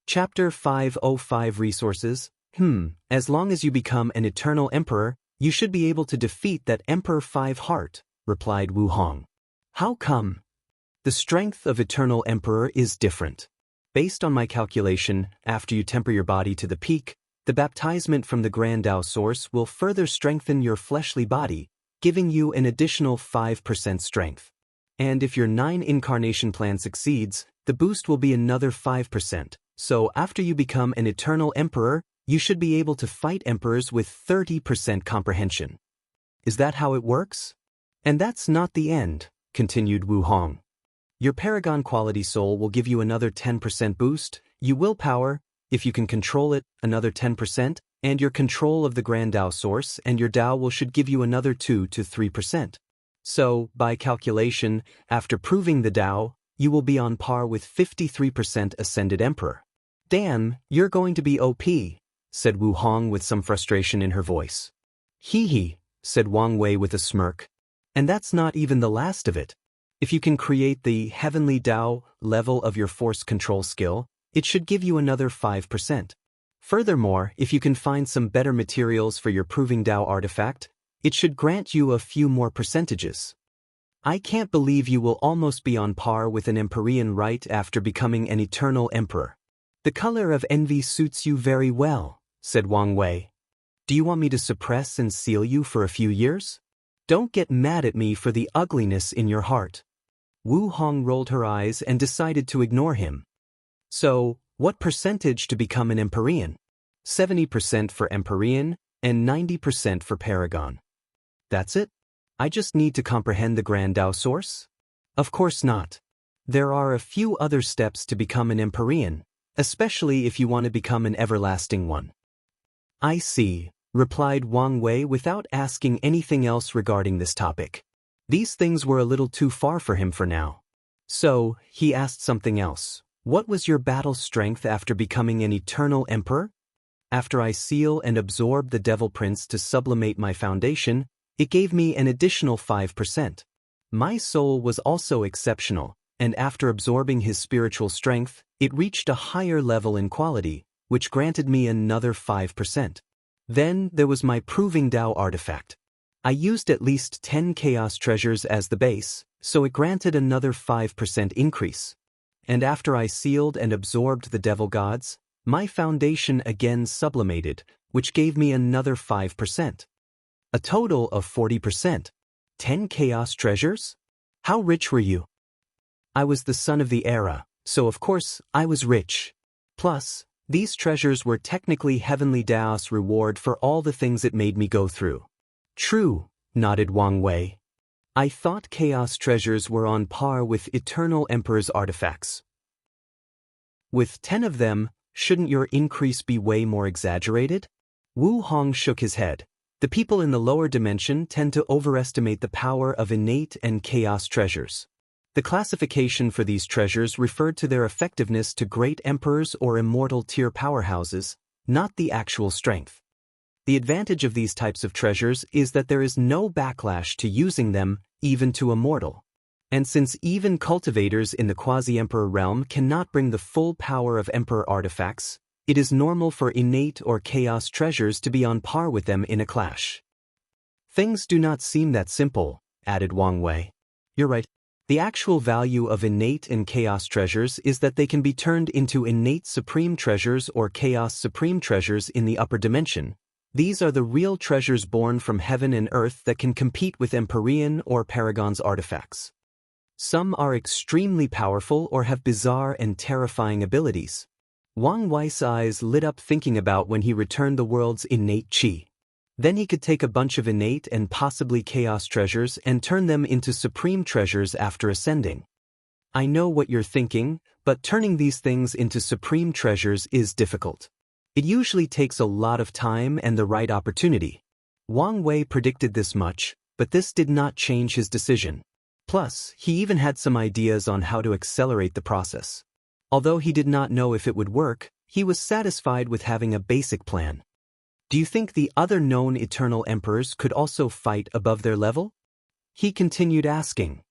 Chapter 505 Resources. As long as you become an eternal emperor, you should be able to defeat that Emperor 5 Heart, replied Wu Hong. How come? The strength of eternal emperor is different. Based on my calculation, after you temper your body to the peak, the baptizement from the Grand Tao source will further strengthen your fleshly body, giving you an additional 5% strength. And if your 9 incarnation plan succeeds, the boost will be another 5%. So after you become an eternal emperor, you should be able to fight emperors with 30% comprehension. Is that how it works? And that's not the end, continued Wu Hong. Your Paragon Quality Soul will give you another 10% boost, you willpower, if you can control it, another 10%, and your control of the Grand Tao source and your Tao will should give you another 2 to 3%. So, by calculation, after proving the Tao, you will be on par with 53% Ascended Emperor. Damn, you're going to be OP, said Wu Hong with some frustration in her voice. Hee, said Wang Wei with a smirk. And that's not even the last of it. If you can create the Heavenly Tao level of your force control skill, it should give you another 5%. Furthermore, if you can find some better materials for your Proving Tao artifact, it should grant you a few more percentages. I can't believe you will almost be on par with an Empyrean right after becoming an eternal emperor. The color of envy suits you very well, said Wang Wei. Do you want me to suppress and seal you for a few years? Don't get mad at me for the ugliness in your heart. Wu Hong rolled her eyes and decided to ignore him. So, what percentage to become an Empyrean? 70% for Empyrean and 90% for Paragon. That's it? I just need to comprehend the Grand Tao source? Of course not. There are a few other steps to become an Empyrean, especially if you want to become an everlasting one. I see, replied Wang Wei without asking anything else regarding this topic. These things were a little too far for him for now. So, he asked something else. What was your battle strength after becoming an eternal emperor? After I seal and absorb the Devil Prince to sublimate my foundation, it gave me an additional 5%. My soul was also exceptional, and after absorbing his spiritual strength, it reached a higher level in quality, which granted me another 5%. Then there was my Proving Tao artifact. I used at least 10 Chaos Treasures as the base, so it granted another 5% increase. And after I sealed and absorbed the Devil Gods, my foundation again sublimated, which gave me another 5%. A total of 40%. 10 Chaos Treasures? How rich were you? I was the son of the era, so of course I was rich. Plus, these treasures were technically Heavenly Tao's reward for all the things it made me go through. True, nodded Wang Wei. I thought Chaos Treasures were on par with Eternal Emperor's artifacts. With 10 of them, shouldn't your increase be way more exaggerated? Wu Hong shook his head. The people in the lower dimension tend to overestimate the power of innate and chaos treasures. The classification for these treasures referred to their effectiveness to great emperors or immortal tier powerhouses, not the actual strength. The advantage of these types of treasures is that there is no backlash to using them, even to immortal. And since even cultivators in the quasi-emperor realm cannot bring the full power of emperor artifacts, it is normal for innate or chaos treasures to be on par with them in a clash. Things do not seem that simple, added Wang Wei. You're right. The actual value of innate and chaos treasures is that they can be turned into innate supreme treasures or chaos supreme treasures in the upper dimension. These are the real treasures born from heaven and earth that can compete with Empyrean or Paragon's artifacts. Some are extremely powerful or have bizarre and terrifying abilities. Wang Wei's eyes lit up thinking about when he returned the world's innate chi. Then he could take a bunch of innate and possibly chaos treasures and turn them into supreme treasures after ascending. I know what you're thinking, but turning these things into supreme treasures is difficult. It usually takes a lot of time and the right opportunity. Wang Wei predicted this much, but this did not change his decision. Plus, he even had some ideas on how to accelerate the process. Although he did not know if it would work, he was satisfied with having a basic plan. Do you think the other known eternal emperors could also fight above their level? He continued asking.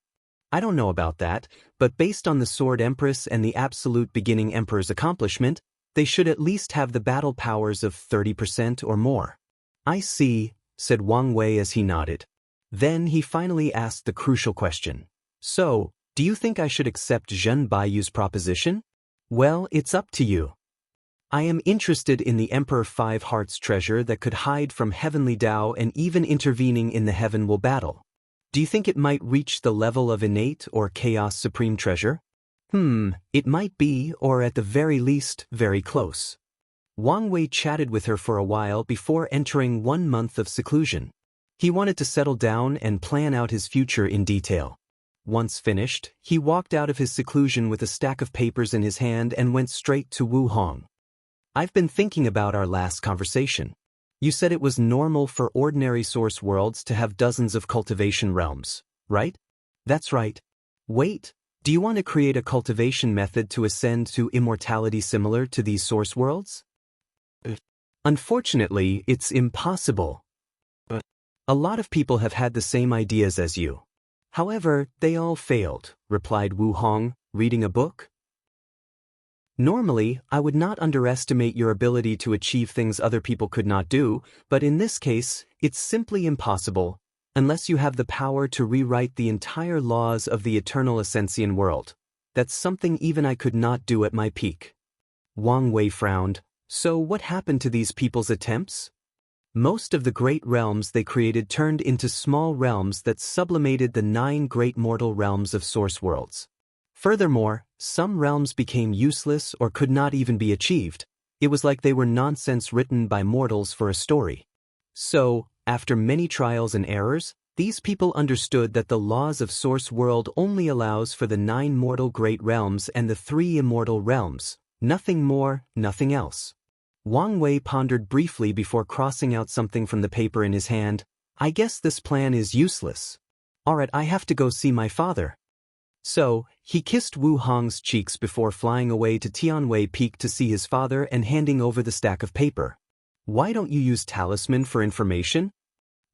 I don't know about that, but based on the Sword Empress and the Absolute Beginning Emperor's accomplishment, they should at least have the battle powers of 30% or more. I see, said Wang Wei as he nodded. Then he finally asked the crucial question. So, do you think I should accept Zhen Baiyu's proposition? Well, it's up to you. I am interested in the Emperor Five Hearts treasure that could hide from heavenly Dao and even intervening in the heavenly battle. Do you think it might reach the level of innate or chaos supreme treasure? It might be, or at the very least, very close. Wang Wei chatted with her for a while before entering 1 month of seclusion. He wanted to settle down and plan out his future in detail. Once finished, he walked out of his seclusion with a stack of papers in his hand and went straight to Wu Hong. I've been thinking about our last conversation. You said it was normal for ordinary source worlds to have dozens of cultivation realms, right? That's right. Wait, do you want to create a cultivation method to ascend to immortality similar to these source worlds? Unfortunately, it's impossible. A lot of people have had the same ideas as you. However, they all failed, replied Wu Hong, reading a book. Normally, I would not underestimate your ability to achieve things other people could not do, but in this case, it's simply impossible, unless you have the power to rewrite the entire laws of the eternal Ascensian world. That's something even I could not do at my peak. Wang Wei frowned. So what happened to these people's attempts? Most of the great realms they created turned into small realms that sublimated the 9 great mortal realms of source worlds. Furthermore, some realms became useless or could not even be achieved. It was like they were nonsense written by mortals for a story. So, after many trials and errors, these people understood that the laws of source world only allows for the 9 mortal great realms and the 3 immortal realms, nothing more, nothing else. Wang Wei pondered briefly before crossing out something from the paper in his hand. I guess this plan is useless. Alright, I have to go see my father. So, he kissed Wu Hong's cheeks before flying away to Tianwei Peak to see his father and handing over the stack of paper. Why don't you use talisman for information?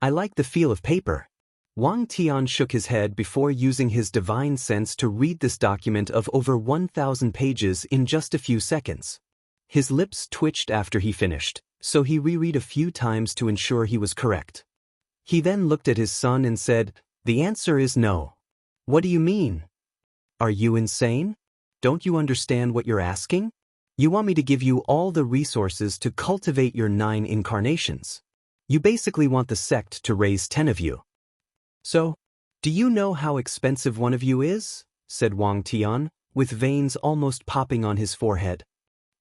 I like the feel of paper. Wang Tian shook his head before using his divine sense to read this document of over 1,000 pages in just a few seconds. His lips twitched after he finished, so he reread a few times to ensure he was correct. He then looked at his son and said, "The answer is no." What do you mean? Are you insane? Don't you understand what you're asking? You want me to give you all the resources to cultivate your 9 incarnations. You basically want the sect to raise 10 of you. So, do you know how expensive one of you is? Said Wang Tian, with veins almost popping on his forehead.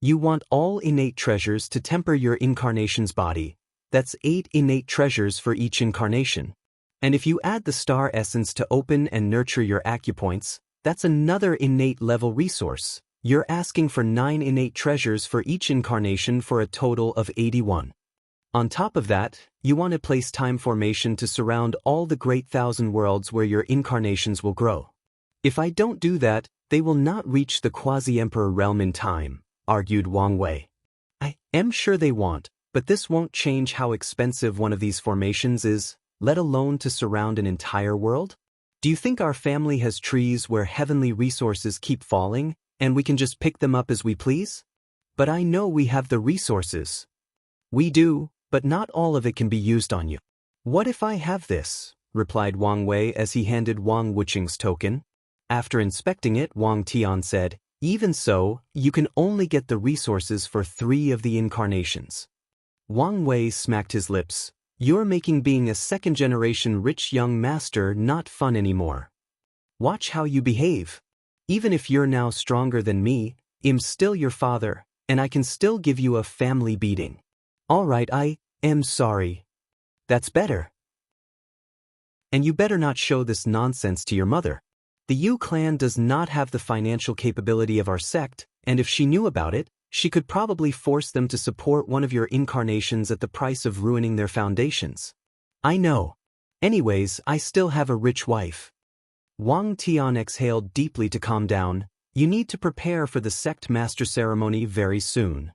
You want all innate treasures to temper your incarnation's body. That's 8 innate treasures for each incarnation. And if you add the star essence to open and nurture your acupoints, that's another innate level resource. You're asking for 9 innate treasures for each incarnation for a total of 81. On top of that, you want to place time formation to surround all the great 1,000 worlds where your incarnations will grow. If I don't do that, they will not reach the quasi-emperor realm in time, argued Wang Wei. I am sure they won't, but this won't change how expensive one of these formations is, let alone to surround an entire world. Do you think our family has trees where heavenly resources keep falling, and we can just pick them up as we please? But I know we have the resources. We do, but not all of it can be used on you. What if I have this? Replied Wang Wei as he handed Wang Wuqing's token. After inspecting it, Wang Tian said, even so, you can only get the resources for 3 of the incarnations. Wang Wei smacked his lips. You're making being a second-generation rich young master not fun anymore. Watch how you behave. Even if you're now stronger than me, I'm still your father, and I can still give you a family beating. All right, I am sorry. That's better. And you better not show this nonsense to your mother. The Yu clan does not have the financial capability of our sect, and if she knew about it, she could probably force them to support one of your incarnations at the price of ruining their foundations. I know. Anyways, I still have a rich wife. Wang Tian exhaled deeply to calm down. You need to prepare for the sect master ceremony very soon.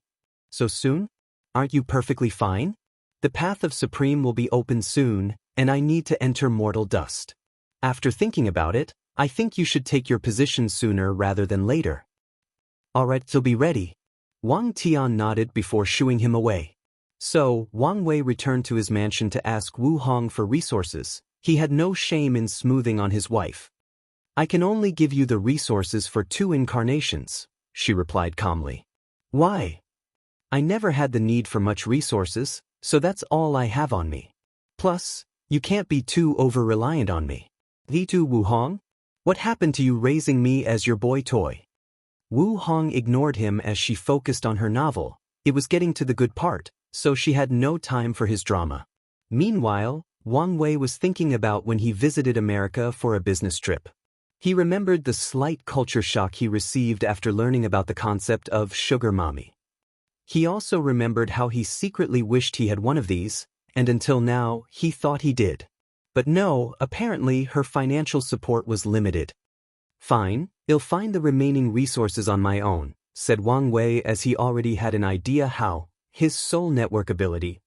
So soon? Aren't you perfectly fine? The path of Supreme will be open soon, and I need to enter mortal dust. After thinking about it, I think you should take your position sooner rather than later. Alright, so be ready. Wang Tian nodded before shooing him away. So, Wang Wei returned to his mansion to ask Wu Hong for resources. He had no shame in smoothing on his wife. "I can only give you the resources for 2 incarnations," she replied calmly. "Why?" "I never had the need for much resources, so that's all I have on me. Plus, you can't be too over-reliant on me." "Litu Wu Hong? What happened to you raising me as your boy toy?" Wu Hong ignored him as she focused on her novel. It was getting to the good part, so she had no time for his drama. Meanwhile, Wang Wei was thinking about when he visited America for a business trip. He remembered the slight culture shock he received after learning about the concept of sugar mommy. He also remembered how he secretly wished he had one of these, and until now, he thought he did. But no, apparently her financial support was limited. "Fine, I'll find the remaining resources on my own," said Wang Wei as he already had an idea how. His soul network ability.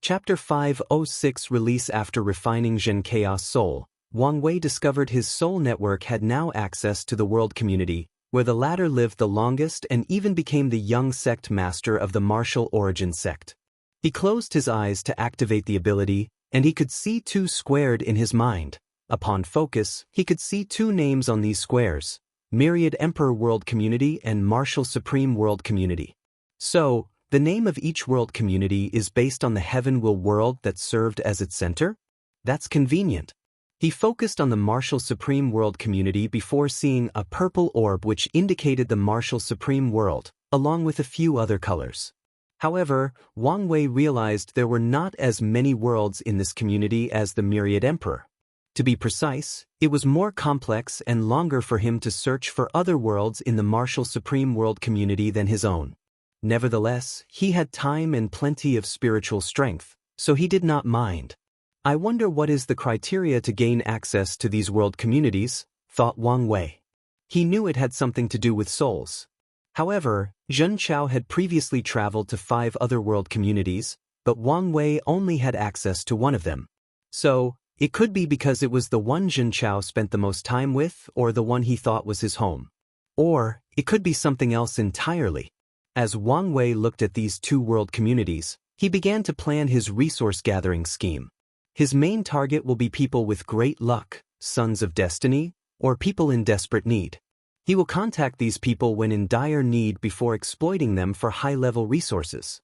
Chapter 506 Release. After refining Xianxia's soul, Wang Wei discovered his soul network had now access to the world community, where the latter lived the longest and even became the young sect master of the martial origin sect. He closed his eyes to activate the ability, and he could see 2 squared in his mind. Upon focus, he could see 2 names on these squares: Myriad Emperor World Community and Martial Supreme World Community. So, the name of each world community is based on the Heaven Will world that served as its center? That's convenient. He focused on the Martial Supreme World Community before seeing a purple orb which indicated the Martial Supreme World, along with a few other colors. However, Wang Wei realized there were not as many worlds in this community as the Myriad Emperor. To be precise, it was more complex and longer for him to search for other worlds in the Martial Supreme World Community than his own. Nevertheless, he had time and plenty of spiritual strength, so he did not mind. "I wonder what is the criteria to gain access to these world communities," thought Wang Wei. He knew it had something to do with souls. However, Zhen Chao had previously traveled to 5 other world communities, but Wang Wei only had access to one of them. So, it could be because it was the one Zhen Chao spent the most time with, or the one he thought was his home. Or, it could be something else entirely. As Wang Wei looked at these 2 world communities, he began to plan his resource-gathering scheme. His main target will be people with great luck, sons of destiny, or people in desperate need. He will contact these people when in dire need before exploiting them for high-level resources.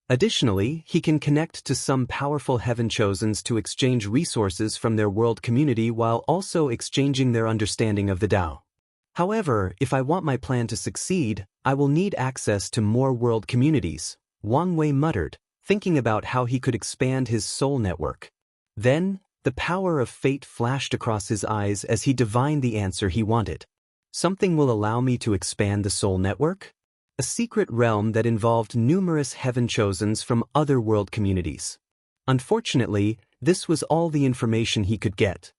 Additionally, he can connect to some powerful heaven chosens to exchange resources from their world community while also exchanging their understanding of the Tao. However, if I want my plan to succeed, I will need access to more world communities, Wang Wei muttered, thinking about how he could expand his soul network. Then, the power of fate flashed across his eyes as he divined the answer he wanted. Something will allow me to expand the soul network? A secret realm that involved numerous heaven chosens from other world communities. Unfortunately, this was all the information he could get.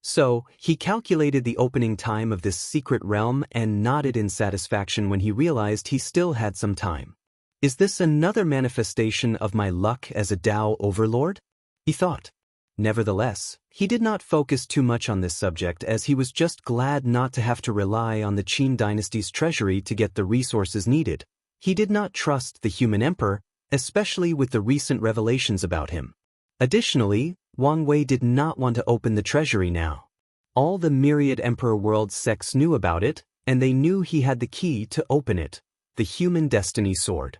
So, he calculated the opening time of this secret realm and nodded in satisfaction when he realized he still had some time. "Is this another manifestation of my luck as a Tao overlord?" he thought. Nevertheless, he did not focus too much on this subject as he was just glad not to have to rely on the Qin dynasty's treasury to get the resources needed. He did not trust the human emperor, especially with the recent revelations about him. Additionally, Wang Wei did not want to open the treasury now. All the Myriad Emperor World sects knew about it, and they knew he had the key to open it, the Human Destiny Sword.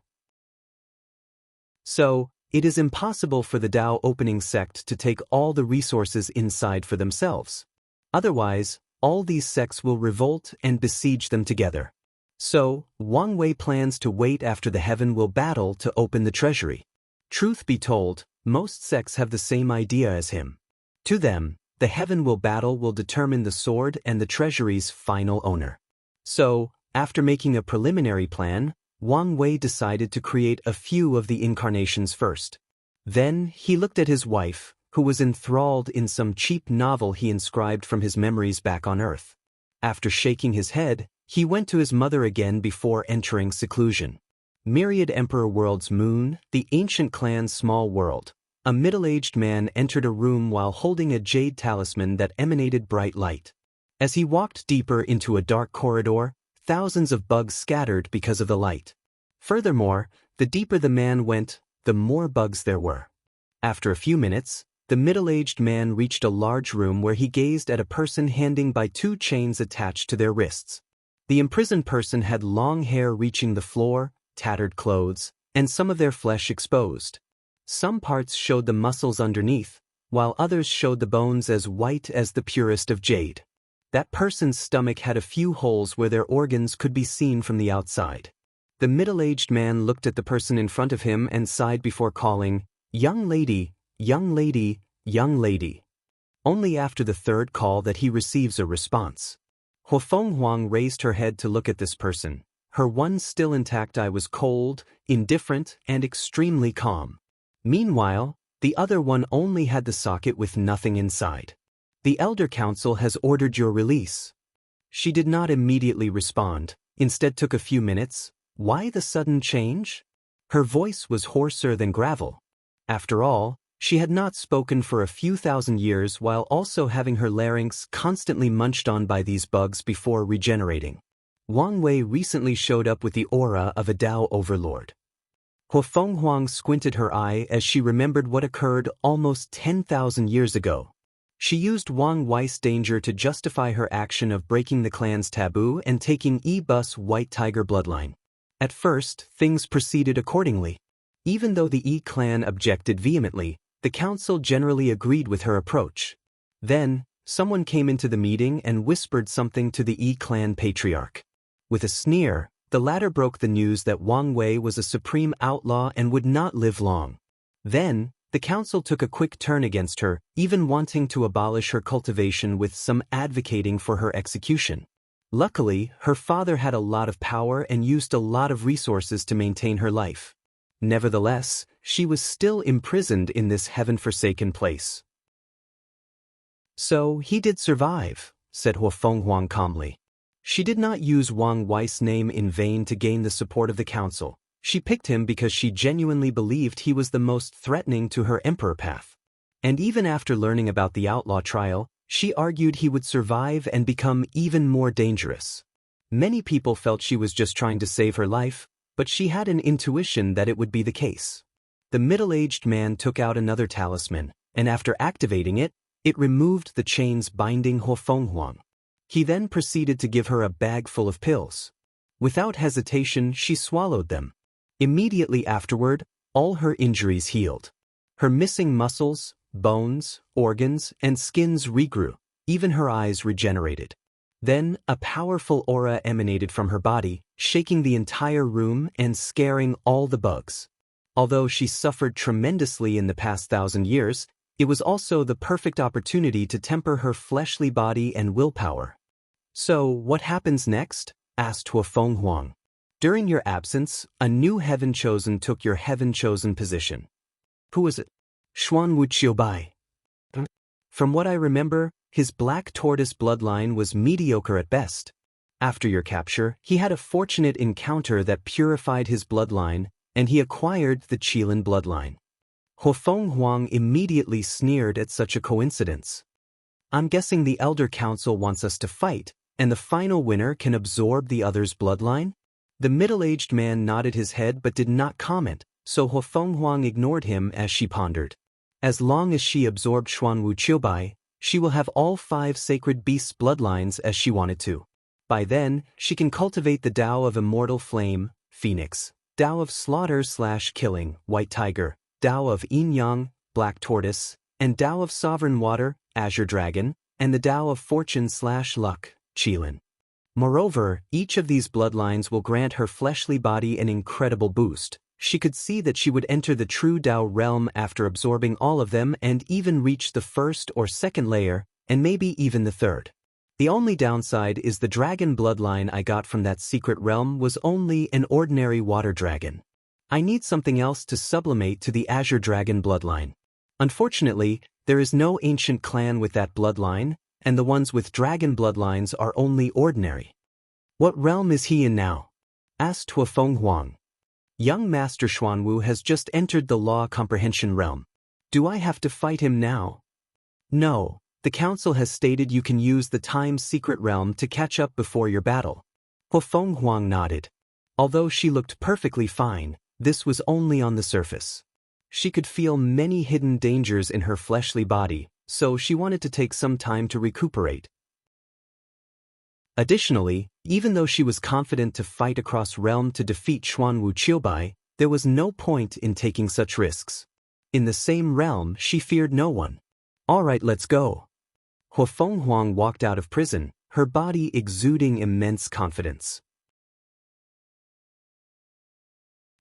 So, it is impossible for the Tao opening sect to take all the resources inside for themselves. Otherwise, all these sects will revolt and besiege them together. So, Wang Wei plans to wait after the Heaven Will battle to open the treasury. Truth be told, most sects have the same idea as him. To them, the Heaven Will battle will determine the sword and the treasury's final owner. So, after making a preliminary plan, Wang Wei decided to create a few of the incarnations first. Then, he looked at his wife, who was enthralled in some cheap novel he inscribed from his memories back on Earth. After shaking his head, he went to his mother again before entering seclusion. Myriad Emperor World's moon, the ancient clan's small world. A middle-aged man entered a room while holding a jade talisman that emanated bright light. As he walked deeper into a dark corridor, thousands of bugs scattered because of the light. Furthermore, the deeper the man went, the more bugs there were. After a few minutes, the middle-aged man reached a large room where he gazed at a person hanging by two chains attached to their wrists. The imprisoned person had long hair reaching the floor, tattered clothes, and some of their flesh exposed. Some parts showed the muscles underneath, while others showed the bones as white as the purest of jade. That person's stomach had a few holes where their organs could be seen from the outside. The middle-aged man looked at the person in front of him and sighed before calling, "Young lady, young lady, young lady." Only after the third call that he receives a response. Huofeng Huang raised her head to look at this person. Her one still intact eye was cold, indifferent, and extremely calm. Meanwhile, the other one only had the socket with nothing inside. "The Elder Council has ordered your release." She did not immediately respond, instead took a few minutes. Why the sudden change? Her voice was hoarser than gravel. After all, she had not spoken for a few thousand years while also having her larynx constantly munched on by these bugs before regenerating. Wang Wei recently showed up with the aura of a Dao overlord. Huofeng Huang squinted her eye as she remembered what occurred almost 10,000 years ago. She used Wang Wei's danger to justify her action of breaking the clan's taboo and taking E-Bus White Tiger bloodline. At first, things proceeded accordingly. Even though the E-clan objected vehemently, the council generally agreed with her approach. Then, someone came into the meeting and whispered something to the E-clan patriarch. With a sneer, the latter broke the news that Wang Wei was a supreme outlaw and would not live long. Then, the council took a quick turn against her, even wanting to abolish her cultivation with some advocating for her execution. Luckily, her father had a lot of power and used a lot of resources to maintain her life. Nevertheless, she was still imprisoned in this heaven-forsaken place. "So, he did survive," said Huofeng Huang calmly. She did not use Wang Wei's name in vain to gain the support of the council. She picked him because she genuinely believed he was the most threatening to her emperor path. And even after learning about the outlaw trial, she argued he would survive and become even more dangerous. Many people felt she was just trying to save her life, but she had an intuition that it would be the case. The middle-aged man took out another talisman, and after activating it, it removed the chains binding Huofeng Huang. He then proceeded to give her a bag full of pills. Without hesitation, she swallowed them. Immediately afterward, all her injuries healed. Her missing muscles, bones, organs, and skins regrew. Even her eyes regenerated. Then, a powerful aura emanated from her body, shaking the entire room and scaring all the bugs. Although she suffered tremendously in the past 1,000 years, it was also the perfect opportunity to temper her fleshly body and willpower. "So, what happens next?" asked Huofeng Huang. "During your absence, a new heaven-chosen took your heaven-chosen position." "Who was it?" "Xuan Wuxia. From what I remember, his black tortoise bloodline was mediocre at best. After your capture, he had a fortunate encounter that purified his bloodline, and he acquired the Qilin bloodline." Huofeng Huang immediately sneered at such a coincidence. "I'm guessing the Elder Council wants us to fight, and the final winner can absorb the other's bloodline?" The middle-aged man nodded his head but did not comment, so Huofeng Huang ignored him as she pondered. As long as she absorbed Xuan Wuqiubai, she will have all 5 sacred beasts' bloodlines as she wanted to. By then, she can cultivate the Dao of Immortal Flame, Phoenix, Dao of Slaughter/Killing, White Tiger, Dao of Yin-Yang, Black Tortoise, and Dao of Sovereign Water, Azure Dragon, and the Dao of Fortune/Luck, Qilin. Moreover, each of these bloodlines will grant her fleshly body an incredible boost. She could see that she would enter the true Dao realm after absorbing all of them and even reach the first or second layer, and maybe even the third. The only downside is the dragon bloodline I got from that secret realm was only an ordinary water dragon. I need something else to sublimate to the Azure Dragon bloodline. Unfortunately, there is no ancient clan with that bloodline, and the ones with dragon bloodlines are only ordinary. "What realm is he in now?" asked Huofeng Huang. "Young Master Xuanwu has just entered the law comprehension realm. Do I have to fight him now?" "No, the council has stated you can use the time secret realm to catch up before your battle." Huafeng Huang nodded. Although she looked perfectly fine, this was only on the surface. She could feel many hidden dangers in her fleshly body, so she wanted to take some time to recuperate. Additionally, even though she was confident to fight across realm to defeat Xuanwu Qiubai, there was no point in taking such risks. In the same realm, she feared no one. Alright, let's go. Huafeng Huang walked out of prison, her body exuding immense confidence.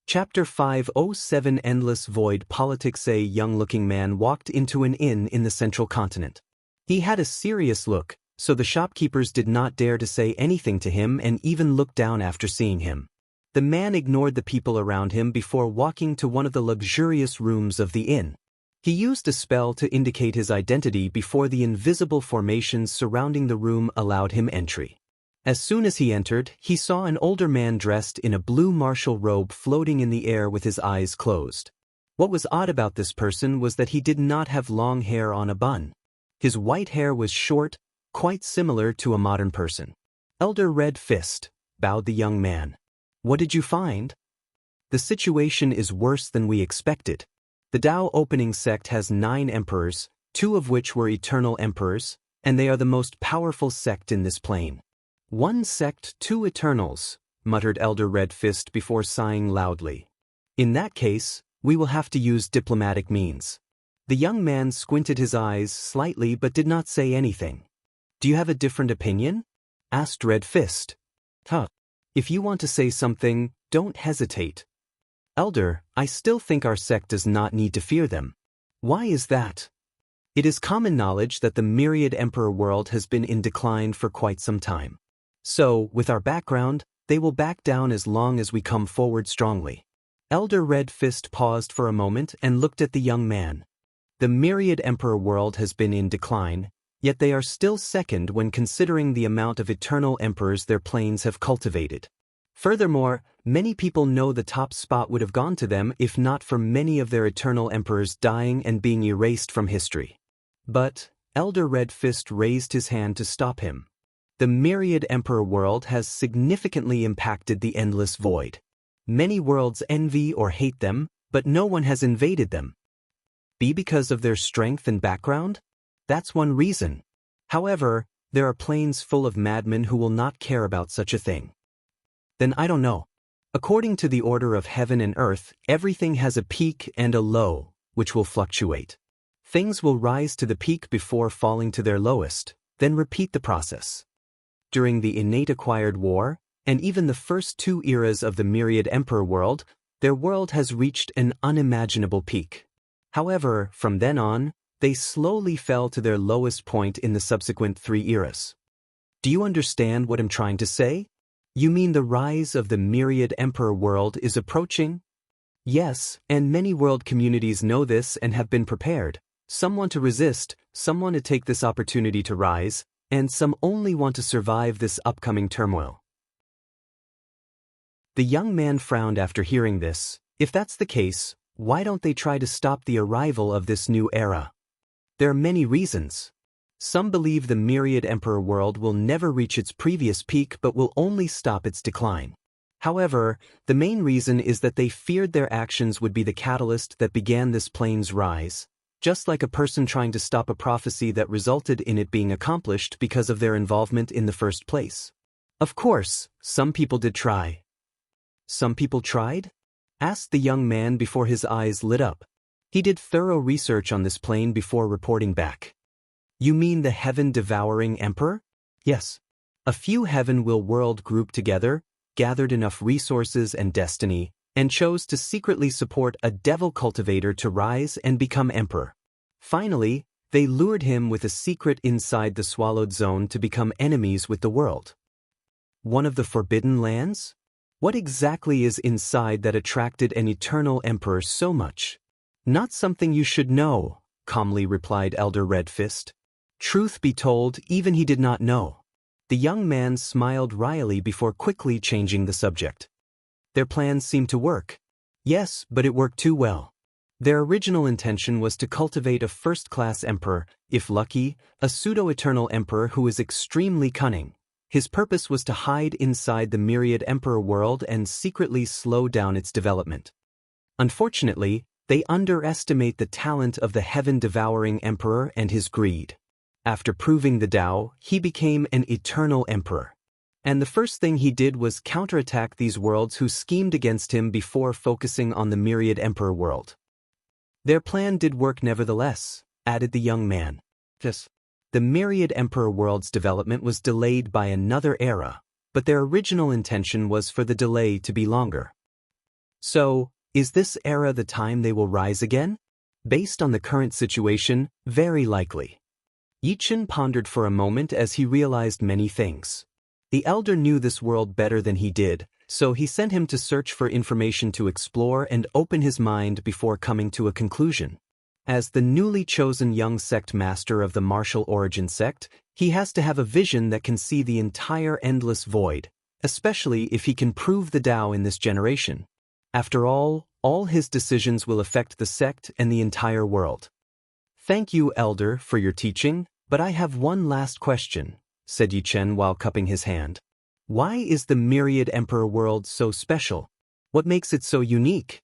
Chapter 507 Endless Void Politics. A young-looking man walked into an inn in the central continent. He had a serious look, so the shopkeepers did not dare to say anything to him and even look down after seeing him. The man ignored the people around him before walking to one of the luxurious rooms of the inn. He used a spell to indicate his identity before the invisible formations surrounding the room allowed him entry. As soon as he entered, he saw an older man dressed in a blue martial robe floating in the air with his eyes closed. What was odd about this person was that he did not have long hair on a bun. His white hair was short, quite similar to a modern person. Elder Red Fist, bowed the young man. What did you find? The situation is worse than we expected. The Dao opening sect has 9 emperors, 2 of which were eternal emperors, and they are the most powerful sect in this plane. 1 sect, 2 eternals, muttered Elder Red Fist before sighing loudly. In that case, we will have to use diplomatic means. The young man squinted his eyes slightly but did not say anything. Do you have a different opinion? Asked Red Fist. If you want to say something, don't hesitate. Elder, I still think our sect does not need to fear them. Why is that? It is common knowledge that the myriad emperor world has been in decline for quite some time. So, with our background, they will back down as long as we come forward strongly. Elder Red Fist paused for a moment and looked at the young man. The myriad emperor world has been in decline, yet they are still second when considering the amount of eternal emperors their planes have cultivated. Furthermore, many people know the top spot would have gone to them if not for many of their eternal emperors dying and being erased from history. But, Elder Red Fist raised his hand to stop him. The myriad emperor world has significantly impacted the endless void. Many worlds envy or hate them, but no one has invaded them. Be because of their strength and background? That's one reason. However, there are planes full of madmen who will not care about such a thing. Then I don't know. According to the order of heaven and earth, everything has a peak and a low, which will fluctuate. Things will rise to the peak before falling to their lowest, then repeat the process. During the innate acquired war, and even the first 2 eras of the myriad emperor world, their world has reached an unimaginable peak. However, from then on, they slowly fell to their lowest point in the subsequent 3 eras. Do you understand what I'm trying to say? You mean the rise of the myriad emperor world is approaching? Yes, and many world communities know this and have been prepared. Some want to resist, some want to take this opportunity to rise, and some only want to survive this upcoming turmoil. The young man frowned after hearing this. If that's the case, why don't they try to stop the arrival of this new era? There are many reasons. Some believe the myriad emperor world will never reach its previous peak but will only stop its decline. However, the main reason is that they feared their actions would be the catalyst that began this plane's rise, just like a person trying to stop a prophecy that resulted in it being accomplished because of their involvement in the first place. Of course, some people did try. Some people tried? Asked the young man before his eyes lit up. He did thorough research on this plane before reporting back. You mean the heaven-devouring emperor? Yes. A few heaven-will world grouped together, gathered enough resources and destiny, and chose to secretly support a devil cultivator to rise and become emperor. Finally, they lured him with a secret inside the swallowed zone to become enemies with the world. One of the forbidden lands? What exactly is inside that attracted an eternal emperor so much? Not something you should know, calmly replied Elder Red Fist. Truth be told, even he did not know. The young man smiled wryly before quickly changing the subject. Their plans seemed to work. Yes, but it worked too well. Their original intention was to cultivate a first-class emperor, if lucky, a pseudo-eternal emperor who is extremely cunning. His purpose was to hide inside the myriad emperor world and secretly slow down its development. Unfortunately, they underestimate the talent of the heaven-devouring emperor and his greed. After proving the Tao, he became an eternal emperor. And the first thing he did was counterattack these worlds who schemed against him before focusing on the myriad emperor world. Their plan did work nevertheless, added the young man. The myriad emperor world's development was delayed by another era, but their original intention was for the delay to be longer. So, is this era the time they will rise again? Based on the current situation, very likely. Yichen pondered for a moment as he realized many things. The elder knew this world better than he did, so he sent him to search for information to explore and open his mind before coming to a conclusion. As the newly chosen young sect master of the martial origin sect, he has to have a vision that can see the entire endless void, especially if he can prove the Tao in this generation. After all his decisions will affect the sect and the entire world. Thank you, Elder, for your teaching, but I have one last question, said Yichen while cupping his hand. Why is the myriad emperor world so special? What makes it so unique?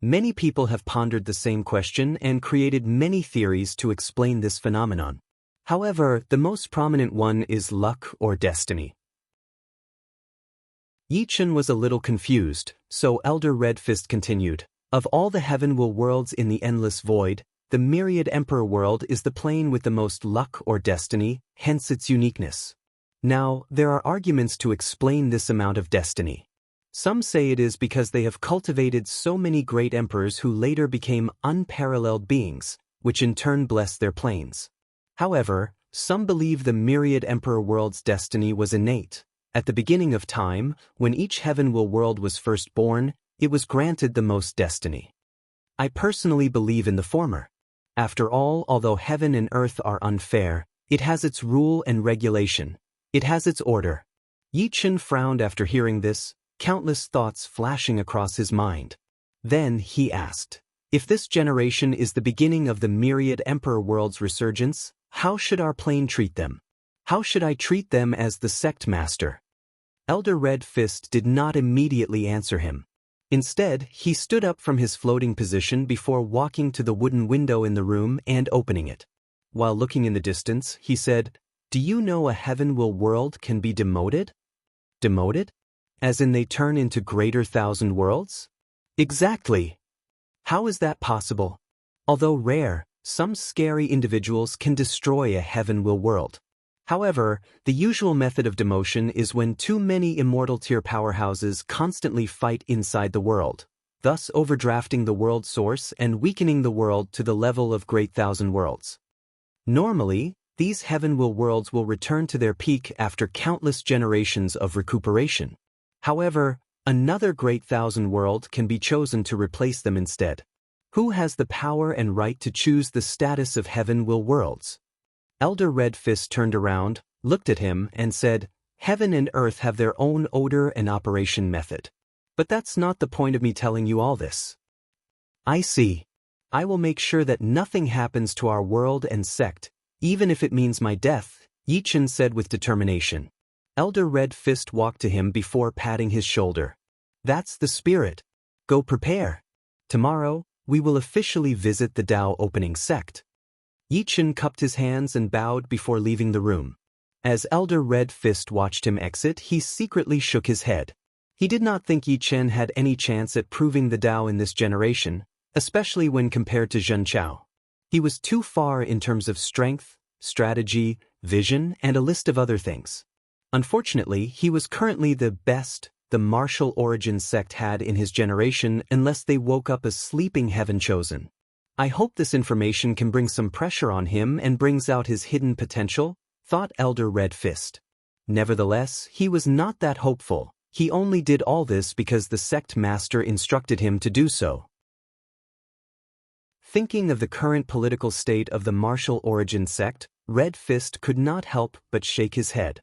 Many people have pondered the same question and created many theories to explain this phenomenon. However, the most prominent one is luck or destiny. Yichen was a little confused, so Elder Redfist continued. Of all the heaven-will worlds in the endless void, the myriad emperor world is the plane with the most luck or destiny, hence its uniqueness. Now, there are arguments to explain this amount of destiny. Some say it is because they have cultivated so many great emperors who later became unparalleled beings, which in turn blessed their planes. However, some believe the myriad emperor world's destiny was innate. At the beginning of time, when each heaven-will world was first born, it was granted the most destiny. I personally believe in the former. After all, although heaven and earth are unfair, it has its rule and regulation. It has its order. Yichen frowned after hearing this, countless thoughts flashing across his mind. Then he asked, if this generation is the beginning of the myriad emperor world's resurgence, how should our plane treat them? How should I treat them as the sect master? Elder Red Fist did not immediately answer him. Instead, he stood up from his floating position before walking to the wooden window in the room and opening it. While looking in the distance, he said, do you know a heaven-will world can be demoted? Demoted? As in they turn into greater thousand worlds? Exactly. How is that possible? Although rare, some scary individuals can destroy a heaven-will world. However, the usual method of demotion is when too many immortal tier powerhouses constantly fight inside the world, thus overdrafting the world source and weakening the world to the level of great thousand worlds. Normally, these heaven-will worlds will return to their peak after countless generations of recuperation. However, another great thousand world can be chosen to replace them instead. Who has the power and right to choose the status of heaven-will worlds? Elder Red Fist turned around, looked at him, and said, heaven and earth have their own odor and operation method. But that's not the point of me telling you all this. I see. I will make sure that nothing happens to our world and sect, even if it means my death, Yichen said with determination. Elder Red Fist walked to him before patting his shoulder. That's the spirit. Go prepare. Tomorrow, we will officially visit the Tao opening sect. Yichen cupped his hands and bowed before leaving the room. As Elder Red Fist watched him exit, he secretly shook his head. He did not think Yichen had any chance at proving the Tao in this generation, especially when compared to Zhenchao. He was too far in terms of strength, strategy, vision, and a list of other things. Unfortunately, he was currently the best the martial origin sect had in his generation unless they woke up a sleeping heaven chosen. I hope this information can bring some pressure on him and brings out his hidden potential, thought Elder Red Fist. Nevertheless, he was not that hopeful. He only did all this because the sect master instructed him to do so. Thinking of the current political state of the martial origin sect, Red Fist could not help but shake his head.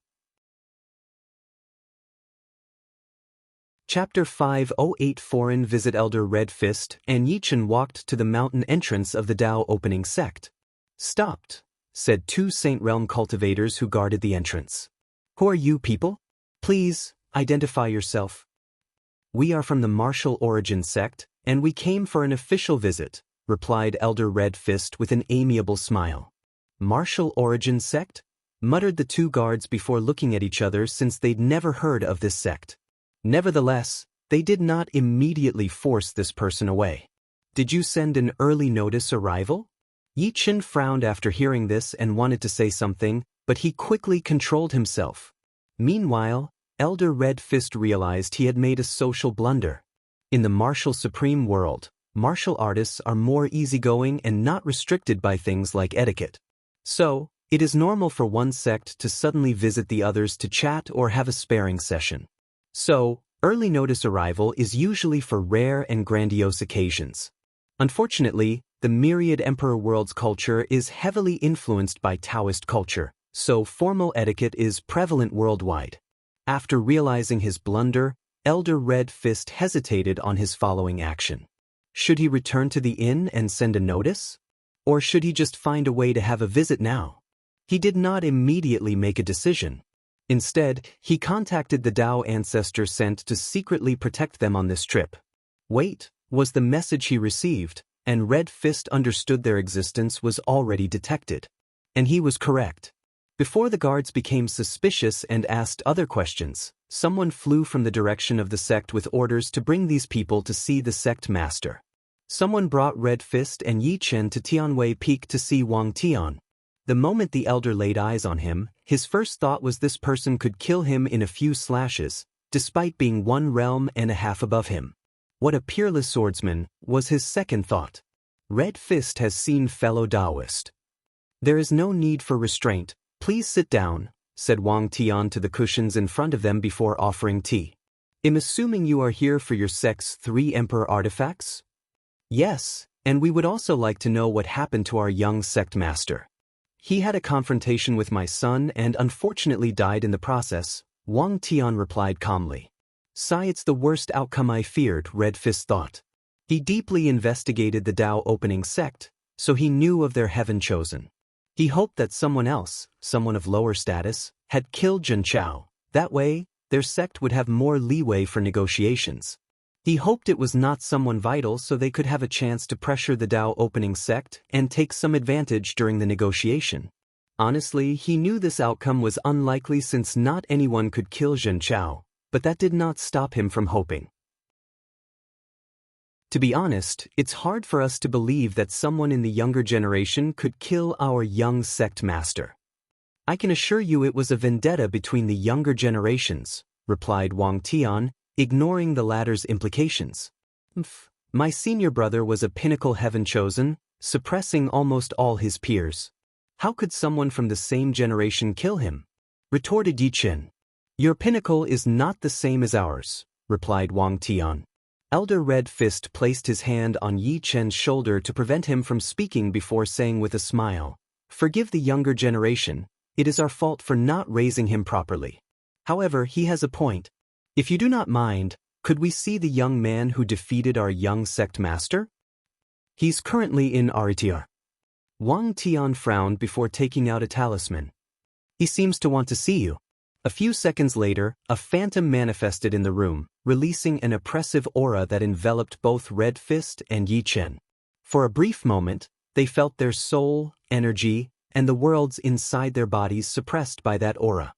Chapter 508 Foreign Visit Elder Red Fist and Yichen walked to the mountain entrance of the Tao opening sect. Stopped, said two Saint Realm cultivators who guarded the entrance. Who are you people? Please, identify yourself. We are from the martial origin sect, and we came for an official visit, replied Elder Red Fist with an amiable smile. Martial origin sect? Muttered the two guards before looking at each other since they'd never heard of this sect. Nevertheless, they did not immediately force this person away. Did you send an early notice arrival? Yi Chen frowned after hearing this and wanted to say something, but he quickly controlled himself. Meanwhile, Elder Red Fist realized he had made a social blunder. In the martial supreme world, martial artists are more easygoing and not restricted by things like etiquette. So, it is normal for one sect to suddenly visit the others to chat or have a sparring session. So, early notice arrival is usually for rare and grandiose occasions. Unfortunately, the myriad Emperor world's culture is heavily influenced by Daoist culture, so formal etiquette is prevalent worldwide. After realizing his blunder, Elder Red Fist hesitated on his following action. Should he return to the inn and send a notice? Or should he just find a way to have a visit now? He did not immediately make a decision. Instead, he contacted the Dao ancestor sent to secretly protect them on this trip. Wait, was the message he received, and Red Fist understood their existence was already detected. And he was correct. Before the guards became suspicious and asked other questions, someone flew from the direction of the sect with orders to bring these people to see the sect master. Someone brought Red Fist and Yi Chen to Tianwei Peak to see Wang Tian. The moment the elder laid eyes on him, his first thought was this person could kill him in a few slashes, despite being 1.5 realms above him. What a peerless swordsman, was his second thought. Red Fist has seen fellow Daoist. There is no need for restraint, please sit down, said Wang Tian to the cushions in front of them before offering tea. I'm assuming you are here for your sect's 3 emperor artifacts? Yes, and we would also like to know what happened to our young sect master. He had a confrontation with my son and unfortunately died in the process, Wang Tian replied calmly. Sigh, it's the worst outcome I feared, Red Fist thought. He deeply investigated the Dao opening sect, so he knew of their heaven chosen. He hoped that someone else, someone of lower status, had killed Zhenchao. That way, their sect would have more leeway for negotiations. He hoped it was not someone vital so they could have a chance to pressure the Dao opening sect and take some advantage during the negotiation. Honestly, he knew this outcome was unlikely since not anyone could kill Zhenchao, but that did not stop him from hoping. To be honest, it's hard for us to believe that someone in the younger generation could kill our young sect master. I can assure you it was a vendetta between the younger generations, replied Wang Tian, ignoring the latter's implications. My senior brother was a pinnacle heaven chosen, suppressing almost all his peers. How could someone from the same generation kill him? Retorted Yi Chen. Your pinnacle is not the same as ours, replied Wang Tian. Elder Red Fist placed his hand on Yi Chen's shoulder to prevent him from speaking before saying with a smile, Forgive the younger generation, it is our fault for not raising him properly. However, he has a point. If you do not mind, could we see the young man who defeated our young sect master? He's currently in Aritir. Wang Tian frowned before taking out a talisman. He seems to want to see you. A few seconds later, a phantom manifested in the room, releasing an oppressive aura that enveloped both Red Fist and Yi Chen. For a brief moment, they felt their soul, energy, and the worlds inside their bodies suppressed by that aura.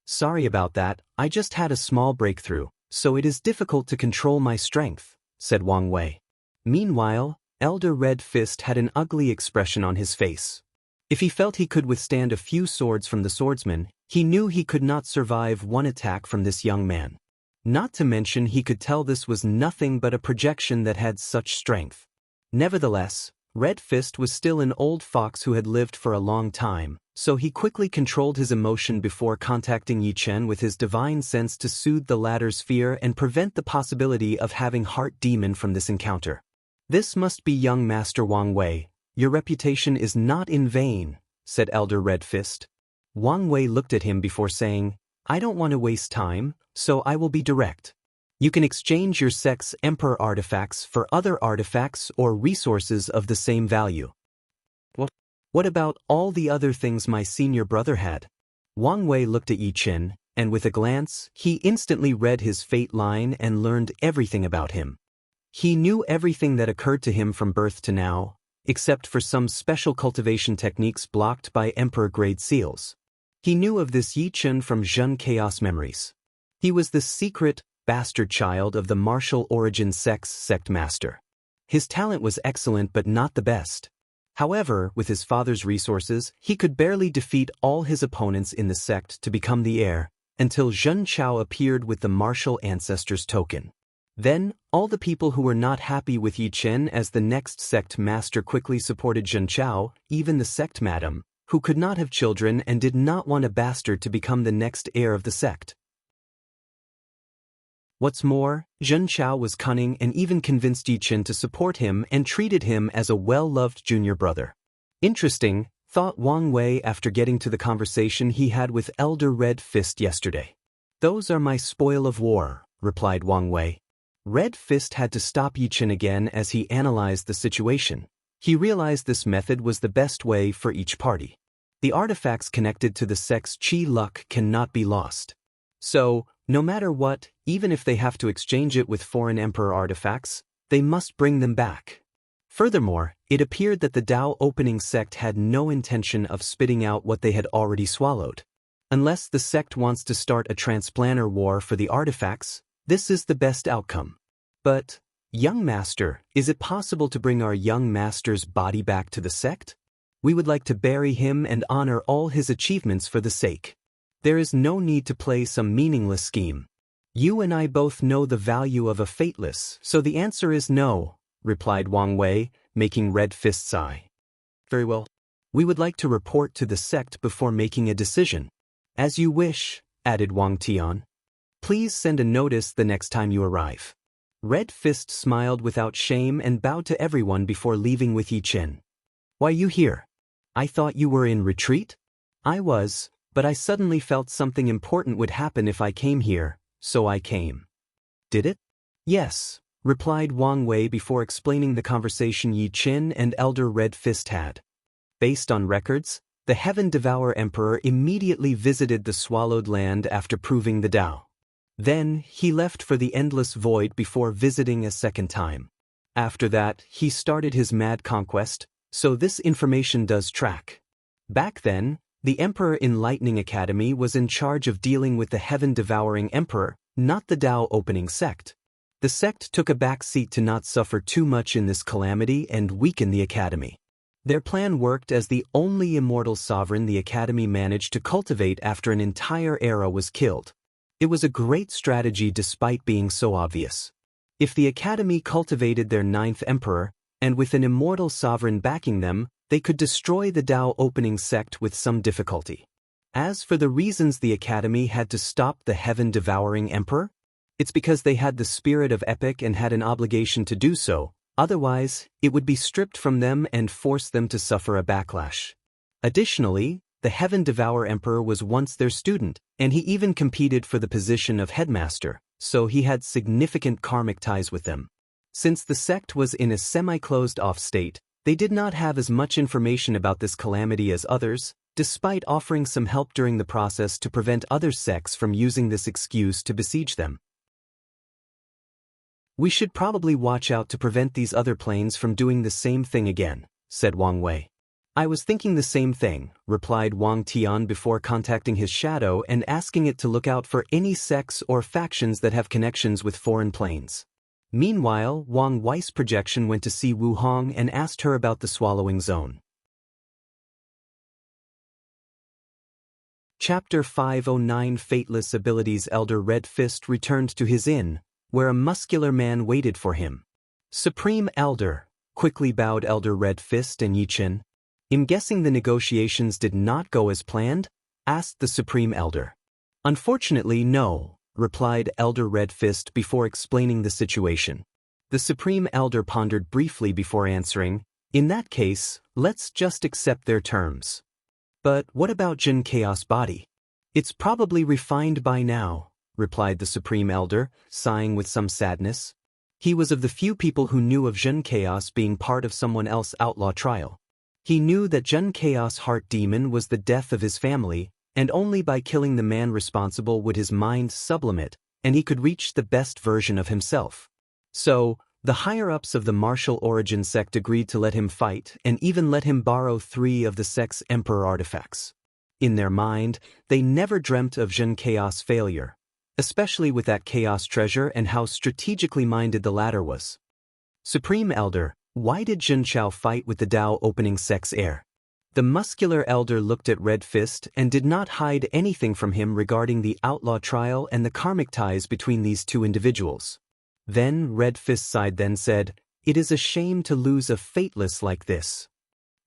Sorry about that, I just had a small breakthrough, so it is difficult to control my strength, said Wang Wei. Meanwhile, Elder Red Fist had an ugly expression on his face. If he felt he could withstand a few swords from the swordsman, he knew he could not survive one attack from this young man. Not to mention he could tell this was nothing but a projection that had such strength. Nevertheless, Red Fist was still an old fox who had lived for a long time, so he quickly controlled his emotion before contacting Yi Chen with his divine sense to soothe the latter's fear and prevent the possibility of having heart demon from this encounter. This must be young Master Wang Wei. Your reputation is not in vain, said Elder Red Fist. Wang Wei looked at him before saying, I don't want to waste time, so I will be direct. You can exchange your sect's emperor artifacts for other artifacts or resources of the same value. What about all the other things my senior brother had? Wang Wei looked at Yi Qin, and with a glance, he instantly read his fate line and learned everything about him. He knew everything that occurred to him from birth to now, except for some special cultivation techniques blocked by Emperor-grade seals. He knew of this Yi Qin from Zhen Chaos memories. He was the secret, bastard child of the martial origin sect master. His talent was excellent but not the best. However, with his father's resources, he could barely defeat all his opponents in the sect to become the heir, until Zhen Chao appeared with the martial ancestors token. Then, all the people who were not happy with Yi Qin as the next sect master quickly supported Zhen Chao, even the sect madam, who could not have children and did not want a bastard to become the next heir of the sect. What's more, Zhen Chao was cunning and even convinced Yi Qin to support him and treated him as a well-loved junior brother. Interesting, thought Wang Wei after getting to the conversation he had with Elder Red Fist yesterday. Those are my spoil of war, replied Wang Wei. Red Fist had to stop Yi Qin again as he analyzed the situation. He realized this method was the best way for each party. The artifacts connected to the sect's chi luck cannot be lost. So, no matter what, even if they have to exchange it with foreign emperor artifacts, they must bring them back. Furthermore, it appeared that the Dao opening sect had no intention of spitting out what they had already swallowed. Unless the sect wants to start a transplanter war for the artifacts, this is the best outcome. But, young master, is it possible to bring our young master's body back to the sect? We would like to bury him and honor all his achievements for the sake. There is no need to play some meaningless scheme. You and I both know the value of a fateless, so the answer is no, replied Wang Wei, making Red Fist sigh. Very well. We would like to report to the sect before making a decision. As you wish, added Wang Tian. Please send a notice the next time you arrive. Red Fist smiled without shame and bowed to everyone before leaving with Yi Qin. Why you here? I thought you were in retreat? I was, but I suddenly felt something important would happen if I came here, so I came. Did it? Yes, replied Wang Wei before explaining the conversation Yi Qin and Elder Red Fist had. Based on records, the Heaven Devourer Emperor immediately visited the Swallowed Land after proving the Dao. Then, he left for the Endless Void before visiting a second time. After that, he started his mad conquest, so this information does track. Back then, the Emperor Enlightening Academy was in charge of dealing with the Heaven-Devouring Emperor, not the Dao opening sect. The sect took a back seat to not suffer too much in this calamity and weaken the academy. Their plan worked as the only immortal sovereign the academy managed to cultivate after an entire era was killed. It was a great strategy despite being so obvious. If the academy cultivated their ninth emperor, and with an immortal sovereign backing them, they could destroy the Dao opening sect with some difficulty. As for the reasons the academy had to stop the heaven-devouring emperor, it's because they had the spirit of epic and had an obligation to do so, otherwise, it would be stripped from them and force them to suffer a backlash. Additionally, the Heaven-Devourer Emperor was once their student, and he even competed for the position of headmaster, so he had significant karmic ties with them. Since the sect was in a semi-closed-off state, they did not have as much information about this calamity as others, despite offering some help during the process to prevent other sects from using this excuse to besiege them. We should probably watch out to prevent these other planes from doing the same thing again, said Wang Wei. I was thinking the same thing, replied Wang Tian before contacting his shadow and asking it to look out for any sects or factions that have connections with foreign planes. Meanwhile, Wang Wei's projection went to see Wu Hong and asked her about the swallowing zone. Chapter 509 Fateless Abilities. Elder Red Fist returned to his inn, where a muscular man waited for him. Supreme Elder, quickly bowed Elder Red Fist and Yi Qin. I'm guessing the negotiations did not go as planned? Asked the Supreme Elder. Unfortunately, no, replied Elder Red Fist before explaining the situation. The Supreme Elder pondered briefly before answering, in that case, let's just accept their terms. But what about Jin Chaos body? It's probably refined by now, replied the Supreme Elder, sighing with some sadness. He was of the few people who knew of Jin Chaos being part of someone else's outlaw trial. He knew that Jin Chaos Heart Demon was the death of his family, and only by killing the man responsible would his mind sublimate, and he could reach the best version of himself. So, the higher-ups of the martial origin sect agreed to let him fight and even let him borrow 3 of the sect's emperor artifacts. In their mind, they never dreamt of Xianxia's failure, especially with that chaos treasure and how strategically minded the latter was. Supreme Elder, why did Xianxia fight with the Dao opening sect's heir? The muscular elder looked at Red Fist and did not hide anything from him regarding the outlaw trial and the karmic ties between these two individuals. Then Red Fist sighed then said, "It is a shame to lose a fateless like this."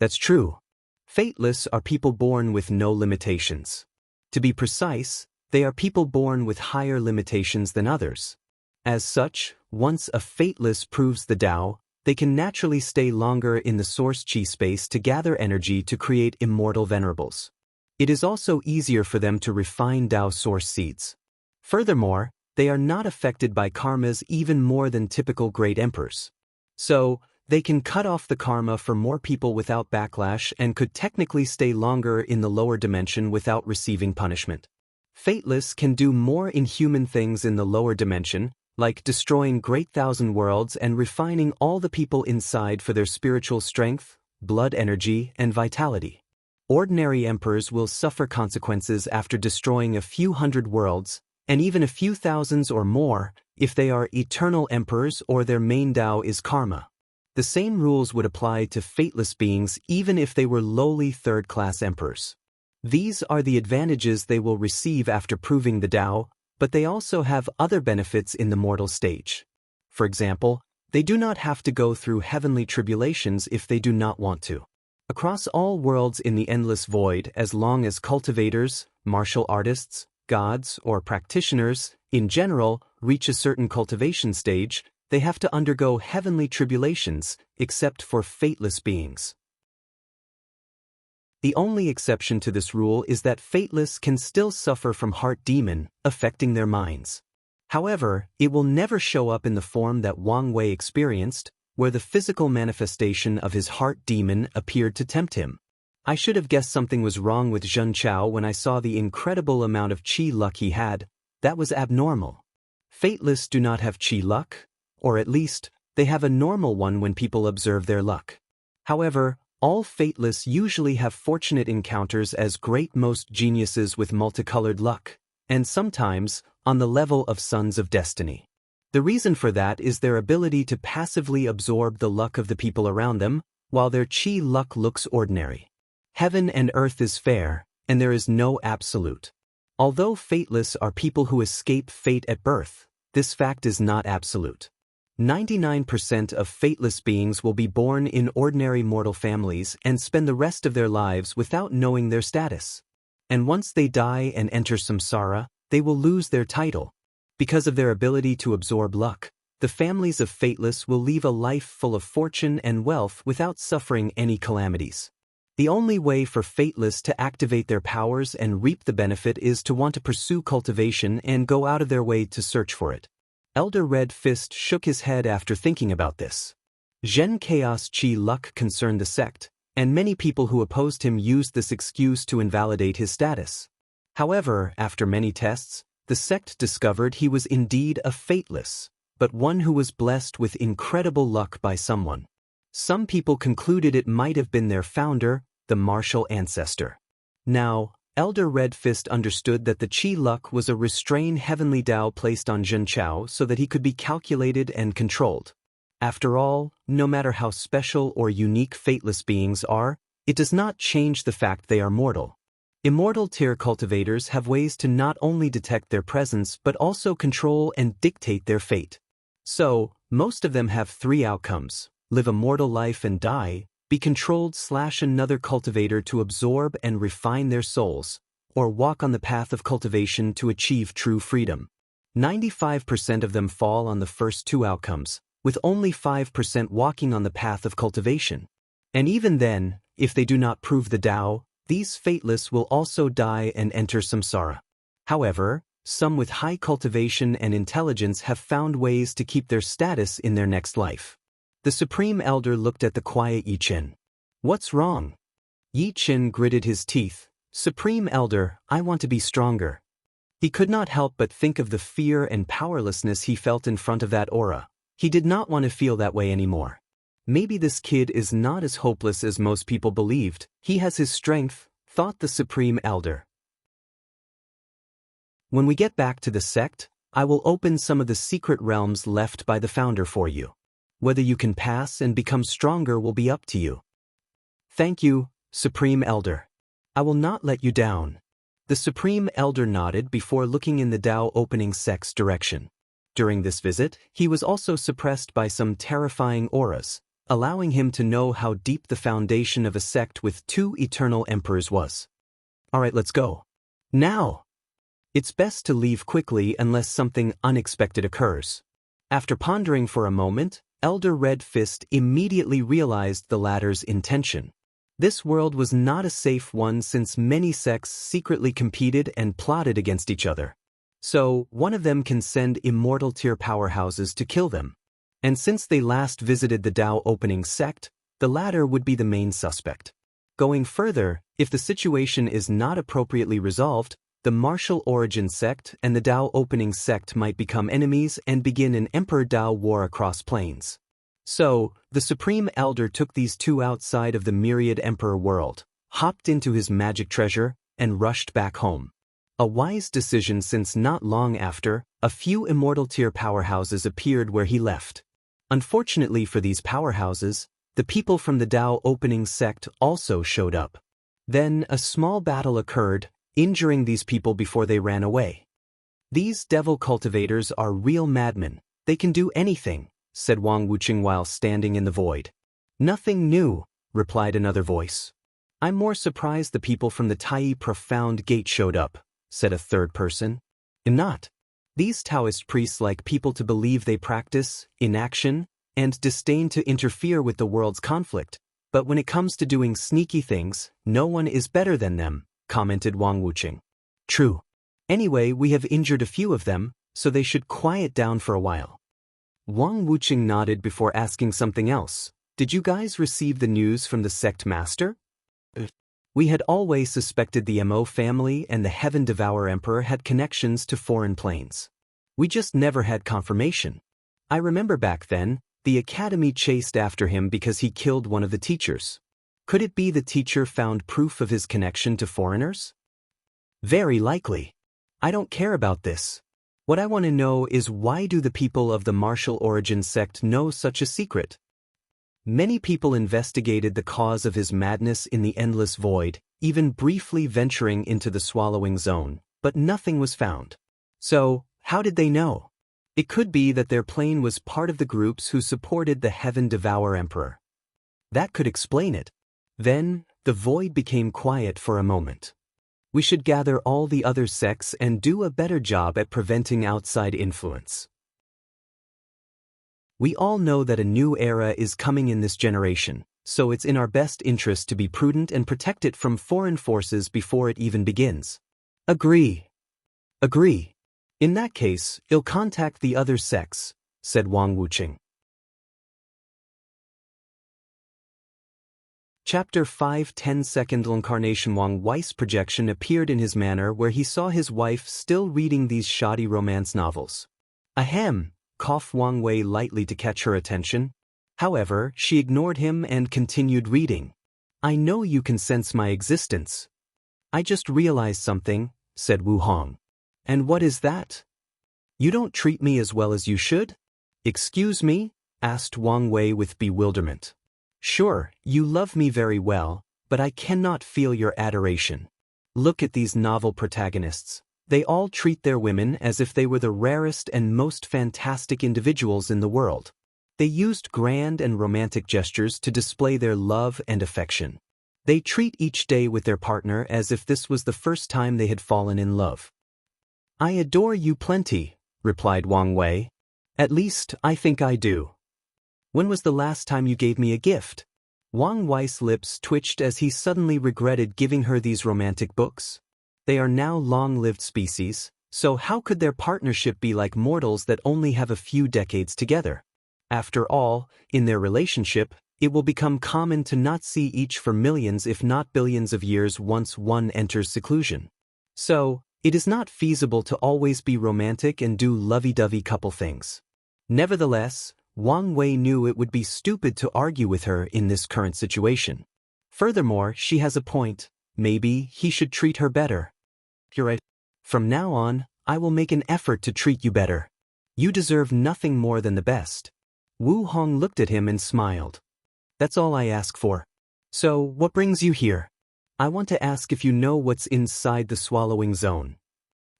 That's true. Fateless are people born with no limitations. To be precise, they are people born with higher limitations than others. As such, once a fateless proves the Tao, they can naturally stay longer in the source chi space to gather energy to create immortal venerables. It is also easier for them to refine Tao source seeds. Furthermore, they are not affected by karmas even more than typical great emperors. So, they can cut off the karma for more people without backlash and could technically stay longer in the lower dimension without receiving punishment. Fateless can do more inhuman things in the lower dimension, like destroying great thousand worlds and refining all the people inside for their spiritual strength, blood energy, and vitality. Ordinary emperors will suffer consequences after destroying a few hundred worlds, and even a few thousands or more, if they are eternal emperors or their main Tao is karma. The same rules would apply to fateless beings even if they were lowly third-class emperors. These are the advantages they will receive after proving the Tao, but they also have other benefits in the mortal stage. For example, they do not have to go through heavenly tribulations if they do not want to. Across all worlds in the endless void, as long as cultivators, martial artists, gods, or practitioners, in general, reach a certain cultivation stage, they have to undergo heavenly tribulations, except for fateless beings. The only exception to this rule is that fateless can still suffer from heart demon, affecting their minds. However, it will never show up in the form that Wang Wei experienced, where the physical manifestation of his heart demon appeared to tempt him. I should have guessed something was wrong with Xianxia when I saw the incredible amount of chi luck he had. That was abnormal. Fateless do not have chi luck, or at least, they have a normal one when people observe their luck. However, all fateless usually have fortunate encounters as great most geniuses with multicolored luck, and sometimes, on the level of sons of destiny. The reason for that is their ability to passively absorb the luck of the people around them, while their chi luck looks ordinary. Heaven and earth is fair, and there is no absolute. Although fateless are people who escape fate at birth, this fact is not absolute. 99% of fateless beings will be born in ordinary mortal families and spend the rest of their lives without knowing their status. And once they die and enter samsara, they will lose their title. Because of their ability to absorb luck, the families of fateless will leave a life full of fortune and wealth without suffering any calamities. The only way for fateless to activate their powers and reap the benefit is to want to pursue cultivation and go out of their way to search for it. Elder Red Fist shook his head after thinking about this. Zhen Chaos Chi luck concerned the sect, and many people who opposed him used this excuse to invalidate his status. However, after many tests, the sect discovered he was indeed a fateless, but one who was blessed with incredible luck by someone. Some people concluded it might have been their founder, the martial ancestor. Now, Elder Red Fist understood that the chi luck was a restrained heavenly Tao placed on Xianxia so that he could be calculated and controlled. After all, no matter how special or unique fateless beings are, it does not change the fact they are mortal. Immortal tier cultivators have ways to not only detect their presence but also control and dictate their fate. So, most of them have 3 outcomes: live a mortal life and die, be controlled/another cultivator to absorb and refine their souls, or walk on the path of cultivation to achieve true freedom. 95% of them fall on the first 2 outcomes, with only 5% walking on the path of cultivation. And even then, if they do not prove the Tao, these fateless will also die and enter samsara. However, some with high cultivation and intelligence have found ways to keep their status in their next life. The Supreme Elder looked at the quiet Yi Qin. "What's wrong?" Yi Qin gritted his teeth, Supreme Elder, I want to be stronger. He could not help but think of the fear and powerlessness he felt in front of that aura. He did not want to feel that way anymore. Maybe this kid is not as hopeless as most people believed. He has his strength, thought the Supreme Elder. When we get back to the sect, I will open some of the secret realms left by the founder for you. Whether you can pass and become stronger will be up to you. Thank you, Supreme Elder. I will not let you down. The Supreme Elder nodded before looking in the Dao opening sect's direction. During this visit, he was also suppressed by some terrifying auras, allowing him to know how deep the foundation of a sect with 2 eternal emperors was. Alright, let's go. Now! It's best to leave quickly unless something unexpected occurs. After pondering for a moment, Elder Red Fist immediately realized the latter's intention. This world was not a safe one since many sects secretly competed and plotted against each other. So, one of them can send immortal tier powerhouses to kill them. And since they last visited the Dao opening sect, the latter would be the main suspect. Going further, if the situation is not appropriately resolved, the martial origin sect and the Dao opening sect might become enemies and begin an Emperor Dao war across planes. So, the Supreme Elder took these 2 outside of the myriad Emperor world, hopped into his magic treasure, and rushed back home. A wise decision since not long after, a few immortal tier powerhouses appeared where he left. Unfortunately for these powerhouses, the people from the Dao opening sect also showed up. Then a small battle occurred, injuring these people before they ran away. These devil cultivators are real madmen. They can do anything, said Wang Wuching while standing in the void. Nothing new, replied another voice. I'm more surprised the people from the Tai Profound Gate showed up, said a third person. Not. These Taoist priests like people to believe they practice inaction and disdain to interfere with the world's conflict, but when it comes to doing sneaky things, no one is better than them, commented Wang Wuching. True. Anyway, we have injured a few of them, so they should quiet down for a while. Wang Wuching nodded before asking something else. Did you guys receive the news from the sect master? We had always suspected the Mo family and the Heaven Devourer Emperor had connections to foreign planes. We just never had confirmation. I remember back then, the academy chased after him because he killed one of the teachers. Could it be the teacher found proof of his connection to foreigners? Very likely. I don't care about this. What I want to know is why do the people of the martial origin sect know such a secret? Many people investigated the cause of his madness in the endless void, even briefly venturing into the swallowing zone, but nothing was found. So, how did they know? It could be that their plane was part of the groups who supported the Heaven Devourer Emperor. That could explain it. Then, the void became quiet for a moment. We should gather all the other sects and do a better job at preventing outside influence. We all know that a new era is coming in this generation, so it's in our best interest to be prudent and protect it from foreign forces before it even begins. Agree. Agree. In that case, I'll contact the other sects, said Wang Wuching. Chapter 5 10-second incarnation. Wang Wei's projection appeared in his manner where he saw his wife still reading these shoddy romance novels. Ahem, coughed Wang Wei lightly to catch her attention. However, she ignored him and continued reading. I know you can sense my existence. I just realized something, said Wu Hong. And what is that? You don't treat me as well as you should? Excuse me? Asked Wang Wei with bewilderment. Sure, you love me very well, but I cannot feel your adoration. Look at these novel protagonists. They all treat their women as if they were the rarest and most fantastic individuals in the world. They used grand and romantic gestures to display their love and affection. They treat each day with their partner as if this was the first time they had fallen in love. I adore you plenty, replied Wang Wei. At least, I think I do. When was the last time you gave me a gift? Wang Wei's lips twitched as he suddenly regretted giving her these romantic books. They are now long-lived species, so how could their partnership be like mortals that only have a few decades together? After all, in their relationship, It will become common to not see each for millions if not billions of years once one enters seclusion. So, it is not feasible to always be romantic and do lovey-dovey couple things. Nevertheless, Wang Wei knew it would be stupid to argue with her in this current situation. Furthermore, she has a point. Maybe he should treat her better. You're right. From now on, I will make an effort to treat you better. You deserve nothing more than the best. Wu Hong looked at him and smiled. That's all I ask for. So, what brings you here? I want to ask if you know what's inside the swallowing zone.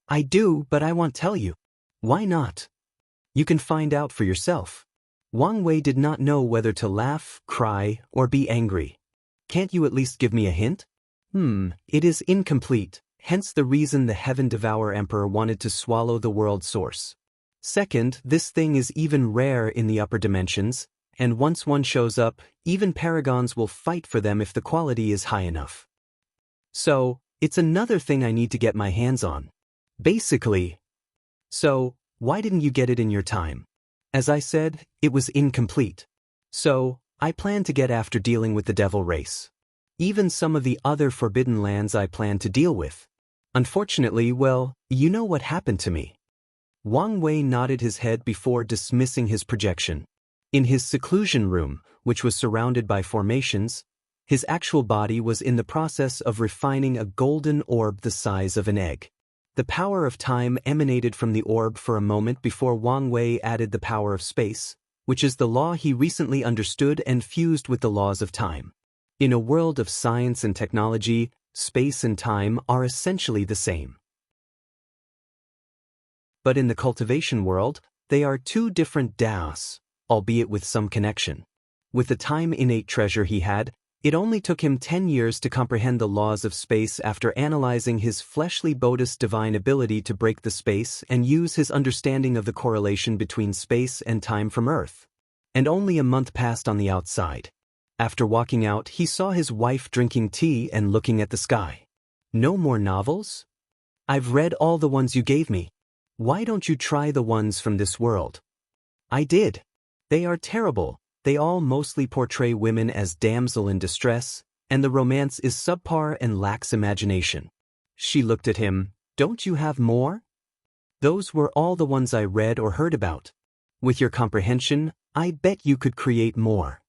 I do, but I won't tell you. Why not? You can find out for yourself. Wang Wei did not know whether to laugh, cry, or be angry. Can't you at least give me a hint? It is incomplete, hence the reason the Heaven Devourer Emperor wanted to swallow the world source. Second, this thing is even rare in the upper dimensions, and once one shows up, even paragons will fight for them if the quality is high enough. So, it's another thing I need to get my hands on. Basically. So, why didn't you get it in your time? As I said, it was incomplete. So, I plan to get after dealing with the devil race. Even some of the other forbidden lands I plan to deal with. Unfortunately, well, you know what happened to me. Wang Wei nodded his head before dismissing his projection. In his seclusion room, which was surrounded by formations, his actual body was in the process of refining a golden orb the size of an egg. The power of time emanated from the orb for a moment before Wang Wei added the power of space, which is the law he recently understood and fused with the laws of time. In a world of science and technology, space and time are essentially the same. But in the cultivation world, they are two different Daoists, albeit with some connection. With the time innate treasure he had, it only took him 10 years to comprehend the laws of space after analyzing his fleshly Buddhist divine ability to break the space and use his understanding of the correlation between space and time from Earth. And only a month passed on the outside. After walking out, he saw his wife drinking tea and looking at the sky. No more novels? I've read all the ones you gave me. Why don't you try the ones from this world? I did. They are terrible. They all mostly portray women as damsel in distress, and the romance is subpar and lacks imagination. She looked at him. Don't you have more? Those were all the ones I read or heard about. With your comprehension, I bet you could create more.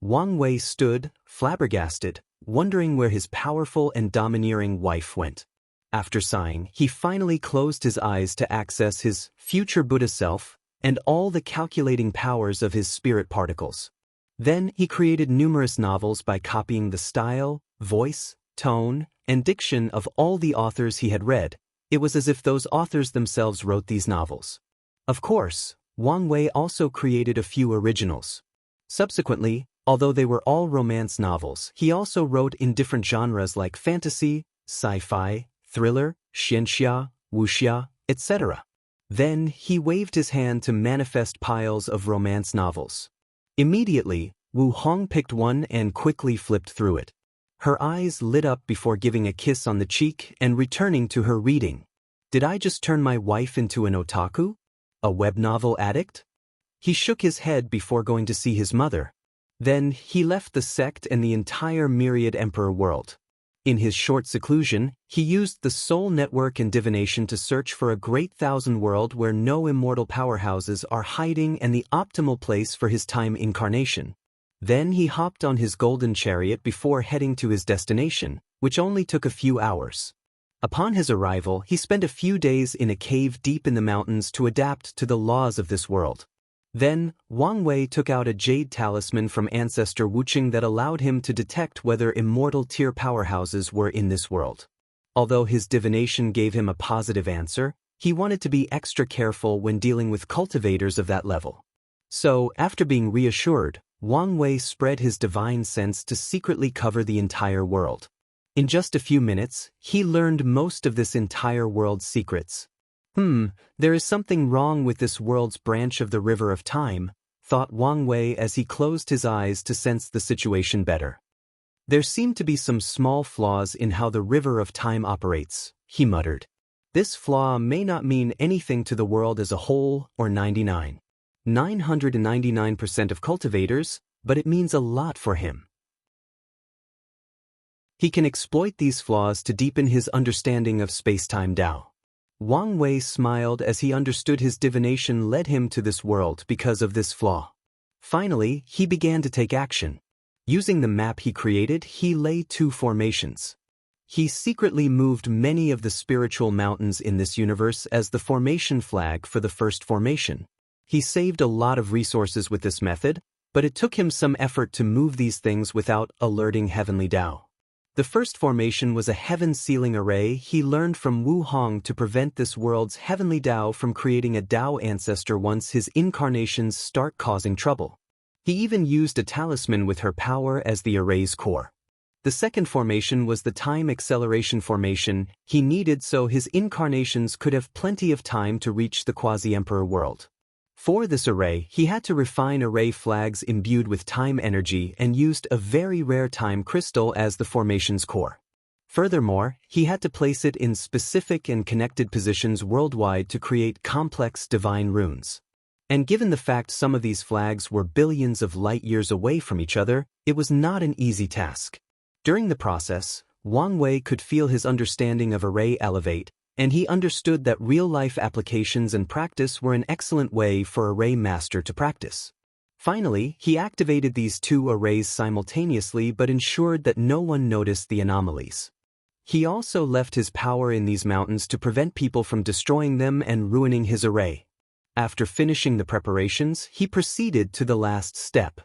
Wang Wei stood, flabbergasted, wondering where his powerful and domineering wife went. After sighing, he finally closed his eyes to access his future Buddha self and all the calculating powers of his spirit particles. Then he created numerous novels by copying the style, voice, tone, and diction of all the authors he had read. It was as if those authors themselves wrote these novels. Of course, Wang Wei also created a few originals. Subsequently, although they were all romance novels, he also wrote in different genres like fantasy, sci-fi, thriller, Xianxia, Wuxia, etc. Then he waved his hand to manifest piles of romance novels. Immediately, Wu Hong picked one and quickly flipped through it. Her eyes lit up before giving a kiss on the cheek and returning to her reading. Did I just turn my wife into an otaku? A web novel addict? He shook his head before going to see his mother. Then he left the sect and the entire myriad emperor world. In his short seclusion, he used the soul network and divination to search for a great thousand world where no immortal powerhouses are hiding and the optimal place for his time incarnation. Then he hopped on his golden chariot before heading to his destination, which only took a few hours. Upon his arrival, he spent a few days in a cave deep in the mountains to adapt to the laws of this world. Then, Wang Wei took out a jade talisman from ancestor Wuching that allowed him to detect whether immortal tier powerhouses were in this world. Although his divination gave him a positive answer, he wanted to be extra careful when dealing with cultivators of that level. So, after being reassured, Wang Wei spread his divine sense to secretly cover the entire world. In just a few minutes, he learned most of this entire world's secrets. There is something wrong with this world's branch of the River of Time, thought Wang Wei as he closed his eyes to sense the situation better. There seem to be some small flaws in how the River of Time operates, he muttered. This flaw may not mean anything to the world as a whole or 999% of cultivators, but it means a lot for him. He can exploit these flaws to deepen his understanding of space-time Tao. Wang Wei smiled as he understood his divination led him to this world because of this flaw. Finally, he began to take action. Using the map he created, he laid 2 formations. He secretly moved many of the spiritual mountains in this universe as the formation flag for the first formation. He saved a lot of resources with this method, but it took him some effort to move these things without alerting heavenly Tao. The first formation was a heaven-sealing array he learned from Wu Hong to prevent this world's heavenly Tao from creating a Tao ancestor once his incarnations start causing trouble. He even used a talisman with her power as the array's core. The second formation was the time acceleration formation he needed so his incarnations could have plenty of time to reach the quasi-emperor world. For this array, he had to refine array flags imbued with time energy and used a very rare time crystal as the formation's core. Furthermore, he had to place it in specific and connected positions worldwide to create complex divine runes. And given the fact some of these flags were billions of light-years away from each other, it was not an easy task. During the process, Wang Wei could feel his understanding of array elevate, and he understood that real-life applications and practice were an excellent way for Array Master to practice. Finally, he activated these 2 arrays simultaneously but ensured that no one noticed the anomalies. He also left his power in these mountains to prevent people from destroying them and ruining his array. After finishing the preparations, he proceeded to the last step.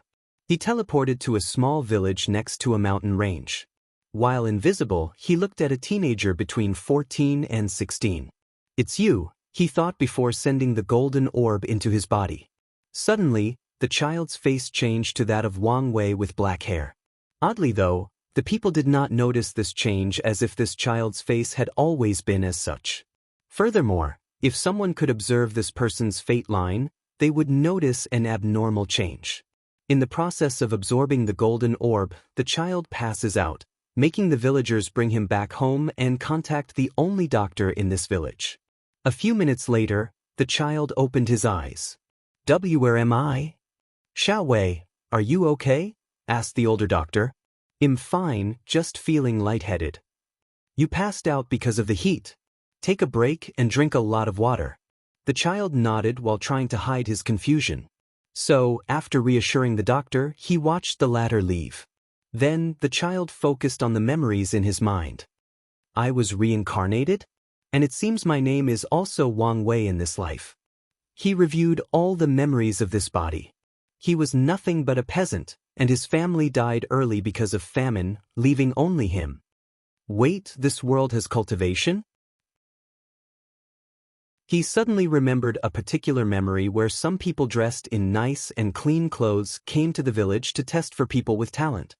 He teleported to a small village next to a mountain range. While invisible, he looked at a teenager between 14 and 16. "It's you," he thought before sending the golden orb into his body. Suddenly, the child's face changed to that of Wang Wei with black hair. Oddly though, the people did not notice this change as if this child's face had always been as such. Furthermore, if someone could observe this person's fate line, they would notice an abnormal change. In the process of absorbing the golden orb, the child passes out, making the villagers bring him back home and contact the only doctor in this village. A few minutes later, the child opened his eyes. "Where am I?" "Xiao Wei, are you okay?" asked the older doctor. "I'm fine, just feeling lightheaded." "You passed out because of the heat. Take a break and drink a lot of water." The child nodded while trying to hide his confusion. So, after reassuring the doctor, he watched the latter leave. Then, the child focused on the memories in his mind. "I was reincarnated? And it seems my name is also Wang Wei in this life." He reviewed all the memories of this body. He was nothing but a peasant, and his family died early because of famine, leaving only him. Wait, this world has cultivation? He suddenly remembered a particular memory where some people dressed in nice and clean clothes came to the village to test for people with talent.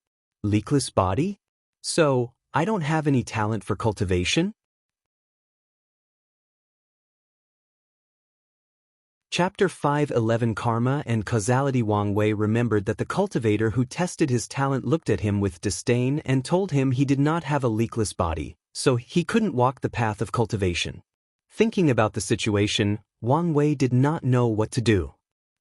Leakless body? So, I don't have any talent for cultivation? Chapter 5:11 Karma and Causality. Wang Wei remembered that the cultivator who tested his talent looked at him with disdain and told him he did not have a leakless body, so he couldn't walk the path of cultivation. Thinking about the situation, Wang Wei did not know what to do.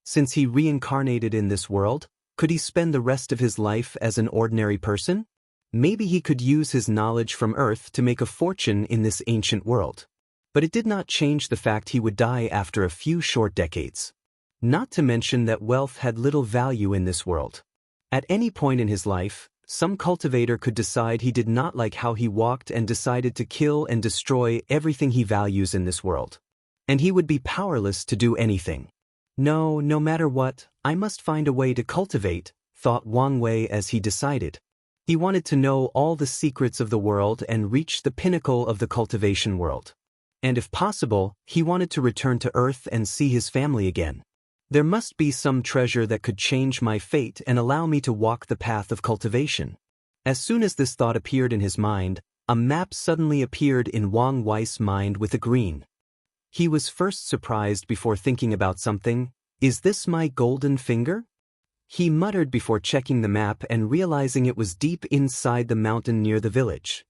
Since he reincarnated in this world, could he spend the rest of his life as an ordinary person? Maybe he could use his knowledge from Earth to make a fortune in this ancient world. But it did not change the fact he would die after a few short decades. Not to mention that wealth had little value in this world. At any point in his life, some cultivator could decide he did not like how he walked and decided to kill and destroy everything he values in this world. And he would be powerless to do anything. No matter what, I must find a way to cultivate, thought Wang Wei as he decided. He wanted to know all the secrets of the world and reach the pinnacle of the cultivation world. And if possible, he wanted to return to Earth and see his family again. There must be some treasure that could change my fate and allow me to walk the path of cultivation. As soon as this thought appeared in his mind, a map suddenly appeared in Wang Wei's mind with a green. He was first surprised before thinking about something. Is this my golden finger? He muttered before checking the map and realizing it was deep inside the mountain near the village.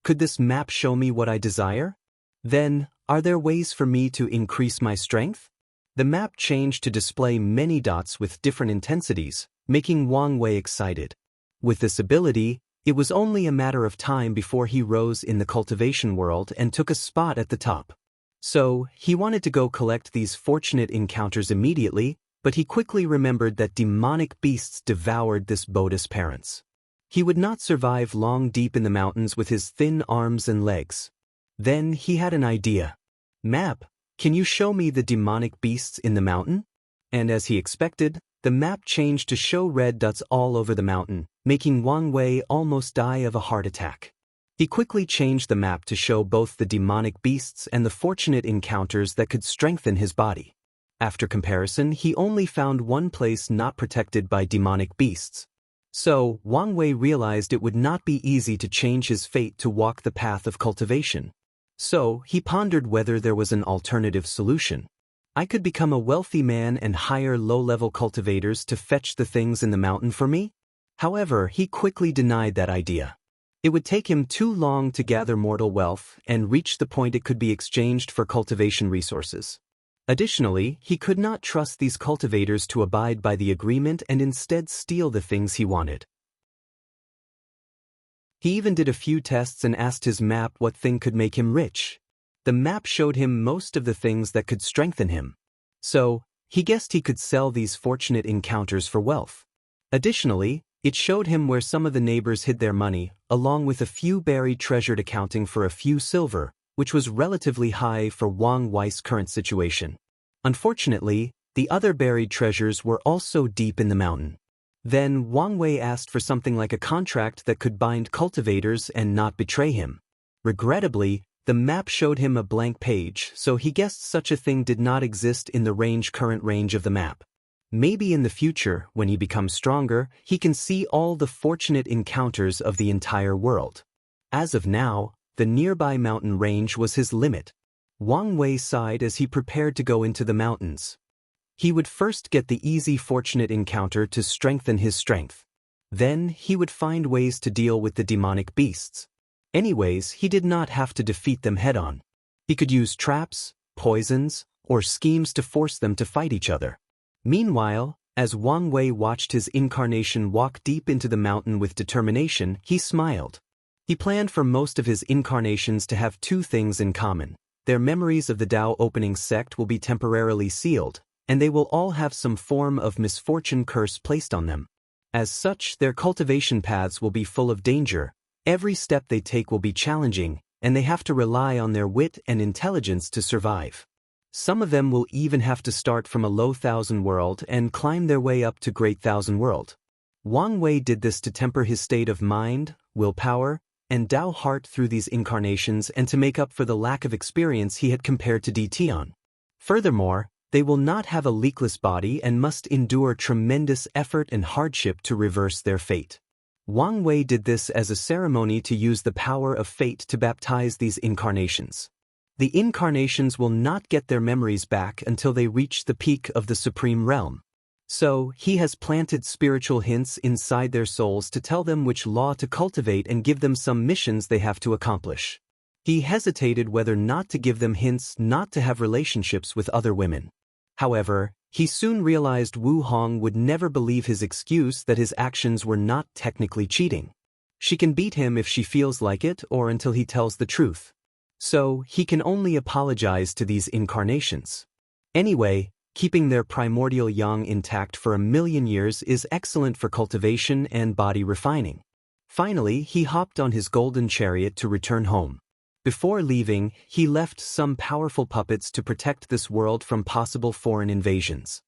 Could this map show me what I desire? Then, are there ways for me to increase my strength? The map changed to display many dots with different intensities, making Wang Wei excited. With this ability, it was only a matter of time before he rose in the cultivation world and took a spot at the top. So, he wanted to go collect these fortunate encounters immediately, but he quickly remembered that demonic beasts devoured this Buddha's parents. He would not survive long deep in the mountains with his thin arms and legs. Then he had an idea. Map, can you show me the demonic beasts in the mountain? And as he expected, the map changed to show red dots all over the mountain, making Wang Wei almost die of a heart attack. He quickly changed the map to show both the demonic beasts and the fortunate encounters that could strengthen his body. After comparison, he only found one place not protected by demonic beasts. So, Wang Wei realized it would not be easy to change his fate to walk the path of cultivation. So, he pondered whether there was an alternative solution. I could become a wealthy man and hire low-level cultivators to fetch the things in the mountain for me? However, he quickly denied that idea. It would take him too long to gather mortal wealth and reach the point it could be exchanged for cultivation resources. Additionally, he could not trust these cultivators to abide by the agreement and instead steal the things he wanted. He even did a few tests and asked his map what thing could make him rich. The map showed him most of the things that could strengthen him. So, he guessed he could sell these fortunate encounters for wealth. Additionally, it showed him where some of the neighbors hid their money, along with a few buried treasure accounting for a few silver, which was relatively high for Wang Wei's current situation. Unfortunately, the other buried treasures were also deep in the mountain. Then Wang Wei asked for something like a contract that could bind cultivators and not betray him. Regrettably, the map showed him a blank page, so he guessed such a thing did not exist in the current range of the map. Maybe in the future, when he becomes stronger, he can see all the fortunate encounters of the entire world. As of now, the nearby mountain range was his limit. Wang Wei sighed as he prepared to go into the mountains. He would first get the easy fortunate encounter to strengthen his strength. Then he would find ways to deal with the demonic beasts. Anyways, he did not have to defeat them head-on. He could use traps, poisons, or schemes to force them to fight each other. Meanwhile, as Wang Wei watched his incarnation walk deep into the mountain with determination, he smiled. He planned for most of his incarnations to have two things in common. Their memories of the Dao opening sect will be temporarily sealed, and they will all have some form of misfortune curse placed on them. As such, their cultivation paths will be full of danger. Every step they take will be challenging, and they have to rely on their wit and intelligence to survive. Some of them will even have to start from a low thousand world and climb their way up to great thousand world. Wang Wei did this to temper his state of mind, willpower, and Dao heart through these incarnations and to make up for the lack of experience he had compared to Dtian. Furthermore, they will not have a leakless body and must endure tremendous effort and hardship to reverse their fate. Wang Wei did this as a ceremony to use the power of fate to baptize these incarnations. The incarnations will not get their memories back until they reach the peak of the Supreme Realm. So, he has planted spiritual hints inside their souls to tell them which law to cultivate and give them some missions they have to accomplish. He hesitated whether not to give them hints not to have relationships with other women. However, he soon realized Wu Hong would never believe his excuse that his actions were not technically cheating. She can beat him if she feels like it or until he tells the truth. So, he can only apologize to these incarnations. Anyway, keeping their primordial yang intact for 1,000,000 years is excellent for cultivation and body refining. Finally, he hopped on his golden chariot to return home. Before leaving, he left some powerful puppets to protect this world from possible foreign invasions.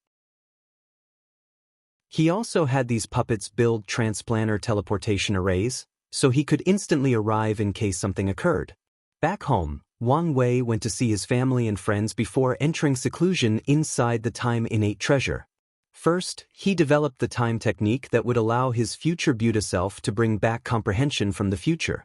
He also had these puppets build transplanter teleportation arrays, so he could instantly arrive in case something occurred. Back home, Wang Wei went to see his family and friends before entering seclusion inside the time innate treasure. First, he developed the time technique that would allow his future Buddha self to bring back comprehension from the future.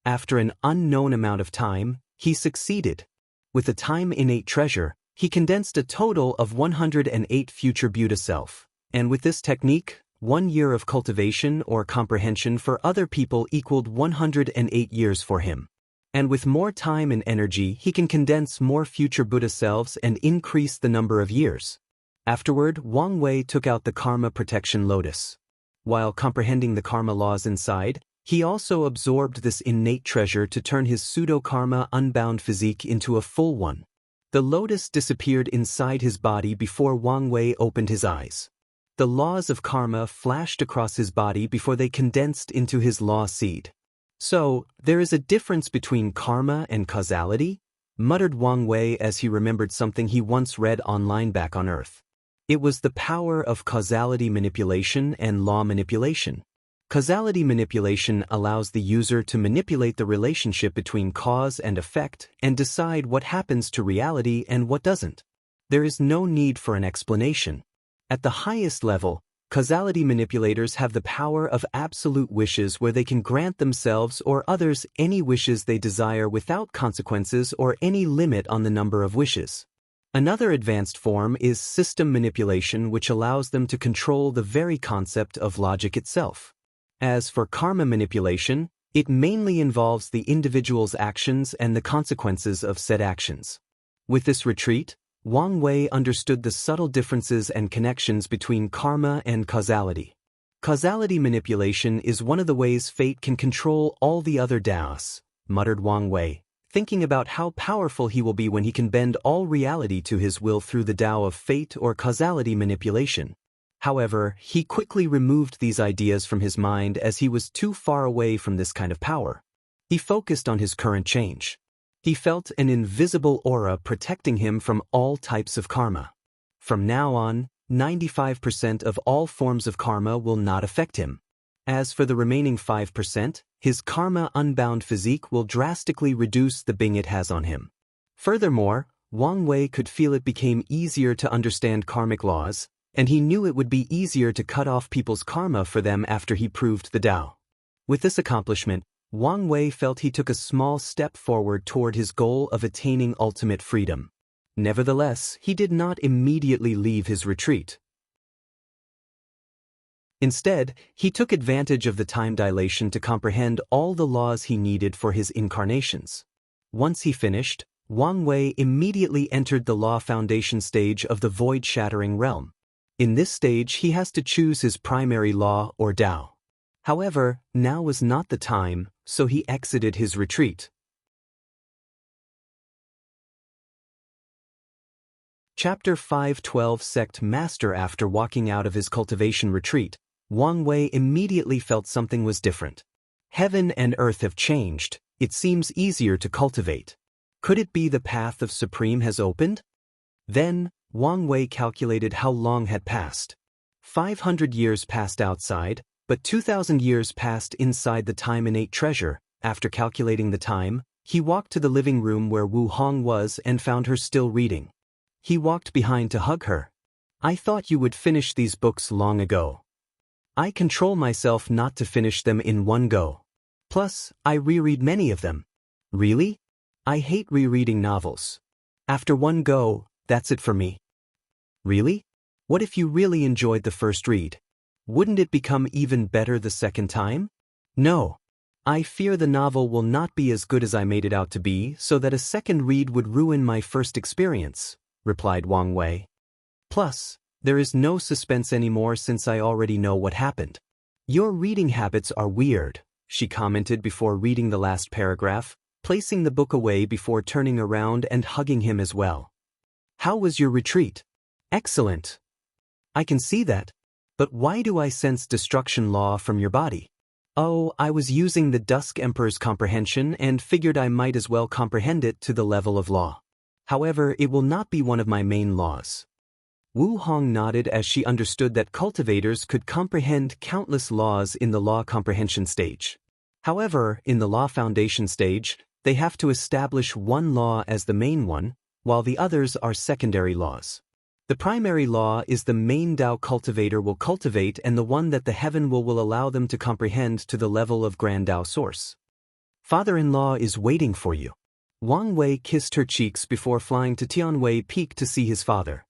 After an unknown amount of time, he succeeded. With the time innate treasure, he condensed a total of 108 future Buddha self, and with this technique, 1 year of cultivation or comprehension for other people equaled 108 years for him. And with more time and energy, he can condense more future Buddha selves and increase the number of years. Afterward, Wang Wei took out the karma protection lotus. While comprehending the karma laws inside, he also absorbed this innate treasure to turn his pseudo-karma unbound physique into a full one. The lotus disappeared inside his body before Wang Wei opened his eyes. The laws of karma flashed across his body before they condensed into his law seed. So, there is a difference between karma and causality? Muttered Wang Wei as he remembered something he once read online back on Earth. It was the power of causality manipulation and law manipulation. Causality manipulation allows the user to manipulate the relationship between cause and effect and decide what happens to reality and what doesn't. There is no need for an explanation. At the highest level, causality manipulators have the power of absolute wishes where they can grant themselves or others any wishes they desire without consequences or any limit on the number of wishes. Another advanced form is system manipulation, which allows them to control the very concept of logic itself. As for karma manipulation, it mainly involves the individual's actions and the consequences of said actions. With this retreat, Wang Wei understood the subtle differences and connections between karma and causality. Causality manipulation is one of the ways fate can control all the other Daoists, muttered Wang Wei, thinking about how powerful he will be when he can bend all reality to his will through the Tao of fate or causality manipulation. However, he quickly removed these ideas from his mind as he was too far away from this kind of power. He focused on his current change. He felt an invisible aura protecting him from all types of karma. From now on, 95% of all forms of karma will not affect him. As for the remaining 5%, his karma unbound physique will drastically reduce the bing it has on him. Furthermore, Wang Wei could feel it became easier to understand karmic laws, and he knew it would be easier to cut off people's karma for them after he proved the Tao. With this accomplishment, Wang Wei felt he took a small step forward toward his goal of attaining ultimate freedom. Nevertheless, he did not immediately leave his retreat. Instead, he took advantage of the time dilation to comprehend all the laws he needed for his incarnations. Once he finished, Wang Wei immediately entered the law foundation stage of the void-shattering realm. In this stage, he has to choose his primary law or Tao. However, now was not the time, so he exited his retreat. Chapter 5:12 Sect Master. After walking out of his cultivation retreat, Wang Wei immediately felt something was different. Heaven and earth have changed. It seems easier to cultivate. Could it be the path of Supreme has opened? Then, Wang Wei calculated how long had passed. 500 years passed outside, but 2,000 years passed inside the time innate treasure. After calculating the time, he walked to the living room where Wu Hong was and found her still reading. He walked behind to hug her. "I thought you would finish these books long ago. I control myself not to finish them in one go. Plus, I reread many of them." "Really? I hate rereading novels. After one go, that's it for me." "Really? What if you really enjoyed the first read? Wouldn't it become even better the second time?" "No. I fear the novel will not be as good as I made it out to be, so that a second read would ruin my first experience," replied Wang Wei. "Plus, there is no suspense anymore since I already know what happened." "Your reading habits are weird," she commented before reading the last paragraph, placing the book away before turning around and hugging him as well. "How was your retreat?" "Excellent. I can see that. But why do I sense destruction law from your body?" "Oh, I was using the Dusk Emperor's comprehension and figured I might as well comprehend it to the level of law. However, it will not be one of my main laws." Wu Hong nodded as she understood that cultivators could comprehend countless laws in the law comprehension stage. However, in the law foundation stage, they have to establish one law as the main one, while the others are secondary laws. The primary law is the main Tao cultivator will cultivate and the one that the heaven will allow them to comprehend to the level of Grand Tao Source. "Father-in-law is waiting for you." Wang Wei kissed her cheeks before flying to Tianwei Peak to see his father.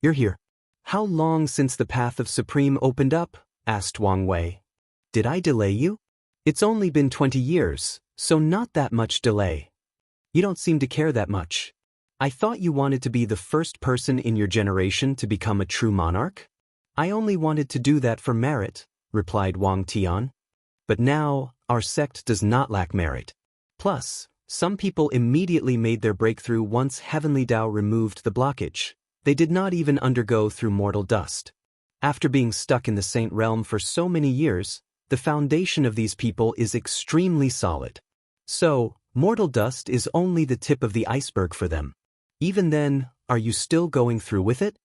"You're here. How long since the path of Supreme opened up?" asked Wang Wei. "Did I delay you?" It's only been 20 years, so not that much delay. You don't seem to care that much. I thought you wanted to be the first person in your generation to become a true monarch? I only wanted to do that for merit, replied Wang Tian. But now, our sect does not lack merit. Plus, some people immediately made their breakthrough once Heavenly Tao removed the blockage. They did not even undergo through mortal dust. After being stuck in the Saint realm for so many years, the foundation of these people is extremely solid. So, mortal dust is only the tip of the iceberg for them. Even then, are you still going through with it?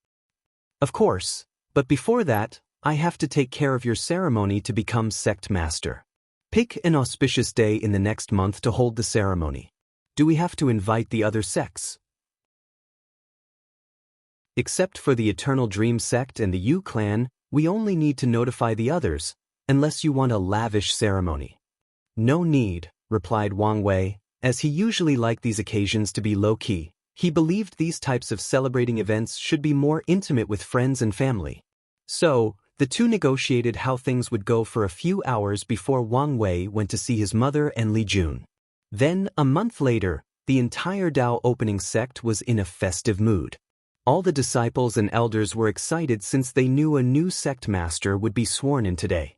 Of course, but before that, I have to take care of your ceremony to become sect master. Pick an auspicious day in the next month to hold the ceremony. Do we have to invite the other sects? Except for the Eternal Dream sect and the Yu clan, we only need to notify the others, unless you want a lavish ceremony. No need, replied Wang Wei, as he usually liked these occasions to be low-key. He believed these types of celebrating events should be more intimate with friends and family. So, the two negotiated how things would go for a few hours before Wang Wei went to see his mother and Li Jun. Then, a month later, the entire Dao opening sect was in a festive mood. All the disciples and elders were excited since they knew a new sect master would be sworn in today.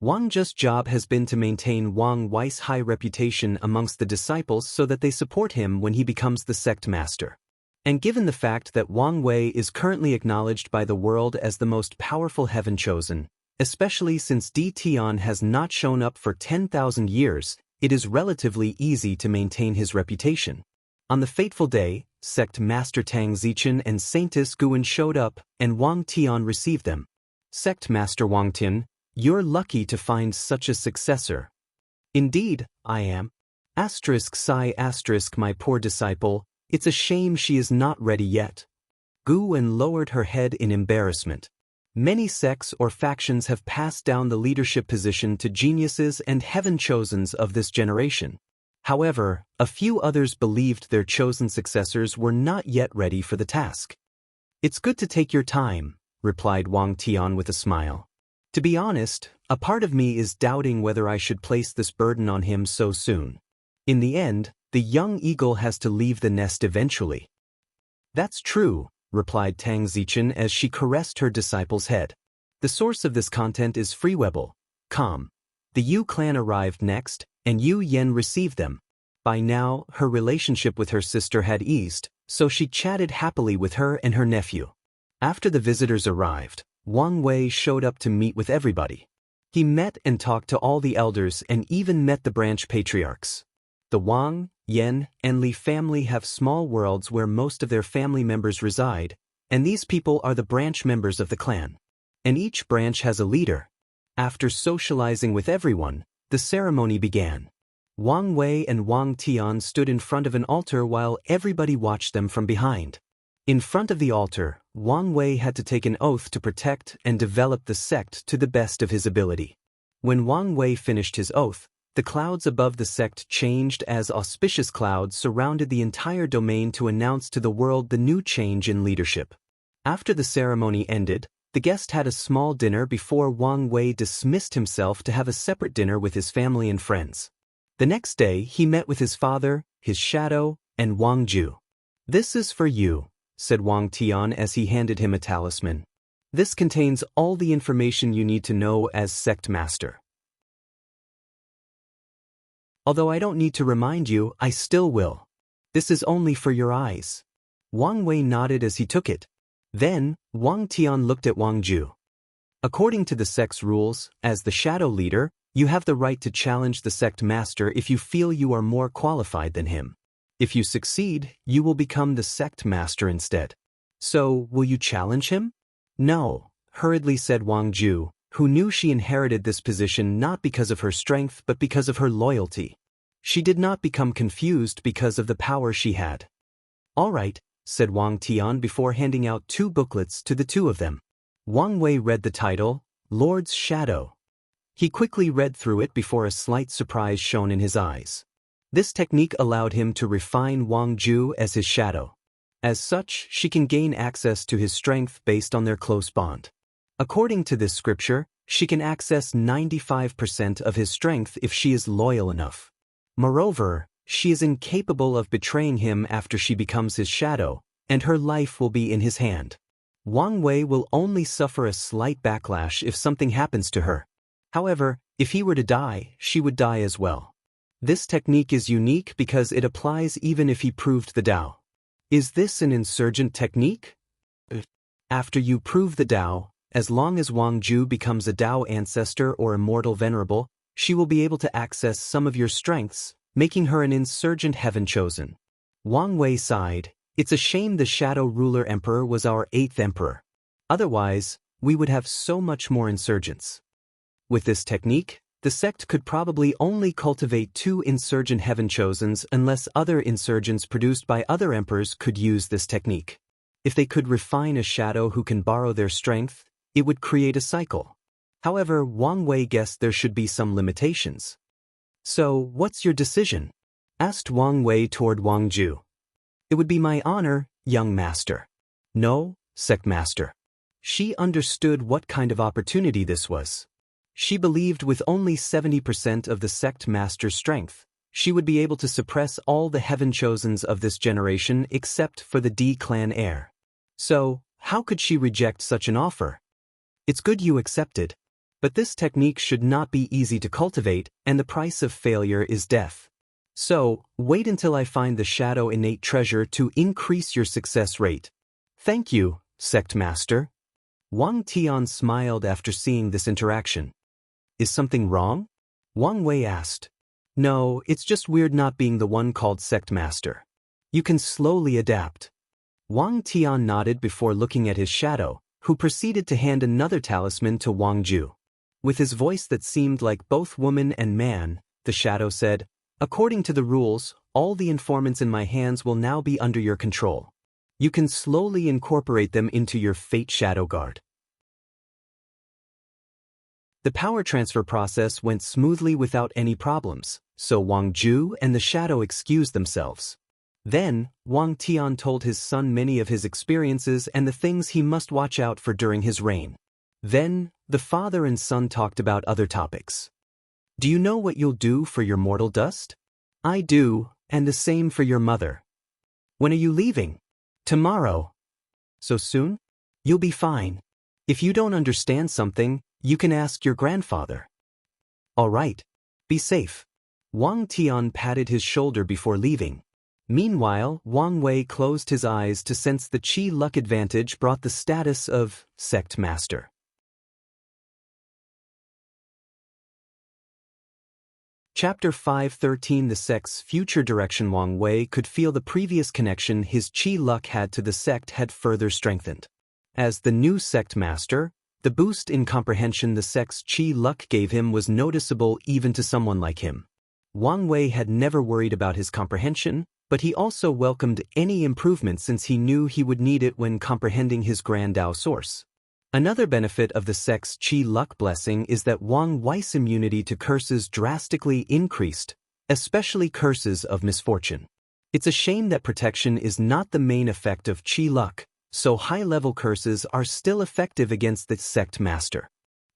Wang Zhe's job has been to maintain Wang Wei's high reputation amongst the disciples so that they support him when he becomes the sect master. And given the fact that Wang Wei is currently acknowledged by the world as the most powerful heaven chosen, especially since Di Tian has not shown up for 10,000 years, it is relatively easy to maintain his reputation. On the fateful day, sect master Tang Zichen and Saintess Guan showed up, and Wang Tian received them. Sect master Wang Tin, you're lucky to find such a successor. Indeed, I am. Sigh my poor disciple, it's a shame she is not ready yet. Guan lowered her head in embarrassment. Many sects or factions have passed down the leadership position to geniuses and heaven-chosens of this generation. However, a few others believed their chosen successors were not yet ready for the task. It's good to take your time, replied Wang Tian with a smile. To be honest, a part of me is doubting whether I should place this burden on him so soon. In the end, the young eagle has to leave the nest eventually. That's true, replied Tang Zichen as she caressed her disciple's head. The source of this content is freewebble.com. The Yu clan arrived next, and Yu Yen received them. By now, her relationship with her sister had eased, so she chatted happily with her and her nephew. After the visitors arrived, Wang Wei showed up to meet with everybody. He met and talked to all the elders and even met the branch patriarchs. The Wang, Yan, and Li family have small worlds where most of their family members reside, and these people are the branch members of the clan. And each branch has a leader. After socializing with everyone, the ceremony began. Wang Wei and Wang Tian stood in front of an altar while everybody watched them from behind. In front of the altar, Wang Wei had to take an oath to protect and develop the sect to the best of his ability. When Wang Wei finished his oath, the clouds above the sect changed as auspicious clouds surrounded the entire domain to announce to the world the new change in leadership. After the ceremony ended, the guest had a small dinner before Wang Wei dismissed himself to have a separate dinner with his family and friends. The next day, he met with his father, his shadow, and Wang Ju. "This is for you," said Wang Tian as he handed him a talisman. "This contains all the information you need to know as sect master. Although I don't need to remind you, I still will. This is only for your eyes." Wang Wei nodded as he took it. Then, Wang Tian looked at Wang Ju. "According to the sect's rules, as the shadow leader, you have the right to challenge the sect master if you feel you are more qualified than him. If you succeed, you will become the sect master instead. So, will you challenge him?" "No," hurriedly said Wang Ju, who knew she inherited this position not because of her strength but because of her loyalty. She did not become confused because of the power she had. "All right," said Wang Tian before handing out 2 booklets to the 2 of them. Wang Wei read the title, Lord's Shadow. He quickly read through it before a slight surprise shone in his eyes. This technique allowed him to refine Wang Ju as his shadow. As such, she can gain access to his strength based on their close bond. According to this scripture, she can access 95% of his strength if she is loyal enough. Moreover, she is incapable of betraying him after she becomes his shadow, and her life will be in his hand. Wang Wei will only suffer a slight backlash if something happens to her. However, if he were to die, she would die as well. This technique is unique because it applies even if he proved the Dao. Is this an insurgent technique? After you prove the Dao, as long as Wang Ju becomes a Dao ancestor or immortal venerable, she will be able to access some of your strengths, making her an insurgent heaven chosen. Wang Wei sighed. It's a shame the Shadow Ruler Emperor was our 8th emperor. Otherwise, we would have so much more insurgents. With this technique, the sect could probably only cultivate 2 insurgent heaven chosens unless other insurgents produced by other emperors could use this technique. If they could refine a shadow who can borrow their strength, it would create a cycle. However, Wang Wei guessed there should be some limitations. So, what's your decision? Asked Wang Wei toward Wang Ju. It would be my honor, young master. No, sect master. She understood what kind of opportunity this was. She believed with only 70% of the sect master's strength, she would be able to suppress all the heaven chosens of this generation except for the D clan heir. So, how could she reject such an offer? It's good you accepted. But this technique should not be easy to cultivate, and the price of failure is death. So, wait until I find the shadow innate treasure to increase your success rate. Thank you, sect master. Wang Tian smiled after seeing this interaction. Is something wrong? Wang Wei asked. No, it's just weird not being the one called sect master. You can slowly adapt. Wang Tian nodded before looking at his shadow, who proceeded to hand another talisman to Wang Ju. With his voice that seemed like both woman and man, the shadow said, According to the rules, all the informants in my hands will now be under your control. You can slowly incorporate them into your Fate Shadow Guard. The power transfer process went smoothly without any problems, so Wang Ju and the shadow excused themselves. Then, Wang Tian told his son many of his experiences and the things he must watch out for during his reign. Then, the father and son talked about other topics. Do you know what you'll do for your mortal dust? I do, and the same for your mother. When are you leaving? Tomorrow. So soon? You'll be fine. If you don't understand something, you can ask your grandfather. All right. Be safe. Wang Tian patted his shoulder before leaving. Meanwhile, Wang Wei closed his eyes to sense the Qi luck advantage brought the status of sect master. Chapter 5:13 The sect's future direction. Wang Wei could feel the previous connection his Qi luck had to the sect had further strengthened. As the new sect master, the boost in comprehension the sect's Qi luck gave him was noticeable even to someone like him. Wang Wei had never worried about his comprehension, but he also welcomed any improvement since he knew he would need it when comprehending his Grand Dao source. Another benefit of the sect's Qi luck blessing is that Wang Wei's immunity to curses drastically increased, especially curses of misfortune. It's a shame that protection is not the main effect of Qi luck, so high-level curses are still effective against the sect master.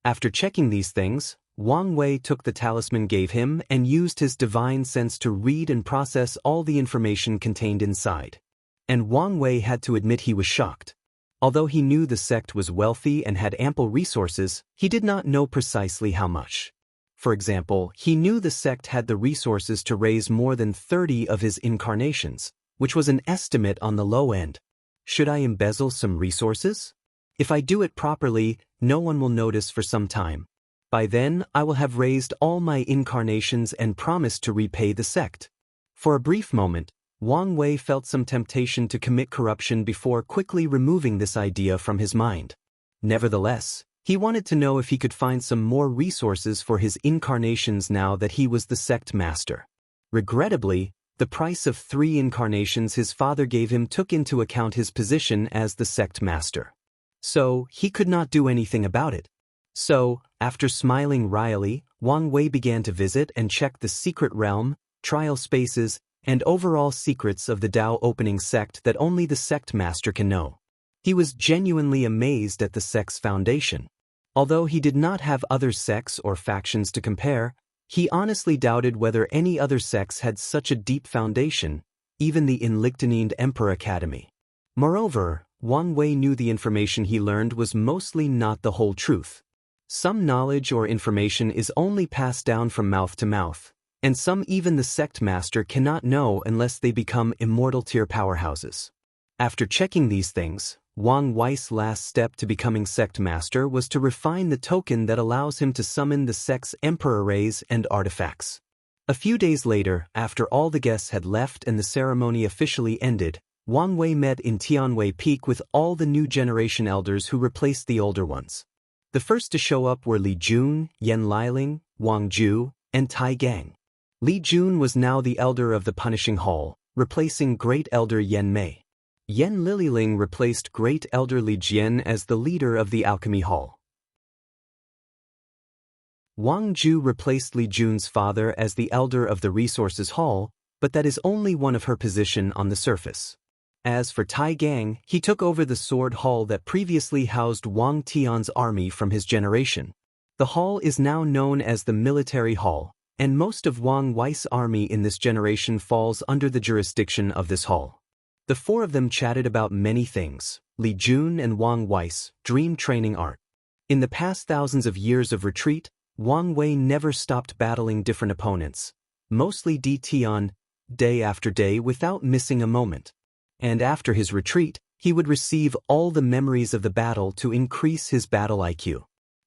After checking these things, Wang Wei took the talisman gave him and used his divine sense to read and process all the information contained inside. And Wang Wei had to admit he was shocked. Although he knew the sect was wealthy and had ample resources, he did not know precisely how much. For example, he knew the sect had the resources to raise more than 30 of his incarnations, which was an estimate on the low end. Should I embezzle some resources? If I do it properly, no one will notice for some time. By then, I will have raised all my incarnations and promised to repay the sect. For a brief moment, Wang Wei felt some temptation to commit corruption before quickly removing this idea from his mind. Nevertheless, he wanted to know if he could find some more resources for his incarnations now that he was the sect master. Regrettably, the price of 3 incarnations his father gave him took into account his position as the sect master. So, he could not do anything about it. So, after smiling wryly, Wang Wei began to visit and check the secret realm, trial spaces, and overall secrets of the Dao opening sect that only the sect master can know. He was genuinely amazed at the sect's foundation. Although he did not have other sects or factions to compare, he honestly doubted whether any other sects had such a deep foundation, even the Enlightened Emperor Academy. Moreover, Wang Wei knew the information he learned was mostly not the whole truth. Some knowledge or information is only passed down from mouth to mouth, and some even the sect master cannot know unless they become immortal tier powerhouses. After checking these things, Wang Wei's last step to becoming sect master was to refine the token that allows him to summon the sect's emperor rays and artifacts. A few days later, after all the guests had left and the ceremony officially ended, Wang Wei met in Tianwei Peak with all the new generation elders who replaced the older ones. The first to show up were Li Jun, Yan Liling, Wang Ju, and Tai Gang. Li Jun was now the elder of the Punishing Hall, replacing Great Elder Yan Mei. Yan Liling replaced Great Elder Li Jian as the leader of the Alchemy Hall. Wang Ju replaced Li Jun's father as the elder of the Resources Hall, but that is only one of her position on the surface. As for Tai Gang, he took over the Sword Hall that previously housed Wang Tian's army from his generation. The hall is now known as the Military Hall, and most of Wang Wei's army in this generation falls under the jurisdiction of this hall. The four of them chatted about many things: Li Jun and Wang Wei's dream training art. In the past thousands of years of retreat, Wang Wei never stopped battling different opponents, mostly Di Tian, day after day without missing a moment. And after his retreat, he would receive all the memories of the battle to increase his battle IQ.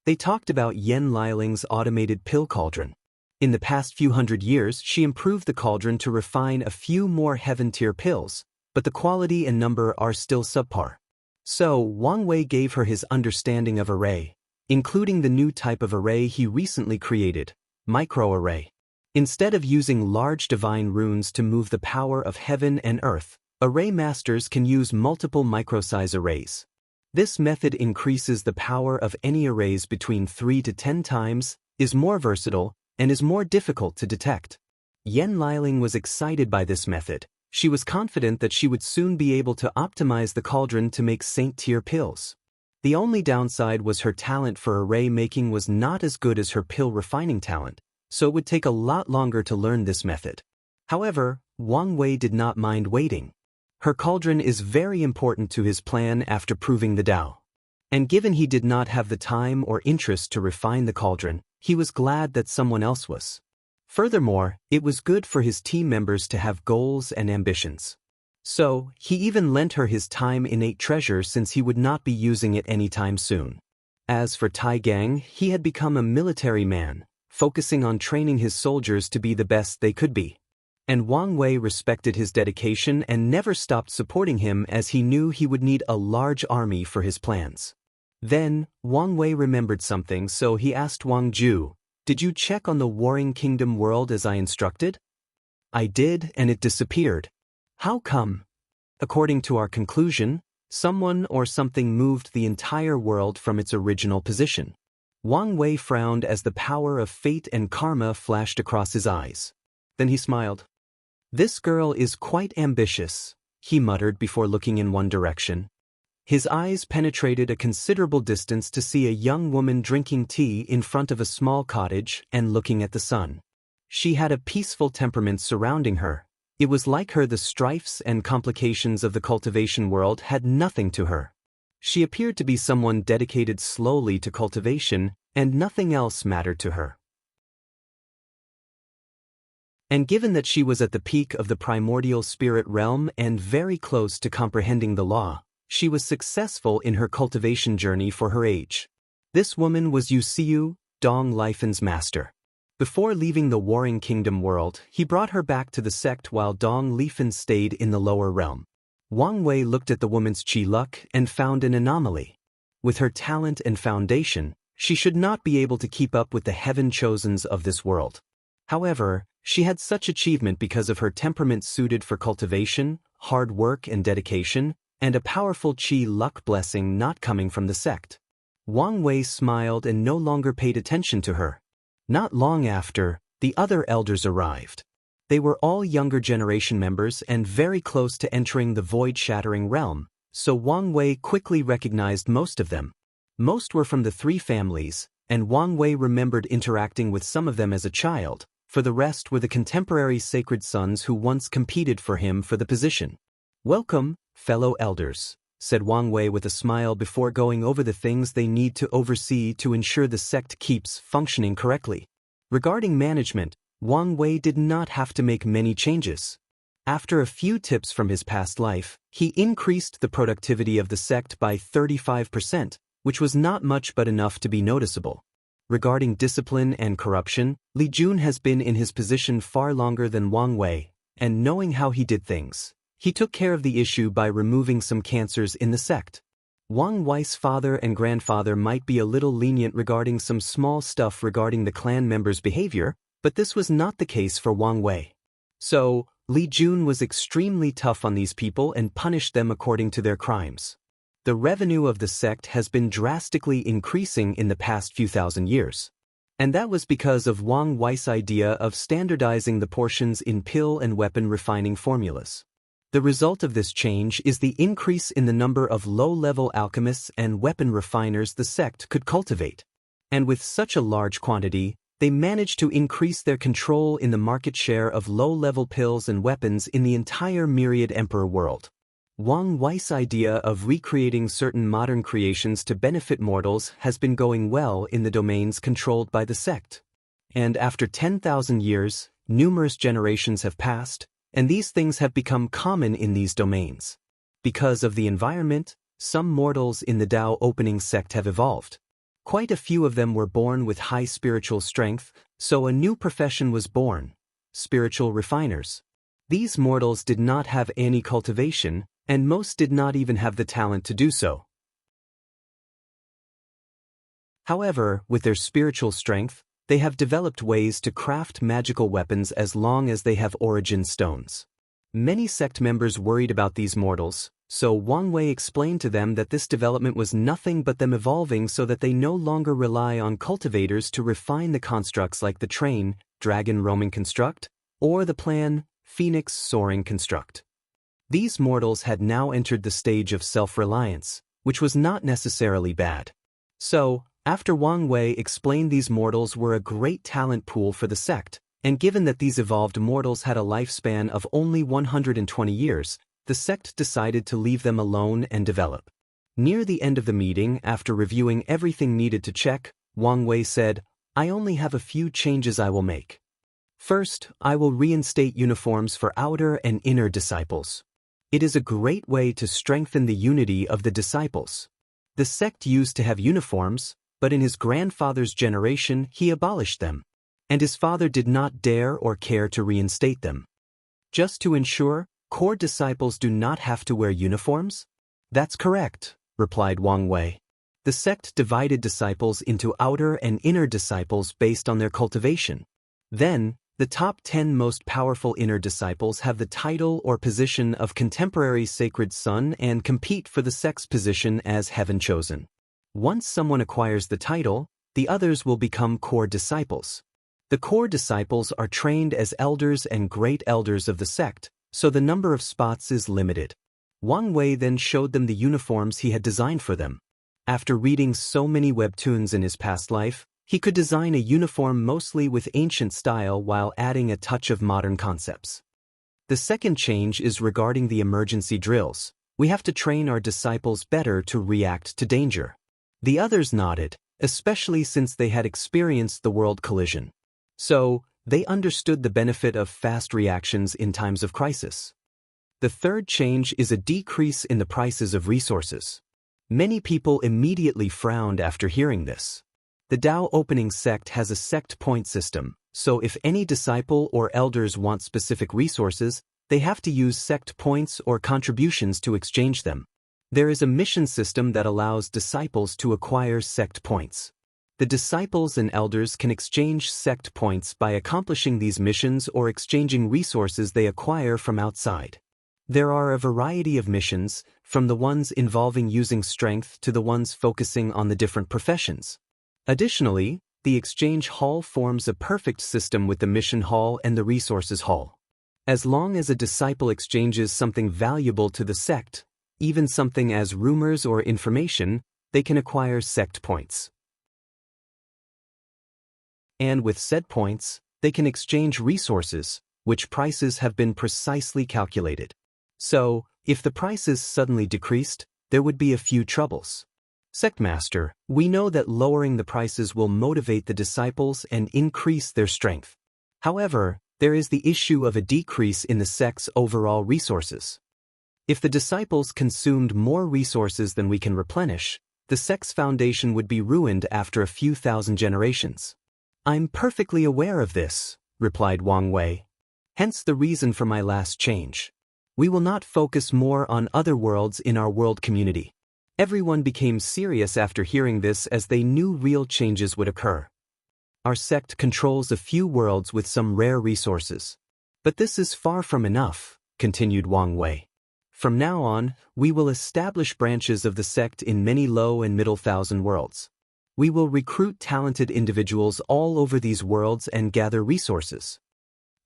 They talked about Yan Liling's automated pill cauldron. In the past few hundred years, she improved the cauldron to refine a few more heaven-tier pills, but the quality and number are still subpar. So, Wang Wei gave her his understanding of array, including the new type of array he recently created, microarray. Instead of using large divine runes to move the power of heaven and earth, array masters can use multiple micro-size arrays. This method increases the power of any arrays between 3 to 10 times, is more versatile, and is more difficult to detect. Yan Liling was excited by this method. She was confident that she would soon be able to optimize the cauldron to make saint-tier pills. The only downside was her talent for array making was not as good as her pill refining talent, so it would take a lot longer to learn this method. However, Wang Wei did not mind waiting. Her cauldron is very important to his plan after proving the Tao. And given he did not have the time or interest to refine the cauldron, he was glad that someone else was. Furthermore, it was good for his team members to have goals and ambitions. So, he even lent her his time innate treasure since he would not be using it anytime soon. As for Tai Gang, he had become a military man, focusing on training his soldiers to be the best they could be. And Wang Wei respected his dedication and never stopped supporting him as he knew he would need a large army for his plans. Then, Wang Wei remembered something, so he asked Wang Ju, "Did you check on the Warring Kingdom world as I instructed?" "I did, and it disappeared." "How come?" "According to our conclusion, someone or something moved the entire world from its original position." Wang Wei frowned as the power of fate and karma flashed across his eyes. Then he smiled. "This girl is quite ambitious," he muttered before looking in one direction. His eyes penetrated a considerable distance to see a young woman drinking tea in front of a small cottage and looking at the sun. She had a peaceful temperament surrounding her. It was like her the strifes and complications of the cultivation world had nothing to her. She appeared to be someone dedicated slowly to cultivation, and nothing else mattered to her. And given that she was at the peak of the primordial spirit realm and very close to comprehending the law, she was successful in her cultivation journey for her age. This woman was Yuxiu, Dong Lifen's master. Before leaving the Warring Kingdom world, he brought her back to the sect while Dong Lifen stayed in the lower realm. Wang Wei looked at the woman's chi luck and found an anomaly. With her talent and foundation, she should not be able to keep up with the heaven-chosens of this world. However, she had such achievement because of her temperament suited for cultivation, hard work and dedication, and a powerful chi luck blessing not coming from the sect. Wang Wei smiled and no longer paid attention to her. Not long after, the other elders arrived. They were all younger generation members and very close to entering the void-shattering realm, so Wang Wei quickly recognized most of them. Most were from the three families, and Wang Wei remembered interacting with some of them as a child. For the rest were the contemporary sacred sons who once competed for him for the position. "Welcome, fellow elders," said Wang Wei with a smile before going over the things they need to oversee to ensure the sect keeps functioning correctly. Regarding management, Wang Wei did not have to make many changes. After a few tips from his past life, he increased the productivity of the sect by 35%, which was not much but enough to be noticeable. Regarding discipline and corruption, Li Jun has been in his position far longer than Wang Wei, and knowing how he did things, he took care of the issue by removing some cancers in the sect. Wang Wei's father and grandfather might be a little lenient regarding some small stuff regarding the clan members' behavior, but this was not the case for Wang Wei. So, Li Jun was extremely tough on these people and punished them according to their crimes. The revenue of the sect has been drastically increasing in the past few thousand years. And that was because of Wang Wei's idea of standardizing the portions in pill and weapon refining formulas. The result of this change is the increase in the number of low-level alchemists and weapon refiners the sect could cultivate. And with such a large quantity, they managed to increase their control in the market share of low-level pills and weapons in the entire Myriad Emperor world. Wang Wei's idea of recreating certain modern creations to benefit mortals has been going well in the domains controlled by the sect. And after 10,000 years, numerous generations have passed, and these things have become common in these domains. Because of the environment, some mortals in the Dao opening sect have evolved. Quite a few of them were born with high spiritual strength, so a new profession was born: spiritual refiners. These mortals did not have any cultivation, and most did not even have the talent to do so. However, with their spiritual strength, they have developed ways to craft magical weapons as long as they have origin stones. Many sect members worried about these mortals, so Wang Wei explained to them that this development was nothing but them evolving so that they no longer rely on cultivators to refine the constructs like the train, dragon roaming construct, or the plan, phoenix soaring construct. These mortals had now entered the stage of self-reliance, which was not necessarily bad. So, after Wang Wei explained these mortals were a great talent pool for the sect, and given that these evolved mortals had a lifespan of only 120 years, the sect decided to leave them alone and develop. Near the end of the meeting, after reviewing everything needed to check, Wang Wei said, "I only have a few changes I will make. First, I will reinstate uniforms for outer and inner disciples. It is a great way to strengthen the unity of the disciples. The sect used to have uniforms, but in his grandfather's generation he abolished them, and his father did not dare or care to reinstate them. Just to ensure core disciples do not have to wear uniforms?" "That's correct," replied Wang Wei. The sect divided disciples into outer and inner disciples based on their cultivation. Then, the top 10 most powerful inner disciples have the title or position of contemporary sacred son and compete for the sect's position as heaven chosen. Once someone acquires the title, the others will become core disciples. The core disciples are trained as elders and great elders of the sect, so the number of spots is limited. Wang Wei then showed them the uniforms he had designed for them. After reading so many webtoons in his past life, he could design a uniform mostly with ancient style while adding a touch of modern concepts. The second change is regarding the emergency drills. We have to train our disciples better to react to danger. The others nodded, especially since they had experienced the world collision. So, they understood the benefit of fast reactions in times of crisis. The third change is a decrease in the prices of resources. Many people immediately frowned after hearing this. The Dao opening sect has a sect point system, so if any disciple or elders want specific resources, they have to use sect points or contributions to exchange them. There is a mission system that allows disciples to acquire sect points. The disciples and elders can exchange sect points by accomplishing these missions or exchanging resources they acquire from outside. There are a variety of missions, from the ones involving using strength to the ones focusing on the different professions. Additionally, the exchange hall forms a perfect system with the mission hall and the resources hall. As long as a disciple exchanges something valuable to the sect, even something as rumors or information, they can acquire sect points. And with said points, they can exchange resources, which prices have been precisely calculated. So, if the prices suddenly decreased, there would be a few troubles. Sectmaster, we know that lowering the prices will motivate the disciples and increase their strength. However, there is the issue of a decrease in the sect's overall resources. If the disciples consumed more resources than we can replenish, the sect's foundation would be ruined after a few thousand generations. I'm perfectly aware of this, replied Wang Wei. Hence the reason for my last change. We will not focus more on other worlds in our world community. Everyone became serious after hearing this as they knew real changes would occur. Our sect controls a few worlds with some rare resources. But this is far from enough, continued Wang Wei. From now on, we will establish branches of the sect in many low and middle thousand worlds. We will recruit talented individuals all over these worlds and gather resources.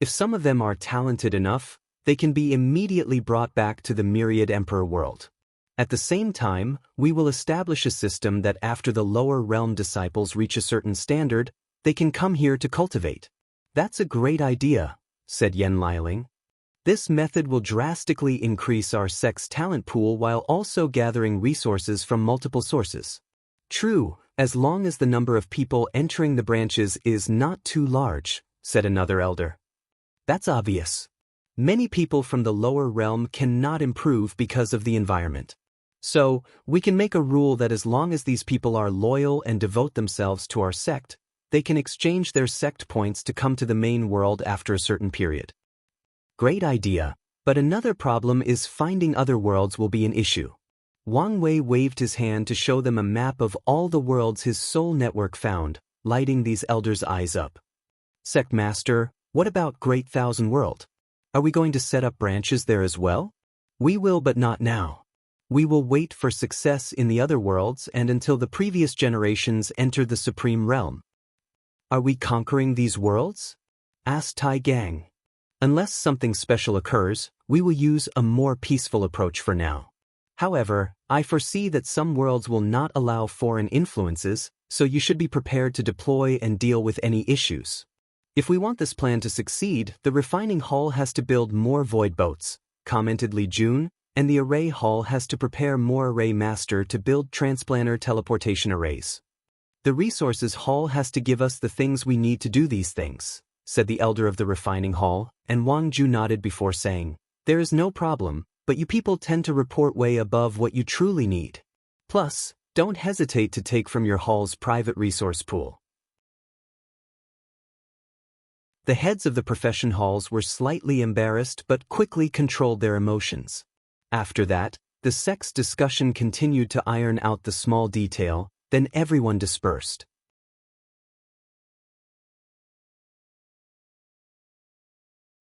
If some of them are talented enough, they can be immediately brought back to the Myriad Emperor world. At the same time, we will establish a system that after the lower realm disciples reach a certain standard, they can come here to cultivate. That's a great idea, said Yen Liling. This method will drastically increase our sect's talent pool while also gathering resources from multiple sources. True, as long as the number of people entering the branches is not too large, said another elder. That's obvious. Many people from the lower realm cannot improve because of the environment. So, we can make a rule that as long as these people are loyal and devote themselves to our sect, they can exchange their sect points to come to the main world after a certain period. Great idea, but another problem is finding other worlds will be an issue. Wang Wei waved his hand to show them a map of all the worlds his soul network found, lighting these elders' eyes up. Sect Master, what about Great Thousand World? Are we going to set up branches there as well? We will, but not now. We will wait for success in the other worlds and until the previous generations enter the Supreme Realm. Are we conquering these worlds? Asked Tai Gang. Unless something special occurs, we will use a more peaceful approach for now. However, I foresee that some worlds will not allow foreign influences, so you should be prepared to deploy and deal with any issues. If we want this plan to succeed, the refining hall has to build more void boats, commented Li Jun, and the array hall has to prepare more array master to build transplanter teleportation arrays. The resources hall has to give us the things we need to do these things, said the elder of the refining hall, and Wang Ju nodded before saying, there is no problem, but you people tend to report way above what you truly need. Plus, don't hesitate to take from your hall's private resource pool. The heads of the profession halls were slightly embarrassed but quickly controlled their emotions. After that, the sect's discussion continued to iron out the small detail, then everyone dispersed.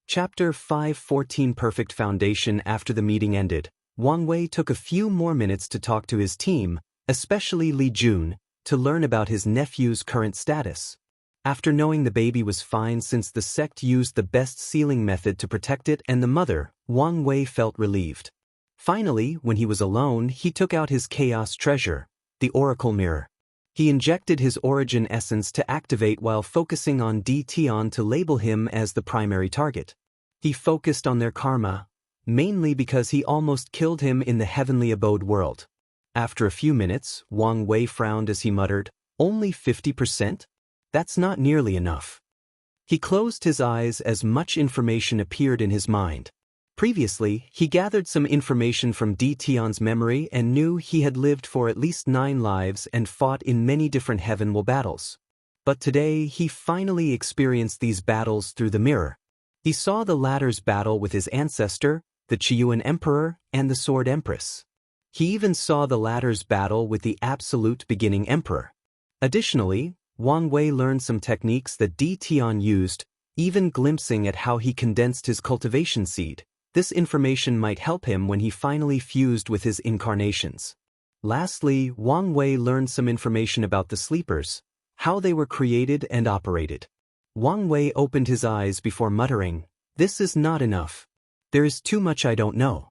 Chapter 5:14 Perfect Foundation. After the meeting ended, Wang Wei took a few more minutes to talk to his team, especially Li Jun, to learn about his nephew's current status. After knowing the baby was fine since the sect used the best sealing method to protect it and the mother, Wang Wei felt relieved. Finally, when he was alone, he took out his chaos treasure, the Oracle Mirror. He injected his origin essence to activate while focusing on Tion to label him as the primary target. He focused on their karma, mainly because he almost killed him in the heavenly abode world. After a few minutes, Wang Wei frowned as he muttered, "Only 50%? That's not nearly enough." He closed his eyes as much information appeared in his mind. Previously, he gathered some information from Tion's memory and knew he had lived for at least 9 lives and fought in many different heavenly battles. But today, he finally experienced these battles through the mirror. He saw the latter's battle with his ancestor, the Qiyuan Emperor, and the Sword Empress. He even saw the latter's battle with the Absolute Beginning Emperor. Additionally, Wang Wei learned some techniques that Tion used, even glimpsing at how he condensed his cultivation seed. This information might help him when he finally fused with his incarnations. Lastly, Wang Wei learned some information about the sleepers, how they were created and operated. Wang Wei opened his eyes before muttering, "This is not enough. There is too much I don't know."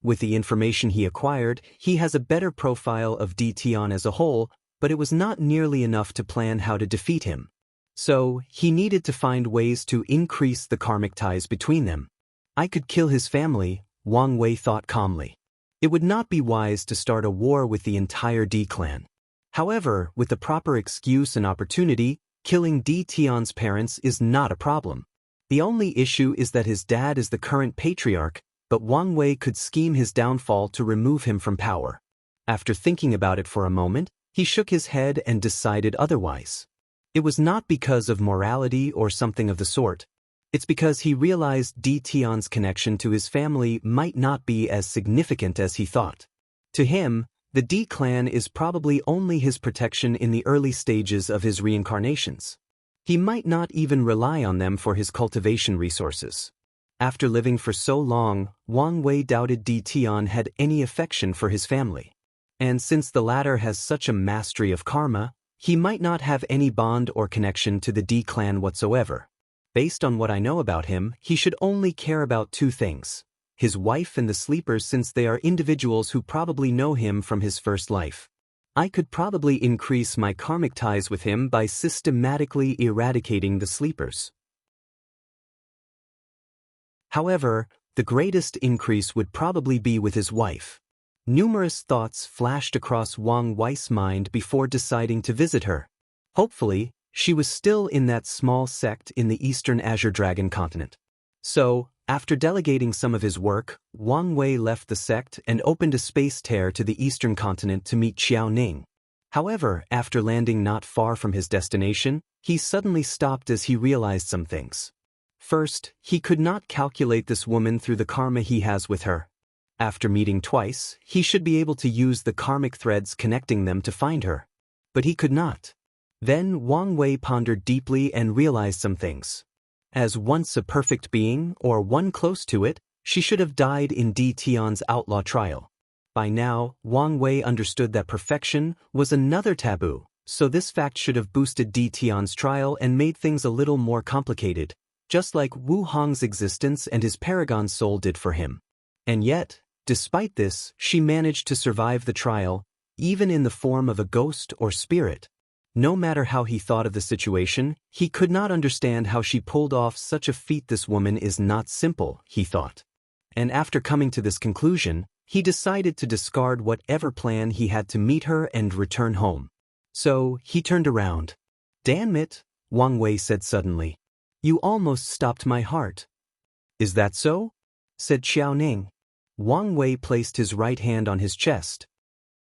With the information he acquired, he has a better profile of Tian as a whole, but it was not nearly enough to plan how to defeat him. So, he needed to find ways to increase the karmic ties between them. I could kill his family, Wang Wei thought calmly. It would not be wise to start a war with the entire D clan. However, with the proper excuse and opportunity, killing Tian's parents is not a problem. The only issue is that his dad is the current patriarch, but Wang Wei could scheme his downfall to remove him from power. After thinking about it for a moment, he shook his head and decided otherwise. It was not because of morality or something of the sort. It's because he realized Tian's connection to his family might not be as significant as he thought. To him, the D clan is probably only his protection in the early stages of his reincarnations. He might not even rely on them for his cultivation resources. After living for so long, Wang Wei doubted Tian had any affection for his family. And since the latter has such a mastery of karma, he might not have any bond or connection to the D clan whatsoever. Based on what I know about him, he should only care about two things: his wife and the sleepers, since they are individuals who probably know him from his first life. I could probably increase my karmic ties with him by systematically eradicating the sleepers. However, the greatest increase would probably be with his wife. Numerous thoughts flashed across Wang Wei's mind before deciding to visit her. Hopefully, she was still in that small sect in the eastern Azure Dragon continent. So, after delegating some of his work, Wang Wei left the sect and opened a space tear to the eastern continent to meet Xiao Ning. However, after landing not far from his destination, he suddenly stopped as he realized some things. First, he could not calculate this woman through the karma he has with her. After meeting twice, he should be able to use the karmic threads connecting them to find her. But he could not. Then Wang Wei pondered deeply and realized some things. As once a perfect being, or one close to it, she should have died in Tian's outlaw trial. By now, Wang Wei understood that perfection was another taboo, so this fact should have boosted Tian's trial and made things a little more complicated, just like Wu Hong's existence and his paragon soul did for him. And yet, despite this, she managed to survive the trial, even in the form of a ghost or spirit. No matter how he thought of the situation, he could not understand how she pulled off such a feat. This woman is not simple, he thought. And after coming to this conclusion, he decided to discard whatever plan he had to meet her and return home. So, he turned around. "Damn it," Wang Wei said suddenly. "You almost stopped my heart." "Is that so?" said Xiao Ning. Wang Wei placed his right hand on his chest.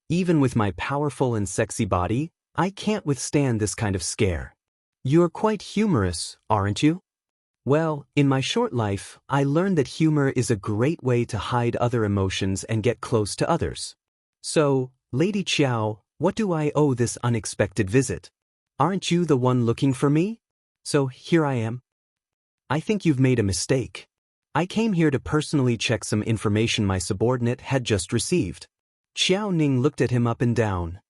"Even with my powerful and sexy body, I can't withstand this kind of scare. You're quite humorous, aren't you?" "Well, in my short life, I learned that humor is a great way to hide other emotions and get close to others. So, Lady Qiao, what do I owe this unexpected visit? Aren't you the one looking for me? So here I am." "I think you've made a mistake. I came here to personally check some information my subordinate had just received." Xiao Ning looked at him up and down.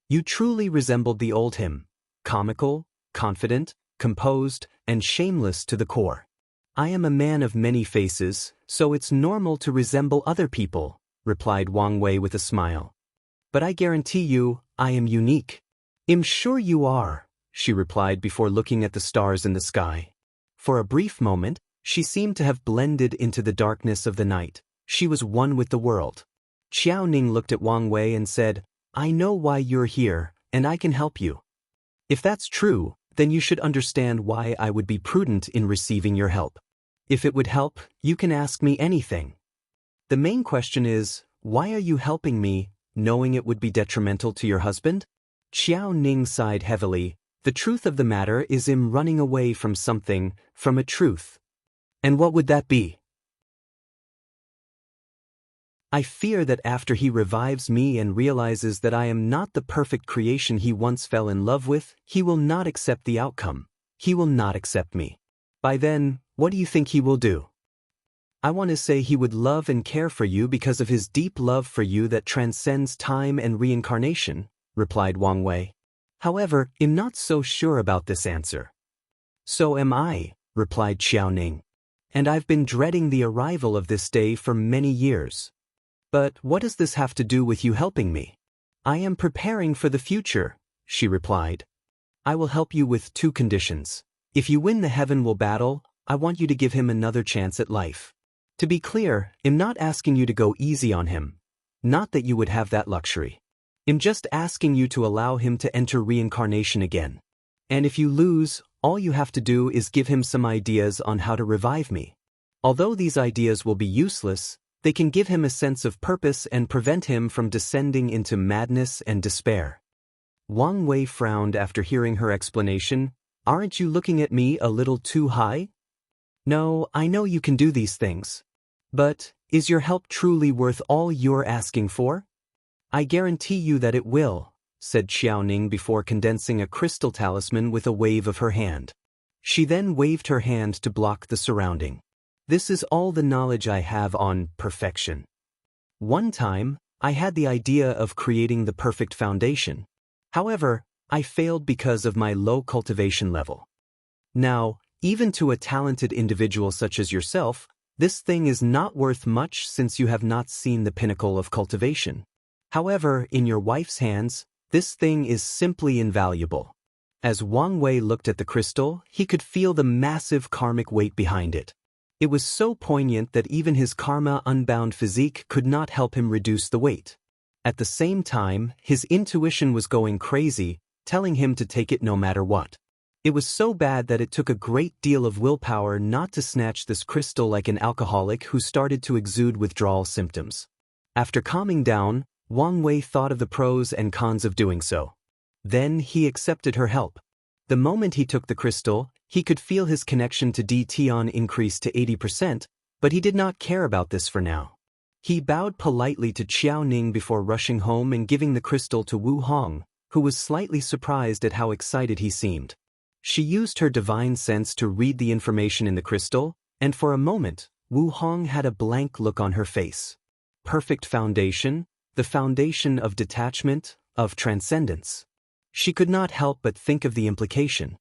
"You truly resembled the old him, comical, confident, composed, and shameless to the core. I am a man of many faces, so it's normal to resemble other people," replied Wang Wei with a smile. "But I guarantee you, I am unique." "I'm sure you are," she replied before looking at the stars in the sky. For a brief moment, she seemed to have blended into the darkness of the night. She was one with the world. Xiao Ning looked at Wang Wei and said, "I know why you're here, and I can help you. If that's true, then you should understand why I would be prudent in receiving your help. If it would help, you can ask me anything. The main question is, why are you helping me, knowing it would be detrimental to your husband?" Xiao Ning sighed heavily. "The truth of the matter is I'm running away from something, from a truth." "And what would that be?" "I fear that after he revives me and realizes that I am not the perfect creation he once fell in love with, he will not accept the outcome. He will not accept me. By then, what do you think he will do?" "I want to say he would love and care for you because of his deep love for you that transcends time and reincarnation," replied Wang Wei. "However, I'm not so sure about this answer." "So am I," replied Xiao Ning. "And I've been dreading the arrival of this day for many years." But what does this have to do with you helping me? I am preparing for the future, she replied. I will help you with 2 conditions. If you win the Heavenwell battle, I want you to give him another chance at life. To be clear, I'm not asking you to go easy on him. Not that you would have that luxury. I'm just asking you to allow him to enter reincarnation again. And if you lose, all you have to do is give him some ideas on how to revive me. Although these ideas will be useless, they can give him a sense of purpose and prevent him from descending into madness and despair. Wang Wei frowned after hearing her explanation. Aren't you looking at me a little too high? No, I know you can do these things. But, is your help truly worth all you're asking for? I guarantee you that it will, said Xiaoning before condensing a crystal talisman with a wave of her hand. She then waved her hand to block the surrounding. This is all the knowledge I have on perfection. One time, I had the idea of creating the perfect foundation. However, I failed because of my low cultivation level. Now, even to a talented individual such as yourself, this thing is not worth much since you have not seen the pinnacle of cultivation. However, in your wife's hands, this thing is simply invaluable. As Wang Wei looked at the crystal, he could feel the massive karmic weight behind it. It was so poignant that even his karma-unbound physique could not help him reduce the weight. At the same time, his intuition was going crazy, telling him to take it no matter what. It was so bad that it took a great deal of willpower not to snatch this crystal like an alcoholic who started to exude withdrawal symptoms. After calming down, Wang Wei thought of the pros and cons of doing so. Then he accepted her help. The moment he took the crystal, he could feel his connection to Tian increase to 80%, but he did not care about this for now. He bowed politely to Xiaoning before rushing home and giving the crystal to Wu Hong, who was slightly surprised at how excited he seemed. She used her divine sense to read the information in the crystal, and for a moment, Wu Hong had a blank look on her face. Perfect foundation, the foundation of detachment, of transcendence. She could not help but think of the implication.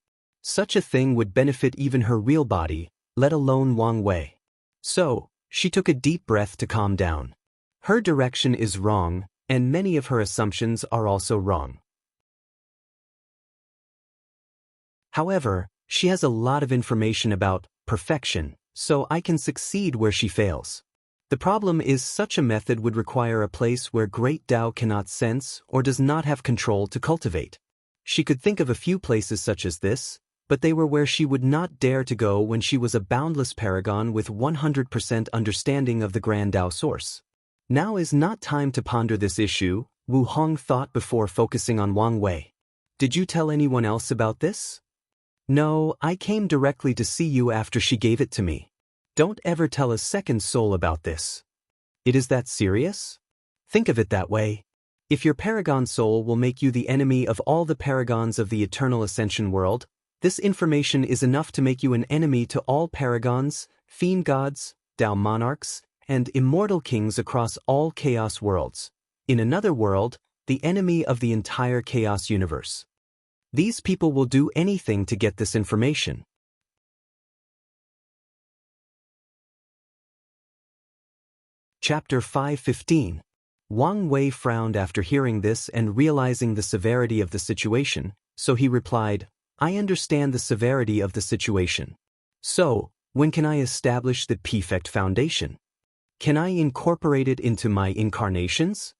Such a thing would benefit even her real body, let alone Wang Wei. So, she took a deep breath to calm down. Her direction is wrong, and many of her assumptions are also wrong. However, she has a lot of information about perfection, so I can succeed where she fails. The problem is such a method would require a place where great Tao cannot sense or does not have control to cultivate. She could think of a few places such as this, but they were where she would not dare to go when she was a boundless paragon with 100% understanding of the Grand Tao source. Now is not time to ponder this issue, Wu Hong thought before focusing on Wang Wei. Did you tell anyone else about this? No, I came directly to see you after she gave it to me. Don't ever tell a second soul about this. It is that serious? Think of it that way. If your paragon soul will make you the enemy of all the paragons of the eternal ascension world, this information is enough to make you an enemy to all paragons, fiend gods, Tao monarchs, and immortal kings across all chaos worlds. In another world, the enemy of the entire chaos universe. These people will do anything to get this information. Chapter 5:15. Wang Wei frowned after hearing this and realizing the severity of the situation, so he replied, I understand the severity of the situation. So, when can I establish the perfect foundation? Can I incorporate it into my incarnations?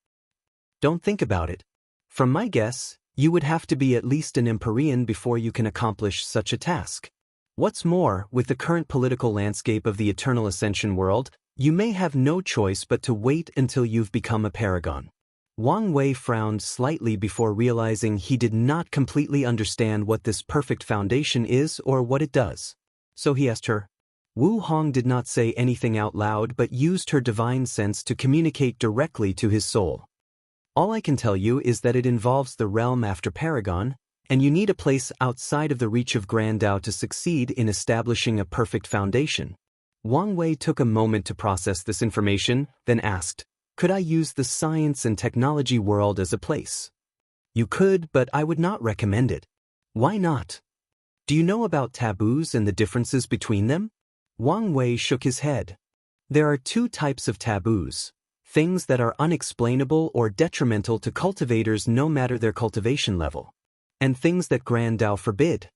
Don't think about it. From my guess, you would have to be at least an Empyrean before you can accomplish such a task. What's more, with the current political landscape of the eternal ascension world, you may have no choice but to wait until you've become a paragon. Wang Wei frowned slightly before realizing he did not completely understand what this perfect foundation is or what it does. So he asked her. Wu Hong did not say anything out loud but used her divine sense to communicate directly to his soul. All I can tell you is that it involves the realm after paragon, and you need a place outside of the reach of Grand Tao to succeed in establishing a perfect foundation. Wang Wei took a moment to process this information, then asked, could I use the science and technology world as a place? You could, but I would not recommend it. Why not? Do you know about taboos and the differences between them? Wang Wei shook his head. There are 2 types of taboos, things that are unexplainable or detrimental to cultivators no matter their cultivation level, and things that Grand Tao forbid.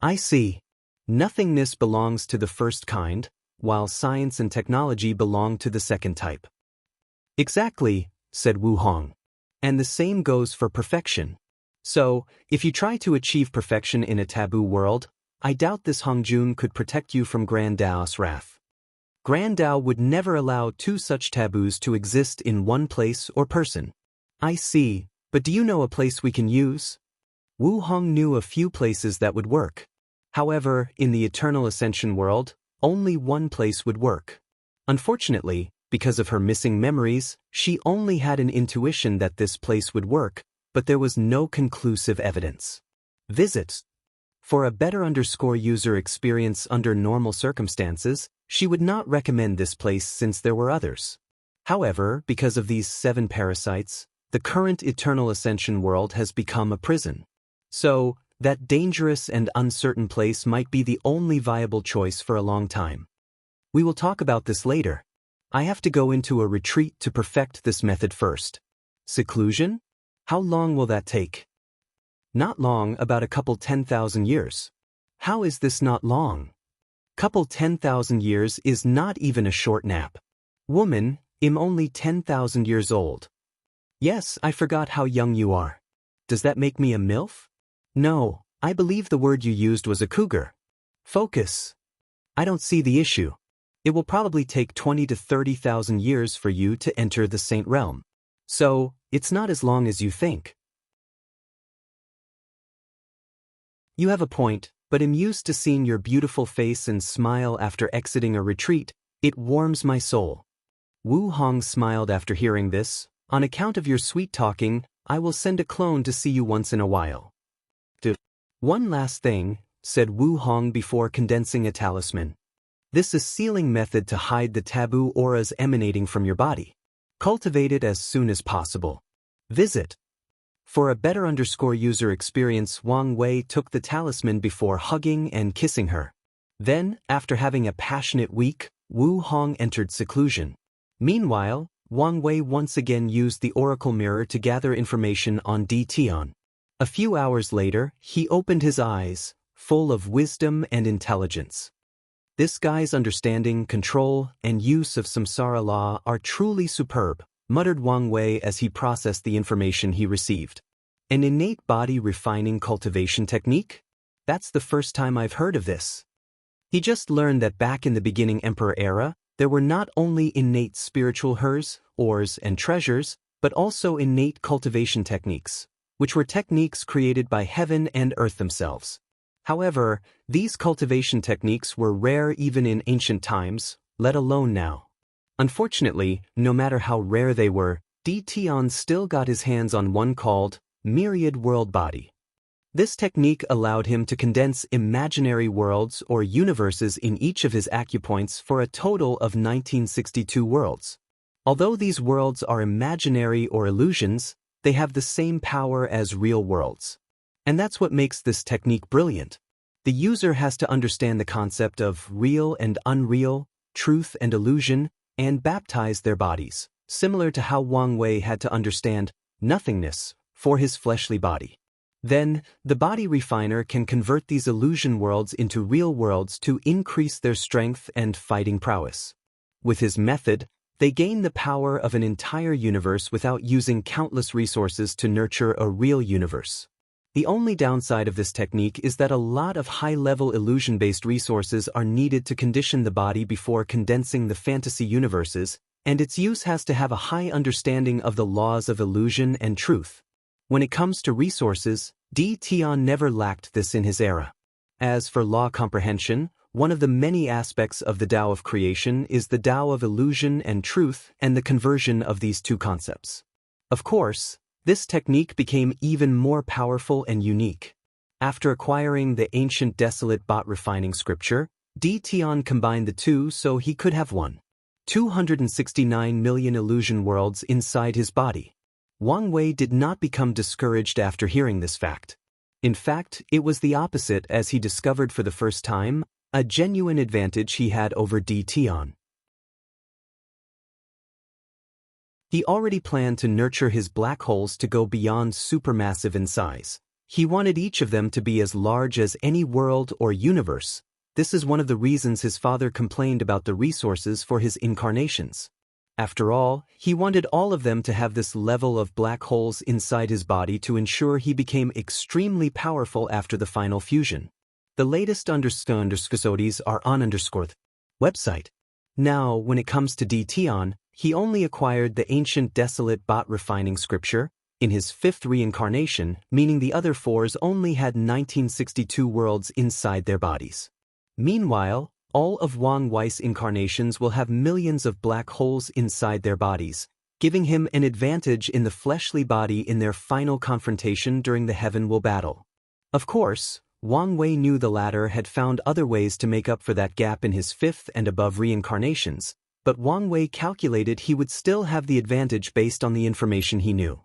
I see. Nothingness belongs to the first kind, while science and technology belong to the second type. Exactly, said Wu Hong. And the same goes for perfection. So, if you try to achieve perfection in a taboo world, I doubt this Hongjun could protect you from Grand Tao's wrath. Grand Tao would never allow two such taboos to exist in one place or person. I see, but do you know a place we can use? Wu Hong knew a few places that would work. However, in the Eternal Ascension world, only one place would work. Unfortunately, because of her missing memories, she only had an intuition that this place would work, but there was no conclusive evidence. Visit. For a better user experience under normal circumstances, she would not recommend this place since there were others. However, because of these 7 parasites, the current Eternal Ascension world has become a prison. So, that dangerous and uncertain place might be the only viable choice for a long time. We will talk about this later. I have to go into a retreat to perfect this method first. Seclusion? How long will that take? Not long, about a couple 10,000 years. How is this not long? Couple 10,000 years is not even a short nap. Woman, I'm only 10,000 years old. Yes, I forgot how young you are. Does that make me a MILF? No, I believe the word you used was a cougar. Focus. I don't see the issue. It will probably take 20 to 30,000 years for you to enter the Saint Realm. So, it's not as long as you think. You have a point, but I'm used to seeing your beautiful face and smile after exiting a retreat. It warms my soul. Wu Hong smiled after hearing this. On account of your sweet talking, I will send a clone to see you once in a while. One last thing, said Wu Hong before condensing a talisman. This is sealing method to hide the taboo auras emanating from your body. Cultivate it as soon as possible. Visit. For a better user experience, Wang Wei took the talisman before hugging and kissing her. Then, after having a passionate week, Wu Hong entered seclusion. Meanwhile, Wang Wei once again used the oracle mirror to gather information on Tion. A few hours later, he opened his eyes, full of wisdom and intelligence. This guy's understanding, control, and use of samsara law are truly superb, muttered Wang Wei as he processed the information he received. An innate body refining cultivation technique? That's the first time I've heard of this. He just learned that back in the beginning Emperor era, there were not only innate spiritual hers, ores, and treasures, but also innate cultivation techniques, which were techniques created by heaven and earth themselves. However, these cultivation techniques were rare even in ancient times, let alone now. Unfortunately, no matter how rare they were, Tion still got his hands on one called Myriad World Body. This technique allowed him to condense imaginary worlds or universes in each of his acupoints for a total of 1962 worlds. Although these worlds are imaginary or illusions, they have the same power as real worlds. And that's what makes this technique brilliant. The user has to understand the concept of real and unreal, truth and illusion, and baptize their bodies, similar to how Wang Wei had to understand nothingness for his fleshly body. Then, the body refiner can convert these illusion worlds into real worlds to increase their strength and fighting prowess. With his method, they gain the power of an entire universe without using countless resources to nurture a real universe. The only downside of this technique is that a lot of high-level illusion-based resources are needed to condition the body before condensing the fantasy universes, and its use has to have a high understanding of the laws of illusion and truth. When it comes to resources, Tion never lacked this in his era. As for law comprehension, one of the many aspects of the Tao of creation is the Tao of illusion and truth and the conversion of these two concepts. Of course, this technique became even more powerful and unique. After acquiring the ancient desolate bot refining scripture, Tion combined the two so he could have 269 million illusion worlds inside his body. Wang Wei did not become discouraged after hearing this fact. In fact, it was the opposite as he discovered for the first time a genuine advantage he had over Tion. He already planned to nurture his black holes to go beyond supermassive in size. He wanted each of them to be as large as any world or universe. This is one of the reasons his father complained about the resources for his incarnations. After all, he wanted all of them to have this level of black holes inside his body to ensure he became extremely powerful after the final fusion. The latest underscores are on website. Now, when it comes to Tion, he only acquired the ancient desolate bot refining scripture in his 5th reincarnation, meaning the other 4s only had 1962 worlds inside their bodies. Meanwhile, all of Wang Wei's incarnations will have millions of black holes inside their bodies, giving him an advantage in the fleshly body in their final confrontation during the Heaven Will battle. Of course, Wang Wei knew the latter had found other ways to make up for that gap in his 5th and above reincarnations, but Wang Wei calculated he would still have the advantage based on the information he knew.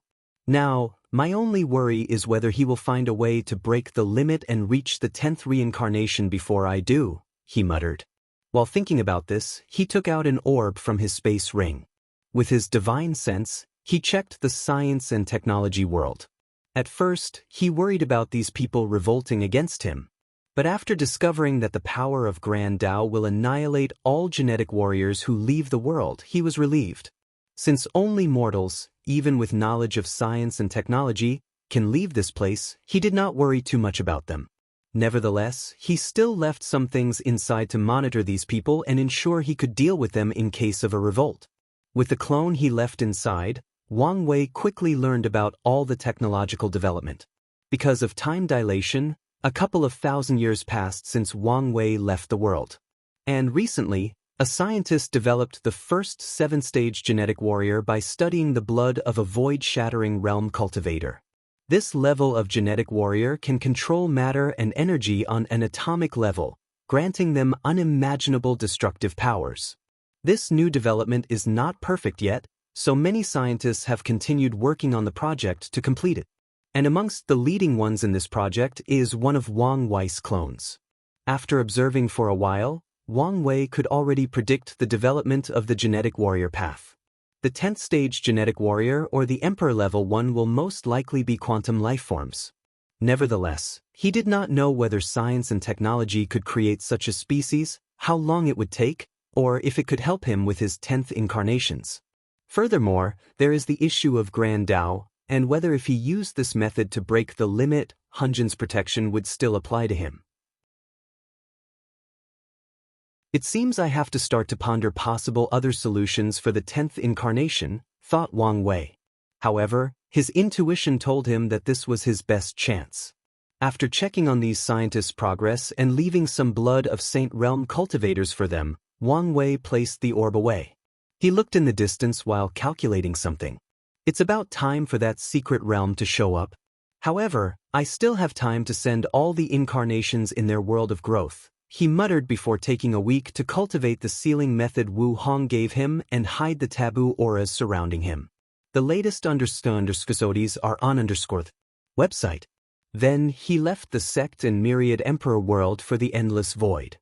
Now, my only worry is whether he will find a way to break the limit and reach the 10th reincarnation before I do, he muttered. While thinking about this, he took out an orb from his space ring. With his divine sense, he checked the science and technology world. At first, he worried about these people revolting against him. But after discovering that the power of Grand Dao will annihilate all genetic warriors who leave the world, he was relieved. Since only mortals, even with knowledge of science and technology, can leave this place, he did not worry too much about them. Nevertheless, he still left some things inside to monitor these people and ensure he could deal with them in case of a revolt. With the clone he left inside, Wang Wei quickly learned about all the technological development. Because of time dilation, a couple of thousand years passed since Wang Wei left the world. And recently, a scientist developed the first 7-stage genetic warrior by studying the blood of a void-shattering realm cultivator. This level of genetic warrior can control matter and energy on an atomic level, granting them unimaginable destructive powers. This new development is not perfect yet, so many scientists have continued working on the project to complete it. And amongst the leading ones in this project is one of Wang Wei's clones. After observing for a while, Wang Wei could already predict the development of the genetic warrior path. The 10th stage genetic warrior or the Emperor level 1 will most likely be quantum lifeforms. Nevertheless, he did not know whether science and technology could create such a species, how long it would take, or if it could help him with his 10th incarnations. Furthermore, there is the issue of Grand Dao, and whether if he used this method to break the limit, Hunjin's protection would still apply to him. It seems I have to start to ponder possible other solutions for the 10th incarnation, thought Wang Wei. However, his intuition told him that this was his best chance. After checking on these scientists' progress and leaving some blood of Saint Realm cultivators for them, Wang Wei placed the orb away. He looked in the distance while calculating something. It's about time for that secret realm to show up. However, I still have time to send all the incarnations in their world of growth, he muttered before taking a week to cultivate the sealing method Wu Hong gave him and hide the taboo auras surrounding him. The latest underscores are on website. Then he left the sect and myriad emperor world for the endless void.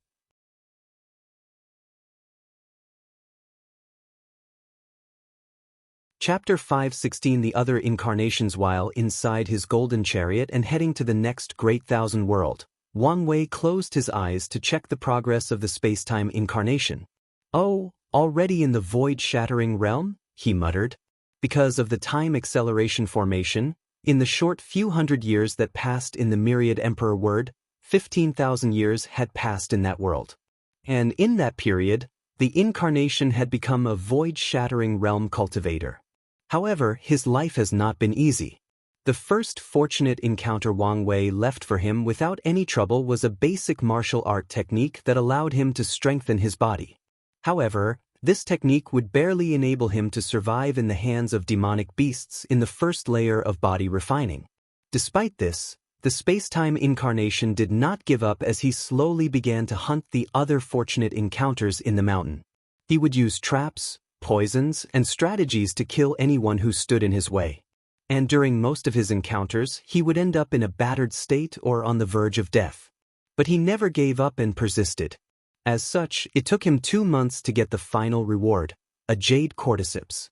Chapter 516 The other incarnations. While inside his golden chariot and heading to the next great thousand world, Wang Wei closed his eyes to check the progress of the space-time incarnation. Oh, already in the void-shattering realm? He muttered. Because of the time acceleration formation, in the short few hundred years that passed in the myriad emperor world, 15,000 years had passed in that world. And in that period, the incarnation had become a void-shattering realm cultivator. However, his life has not been easy. The first fortunate encounter Wang Wei left for him without any trouble was a basic martial art technique that allowed him to strengthen his body. However, this technique would barely enable him to survive in the hands of demonic beasts in the first layer of body refining. Despite this, the space-time incarnation did not give up as he slowly began to hunt the other fortunate encounters in the mountain. He would use traps, poisons, and strategies to kill anyone who stood in his way. And during most of his encounters, he would end up in a battered state or on the verge of death. But he never gave up and persisted. As such, it took him 2 months to get the final reward, a jade cordyceps.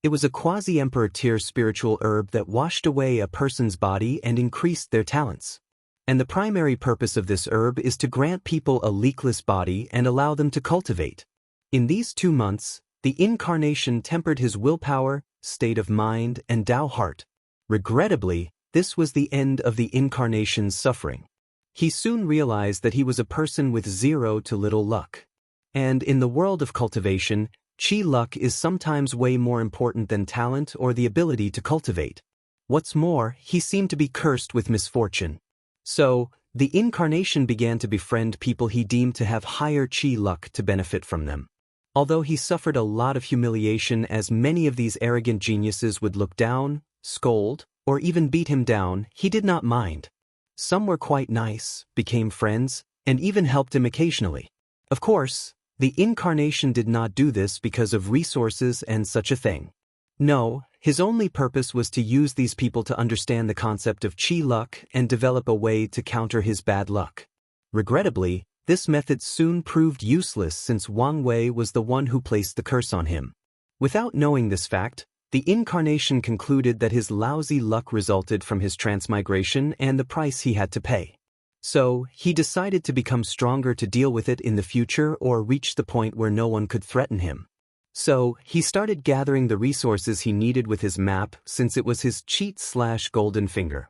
It was a quasi-emperor tier spiritual herb that washed away a person's body and increased their talents. And the primary purpose of this herb is to grant people a leakless body and allow them to cultivate. In these 2 months, the incarnation tempered his willpower, state of mind, and Dao heart. Regrettably, this was the end of the incarnation's suffering. He soon realized that he was a person with zero to little luck. And in the world of cultivation, chi luck is sometimes way more important than talent or the ability to cultivate. What's more, he seemed to be cursed with misfortune. So, the incarnation began to befriend people he deemed to have higher chi luck to benefit from them. Although he suffered a lot of humiliation as many of these arrogant geniuses would look down, scold, or even beat him down, he did not mind. Some were quite nice, became friends, and even helped him occasionally. Of course, the incarnation did not do this because of resources and such a thing. No, his only purpose was to use these people to understand the concept of chi luck and develop a way to counter his bad luck. Regrettably, this method soon proved useless since Wang Wei was the one who placed the curse on him. Without knowing this fact, the incarnation concluded that his lousy luck resulted from his transmigration and the price he had to pay. So, he decided to become stronger to deal with it in the future or reach the point where no one could threaten him. So, he started gathering the resources he needed with his map since it was his cheat/golden finger.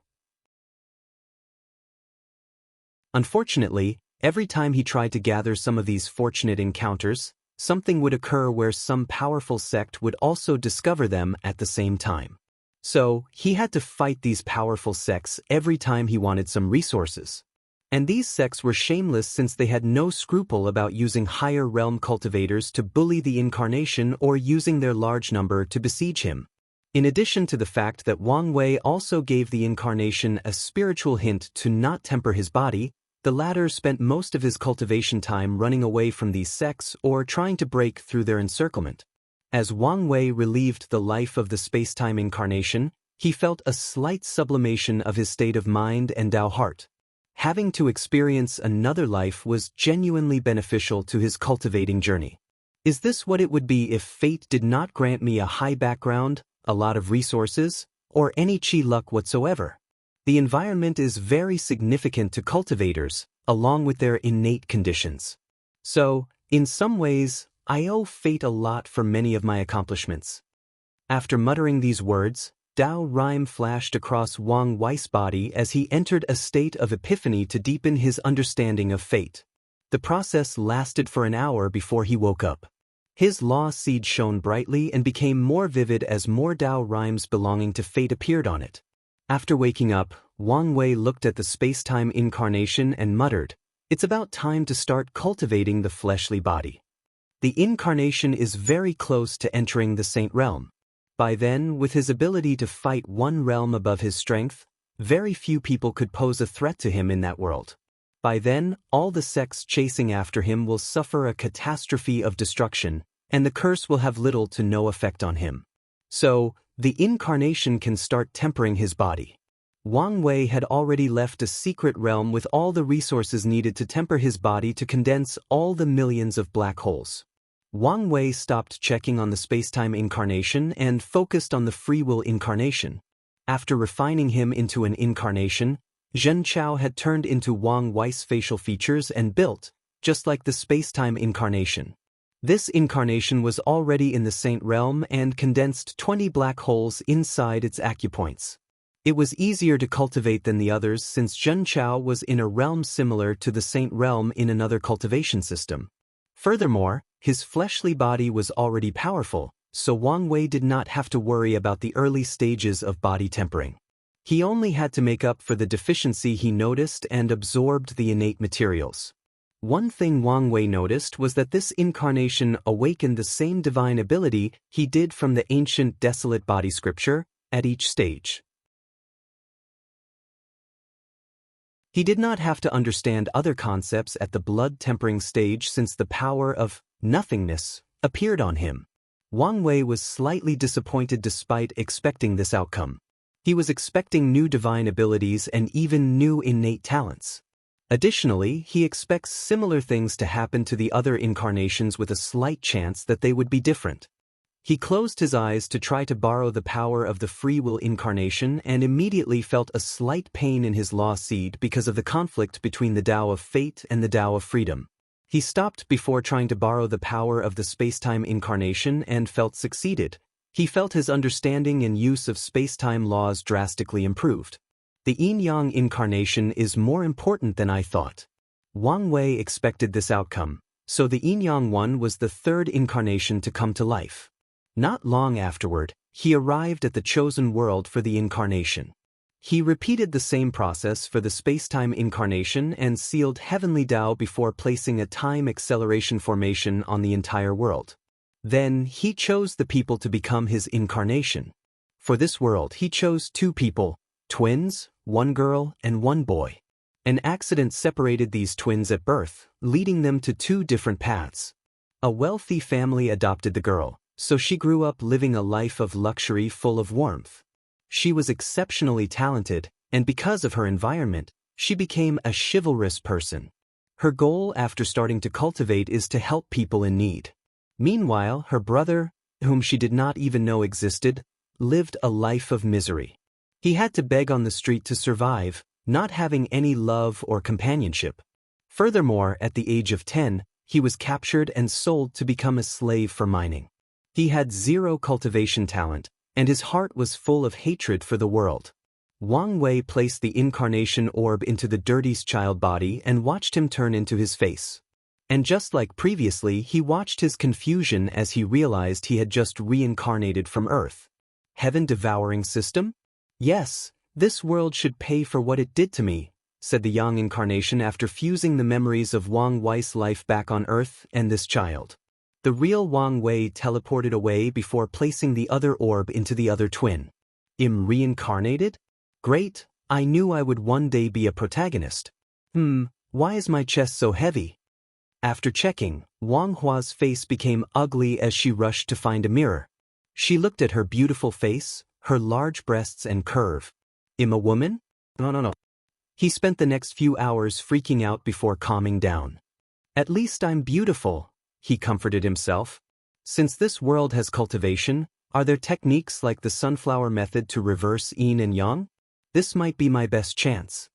Unfortunately, every time he tried to gather some of these fortunate encounters, something would occur where some powerful sect would also discover them at the same time. So, he had to fight these powerful sects every time he wanted some resources. And these sects were shameless since they had no scruple about using higher realm cultivators to bully the incarnation or using their large number to besiege him. In addition to the fact that Wang Wei also gave the incarnation a spiritual hint to not temper his body, the latter spent most of his cultivation time running away from these sects or trying to break through their encirclement. As Wang Wei relieved the life of the space-time incarnation, he felt a slight sublimation of his state of mind and Dao heart. Having to experience another life was genuinely beneficial to his cultivating journey. Is this what it would be if fate did not grant me a high background, a lot of resources, or any chi luck whatsoever? The environment is very significant to cultivators, along with their innate conditions. So, in some ways, I owe fate a lot for many of my accomplishments. After muttering these words, Dao rhyme flashed across Wang Wei's body as he entered a state of epiphany to deepen his understanding of fate. The process lasted for an hour before he woke up. His law seed shone brightly and became more vivid as more Dao rhymes belonging to fate appeared on it. After waking up, Wang Wei looked at the space-time incarnation and muttered, "It's about time to start cultivating the fleshly body." The incarnation is very close to entering the saint realm. By then, with his ability to fight one realm above his strength, very few people could pose a threat to him in that world. By then, all the sects chasing after him will suffer a catastrophe of destruction, and the curse will have little to no effect on him. So, the incarnation can start tempering his body. Wang Wei had already left a secret realm with all the resources needed to temper his body to condense all the millions of black holes. Wang Wei stopped checking on the space-time incarnation and focused on the free will incarnation. After refining him into an incarnation, Zhenchao had turned into Wang Wei's facial features and built, just like the space-time incarnation. This incarnation was already in the saint realm and condensed 20 black holes inside its acupoints. It was easier to cultivate than the others since Zhenchao was in a realm similar to the saint realm in another cultivation system. Furthermore, his fleshly body was already powerful, so Wang Wei did not have to worry about the early stages of body tempering. He only had to make up for the deficiency he noticed and absorbed the innate materials. One thing Wang Wei noticed was that this incarnation awakened the same divine ability he did from the ancient desolate body scripture at each stage. He did not have to understand other concepts at the blood-tempering stage since the power of nothingness appeared on him. Wang Wei was slightly disappointed despite expecting this outcome. He was expecting new divine abilities and even new innate talents. Additionally, he expects similar things to happen to the other incarnations with a slight chance that they would be different. He closed his eyes to try to borrow the power of the free will incarnation and immediately felt a slight pain in his law seed because of the conflict between the Tao of fate and the Tao of freedom. He stopped before trying to borrow the power of the spacetime incarnation and felt succeeded. He felt his understanding and use of spacetime laws drastically improved. The yin-yang incarnation is more important than I thought. Wang Wei expected this outcome, so the yin-yang one was the third incarnation to come to life. Not long afterward, he arrived at the chosen world for the incarnation. He repeated the same process for the spacetime incarnation and sealed heavenly Tao before placing a time acceleration formation on the entire world. Then, he chose the people to become his incarnation. For this world, he chose 2 people, twins, 1 girl and 1 boy. An accident separated these twins at birth, leading them to 2 different paths. A wealthy family adopted the girl, so she grew up living a life of luxury full of warmth. She was exceptionally talented, and because of her environment, she became a chivalrous person. Her goal after starting to cultivate is to help people in need. Meanwhile, her brother, whom she did not even know existed, lived a life of misery. He had to beg on the street to survive, not having any love or companionship. Furthermore, at the age of 10, he was captured and sold to become a slave for mining. He had 0 cultivation talent, and his heart was full of hatred for the world. Wang Wei placed the incarnation orb into the Daoist child body and watched him turn into his face. And just like previously, he watched his confusion as he realized he had just reincarnated from Earth. Heaven-devouring system? Yes, this world should pay for what it did to me, said the young incarnation after fusing the memories of Wang Wei's life back on Earth and this child. The real Wang Wei teleported away before placing the other orb into the other twin. Reincarnated? Great, I knew I would one day be a protagonist. Why is my chest so heavy? After checking, Wang Hua's face became ugly as she rushed to find a mirror. She looked at her beautiful face, her large breasts and curve. Am a woman? No. He spent the next few hours freaking out before calming down. At least I'm beautiful, he comforted himself. Since this world has cultivation, are there techniques like the sunflower method to reverse yin and yang? This might be my best chance.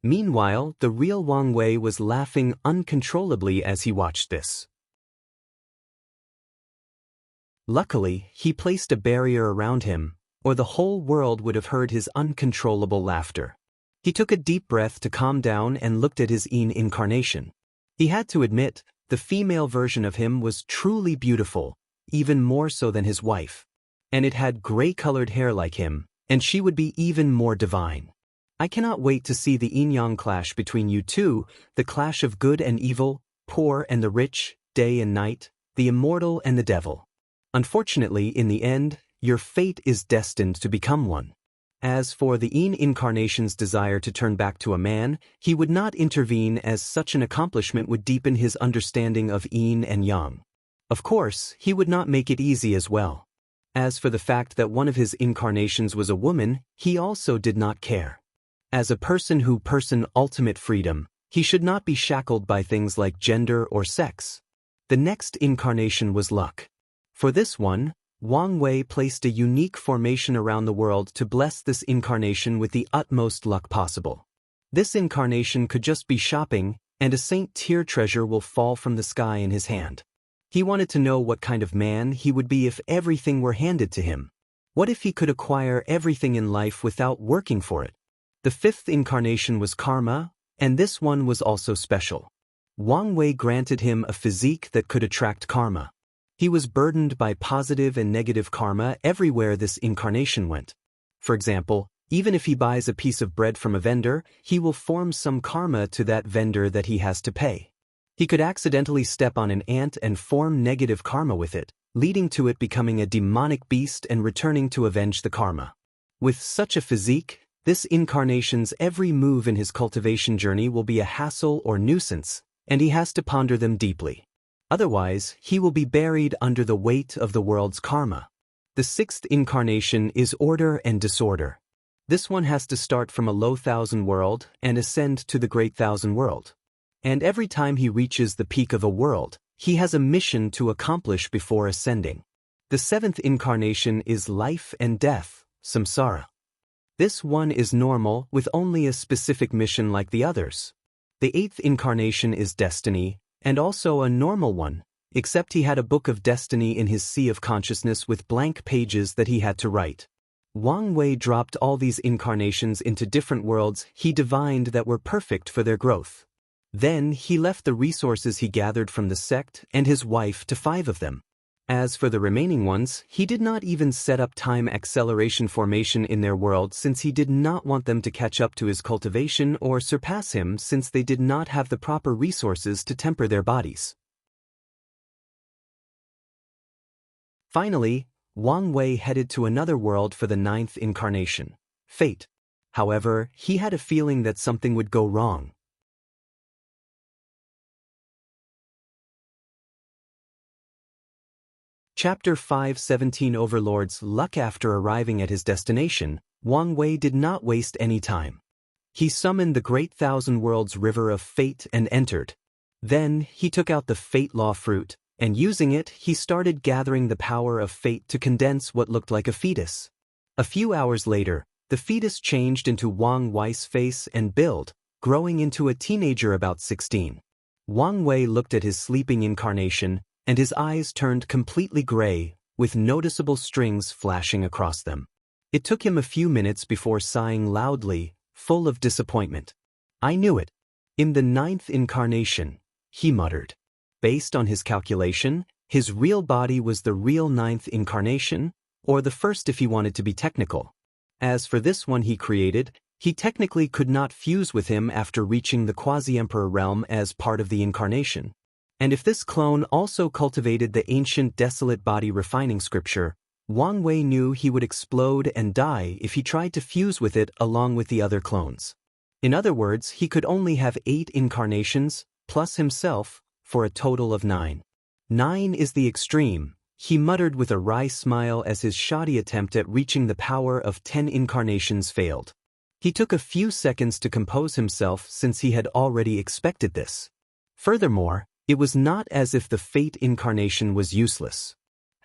Meanwhile, the real Wang Wei was laughing uncontrollably as he watched this. Luckily, he placed a barrier around him, or the whole world would have heard his uncontrollable laughter. He took a deep breath to calm down and looked at his yin incarnation. He had to admit, the female version of him was truly beautiful, even more so than his wife. And it had gray-colored hair like him, and she would be even more divine. I cannot wait to see the yin-yang clash between you two, the clash of good and evil, poor and the rich, day and night, the immortal and the devil. Unfortunately, in the end, your fate is destined to become one. As for the yin incarnation's desire to turn back to a man, he would not intervene as such an accomplishment would deepen his understanding of yin and yang. Of course, he would not make it easy as well. As for the fact that one of his incarnations was a woman, he also did not care. As a person who person ultimate freedom, he should not be shackled by things like gender or sex. The next incarnation was luck. For this one, Wang Wei placed a unique formation around the world to bless this incarnation with the utmost luck possible. This incarnation could just be shopping, and a Saint Tier treasure will fall from the sky in his hand. He wanted to know what kind of man he would be if everything were handed to him. What if he could acquire everything in life without working for it? The fifth incarnation was karma, and this one was also special. Wang Wei granted him a physique that could attract karma. He was burdened by positive and negative karma everywhere this incarnation went. For example, even if he buys a piece of bread from a vendor, he will form some karma to that vendor that he has to pay. He could accidentally step on an ant and form negative karma with it, leading to it becoming a demonic beast and returning to avenge the karma. With such a physique, this incarnation's every move in his cultivation journey will be a hassle or nuisance, and he has to ponder them deeply. Otherwise, he will be buried under the weight of the world's karma. The sixth incarnation is order and disorder. This one has to start from a low thousand world and ascend to the great thousand world. And every time he reaches the peak of a world, he has a mission to accomplish before ascending. The seventh incarnation is life and death, samsara. This one is normal with only a specific mission like the others. The eighth incarnation is destiny, and also a normal one, except he had a book of destiny in his sea of consciousness with blank pages that he had to write. Wang Wei dropped all these incarnations into different worlds he divined that were perfect for their growth. Then he left the resources he gathered from the sect and his wife to 5 of them. As for the remaining ones, he did not even set up time acceleration formation in their world since he did not want them to catch up to his cultivation or surpass him since they did not have the proper resources to temper their bodies. Finally, Wang Wei headed to another world for the 9th incarnation, Fate. However, he had a feeling that something would go wrong. Chapter 5:17 Overlord's luck. After arriving at his destination, Wang Wei did not waste any time. He summoned the Great Thousand Worlds River of Fate and entered. Then, he took out the Fate Law fruit, and using it, he started gathering the power of fate to condense what looked like a fetus. A few hours later, the fetus changed into Wang Wei's face and build, growing into a teenager about 16. Wang Wei looked at his sleeping incarnation, and his eyes turned completely gray, with noticeable strings flashing across them. It took him a few minutes before sighing loudly, full of disappointment. "I knew it. In the 9th incarnation," he muttered. Based on his calculation, his real body was the real 9th incarnation, or the first if he wanted to be technical. As for this one he created, he technically could not fuse with him after reaching the quasi-emperor realm as part of the incarnation. And if this clone also cultivated the ancient desolate body refining scripture, Wang Wei knew he would explode and die if he tried to fuse with it along with the other clones. In other words, he could only have 8 incarnations, plus himself, for a total of 9. 9 is the extreme, he muttered with a wry smile as his shoddy attempt at reaching the power of 10 incarnations failed. He took a few seconds to compose himself since he had already expected this. Furthermore, it was not as if the fate incarnation was useless.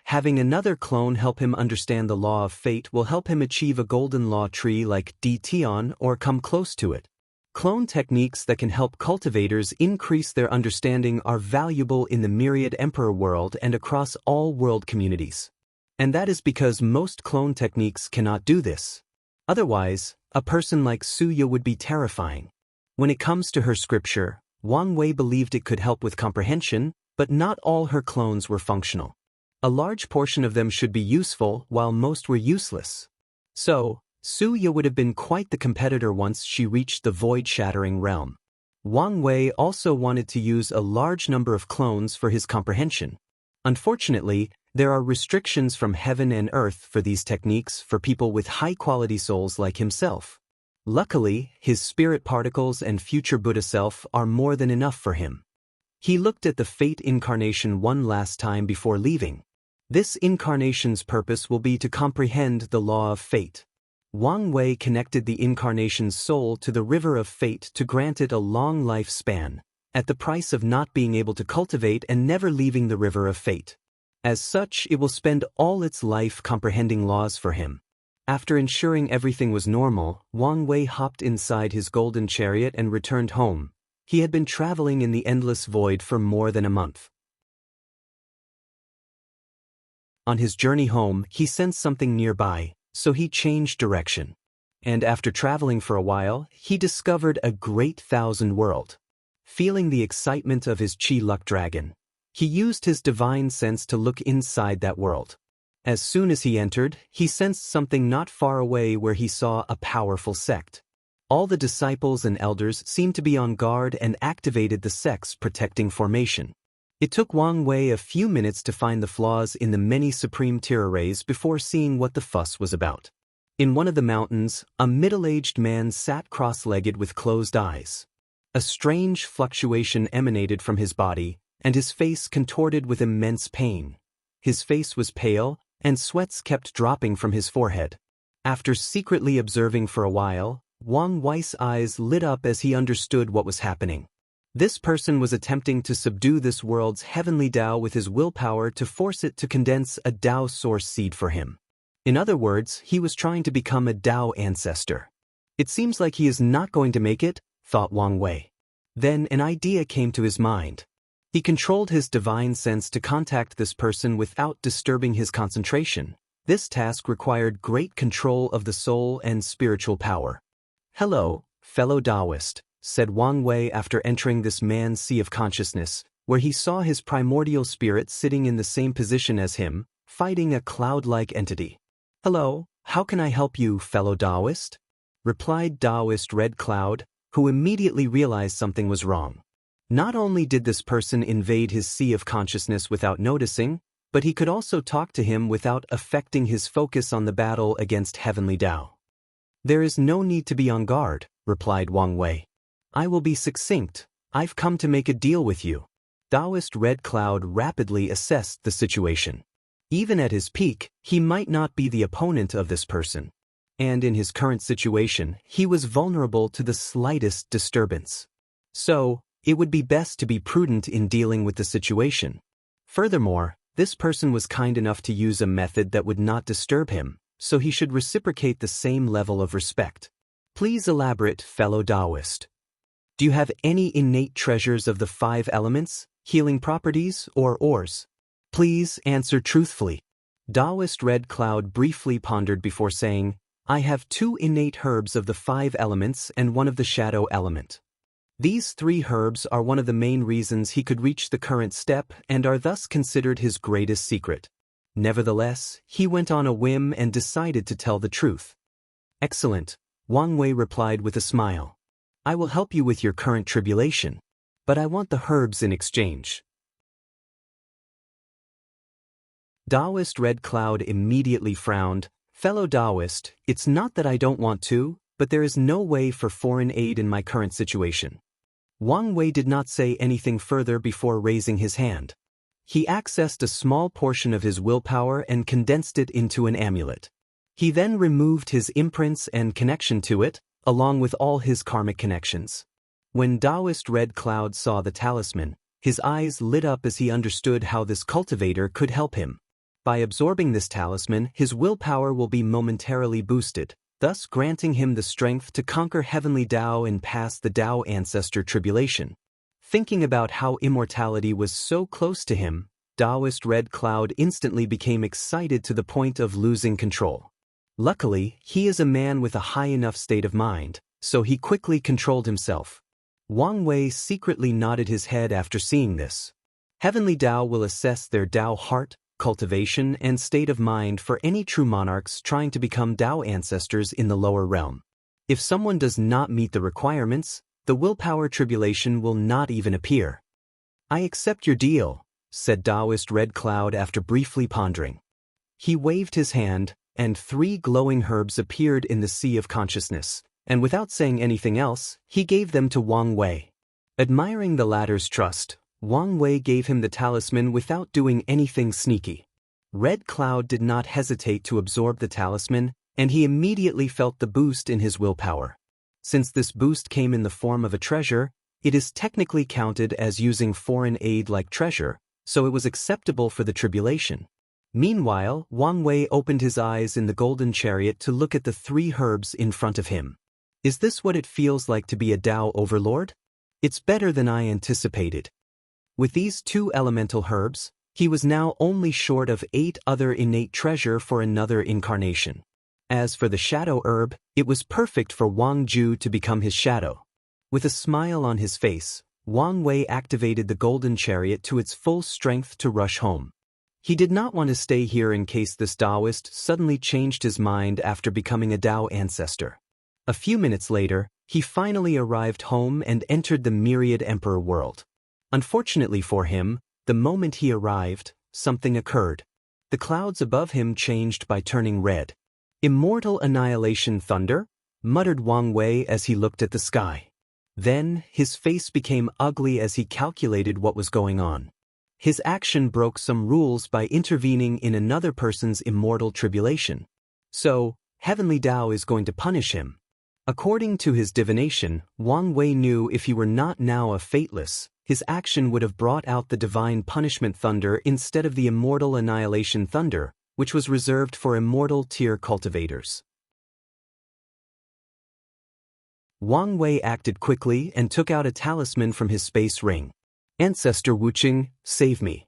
Having another clone help him understand the law of fate will help him achieve a golden law tree like Defies or come close to it. Clone techniques that can help cultivators increase their understanding are valuable in the myriad emperor world and across all world communities. And that is because most clone techniques cannot do this. Otherwise, a person like Suya would be terrifying. When it comes to her scripture, Wang Wei believed it could help with comprehension, but not all her clones were functional. A large portion of them should be useful, while most were useless. So, Suya would have been quite the competitor once she reached the void-shattering realm. Wang Wei also wanted to use a large number of clones for his comprehension. Unfortunately, there are restrictions from heaven and earth for these techniques for people with high-quality souls like himself. Luckily, his spirit particles and future Buddha self are more than enough for him. He looked at the fate incarnation one last time before leaving. This incarnation's purpose will be to comprehend the law of fate. Wang Wei connected the incarnation's soul to the river of fate to grant it a long lifespan, at the price of not being able to cultivate and never leaving the river of fate. As such, it will spend all its life comprehending laws for him. After ensuring everything was normal, Wang Wei hopped inside his golden chariot and returned home. He had been traveling in the endless void for more than a month. On his journey home, he sensed something nearby, so he changed direction. And after traveling for a while, he discovered a great thousand world. Feeling the excitement of his Chi Luck Dragon, he used his divine sense to look inside that world. As soon as he entered, he sensed something not far away where he saw a powerful sect. All the disciples and elders seemed to be on guard and activated the sect's protecting formation. It took Wang Wei a few minutes to find the flaws in the many supreme tier arrays before seeing what the fuss was about. In one of the mountains, a middle-aged man sat cross-legged with closed eyes. A strange fluctuation emanated from his body, and his face contorted with immense pain. His face was pale, and sweats kept dropping from his forehead. After secretly observing for a while, Wang Wei's eyes lit up as he understood what was happening. This person was attempting to subdue this world's heavenly Tao with his willpower to force it to condense a Tao source seed for him. In other words, he was trying to become a Tao ancestor. It seems like he is not going to make it, thought Wang Wei. Then an idea came to his mind. He controlled his divine sense to contact this person without disturbing his concentration. This task required great control of the soul and spiritual power. "Hello, fellow Daoist," said Wang Wei after entering this man's sea of consciousness, where he saw his primordial spirit sitting in the same position as him, fighting a cloud-like entity. "Hello, how can I help you, fellow Daoist?" replied Daoist Red Cloud, who immediately realized something was wrong. Not only did this person invade his sea of consciousness without noticing, but he could also talk to him without affecting his focus on the battle against heavenly Tao. "There is no need to be on guard," replied Wang Wei. "I will be succinct. I've come to make a deal with you." Daoist Red Cloud rapidly assessed the situation. Even at his peak, he might not be the opponent of this person. And in his current situation, he was vulnerable to the slightest disturbance. So, it would be best to be prudent in dealing with the situation. Furthermore, this person was kind enough to use a method that would not disturb him, so he should reciprocate the same level of respect. "Please elaborate, fellow Daoist. Do you have any innate treasures of the 5 elements, healing properties, or ores? Please answer truthfully." Daoist Red Cloud briefly pondered before saying, "I have 2 innate herbs of the 5 elements and 1 of the shadow element. These 3 herbs are one of the main reasons he could reach the current step and are thus considered his greatest secret." Nevertheless, he went on a whim and decided to tell the truth. "Excellent," Wang Wei replied with a smile. "I will help you with your current tribulation, but I want the herbs in exchange." Daoist Red Cloud immediately frowned. "Fellow Daoist, it's not that I don't want to, but there is no way for foreign aid in my current situation." Wang Wei did not say anything further before raising his hand. He accessed a small portion of his willpower and condensed it into an amulet. He then removed his imprints and connection to it, along with all his karmic connections. When Daoist Red Cloud saw the talisman, his eyes lit up as he understood how this cultivator could help him. By absorbing this talisman, his willpower will be momentarily boosted, thus granting him the strength to conquer heavenly Tao and pass the Tao ancestor tribulation. Thinking about how immortality was so close to him, Daoist Red Cloud instantly became excited to the point of losing control. Luckily, he is a man with a high enough state of mind, so he quickly controlled himself. Wang Wei secretly nodded his head after seeing this. Heavenly Tao will assess their Tao heart, cultivation, and state of mind for any true monarchs trying to become Tao ancestors in the lower realm. If someone does not meet the requirements, the willpower tribulation will not even appear. "I accept your deal," said Daoist Red Cloud after briefly pondering. He waved his hand, and 3 glowing herbs appeared in the sea of consciousness, and without saying anything else, he gave them to Wang Wei. Admiring the latter's trust, Wang Wei gave him the talisman without doing anything sneaky. Red Cloud did not hesitate to absorb the talisman, and he immediately felt the boost in his willpower. Since this boost came in the form of a treasure, it is technically counted as using foreign aid like treasure, so it was acceptable for the tribulation. Meanwhile, Wang Wei opened his eyes in the golden chariot to look at the 3 herbs in front of him. Is this what it feels like to be a Tao overlord? It's better than I anticipated. With these 2 elemental herbs, he was now only short of 8 other innate treasure for another incarnation. As for the shadow herb, it was perfect for Wang Ju to become his shadow. With a smile on his face, Wang Wei activated the golden chariot to its full strength to rush home. He did not want to stay here in case this Daoist suddenly changed his mind after becoming a Tao ancestor. A few minutes later, he finally arrived home and entered the Myriad Emperor world. Unfortunately for him, the moment he arrived, something occurred. The clouds above him changed by turning red. "Immortal annihilation thunder?" muttered Wang Wei as he looked at the sky. Then, his face became ugly as he calculated what was going on. His action broke some rules by intervening in another person's immortal tribulation. So, heavenly Tao is going to punish him. According to his divination, Wang Wei knew if he were not now a fateless, his action would have brought out the divine punishment thunder instead of the immortal annihilation thunder, which was reserved for immortal tier cultivators. Wang Wei acted quickly and took out a talisman from his space ring. Ancestor Wuxia, save me.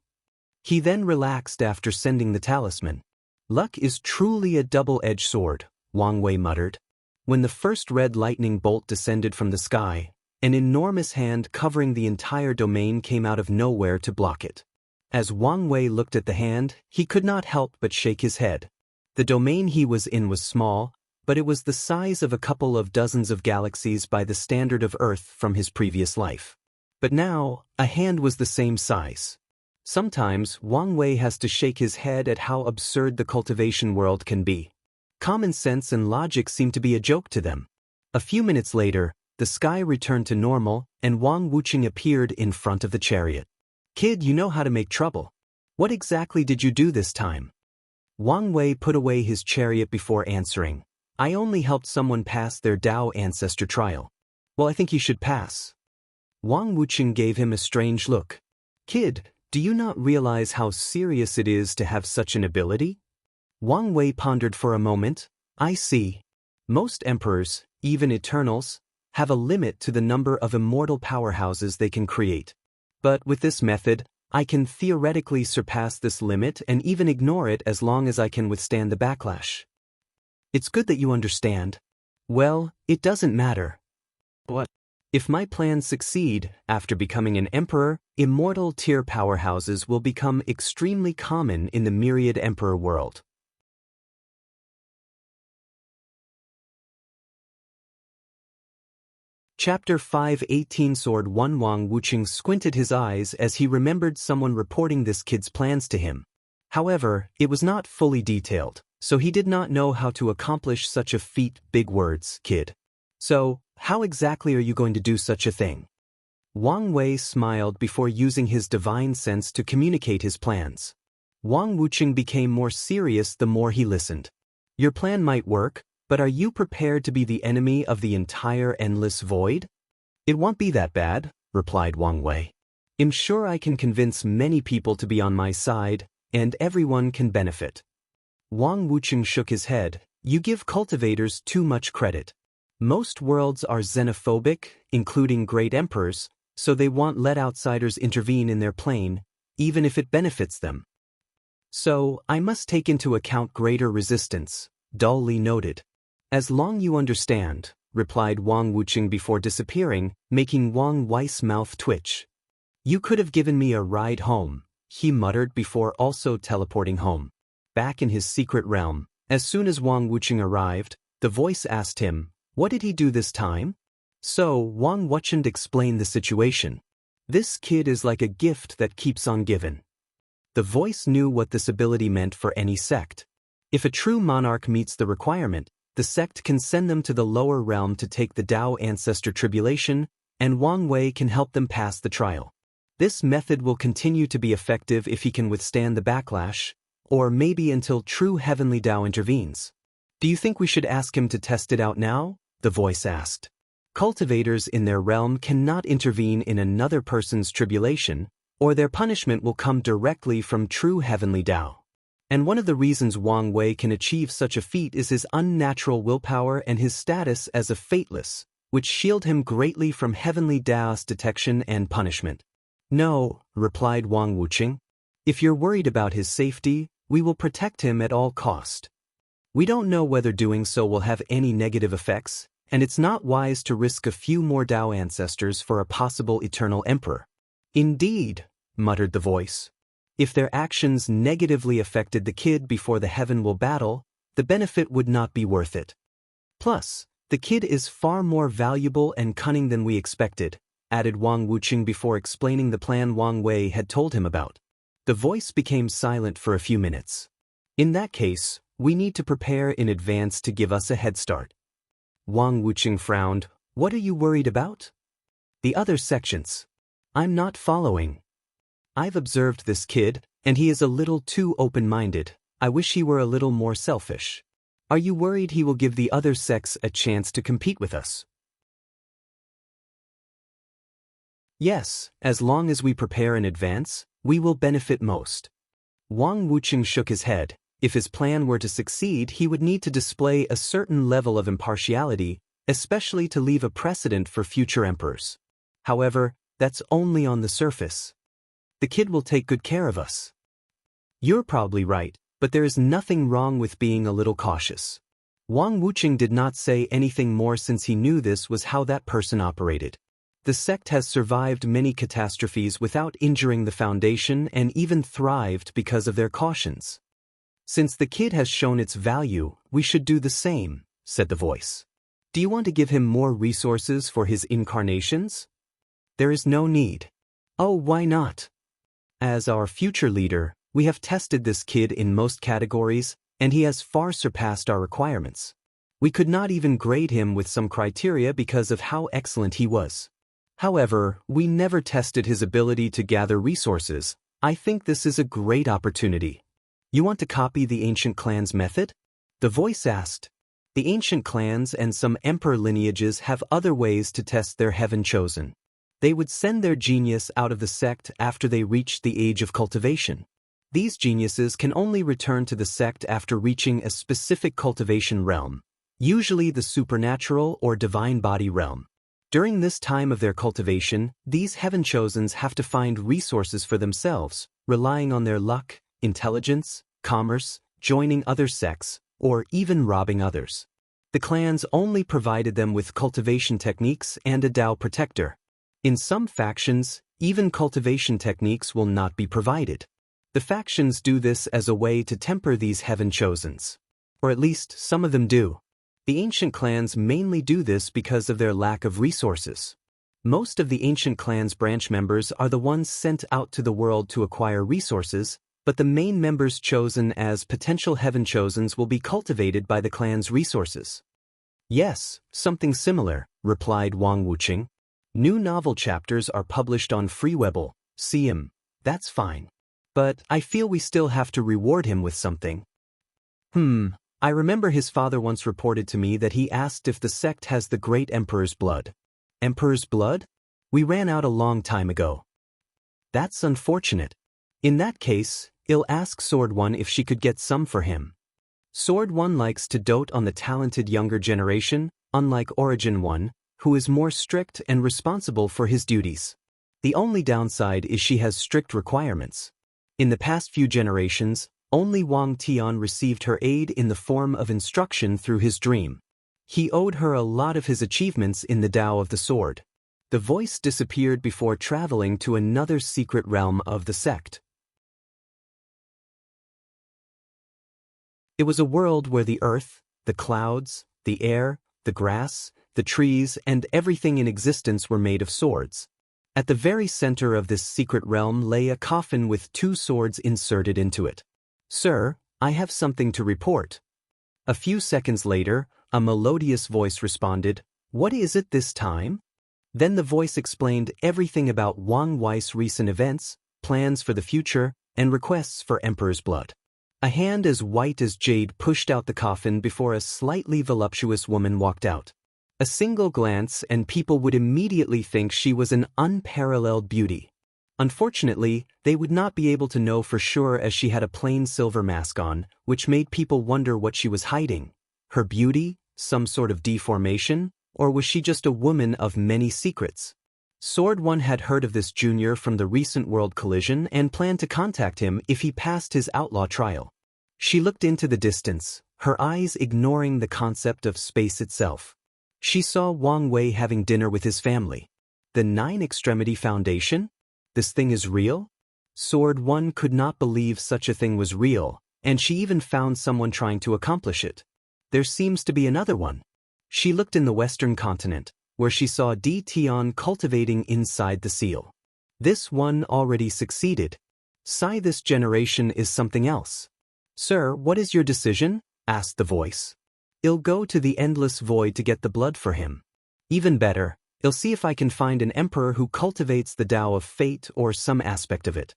He then relaxed after sending the talisman. Luck is truly a double-edged sword, Wang Wei muttered. When the first red lightning bolt descended from the sky, an enormous hand covering the entire domain came out of nowhere to block it. As Wang Wei looked at the hand, he could not help but shake his head. The domain he was in was small, but it was the size of a couple of dozens of galaxies by the standard of Earth from his previous life. But now, a hand was the same size. Sometimes, Wang Wei has to shake his head at how absurd the cultivation world can be. Common sense and logic seem to be a joke to them. A few minutes later, the sky returned to normal, and Wang Wuxia appeared in front of the chariot. Kid, you know how to make trouble. What exactly did you do this time? Wang Wei put away his chariot before answering. I only helped someone pass their Dao ancestor trial. Well, I think you should pass. Wang Wuxia gave him a strange look. Kid, do you not realize how serious it is to have such an ability? Wang Wei pondered for a moment. I see. Most emperors, even eternals, have a limit to the number of immortal powerhouses they can create. But with this method, I can theoretically surpass this limit and even ignore it as long as I can withstand the backlash. It's good that you understand. Well, it doesn't matter. What? If my plans succeed, after becoming an emperor, immortal tier powerhouses will become extremely common in the myriad emperor world. Chapter 5:18 Sword 1 Wang Wuxia squinted his eyes as he remembered someone reporting this kid's plans to him. However, it was not fully detailed, so he did not know how to accomplish such a feat. Big words, kid. So, how exactly are you going to do such a thing? Wang Wei smiled before using his divine sense to communicate his plans. Wang Wuxia became more serious the more he listened. Your plan might work, but are you prepared to be the enemy of the entire endless void? It won't be that bad, replied Wang Wei. I'm sure I can convince many people to be on my side, and everyone can benefit. Wang Wuxia shook his head. You give cultivators too much credit. Most worlds are xenophobic, including great emperors, so they won't let outsiders intervene in their plane, even if it benefits them. So, I must take into account greater resistance, dully noted. As long you understand, replied Wang Wuxia before disappearing, making Wang Wei's mouth twitch. You could have given me a ride home, he muttered before also teleporting home. Back in his secret realm, as soon as Wang Wuxia arrived, the voice asked him, what did he do this time? So, Wang Wuxia explained the situation. This kid is like a gift that keeps on giving. The voice knew what this ability meant for any sect. If a true monarch meets the requirement, the sect can send them to the lower realm to take the Dao ancestor tribulation, and Wang Wei can help them pass the trial. This method will continue to be effective if he can withstand the backlash, or maybe until true heavenly Dao intervenes. Do you think we should ask him to test it out now? The voice asked. Cultivators in their realm cannot intervene in another person's tribulation, or their punishment will come directly from true heavenly Dao. And one of the reasons Wang Wei can achieve such a feat is his unnatural willpower and his status as a fateless, which shield him greatly from heavenly Daoist detection and punishment. No, replied Wang Wuxia. If you're worried about his safety, we will protect him at all cost. We don't know whether doing so will have any negative effects, and it's not wise to risk a few more Dao ancestors for a possible eternal emperor. Indeed, muttered the voice. If their actions negatively affected the kid before the heaven will battle, the benefit would not be worth it. Plus, the kid is far more valuable and cunning than we expected, added Wang Wuxia before explaining the plan Wang Wei had told him about. The voice became silent for a few minutes. In that case, we need to prepare in advance to give us a head start. Wang Wuxia frowned. What are you worried about? The other sections. I'm not following. I've observed this kid, and he is a little too open-minded. I wish he were a little more selfish. Are you worried he will give the other sects a chance to compete with us? Yes, as long as we prepare in advance, we will benefit most. Wang Wucheng shook his head. If his plan were to succeed, he would need to display a certain level of impartiality, especially to leave a precedent for future emperors. However, that's only on the surface. The kid will take good care of us. You're probably right, but there is nothing wrong with being a little cautious. Wang Wucheng did not say anything more since he knew this was how that person operated. The sect has survived many catastrophes without injuring the foundation and even thrived because of their cautions. Since the kid has shown its value, we should do the same, said the voice. Do you want to give him more resources for his incarnations? There is no need. Oh, why not? As our future leader, we have tested this kid in most categories, and he has far surpassed our requirements. We could not even grade him with some criteria because of how excellent he was. However, we never tested his ability to gather resources. I think this is a great opportunity. You want to copy the ancient clan's method? The voice asked. The ancient clans and some emperor lineages have other ways to test their heaven chosen. They would send their genius out of the sect after they reached the age of cultivation. These geniuses can only return to the sect after reaching a specific cultivation realm, usually the supernatural or divine body realm. During this time of their cultivation, these heaven chosens have to find resources for themselves, relying on their luck, intelligence, commerce, joining other sects, or even robbing others. The clans only provided them with cultivation techniques and a Dao protector. In some factions, even cultivation techniques will not be provided. The factions do this as a way to temper these heaven chosens. Or at least some of them do. The ancient clans mainly do this because of their lack of resources. Most of the ancient clans' branch members are the ones sent out to the world to acquire resources, but the main members chosen as potential heaven chosens will be cultivated by the clan's resources. Yes, something similar, replied Wang Wucheng. New novel chapters are published on Freewebble, see him, that's fine. But I feel we still have to reward him with something. I remember his father once reported to me that he asked if the sect has the great emperor's blood. Emperor's blood? We ran out a long time ago. That's unfortunate. In that case, I'll ask Sword One if she could get some for him. Sword One likes to dote on the talented younger generation, unlike Origin One, who is more strict and responsible for his duties. The only downside is she has strict requirements. In the past few generations, only Wang Tian received her aid in the form of instruction through his dream. He owed her a lot of his achievements in the Tao of the Sword. The voice disappeared before traveling to another secret realm of the sect. It was a world where the earth, the clouds, the air, the grass, the trees, and everything in existence were made of swords. At the very center of this secret realm lay a coffin with 2 swords inserted into it. Sir, I have something to report. A few seconds later, a melodious voice responded, What is it this time? Then the voice explained everything about Wang Wei's recent events, plans for the future, and requests for Emperor's blood. A hand as white as jade pushed out the coffin before a slightly voluptuous woman walked out. A single glance and people would immediately think she was an unparalleled beauty. Unfortunately, they would not be able to know for sure as she had a plain silver mask on, which made people wonder what she was hiding. Her beauty, some sort of deformation, or was she just a woman of many secrets? Sword One had heard of this junior from the recent world collision and planned to contact him if he passed his outlaw trial. She looked into the distance, her eyes ignoring the concept of space itself. She saw Wang Wei having dinner with his family. The Nine Extremity Foundation? This thing is real? Sword One could not believe such a thing was real, and she even found someone trying to accomplish it. There seems to be another one. She looked in the western continent, where she saw Di Tian cultivating inside the seal. This one already succeeded. This generation is something else. Sir, what is your decision? Asked the voice. I'll go to the endless void to get the blood for him. Even better, I'll see if I can find an emperor who cultivates the Tao of fate or some aspect of it.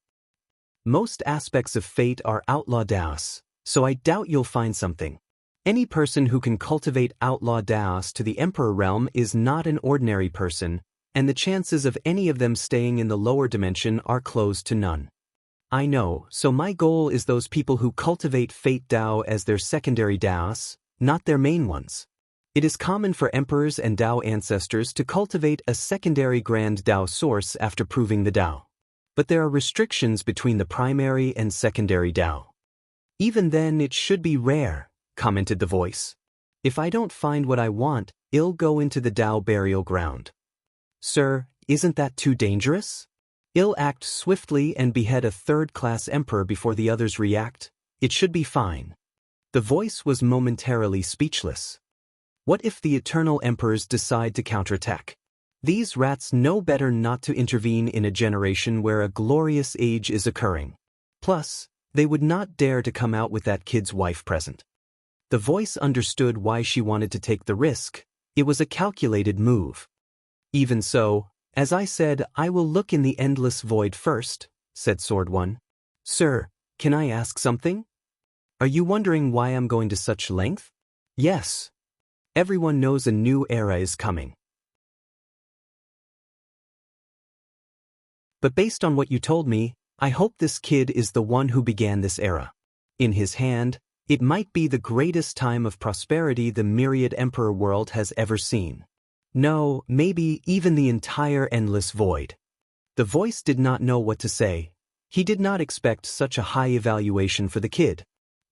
Most aspects of fate are outlaw Daoists, so I doubt you'll find something. Any person who can cultivate outlaw Daoist to the Emperor realm is not an ordinary person, and the chances of any of them staying in the lower dimension are close to none. I know, so my goal is those people who cultivate Fate Dao as their secondary Daoists, not their main ones. It is common for emperors and Dao ancestors to cultivate a secondary grand Dao source after proving the Dao. But there are restrictions between the primary and secondary Dao. Even then, it should be rare, commented the voice. If I don't find what I want, I'll go into the Dao burial ground. Sir, isn't that too dangerous? I'll act swiftly and behead a third-class emperor before the others react. It should be fine. The voice was momentarily speechless. What if the eternal emperors decide to counterattack? These rats know better not to intervene in a generation where a glorious age is occurring. Plus, they would not dare to come out with that kid's wife present. The voice understood why she wanted to take the risk. It was a calculated move. Even so, as I said, I will look in the endless void first, said Sword One. Sir, can I ask something? Are you wondering why I'm going to such length? Yes. Everyone knows a new era is coming. But based on what you told me, I hope this kid is the one who began this era. In his hand, it might be the greatest time of prosperity the myriad emperor world has ever seen. No, maybe even the entire endless void. The voice did not know what to say. He did not expect such a high evaluation for the kid.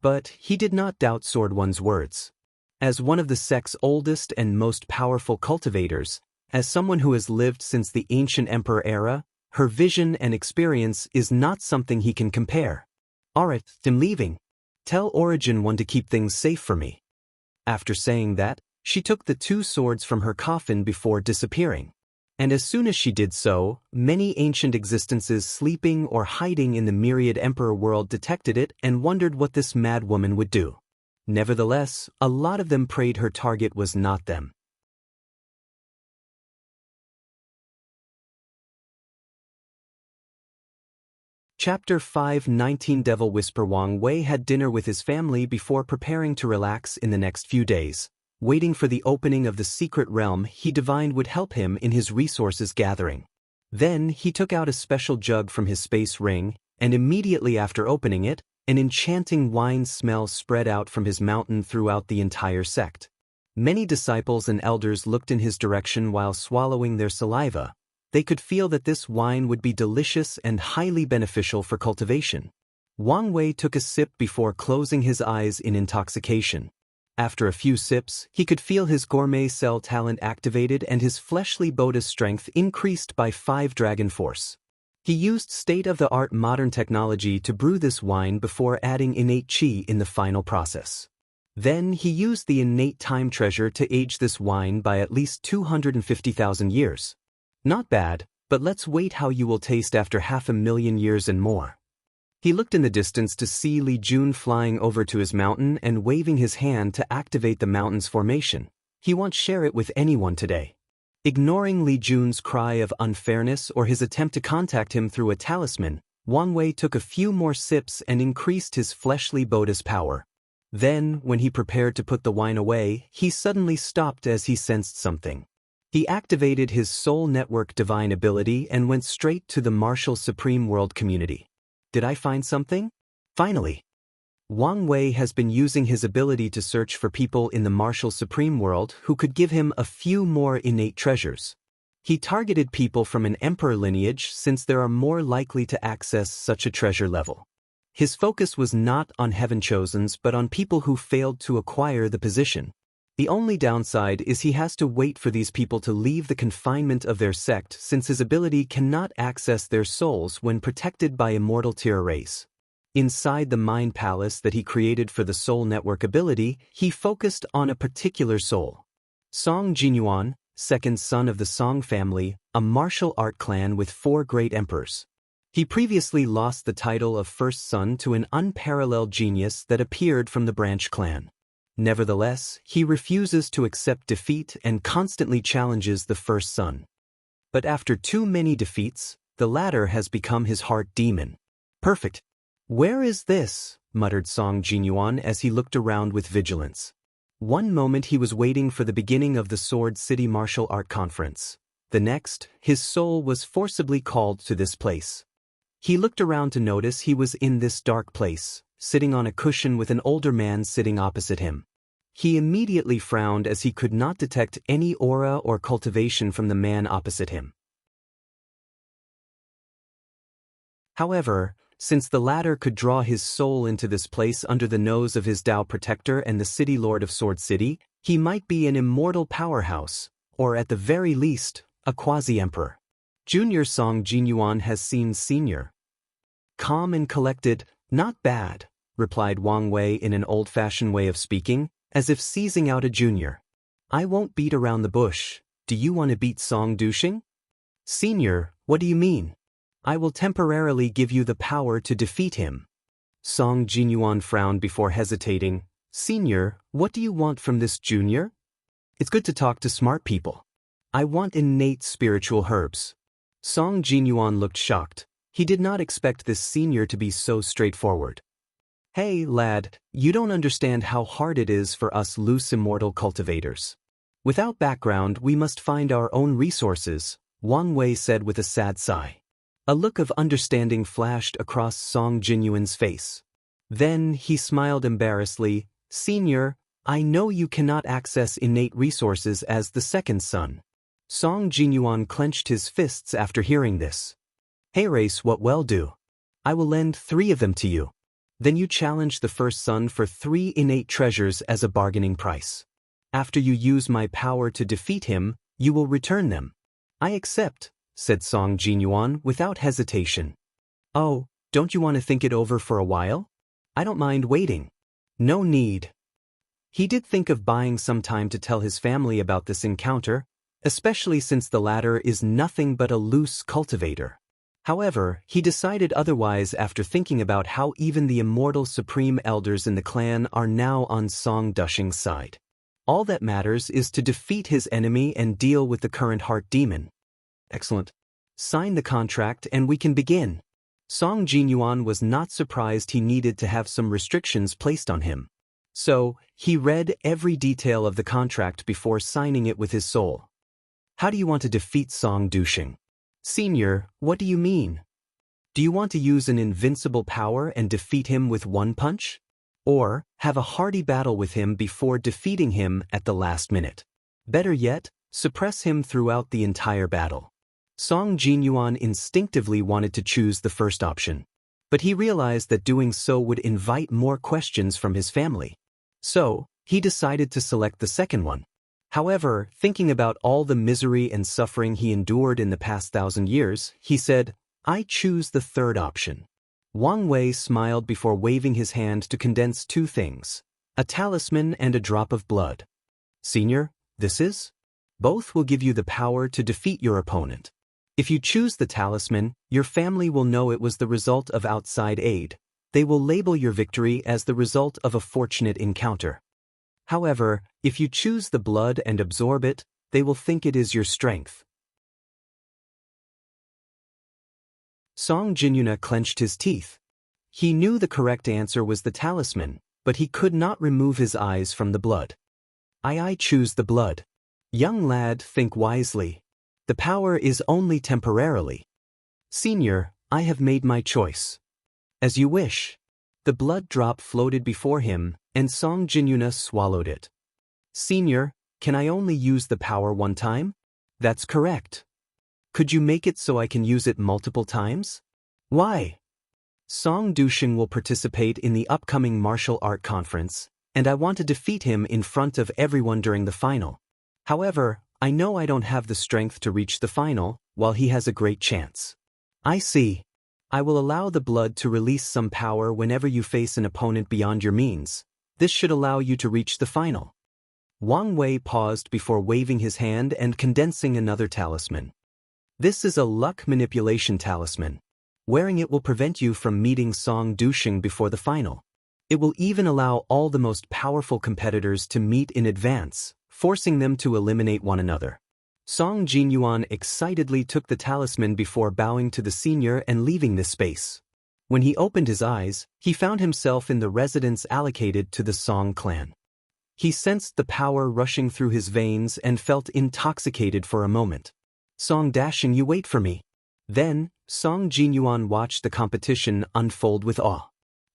But he did not doubt Sword One's words. As one of the sect's oldest and most powerful cultivators, as someone who has lived since the ancient emperor era, her vision and experience is not something he can compare. Alright, I'm leaving. Tell Origin One to keep things safe for me. After saying that, she took the two swords from her coffin before disappearing. And as soon as she did so, many ancient existences sleeping or hiding in the myriad emperor world detected it and wondered what this mad woman would do. Nevertheless, a lot of them prayed her target was not them. Chapter 5:19 Devil Whisper. Wang Wei had dinner with his family before preparing to relax in the next few days, waiting for the opening of the secret realm he divined would help him in his resources gathering. Then he took out a special jug from his space ring, and immediately after opening it, an enchanting wine smell spread out from his mountain throughout the entire sect. Many disciples and elders looked in his direction while swallowing their saliva. They could feel that this wine would be delicious and highly beneficial for cultivation. Wang Wei took a sip before closing his eyes in intoxication. After a few sips, he could feel his gourmet cell talent activated and his fleshly Buddha strength increased by 5 dragon force. He used state-of-the-art modern technology to brew this wine before adding innate qi in the final process. Then he used the innate time treasure to age this wine by at least 250,000 years. Not bad, but let's wait how you will taste after 500,000 years and more. He looked in the distance to see Li Jun flying over to his mountain and waving his hand to activate the mountain's formation. He won't share it with anyone today. Ignoring Li Jun's cry of unfairness or his attempt to contact him through a talisman, Wang Wei took a few more sips and increased his fleshly Buddha's power. Then, when he prepared to put the wine away, he suddenly stopped as he sensed something. He activated his soul network divine ability and went straight to the martial supreme world community. Did I find something? Finally! Wang Wei has been using his ability to search for people in the martial supreme world who could give him a few more innate treasures. He targeted people from an emperor lineage since they are more likely to access such a treasure level. His focus was not on heaven chosens but on people who failed to acquire the position. The only downside is he has to wait for these people to leave the confinement of their sect since his ability cannot access their souls when protected by immortal tier race. Inside the mind palace that he created for the soul network ability, he focused on a particular soul. Song Jinyuan, second son of the Song family, a martial art clan with 4 great emperors. He previously lost the title of first son to an unparalleled genius that appeared from the branch clan. Nevertheless, he refuses to accept defeat and constantly challenges the first son. But after too many defeats, the latter has become his heart demon. Perfect. Where is this? Muttered Song Jinyuan as he looked around with vigilance. One moment he was waiting for the beginning of the Sword City Martial Art Conference. The next, his soul was forcibly called to this place. He looked around to notice he was in this dark place, sitting on a cushion with an older man sitting opposite him. He immediately frowned as he could not detect any aura or cultivation from the man opposite him. However, since the latter could draw his soul into this place under the nose of his Dao protector and the city lord of Sword City, he might be an immortal powerhouse, or at the very least, a quasi-emperor. Junior Song Jinyuan has seen Senior. Calm and collected, not bad, replied Wang Wei in an old-fashioned way of speaking, as if seizing out a junior. I won't beat around the bush. Do you want to beat Song Dushing? Senior, what do you mean? I will temporarily give you the power to defeat him. Song Jinyuan frowned before hesitating. Senior, what do you want from this junior? It's good to talk to smart people. I want innate spiritual herbs. Song Jinyuan looked shocked. He did not expect this senior to be so straightforward. Hey, lad, you don't understand how hard it is for us loose immortal cultivators. Without background, we must find our own resources, Wang Wei said with a sad sigh. A look of understanding flashed across Song Jinyuan's face. Then he smiled embarrassedly. Senior, I know you cannot access innate resources as the second son. Song Jinyuan clenched his fists after hearing this. Hey race, what will do? I will lend 3 of them to you. Then you challenge the first son for 3 innate treasures as a bargaining price. After you use my power to defeat him, you will return them. I accept, said Song Jinyuan without hesitation. Oh, don't you want to think it over for a while? I don't mind waiting. No need. He did think of buying some time to tell his family about this encounter, especially since the latter is nothing but a loose cultivator. However, he decided otherwise after thinking about how even the immortal supreme elders in the clan are now on Song Dushing's side. All that matters is to defeat his enemy and deal with the current heart demon. Excellent. Sign the contract and we can begin. Song Jinyuan was not surprised he needed to have some restrictions placed on him. So, he read every detail of the contract before signing it with his soul. How do you want to defeat Song Dushing? Senior, what do you mean? Do you want to use an invincible power and defeat him with one punch? Or have a hearty battle with him before defeating him at the last minute? Better yet, suppress him throughout the entire battle. Song Jinyuan instinctively wanted to choose the first option, but he realized that doing so would invite more questions from his family. So, he decided to select the second one. However, thinking about all the misery and suffering he endured in the past 1,000 years, he said, I choose the third option. Wang Wei smiled before waving his hand to condense 2 things, a talisman and a drop of blood. Senior, this is? Both will give you the power to defeat your opponent. If you choose the talisman, your family will know it was the result of outside aid. They will label your victory as the result of a fortunate encounter. However, if you choose the blood and absorb it, they will think it is your strength. Song Jinyuan clenched his teeth. He knew the correct answer was the talisman, but he could not remove his eyes from the blood. I choose the blood. Young lad, think wisely. The power is only temporarily. Senior, I have made my choice. As you wish. The blood drop floated before him, and Song Jinyuan swallowed it. Senior, can I only use the power one time? That's correct. Could you make it so I can use it multiple times? Why? Song Dushing will participate in the upcoming martial art conference, and I want to defeat him in front of everyone during the final. However, I know I don't have the strength to reach the final, while he has a great chance. I see. I will allow the blood to release some power whenever you face an opponent beyond your means. This should allow you to reach the final. Wang Wei paused before waving his hand and condensing another talisman. This is a luck manipulation talisman. Wearing it will prevent you from meeting Song Dushing before the final. It will even allow all the most powerful competitors to meet in advance, forcing them to eliminate one another. Song Jinyuan excitedly took the talisman before bowing to the senior and leaving the space. When he opened his eyes, he found himself in the residence allocated to the Song clan. He sensed the power rushing through his veins and felt intoxicated for a moment. Song Dashing, you wait for me. Then, Song Jinyuan watched the competition unfold with awe.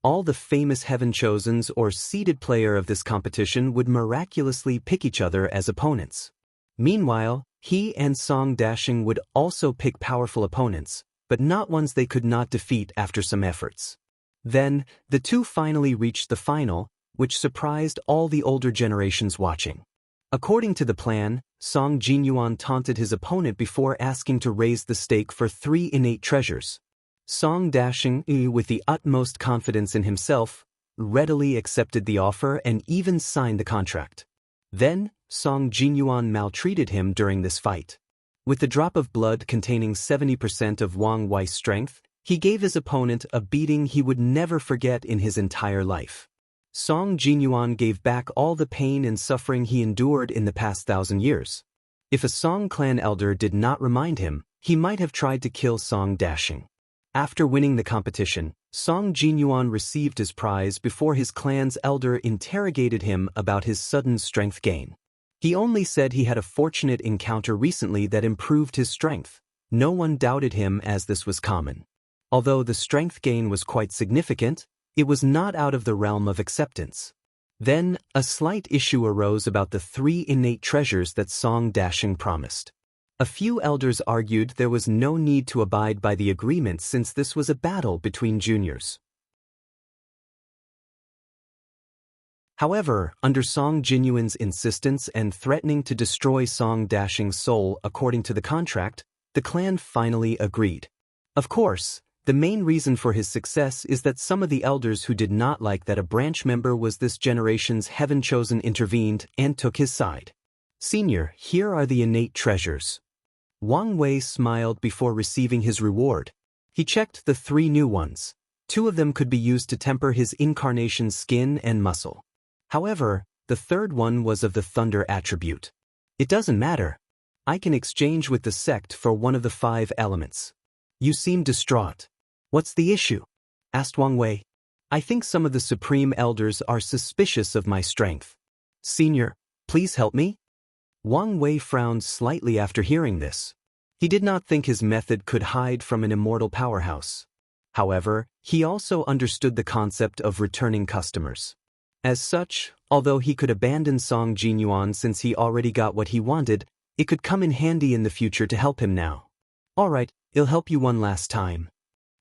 All the famous heaven chosens or seeded player of this competition would miraculously pick each other as opponents. Meanwhile, he and Song Dashing would also pick powerful opponents, but not ones they could not defeat after some efforts. Then, the two finally reached the final, which surprised all the older generations watching. According to the plan, Song Jinyuan taunted his opponent before asking to raise the stake for 3 innate treasures. Song Dashing, with the utmost confidence in himself, readily accepted the offer and even signed the contract. Then, Song Jinyuan maltreated him during this fight. With the drop of blood containing 70% of Wang Wei's strength, he gave his opponent a beating he would never forget in his entire life. Song Jinyuan gave back all the pain and suffering he endured in the past 1,000 years. If a Song clan elder did not remind him, he might have tried to kill Song Dashing. After winning the competition, Song Jinyuan received his prize before his clan's elder interrogated him about his sudden strength gain. He only said he had a fortunate encounter recently that improved his strength. No one doubted him as this was common. Although the strength gain was quite significant, it was not out of the realm of acceptance. Then, a slight issue arose about the 3 innate treasures that Song Dashing promised. A few elders argued there was no need to abide by the agreement since this was a battle between juniors. However, under Song Jinyuan's insistence and threatening to destroy Song Dashing's soul according to the contract, the clan finally agreed. Of course, the main reason for his success is that some of the elders who did not like that a branch member was this generation's heaven chosen intervened and took his side. Senior, here are the innate treasures. Wang Wei smiled before receiving his reward. He checked the 3 new ones. 2 of them could be used to temper his incarnation's skin and muscle. However, the 3rd one was of the thunder attribute. It doesn't matter. I can exchange with the sect for one of the 5 elements. You seem distraught. What's the issue? Asked Wang Wei. I think some of the supreme elders are suspicious of my strength. Senior, please help me? Wang Wei frowned slightly after hearing this. He did not think his method could hide from an immortal powerhouse. However, he also understood the concept of returning customers. As such, although he could abandon Song Jinyuan since he already got what he wanted, it could come in handy in the future to help him now. Alright, I'll help you one last time.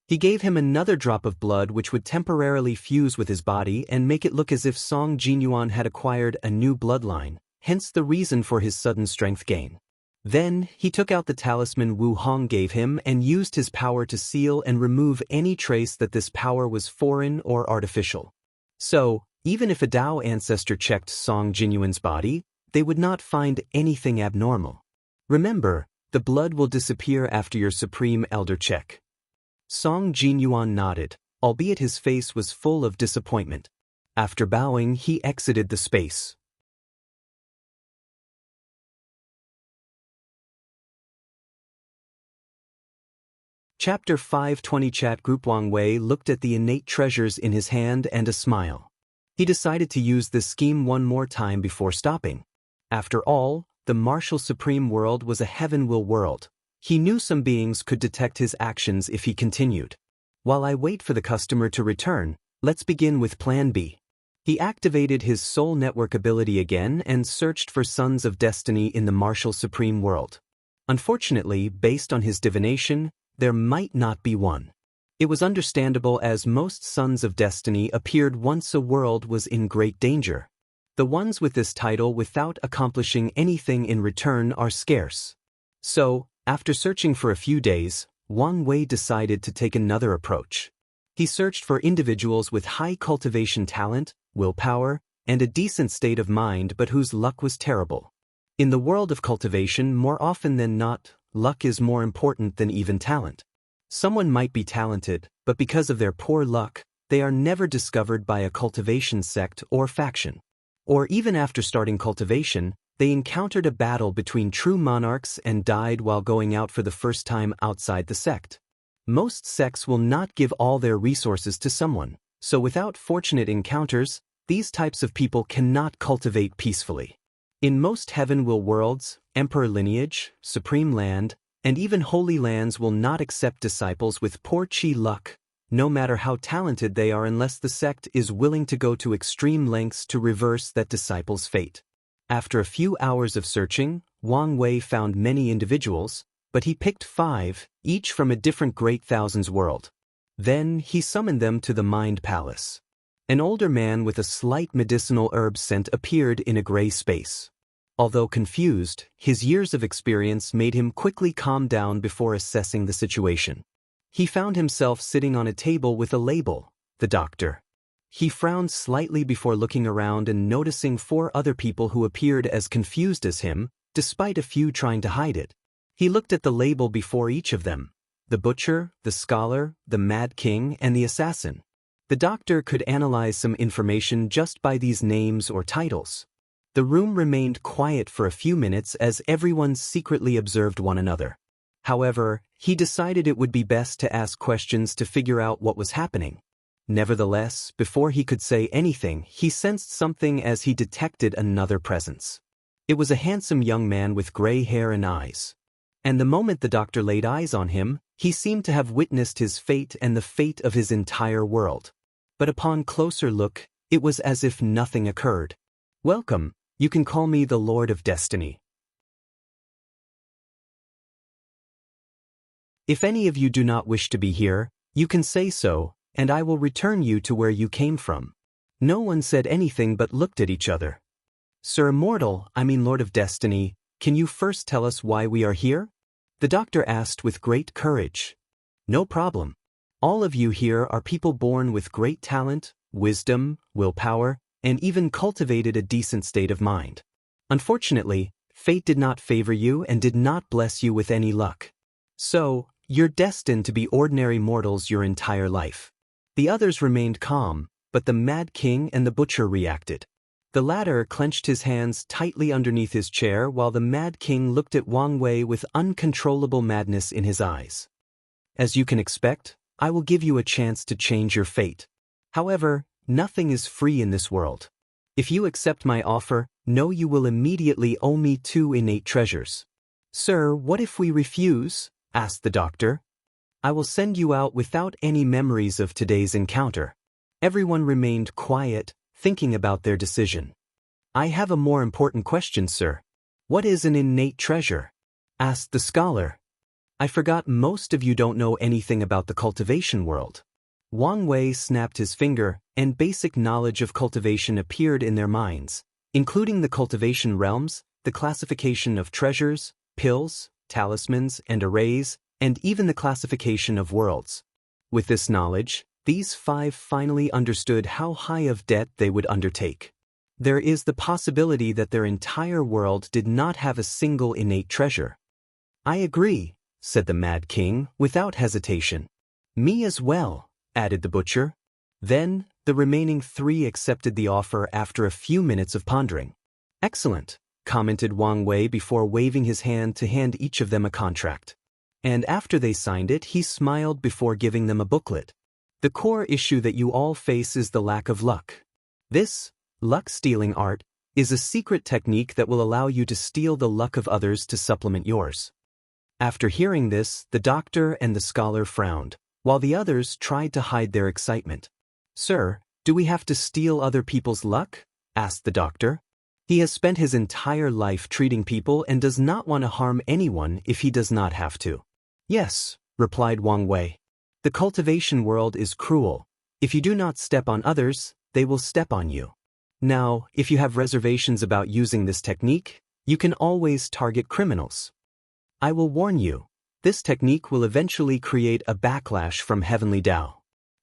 He gave him another drop of blood which would temporarily fuse with his body and make it look as if Song Jinyuan had acquired a new bloodline, hence the reason for his sudden strength gain. Then, he took out the talisman Wu Hong gave him and used his power to seal and remove any trace that this power was foreign or artificial. So, even if a Dao ancestor checked Song Jinyuan's body, they would not find anything abnormal. Remember, the blood will disappear after your Supreme Elder check. Song Jinyuan nodded, albeit his face was full of disappointment. After bowing, he exited the space. Chapter 520 Chat Group. Wang Wei looked at the innate treasures in his hand and a smile. He decided to use this scheme one more time before stopping. After all, the martial supreme world was a heaven-will world. He knew some beings could detect his actions if he continued. While I wait for the customer to return, let's begin with Plan B. He activated his soul network ability again and searched for Sons of Destiny in the martial supreme world. Unfortunately, based on his divination, there might not be one. It was understandable as most Sons of Destiny appeared once a world was in great danger. The ones with this title without accomplishing anything in return are scarce. So, after searching for a few days, Wang Wei decided to take another approach. He searched for individuals with high cultivation talent, willpower, and a decent state of mind but whose luck was terrible. In the world of cultivation, more often than not, luck is more important than even talent. Someone might be talented, but because of their poor luck, they are never discovered by a cultivation sect or faction. Or even after starting cultivation, they encountered a battle between true monarchs and died while going out for the first time outside the sect. Most sects will not give all their resources to someone, so without fortunate encounters, These types of people cannot cultivate peacefully. In most heaven-will worlds, emperor lineage, supreme land, and even holy lands will not accept disciples with poor chi luck, no matter how talented they are, unless the sect is willing to go to extreme lengths to reverse that disciple's fate. After a few hours of searching, Wang Wei found many individuals, but he picked 5, each from a different Great Thousands world. Then he summoned them to the Mind Palace. An older man with a slight medicinal herb scent appeared in a gray space. Although confused, his years of experience made him quickly calm down before assessing the situation. He found himself sitting on a table with a label, "The Doctor." He frowned slightly before looking around and noticing 4 other people who appeared as confused as him, despite a few trying to hide it. He looked at the label before each of them: the butcher, the scholar, the mad king, and the assassin. The doctor could analyze some information just by these names or titles. The room remained quiet for a few minutes as everyone secretly observed one another. However, he decided it would be best to ask questions to figure out what was happening. Nevertheless, before he could say anything, he sensed something as he detected another presence. It was a handsome young man with gray hair and eyes. And the moment the doctor laid eyes on him, he seemed to have witnessed his fate and the fate of his entire world. But upon closer look, it was as if nothing occurred. "Welcome, you can call me the Lord of Destiny. If any of you do not wish to be here, you can say so, and I will return you to where you came from." No one said anything but looked at each other. "Sir Immortal, Lord of Destiny, can you first tell us why we are here?" The doctor asked with great courage. "No problem. All of you here are people born with great talent, wisdom, willpower, and even cultivated a decent state of mind. Unfortunately, fate did not favor you and did not bless you with any luck. So, you're destined to be ordinary mortals your entire life." The others remained calm, but the Mad King and the Butcher reacted. The latter clenched his hands tightly underneath his chair while the Mad King looked at Wang Wei with uncontrollable madness in his eyes. "As you can expect, I will give you a chance to change your fate. However, nothing is free in this world. If you accept my offer, know you will immediately owe me 2 innate treasures." "Sir, what if we refuse?" asked the doctor. "I will send you out without any memories of today's encounter." Everyone remained quiet, thinking about their decision. "I have a more important question, sir. What is an innate treasure?" asked the scholar. "I forgot most of you don't know anything about the cultivation world." Wang Wei snapped his finger, and basic knowledge of cultivation appeared in their minds, including the cultivation realms, the classification of treasures, pills, talismans, and arrays, and even the classification of worlds. With this knowledge, these 5 finally understood how high of debt they would undertake. There is the possibility that their entire world did not have a single innate treasure. "I agree," said the Mad King, without hesitation. "Me as well," added the Butcher. Then, the remaining 3 accepted the offer after a few minutes of pondering. "Excellent," commented Wang Wei before waving his hand to hand each of them a contract. And after they signed it, he smiled before giving them a booklet. "The core issue that you all face is the lack of luck. This, luck-stealing art, is a secret technique that will allow you to steal the luck of others to supplement yours." After hearing this, the doctor and the scholar frowned, while the others tried to hide their excitement. "Sir, do we have to steal other people's luck?" asked the doctor. He has spent his entire life treating people and does not want to harm anyone if he does not have to. "Yes," replied Wang Wei. "The cultivation world is cruel. If you do not step on others, they will step on you. Now, if you have reservations about using this technique, you can always target criminals. I will warn you, this technique will eventually create a backlash from Heavenly Dao.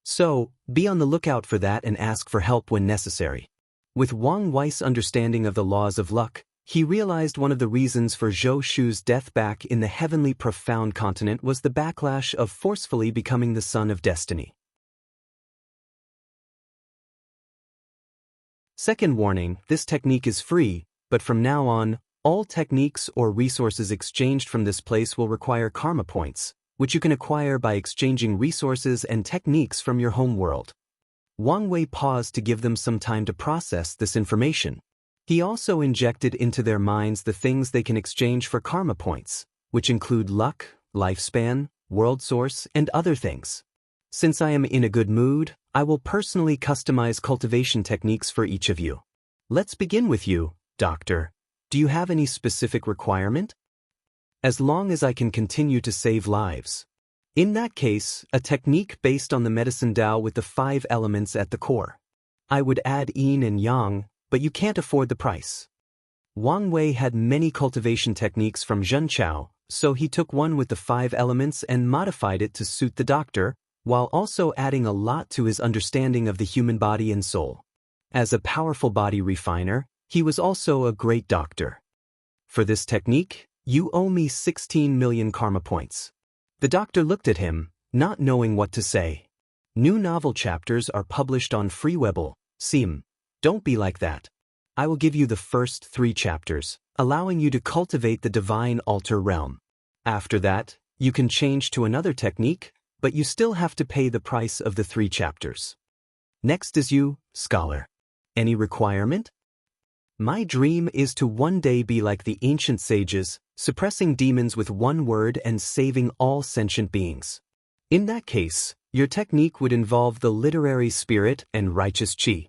So, be on the lookout for that and ask for help when necessary." With Wang Wei's understanding of the laws of luck, he realized one of the reasons for Zhou Shu's death back in the heavenly profound continent was the backlash of forcefully becoming the son of destiny. Second warning, this technique is free, but from now on, all techniques or resources exchanged from this place will require karma points, which you can acquire by exchanging resources and techniques from your home world. Wang Wei paused to give them some time to process this information. He also injected into their minds the things they can exchange for karma points, which include luck, lifespan, world source, and other things. Since I am in a good mood, I will personally customize cultivation techniques for each of you. Let's begin with you, Doctor. Do you have any specific requirement? As long as I can continue to save lives. In that case, a technique based on the medicine Tao with the 5 elements at the core. I would add yin and yang, but you can't afford the price. Wang Wei had many cultivation techniques from Zhenchao, so he took one with the 5 elements and modified it to suit the doctor, while also adding a lot to his understanding of the human body and soul. As a powerful body refiner, he was also a great doctor. For this technique, you owe me 16 million karma points. The doctor looked at him, not knowing what to say. New novel chapters are published on Freewebble. Sim. Don't be like that. I will give you the first 3 chapters, allowing you to cultivate the divine altar realm. After that, you can change to another technique, but you still have to pay the price of the 3 chapters. Next is you, scholar. Any requirement? My dream is to one day be like the ancient sages, suppressing demons with one word and saving all sentient beings. In that case, your technique would involve the literary spirit and righteous qi.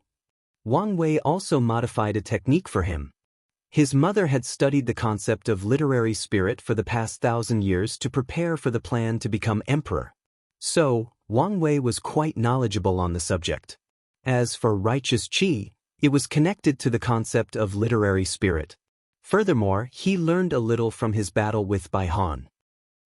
Wang Wei also modified a technique for him. His mother had studied the concept of literary spirit for the past 1,000 years to prepare for the plan to become emperor. So, Wang Wei was quite knowledgeable on the subject. As for righteous qi, it was connected to the concept of literary spirit. Furthermore, he learned a little from his battle with Bai Han.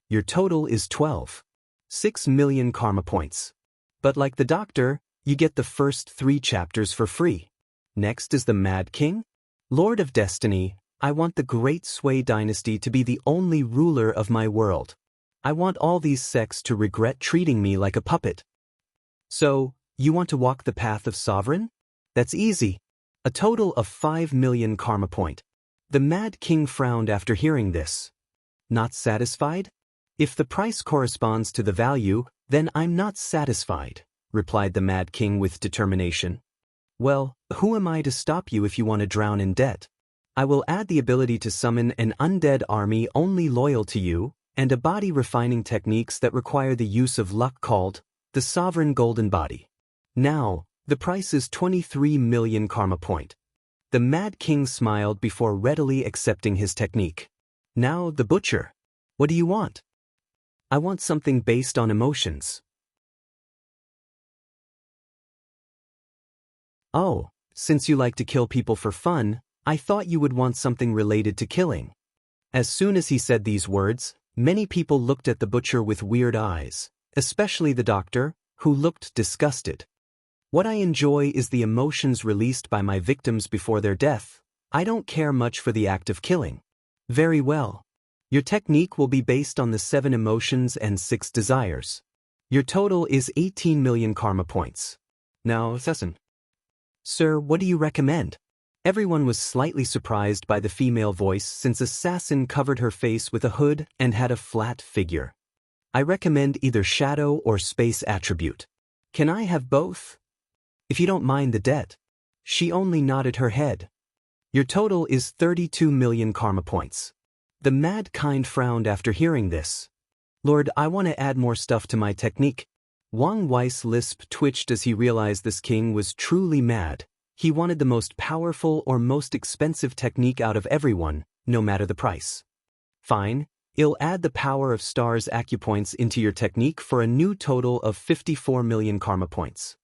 Your total is 12.6 million karma points. But like the doctor, you get the first 3 chapters for free. Next is the Mad King. Lord of Destiny, I want the Great Sui dynasty to be the only ruler of my world. I want all these sects to regret treating me like a puppet. So, you want to walk the path of sovereign? That's easy. A total of 5 million karma point. The Mad King frowned after hearing this. Not satisfied? If the price corresponds to the value, then I'm not satisfied, replied the Mad King with determination. Well, who am I to stop you if you want to drown in debt? I will add the ability to summon an undead army only loyal to you, and a body refining techniques that require the use of luck called the Sovereign Golden Body. Now, the price is 23 million karma point. The Mad King smiled before readily accepting his technique. Now, the butcher. What do you want? I want something based on emotions. Oh, since you like to kill people for fun, I thought you would want something related to killing. As soon as he said these words, many people looked at the butcher with weird eyes, especially the doctor, who looked disgusted. What I enjoy is the emotions released by my victims before their death. I don't care much for the act of killing. Very well. Your technique will be based on the 7 emotions and 6 desires. Your total is 18 million karma points. Now, Sesson. Sir, what do you recommend? Everyone was slightly surprised by the female voice since Assassin covered her face with a hood and had a flat figure. I recommend either shadow or space attribute. Can I have both? If you don't mind the debt. She only nodded her head. Your total is 32 million karma points. The Mad Kind frowned after hearing this. Lord, I want to add more stuff to my technique. Wang Wei's lisp twitched as he realized this king was truly mad. He wanted the most powerful or most expensive technique out of everyone, no matter the price. Fine, I'll add the power of stars acupoints into your technique for a new total of 54 million karma points.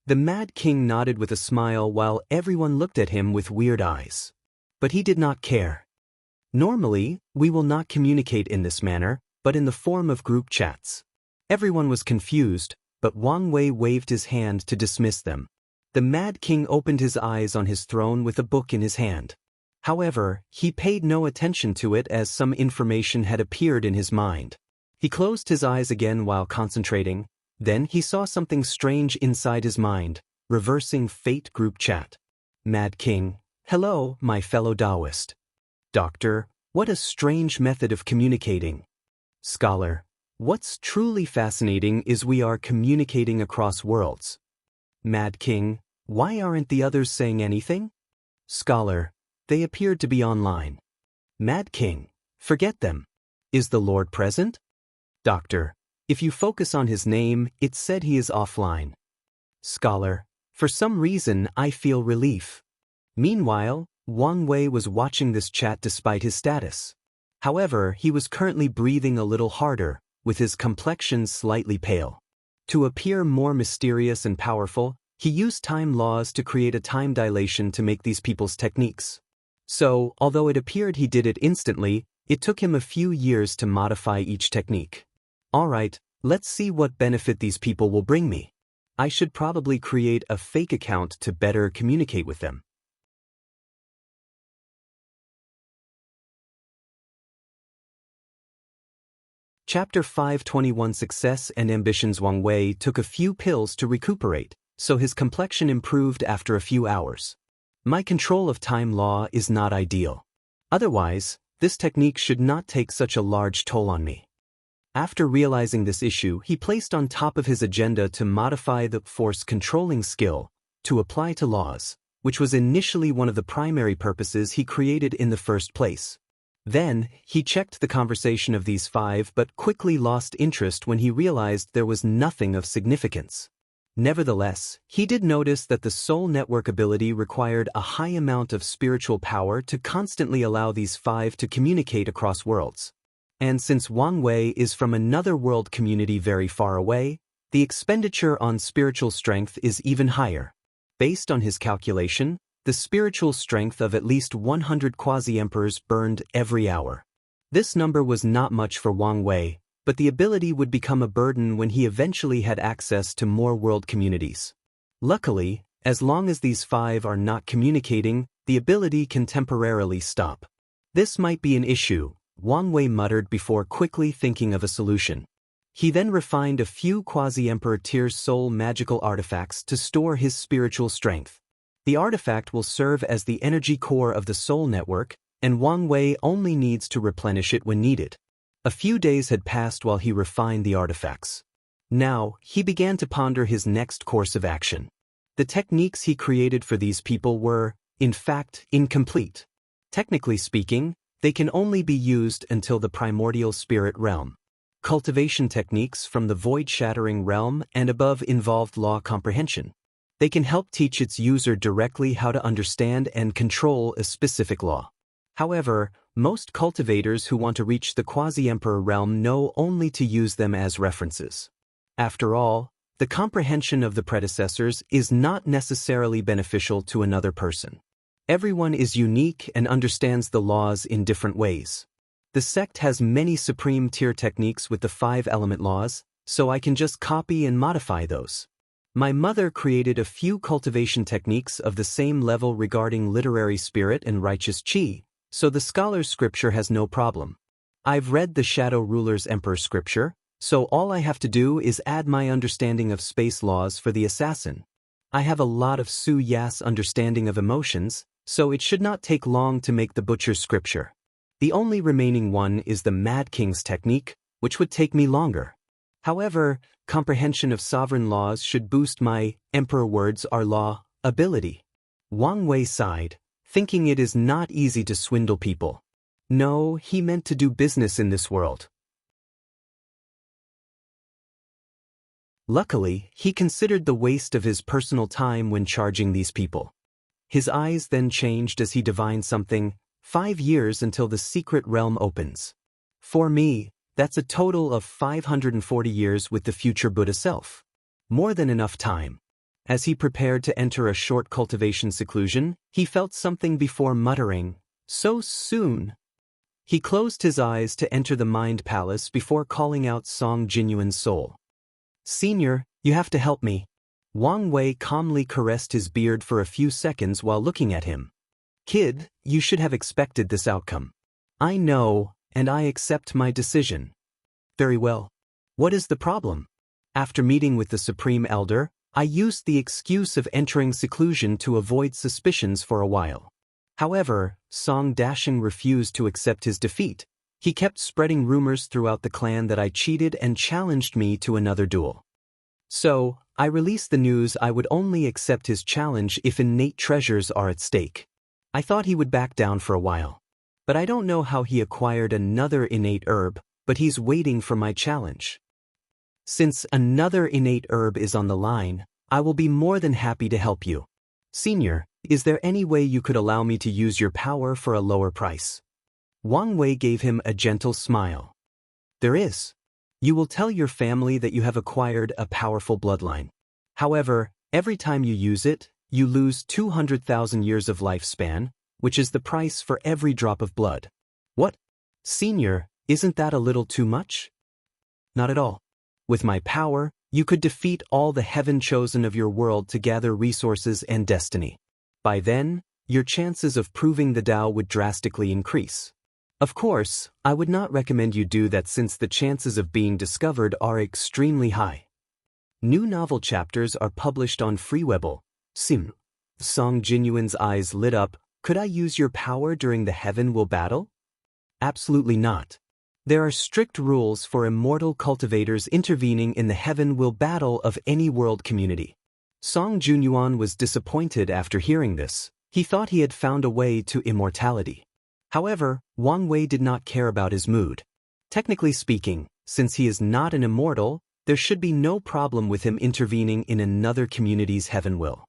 The Mad King nodded with a smile while everyone looked at him with weird eyes. But he did not care. Normally, we will not communicate in this manner, but in the form of group chats. Everyone was confused, but Wang Wei waved his hand to dismiss them. The Mad King opened his eyes on his throne with a book in his hand. However, he paid no attention to it as some information had appeared in his mind. He closed his eyes again while concentrating. Then he saw something strange inside his mind, reversing fate group chat. Mad King, hello, my fellow Daoist. Doctor, what a strange method of communicating. Scholar, what's truly fascinating is we are communicating across worlds. Mad King, why aren't the others saying anything? Scholar, they appeared to be online. Mad King, forget them. Is the Lord present? Doctor, if you focus on his name, it said he is offline. Scholar, for some reason I feel relief. Meanwhile, Wang Wei was watching this chat despite his status. However, he was currently breathing a little harder, with his complexion slightly pale. To appear more mysterious and powerful, he used time laws to create a time dilation to make these people's techniques. So, although it appeared he did it instantly, it took him a few years to modify each technique. Alright, let's see what benefit these people will bring me. I should probably create a fake account to better communicate with them. Chapter 521 Success and Ambitions. Wang Wei took a few pills to recuperate, so his complexion improved after a few hours. My control of time law is not ideal. Otherwise, this technique should not take such a large toll on me. After realizing this issue, he placed on top of his agenda to modify the force controlling skill to apply to laws, which was initially one of the primary purposes he created in the first place. Then, he checked the conversation of these 5 but quickly lost interest when he realized there was nothing of significance. Nevertheless, he did notice that the soul network ability required a high amount of spiritual power to constantly allow these 5 to communicate across worlds. And since Wang Wei is from another world community very far away, the expenditure on spiritual strength is even higher. Based on his calculation, the spiritual strength of at least 100 quasi-emperors burned every hour. This number was not much for Wang Wei, but the ability would become a burden when he eventually had access to more world communities. Luckily, as long as these 5 are not communicating, the ability can temporarily stop. This might be an issue, Wang Wei muttered before quickly thinking of a solution. He then refined a few quasi-emperor tier soul magical artifacts to store his spiritual strength. The artifact will serve as the energy core of the soul network, and Wang Wei only needs to replenish it when needed. A few days had passed while he refined the artifacts. Now, he began to ponder his next course of action. The techniques he created for these people were, in fact, incomplete. Technically speaking, they can only be used until the primordial spirit realm. Cultivation techniques from the void-shattering realm and above involved law comprehension. They can help teach its user directly how to understand and control a specific law. However, most cultivators who want to reach the quasi-emperor realm know only to use them as references. After all, the comprehension of the predecessors is not necessarily beneficial to another person. Everyone is unique and understands the laws in different ways. The sect has many supreme tier techniques with the 5 element laws, so I can just copy and modify those. My mother created a few cultivation techniques of the same level regarding literary spirit and righteous chi, so the scholar's scripture has no problem. I've read the Shadow Ruler's Emperor scripture, so all I have to do is add my understanding of space laws for the assassin. I have a lot of Su Yas understanding of emotions, so it should not take long to make the butcher's scripture. The only remaining one is the Mad King's technique, which would take me longer. However, comprehension of sovereign laws should boost my emperor words are law ability. Wang Wei sighed, thinking it is not easy to swindle people. No, he meant to do business in this world. Luckily, he considered the waste of his personal time when charging these people. His eyes then changed as he divined something, 5 years until the secret realm opens. For me, that's a total of 540 years with the future Buddha self. More than enough time. As he prepared to enter a short cultivation seclusion, he felt something before muttering, "So soon." He closed his eyes to enter the mind palace before calling out Song Jinyuan's soul. "Senior, you have to help me." Wang Wei calmly caressed his beard for a few seconds while looking at him. "Kid, you should have expected this outcome." "I know, and I accept my decision." "Very well. What is the problem?" "After meeting with the Supreme Elder, I used the excuse of entering seclusion to avoid suspicions for a while. However, Song Dashing refused to accept his defeat. He kept spreading rumors throughout the clan that I cheated and challenged me to another duel. So, I released the news I would only accept his challenge if innate treasures are at stake. I thought he would back down for a while. But I don't know how he acquired another innate herb, but he's waiting for my challenge. Since another innate herb is on the line, I will be more than happy to help you. Senior, is there any way you could allow me to use your power for a lower price? Wang Wei gave him a gentle smile. There is. You will tell your family that you have acquired a powerful bloodline. However, every time you use it, you lose 200,000 years of lifespan, which is the price for every drop of blood. What? Senior, isn't that a little too much? Not at all. With my power, you could defeat all the heaven chosen of your world to gather resources and destiny. By then, your chances of proving the Tao would drastically increase. Of course, I would not recommend you do that since the chances of being discovered are extremely high. New novel chapters are published on Freewebble. Sim. Song Jinyuan's eyes lit up. Could I use your power during the Heaven Will battle? Absolutely not. There are strict rules for immortal cultivators intervening in the Heaven Will battle of any world community. Song Jinyuan was disappointed after hearing this. He thought he had found a way to immortality. However, Wang Wei did not care about his mood. Technically speaking, since he is not an immortal, there should be no problem with him intervening in another community's Heaven Will.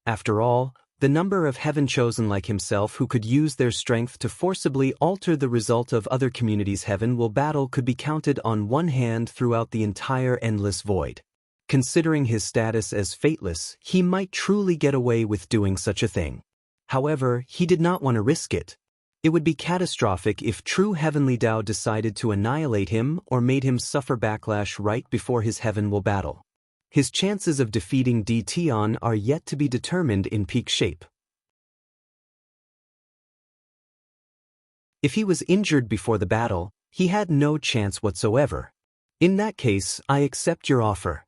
After all, the number of heaven chosen like himself who could use their strength to forcibly alter the result of other communities' Heaven Will battle could be counted on one hand throughout the entire endless void. Considering his status as fateless, he might truly get away with doing such a thing. However, he did not want to risk it. It would be catastrophic if true heavenly Tao decided to annihilate him or made him suffer backlash right before his Heaven Will battle. His chances of defeating D. Tian are yet to be determined in peak shape. If he was injured before the battle, he had no chance whatsoever. In that case, I accept your offer.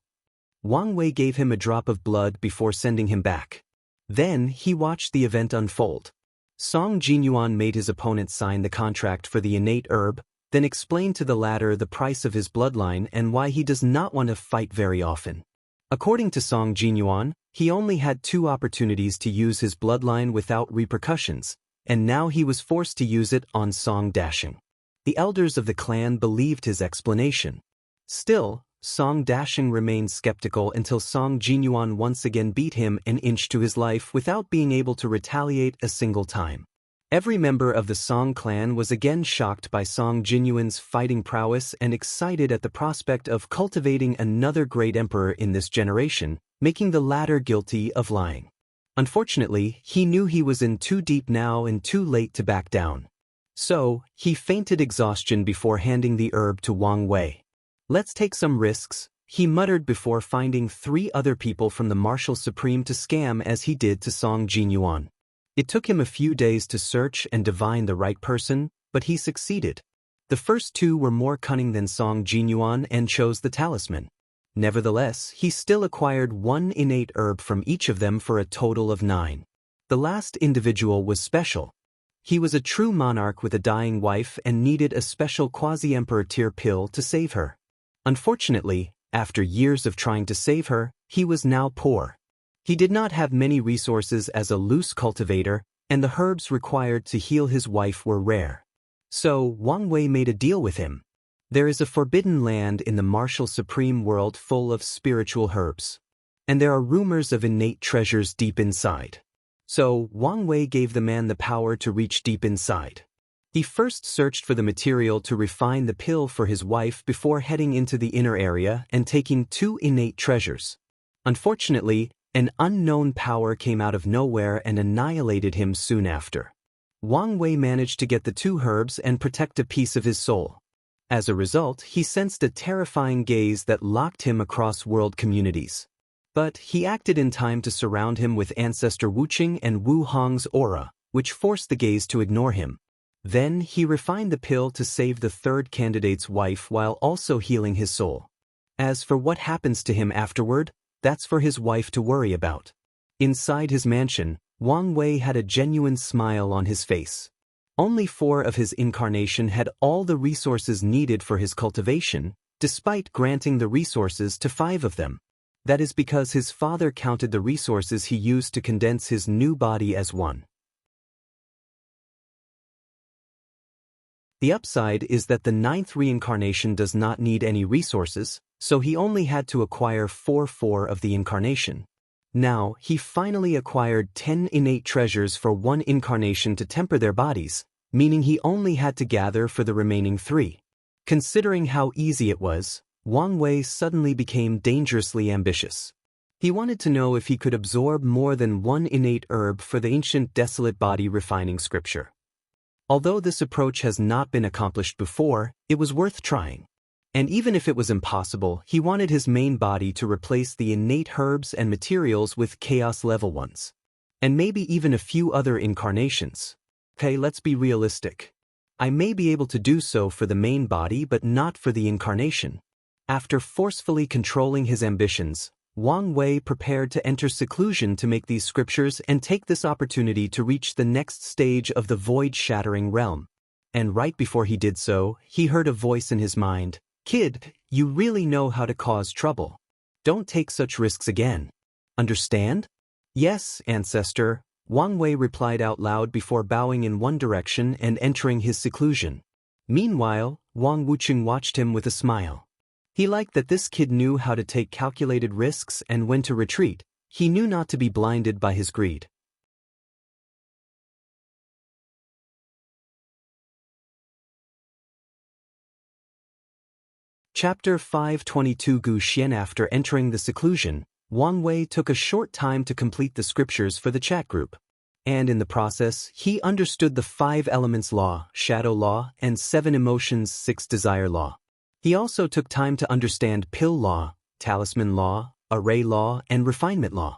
Wang Wei gave him a drop of blood before sending him back. Then he watched the event unfold. Song Jinyuan made his opponent sign the contract for the innate herb, then explained to the latter the price of his bloodline and why he does not want to fight very often. According to Song Jinyuan, he only had 2 opportunities to use his bloodline without repercussions, and now he was forced to use it on Song Dashing. The elders of the clan believed his explanation. Still, Song Dashing remained skeptical until Song Jinyuan once again beat him an inch to his life without being able to retaliate a single time. Every member of the Song clan was again shocked by Song Jinyuan's fighting prowess and excited at the prospect of cultivating another great emperor in this generation, making the latter guilty of lying. Unfortunately, he knew he was in too deep now and too late to back down. So, he fainted exhaustion before handing the herb to Wang Wei. Let's take some risks, he muttered before finding 3 other people from the Martial Supreme to scam as he did to Song Jinyuan. It took him a few days to search and divine the right person, but he succeeded. The first 2 were more cunning than Song Jinyuan and chose the talisman. Nevertheless, he still acquired 1 innate herb from each of them for a total of 9. The last individual was special. He was a true monarch with a dying wife and needed a special quasi-emperor tier pill to save her. Unfortunately, after years of trying to save her, he was now poor. He did not have many resources as a loose cultivator, and the herbs required to heal his wife were rare. So, Wang Wei made a deal with him. There is a forbidden land in the Martial Supreme world full of spiritual herbs. And there are rumors of innate treasures deep inside. So, Wang Wei gave the man the power to reach deep inside. He first searched for the material to refine the pill for his wife before heading into the inner area and taking 2 innate treasures. Unfortunately, an unknown power came out of nowhere and annihilated him soon after. Wang Wei managed to get the 2 herbs and protect a piece of his soul. As a result, he sensed a terrifying gaze that locked him across world communities. But he acted in time to surround him with Ancestor Wuqing and Wu Hong's aura, which forced the gaze to ignore him. Then he refined the pill to save the 3rd candidate's wife while also healing his soul. As for what happens to him afterward, that's for his wife to worry about. Inside his mansion, Wang Wei had a genuine smile on his face. Only 4 of his incarnation had all the resources needed for his cultivation, despite granting the resources to 5 of them. That is because his father counted the resources he used to condense his new body as one. The upside is that the 9th reincarnation does not need any resources, so he only had to acquire 4 of the incarnation. Now, he finally acquired 10 innate treasures for 1 incarnation to temper their bodies, meaning he only had to gather for the remaining 3. Considering how easy it was, Wang Wei suddenly became dangerously ambitious. He wanted to know if he could absorb more than 1 innate herb for the ancient desolate body refining scripture. Although this approach has not been accomplished before, it was worth trying. And even if it was impossible, he wanted his main body to replace the innate herbs and materials with chaos-level ones. And maybe even a few other incarnations. Okay, let's be realistic. I may be able to do so for the main body but not for the incarnation. After forcefully controlling his ambitions, Wang Wei prepared to enter seclusion to make these scriptures and take this opportunity to reach the next stage of the void-shattering realm. And right before he did so, he heard a voice in his mind. "Kid, you really know how to cause trouble. Don't take such risks again. Understand?" "Yes, ancestor," Wang Wei replied out loud before bowing in one direction and entering his seclusion. Meanwhile, Wang Wuqing watched him with a smile. He liked that this kid knew how to take calculated risks and when to retreat. He knew not to be blinded by his greed. Chapter 522 Gu Xian. After entering the seclusion, Wang Wei took a short time to complete the scriptures for the chat group. And in the process, he understood the 5 elements law, shadow law, and 7 emotions 6 desire law. He also took time to understand pill law, talisman law, array law, and refinement law.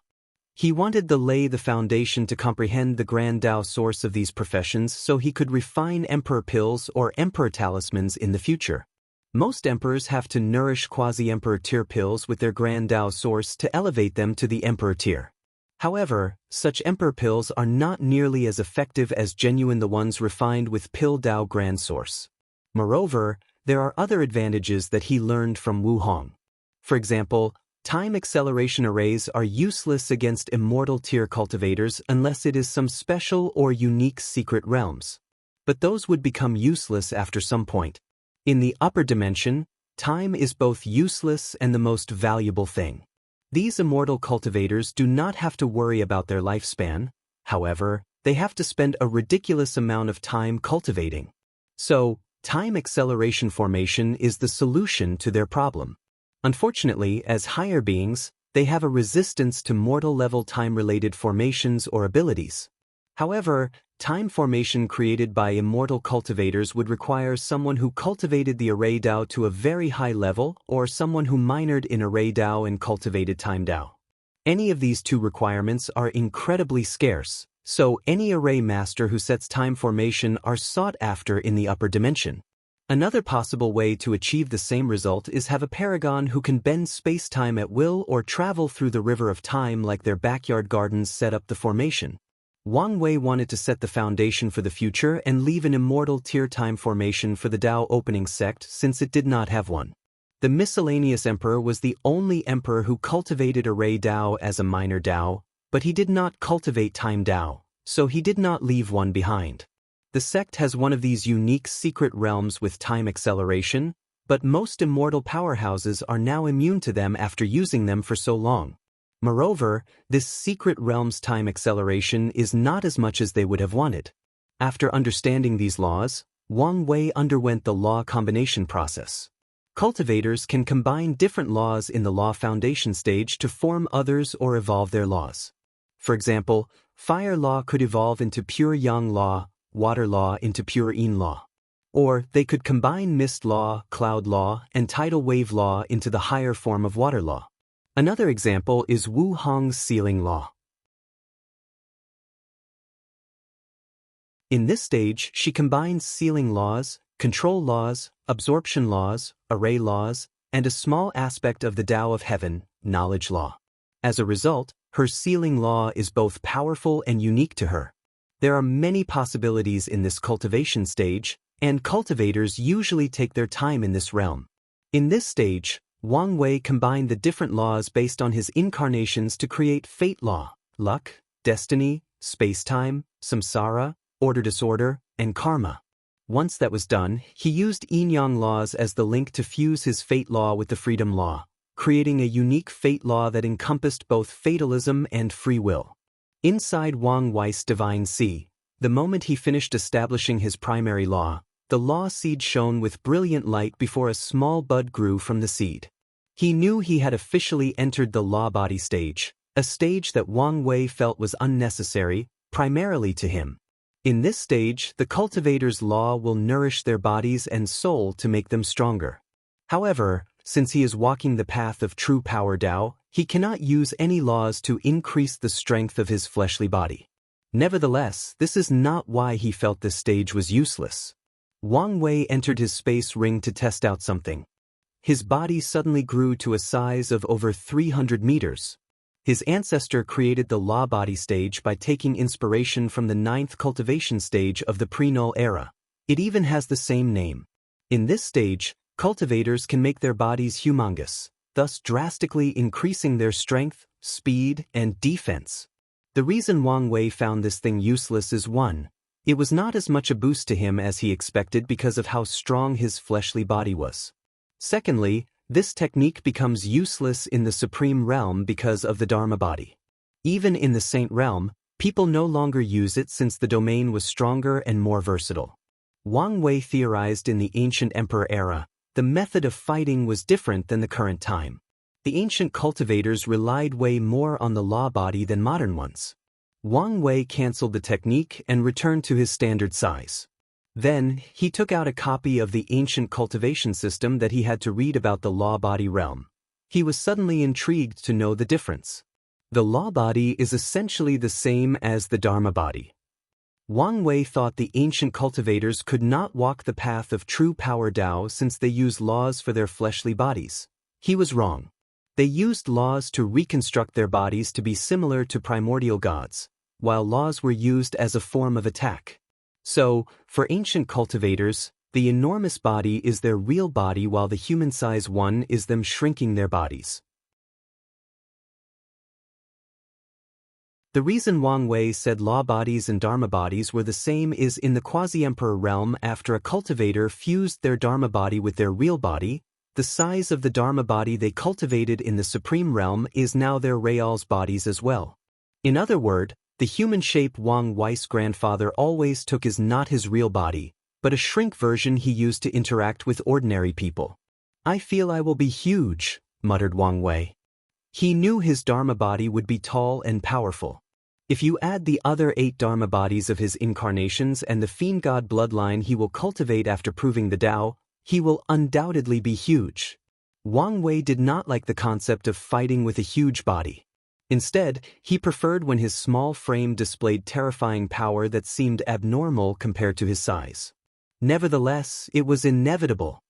He wanted to lay the foundation to comprehend the grand Dao source of these professions so he could refine emperor pills or emperor talismans in the future. Most emperors have to nourish quasi-emperor tier pills with their grand Dao source to elevate them to the emperor tier. However, such emperor pills are not nearly as effective as genuine the ones refined with pill Dao grand source. Moreover, there are other advantages that he learned from Wu Hong. For example, time acceleration arrays are useless against immortal tier cultivators unless it is some special or unique secret realms. But those would become useless after some point. In the upper dimension, time is both useless and the most valuable thing. These immortal cultivators do not have to worry about their lifespan. However, they have to spend a ridiculous amount of time cultivating. So, time acceleration formation is the solution to their problem. Unfortunately, as higher beings, they have a resistance to mortal-level time-related formations or abilities. However, time formation created by immortal cultivators would require someone who cultivated the array Dao to a very high level or someone who minored in array Dao and cultivated time Dao. Any of these 2 requirements are incredibly scarce, so any array master who sets time formation are sought after in the upper dimension. Another possible way to achieve the same result is have a paragon who can bend space-time at will or travel through the river of time like their backyard gardens set up the formation. Wang Wei wanted to set the foundation for the future and leave an immortal tier time formation for the Dao opening sect since it did not have one. The miscellaneous emperor was the only emperor who cultivated array Dao as a minor Dao, but he did not cultivate time Dao, so he did not leave one behind. The sect has one of these unique secret realms with time acceleration, but most immortal powerhouses are now immune to them after using them for so long. Moreover, this secret realm's time acceleration is not as much as they would have wanted. After understanding these laws, Wang Wei underwent the law combination process. Cultivators can combine different laws in the law foundation stage to form others or evolve their laws. For example, fire law could evolve into pure yang law, water law into pure yin law. Or they could combine mist law, cloud law, and tidal wave law into the higher form of water law. Another example is Wu Hong's sealing law. In this stage, she combines sealing laws, control laws, absorption laws, array laws, and a small aspect of the Tao of Heaven, knowledge law. As a result, her sealing law is both powerful and unique to her. There are many possibilities in this cultivation stage, and cultivators usually take their time in this realm. In this stage, Wang Wei combined the different laws based on his incarnations to create fate law, luck, destiny, space-time, samsara, order-disorder, and karma. Once that was done, he used yin-yang laws as the link to fuse his fate law with the freedom law, creating a unique fate law that encompassed both fatalism and free will. Inside Wang Wei's divine sea, the moment he finished establishing his primary law, the law seed shone with brilliant light before a small bud grew from the seed. He knew he had officially entered the law body stage, a stage that Wang Wei felt was unnecessary, primarily to him. In this stage, the cultivator's law will nourish their bodies and soul to make them stronger. However, since he is walking the path of true power Dao, he cannot use any laws to increase the strength of his fleshly body. Nevertheless, this is not why he felt this stage was useless. Wang Wei entered his space ring to test out something. His body suddenly grew to a size of over 300 meters. His ancestor created the law body stage by taking inspiration from the 9th cultivation stage of the pre-null era. It even has the same name. In this stage, cultivators can make their bodies humongous, thus drastically increasing their strength, speed, and defense. The reason Wang Wei found this thing useless is 1. It was not as much a boost to him as he expected because of how strong his fleshly body was. Secondly, this technique becomes useless in the supreme realm because of the Dharma body. Even in the saint realm, people no longer use it since the domain was stronger and more versatile. Wang Wei theorized in the ancient emperor era, the method of fighting was different than the current time. The ancient cultivators relied way more on the law body than modern ones. Wang Wei cancelled the technique and returned to his standard size. Then, he took out a copy of the ancient cultivation system that he had to read about the law body realm. He was suddenly intrigued to know the difference. The law body is essentially the same as the Dharma body. Wang Wei thought the ancient cultivators could not walk the path of true power Dao since they use laws for their fleshly bodies. He was wrong. They used laws to reconstruct their bodies to be similar to primordial gods, while laws were used as a form of attack. So, for ancient cultivators, the enormous body is their real body while the human-size one is them shrinking their bodies. The reason Wang Wei said law bodies and Dharma bodies were the same is in the quasi-emperor realm after a cultivator fused their Dharma body with their real body, the size of the Dharma body they cultivated in the supreme realm is now their real's bodies as well. In other words, the human shape Wang Wei's grandfather always took is not his real body, but a shrink version he used to interact with ordinary people. I feel I will be huge, muttered Wang Wei. He knew his Dharma body would be tall and powerful. If you add the other 8 Dharma bodies of his incarnations and the fiend god bloodline he will cultivate after proving the Tao, he will undoubtedly be huge. Wang Wei did not like the concept of fighting with a huge body. Instead, he preferred when his small frame displayed terrifying power that seemed abnormal compared to his size. Nevertheless, it was inevitable.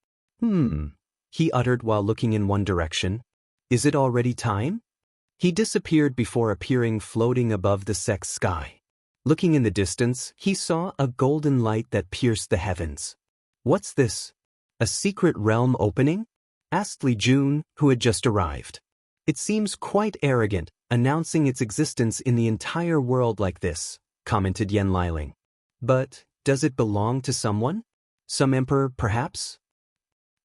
He uttered while looking in one direction. Is it already time? He disappeared before appearing floating above the sex sky. Looking in the distance, he saw a golden light that pierced the heavens. What's this? A secret realm opening? Asked Li Jun, who had just arrived. It seems quite arrogant, announcing its existence in the entire world like this, commented Yan Liling. But, does it belong to someone? Some emperor, perhaps?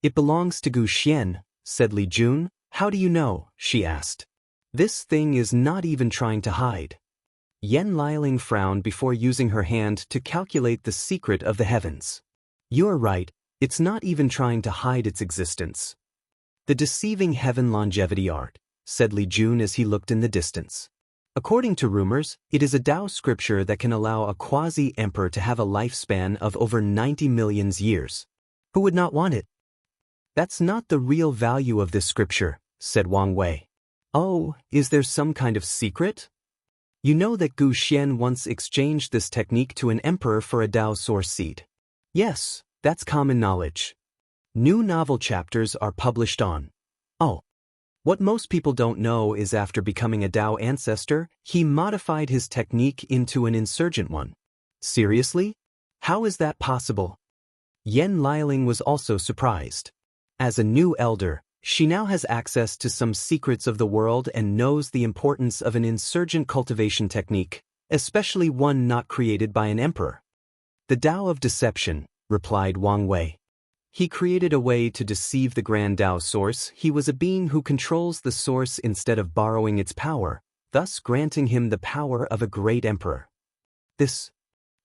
It belongs to Gu Xian, said Li Jun. How do you know? She asked. This thing is not even trying to hide. Yan Liling frowned before using her hand to calculate the secret of the heavens. You're right, it's not even trying to hide its existence. The deceiving heaven longevity art, said Li Jun as he looked in the distance. According to rumors, it is a Tao scripture that can allow a quasi-emperor to have a lifespan of over 90 million years. Who would not want it? That's not the real value of this scripture, said Wang Wei. Oh, is there some kind of secret? You know that Gu Xian once exchanged this technique to an emperor for a Tao source seed. Yes, that's common knowledge. New novel chapters are published on. Oh. What most people don't know is after becoming a Tao ancestor, he modified his technique into an insurgent one. Seriously? How is that possible? Yan Liling was also surprised. As a new elder, She now has access to some secrets of the world and knows the importance of an insurgent cultivation technique, especially one not created by an emperor. The Tao of Deception, replied Wang Wei. He created a way to deceive the Grand Tao source. He was a being who controls the source instead of borrowing its power, thus granting him the power of a great emperor. This.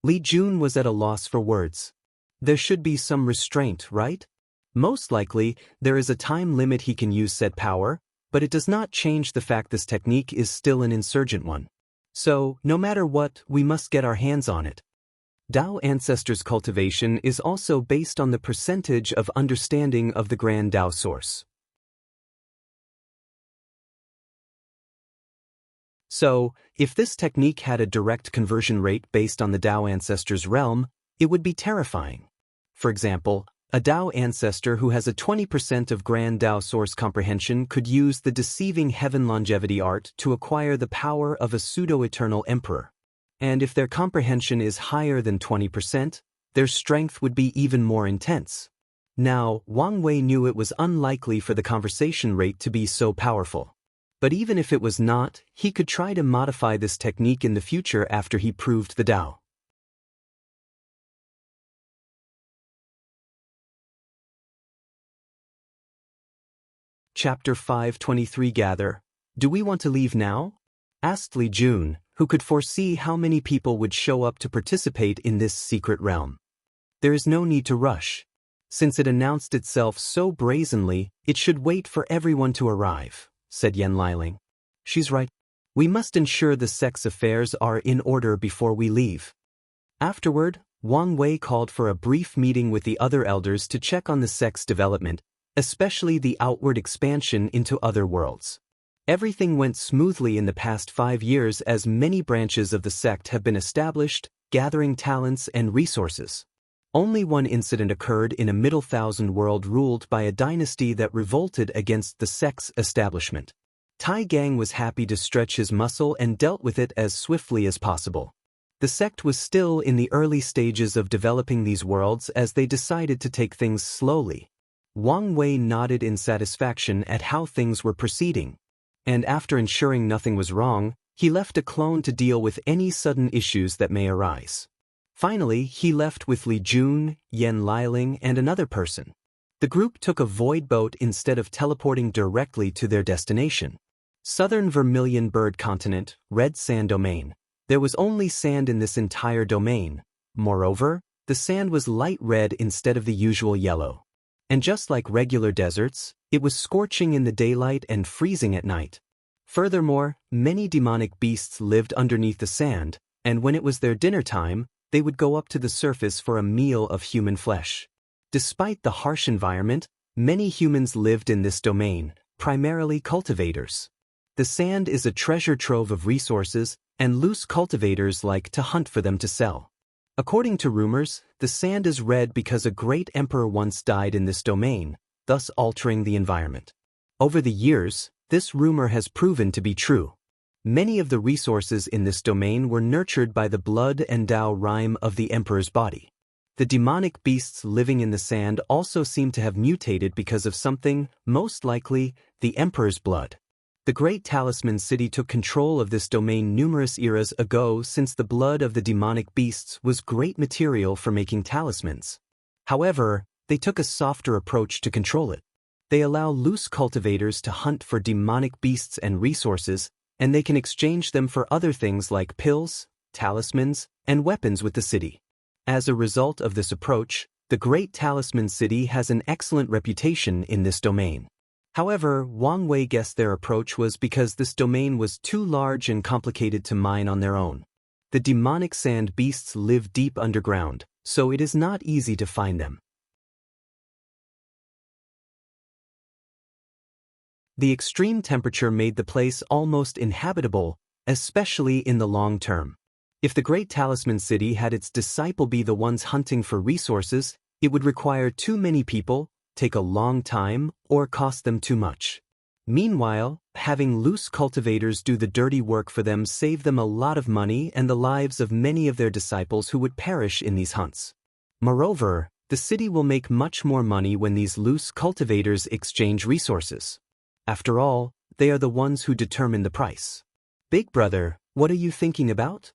Li Jun was at a loss for words. There should be some restraint, right? Most likely, there is a time limit he can use said power, but it does not change the fact this technique is still an insurgent one. So, no matter what, we must get our hands on it. Tao Ancestors cultivation is also based on the percentage of understanding of the Grand Tao source. So, if this technique had a direct conversion rate based on the Tao Ancestors realm, it would be terrifying. For example, a Tao ancestor who has a 20% of Grand Tao source comprehension could use the deceiving heaven longevity art to acquire the power of a pseudo-eternal emperor. And if their comprehension is higher than 20%, their strength would be even more intense. Now, Wang Wei knew it was unlikely for the conversation rate to be so powerful. But even if it was not, he could try to modify this technique in the future after he proved the Tao. Chapter 523 Gather. Do we want to leave now? Asked Li Jun, who could foresee how many people would show up to participate in this secret realm. There is no need to rush. Since it announced itself so brazenly, it should wait for everyone to arrive, said Yan Liling. She's right. We must ensure the sect's affairs are in order before we leave. Afterward, Wang Wei called for a brief meeting with the other elders to check on the sect's development, especially the outward expansion into other worlds. Everything went smoothly in the past 5 years as many branches of the sect have been established, gathering talents and resources. Only one incident occurred in a Middle Thousand world ruled by a dynasty that revolted against the sect's establishment. Tai Gang was happy to stretch his muscle and dealt with it as swiftly as possible. The sect was still in the early stages of developing these worlds as they decided to take things slowly. Wang Wei nodded in satisfaction at how things were proceeding. And after ensuring nothing was wrong, he left a clone to deal with any sudden issues that may arise. Finally, he left with Li Jun, Yan Liling, and another person. The group took a void boat instead of teleporting directly to their destination. Southern Vermilion Bird Continent, Red Sand Domain. There was only sand in this entire domain. Moreover, the sand was light red instead of the usual yellow. And just like regular deserts, it was scorching in the daylight and freezing at night. Furthermore, many demonic beasts lived underneath the sand, and when it was their dinner time, they would go up to the surface for a meal of human flesh. Despite the harsh environment, many humans lived in this domain, primarily cultivators. The sand is a treasure trove of resources, and loose cultivators like to hunt for them to sell. According to rumors, the sand is red because a great emperor once died in this domain, thus altering the environment. Over the years, this rumor has proven to be true. Many of the resources in this domain were nurtured by the blood and Tao rhyme of the emperor's body. The demonic beasts living in the sand also seem to have mutated because of something, most likely, the emperor's blood. The Great Talisman City took control of this domain numerous eras ago since the blood of the demonic beasts was great material for making talismans. However, they took a softer approach to control it. They allow loose cultivators to hunt for demonic beasts and resources, and they can exchange them for other things like pills, talismans, and weapons with the city. As a result of this approach, the Great Talisman City has an excellent reputation in this domain. However, Wang Wei guessed their approach was because this domain was too large and complicated to mine on their own. The demonic sand beasts live deep underground, so it is not easy to find them. The extreme temperature made the place almost inhabitable, especially in the long term. If the Great Talisman City had its disciple be the ones hunting for resources, it would require too many people, take a long time, or cost them too much. Meanwhile, having loose cultivators do the dirty work for them saved them a lot of money and the lives of many of their disciples who would perish in these hunts. Moreover, The city will make much more money when these loose cultivators exchange resources. After all, they are the ones who determine the price. Big brother, what are you thinking about?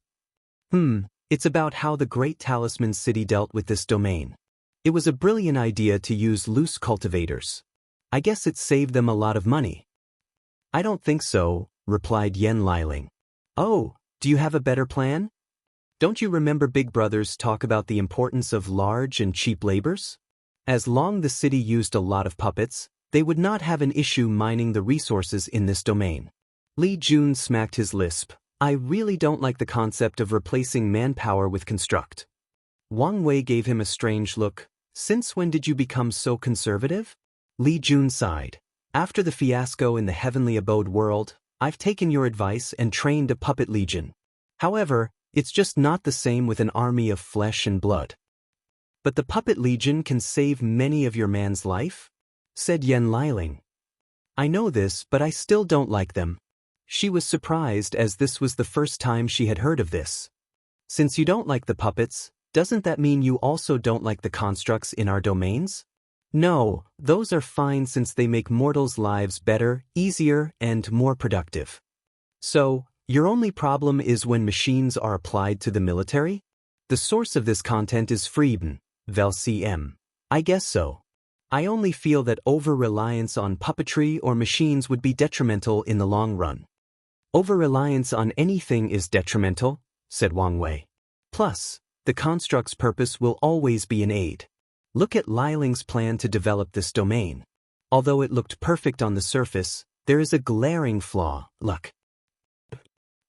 It's about how the Great Talisman City dealt with this domain. It was a brilliant idea to use loose cultivators. I guess it saved them a lot of money. I don't think so, replied Yen Liling. Oh, do you have a better plan? Don't you remember Big Brother's talk about the importance of large and cheap labors? As long the city used a lot of puppets, they would not have an issue mining the resources in this domain. Li Jun smacked his lisp. I really don't like the concept of replacing manpower with construct. Wang Wei gave him a strange look. Since when did you become so conservative? Li Jun sighed. After the fiasco in the heavenly abode world, I've taken your advice and trained a puppet legion. However, it's just not the same with an army of flesh and blood. But the puppet legion can save many of your man's life? Said Yen Liling. I know this, but I still don't like them. She was surprised as this was the first time she had heard of this. Since you don't like the puppets, doesn't that mean you also don't like the constructs in our domains? No, those are fine since they make mortals' lives better, easier, and more productive. So, your only problem is when machines are applied to the military? The source of this content is Frieden, Vel CM. I guess so. I only feel that over-reliance on puppetry or machines would be detrimental in the long run. Over-reliance on anything is detrimental, said Wang Wei. Plus, the construct's purpose will always be an aid. Look at Liling's plan to develop this domain. Although it looked perfect on the surface, there is a glaring flaw, luck.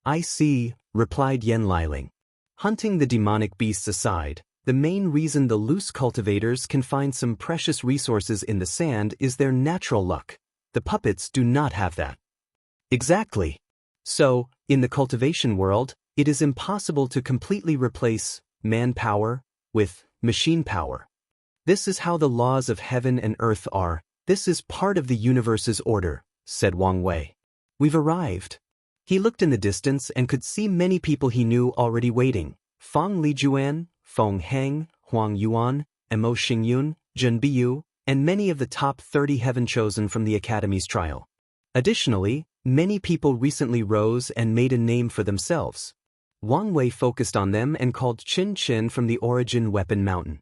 I see, replied Yen Liling. Hunting the demonic beasts aside, the main reason the loose cultivators can find some precious resources in the sand is their natural luck. The puppets do not have that. Exactly. So, in the cultivation world, it is impossible to completely replace manpower with machine power. This is how the laws of heaven and earth are. This is part of the universe's order, said Wang Wei. We've arrived. He looked in the distance and could see many people he knew already waiting. Fang Lijuan, Feng Heng, Huang Yuan, Mo Xingyun, Zhen Biyu, and many of the top 30 heaven chosen from the Academy's trial. Additionally, many people recently rose and made a name for themselves. Wang Wei focused on them and called Qin Qin from the Origin Weapon Mountain.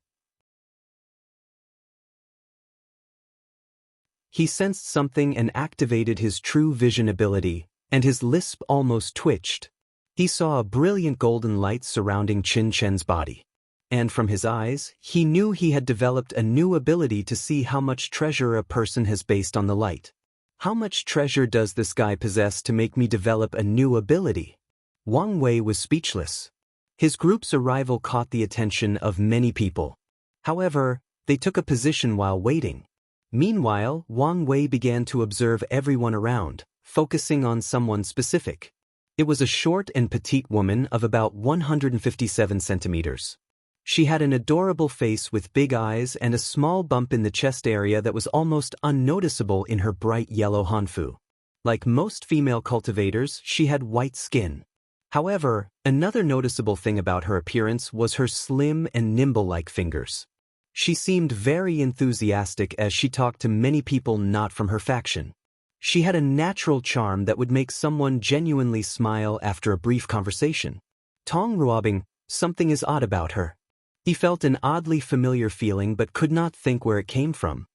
He sensed something and activated his true vision ability, and his lisp almost twitched. He saw a brilliant golden light surrounding Qin Qin's body. And from his eyes, he knew he had developed a new ability to see how much treasure a person has based on the light. How much treasure does this guy possess to make me develop a new ability? Wang Wei was speechless. His group's arrival caught the attention of many people. However, they took a position while waiting. Meanwhile, Wang Wei began to observe everyone around, focusing on someone specific. It was a short and petite woman of about 157 centimeters. She had an adorable face with big eyes and a small bump in the chest area that was almost unnoticeable in her bright yellow hanfu. Like most female cultivators, she had white skin. However, another noticeable thing about her appearance was her slim and nimble-like fingers. She seemed very enthusiastic as she talked to many people not from her faction. She had a natural charm that would make someone genuinely smile after a brief conversation. Tong Ruobing, something is odd about her. He felt an oddly familiar feeling but could not think where it came from.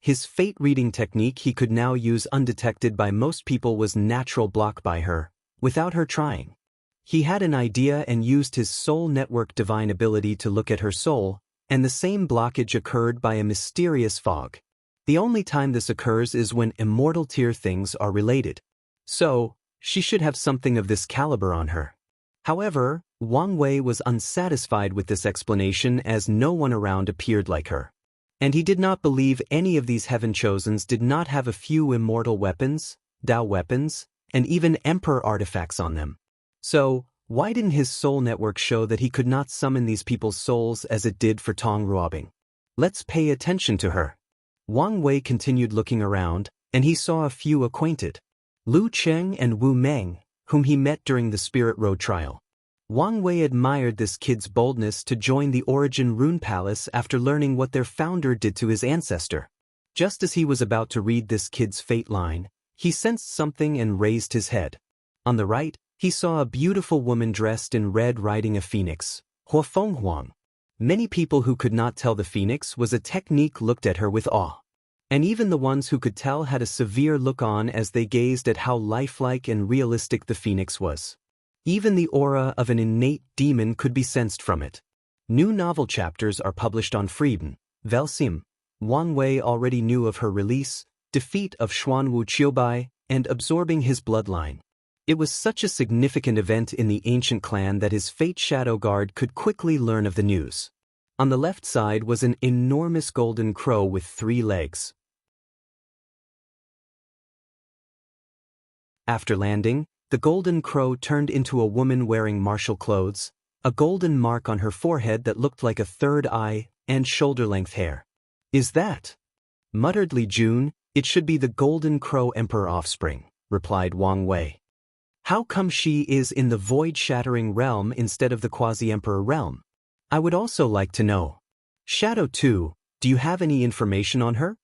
His fate-reading technique he could now use undetected by most people was natural block by her, without her trying. He had an idea and used his soul network divine ability to look at her soul, and the same blockage occurred by a mysterious fog. The only time this occurs is when immortal tier things are related. So, she should have something of this caliber on her. However, Wang Wei was unsatisfied with this explanation as no one around appeared like her. And he did not believe any of these heaven chosens did not have a few immortal weapons, Dao weapons, and even emperor artifacts on them. So, why didn't his soul network show that he could not summon these people's souls as it did for Tong Ruobing? Let's pay attention to her. Wang Wei continued looking around, and he saw a few acquainted. Lu Cheng and Wu Meng, whom he met during the Spirit Road trial. Wang Wei admired this kid's boldness to join the Origin Rune Palace after learning what their founder did to his ancestor. Just as he was about to read this kid's fate line, he sensed something and raised his head. On the right, he saw a beautiful woman dressed in red riding a phoenix, Hua Feng Huang. Many people who could not tell the phoenix was a technique looked at her with awe. And even the ones who could tell had a severe look on as they gazed at how lifelike and realistic the phoenix was. Even the aura of an innate demon could be sensed from it. New novel chapters are published on Frieden, Velsim. Wang Wei already knew of her release, defeat of Xuanwu Qiubai, and absorbing his bloodline. It was such a significant event in the ancient clan that his Fate Shadow Guard could quickly learn of the news. On the left side was an enormous golden crow with 3 legs. After landing, the golden crow turned into a woman wearing martial clothes, a golden mark on her forehead that looked like a third eye, and shoulder-length hair. "Is that?" muttered Li Jun. "It should be the golden crow emperor offspring," replied Wang Wei. "How come she is in the void-shattering realm instead of the quasi-emperor realm? I would also like to know. Shadow 2, do you have any information on her?"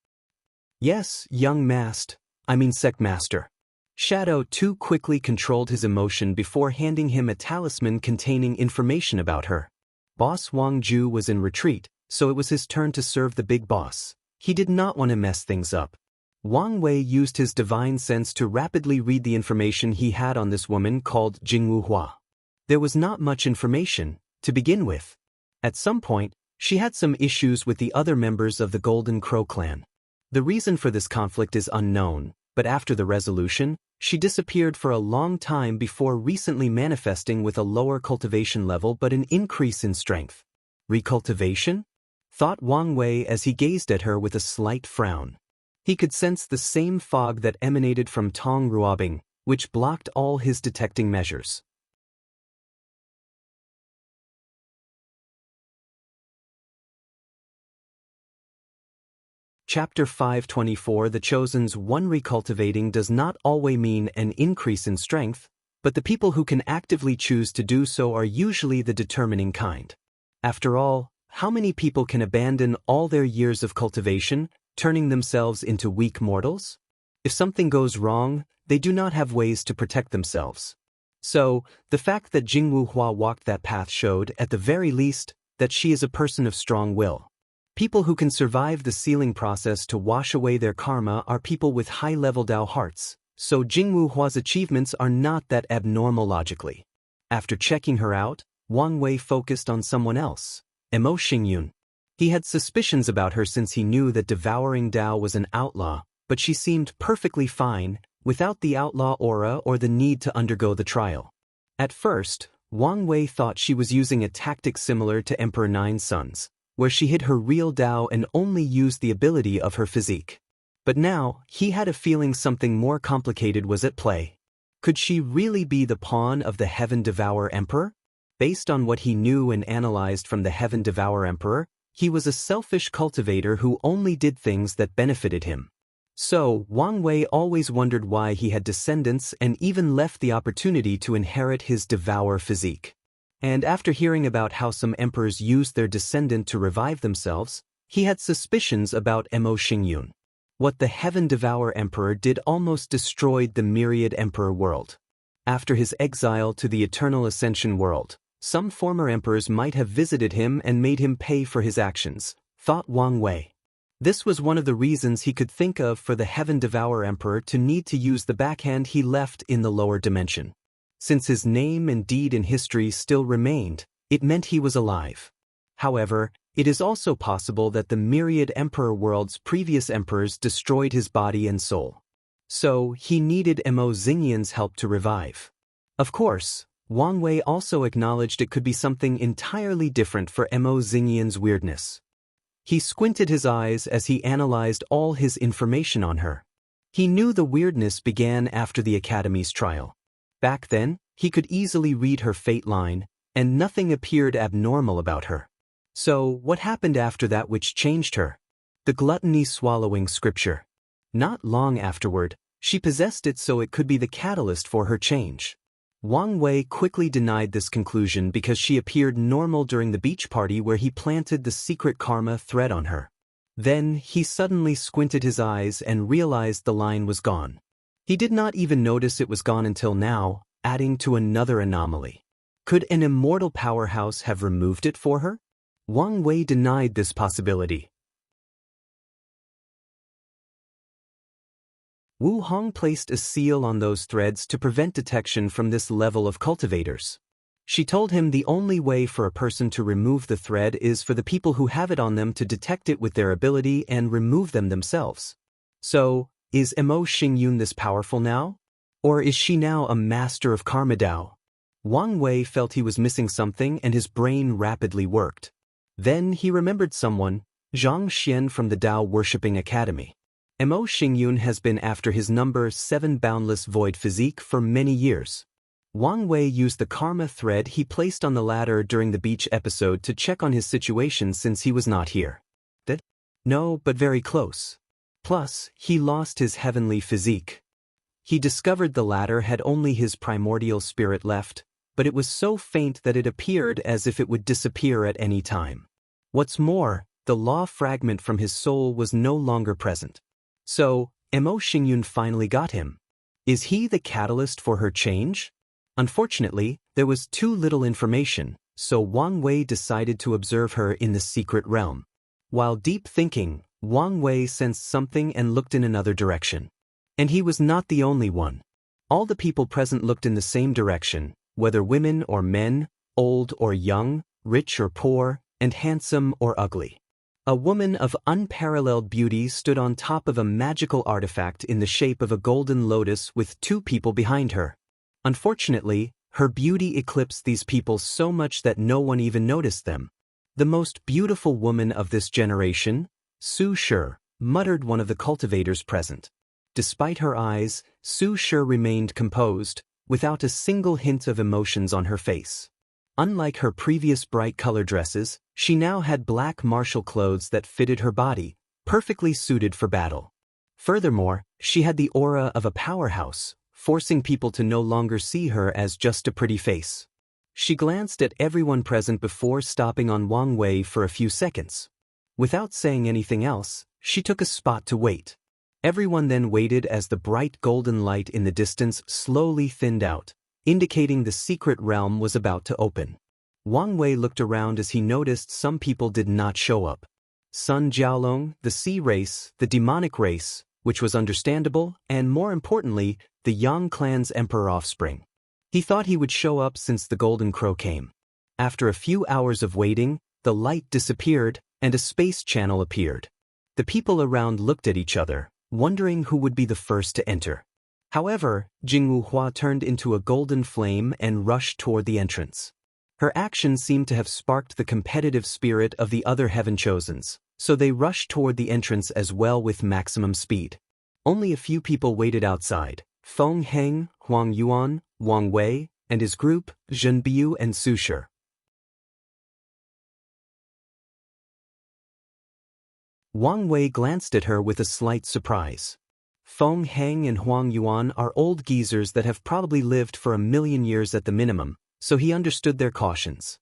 "Yes, young Sect Master." Shadow 2 quickly controlled his emotion before handing him a talisman containing information about her. Boss Wang Ju was in retreat, so it was his turn to serve the big boss. He did not want to mess things up. Wang Wei used his divine sense to rapidly read the information he had on this woman called Jingwu Hua. There was not much information, to begin with. At some point, she had some issues with the other members of the Golden Crow clan. The reason for this conflict is unknown, but after the resolution, she disappeared for a long time before recently manifesting with a lower cultivation level but an increase in strength. Recultivation? Thought Wang Wei as he gazed at her with a slight frown. He could sense the same fog that emanated from Tong Ruobing, which blocked all his detecting measures. Chapter 524 The Chosen's one recultivating does not always mean an increase in strength, but the people who can actively choose to do so are usually the determining kind. After all, how many people can abandon all their years of cultivation, turning themselves into weak mortals? If something goes wrong, they do not have ways to protect themselves. So, the fact that Jingwu Hua walked that path showed, at the very least, that she is a person of strong will. People who can survive the sealing process to wash away their karma are people with high-level Dao hearts, so Jingwu Hua's achievements are not that abnormal logically. After checking her out, Wang Wei focused on someone else, Mo Xingyun. He had suspicions about her since he knew that devouring Dao was an outlaw, but she seemed perfectly fine, without the outlaw aura or the need to undergo the trial. At first, Wang Wei thought she was using a tactic similar to Emperor Nine Suns, where she hid her real Dao and only used the ability of her physique. But now, he had a feeling something more complicated was at play. Could she really be the pawn of the Heaven Devourer Emperor? Based on what he knew and analyzed from the Heaven Devourer Emperor, he was a selfish cultivator who only did things that benefited him. So, Wang Wei always wondered why he had descendants and even left the opportunity to inherit his Devour physique. And after hearing about how some emperors used their descendant to revive themselves, he had suspicions about Mo Xingyun. What the Heaven Devourer Emperor did almost destroyed the Myriad Emperor world. After his exile to the Eternal Ascension world, some former emperors might have visited him and made him pay for his actions, thought Wang Wei. This was one of the reasons he could think of for the Heaven Devourer Emperor to need to use the backhand he left in the lower dimension. Since his name and deed in history still remained, it meant he was alive. However, it is also possible that the Myriad Emperor world's previous emperors destroyed his body and soul. So, he needed Mo Xingyun's help to revive. Of course, Wang Wei also acknowledged it could be something entirely different for Mo Xingyun's weirdness. He squinted his eyes as he analyzed all his information on her. He knew the weirdness began after the Academy's trial. Back then, he could easily read her fate line, and nothing appeared abnormal about her. So, what happened after that which changed her? The gluttony swallowing scripture. Not long afterward, she possessed it so it could be the catalyst for her change. Wang Wei quickly denied this conclusion because she appeared normal during the beach party where he planted the secret karma thread on her. Then, he suddenly squinted his eyes and realized the line was gone. He did not even notice it was gone until now, adding to another anomaly. Could an immortal powerhouse have removed it for her? Wang Wei denied this possibility. Wu Hong placed a seal on those threads to prevent detection from this level of cultivators. She told him the only way for a person to remove the thread is for the people who have it on them to detect it with their ability and remove them themselves. So, is Emo Xingyun this powerful now? Or is she now a master of Karma Dao? Wang Wei felt he was missing something and his brain rapidly worked. Then he remembered someone, Zhang Xian from the Dao Worshipping Academy. Emo Xingyun has been after his number 7 boundless void physique for many years. Wang Wei used the karma thread he placed on the ladder during the beach episode to check on his situation since he was not here. No, but very close. Plus, he lost his heavenly physique. He discovered the latter had only his primordial spirit left, but it was so faint that it appeared as if it would disappear at any time. What's more, the law fragment from his soul was no longer present. So, Emo Xingyun finally got him. Is he the catalyst for her change? Unfortunately, there was too little information, so Wang Wei decided to observe her in the secret realm. While deep thinking, Wang Wei sensed something and looked in another direction. And he was not the only one. All the people present looked in the same direction, whether women or men, old or young, rich or poor, and handsome or ugly. A woman of unparalleled beauty stood on top of a magical artifact in the shape of a golden lotus with 2 people behind her. Unfortunately, her beauty eclipsed these people so much that no one even noticed them. The most beautiful woman of this generation, Su Shi, muttered one of the cultivators present. Despite her eyes, Su Shi remained composed, without a single hint of emotions on her face. Unlike her previous bright color dresses, she now had black martial clothes that fitted her body, perfectly suited for battle. Furthermore, she had the aura of a powerhouse, forcing people to no longer see her as just a pretty face. She glanced at everyone present before stopping on Wang Wei for a few seconds. Without saying anything else, she took a spot to wait. Everyone then waited as the bright golden light in the distance slowly thinned out, indicating the secret realm was about to open. Wang Wei looked around as he noticed some people did not show up. Sun Jiaolong, the sea race, the demonic race, which was understandable, and more importantly, the Yang clan's emperor offspring. He thought he would show up since the Golden Crow came. After a few hours of waiting, the light disappeared, and a space channel appeared. The people around looked at each other, wondering who would be the first to enter. However, Jingwu Hua turned into a golden flame and rushed toward the entrance. Her action seemed to have sparked the competitive spirit of the other Heaven Chosens, so they rushed toward the entrance as well with maximum speed. Only a few people waited outside: Feng Heng, Huang Yuan, Wang Wei, and his group, Zhen Biu and Su Shi. Wang Wei glanced at her with a slight surprise. Feng Heng and Huang Yuan are old geezers that have probably lived for 1,000,000 years at the minimum, so he understood their cautions.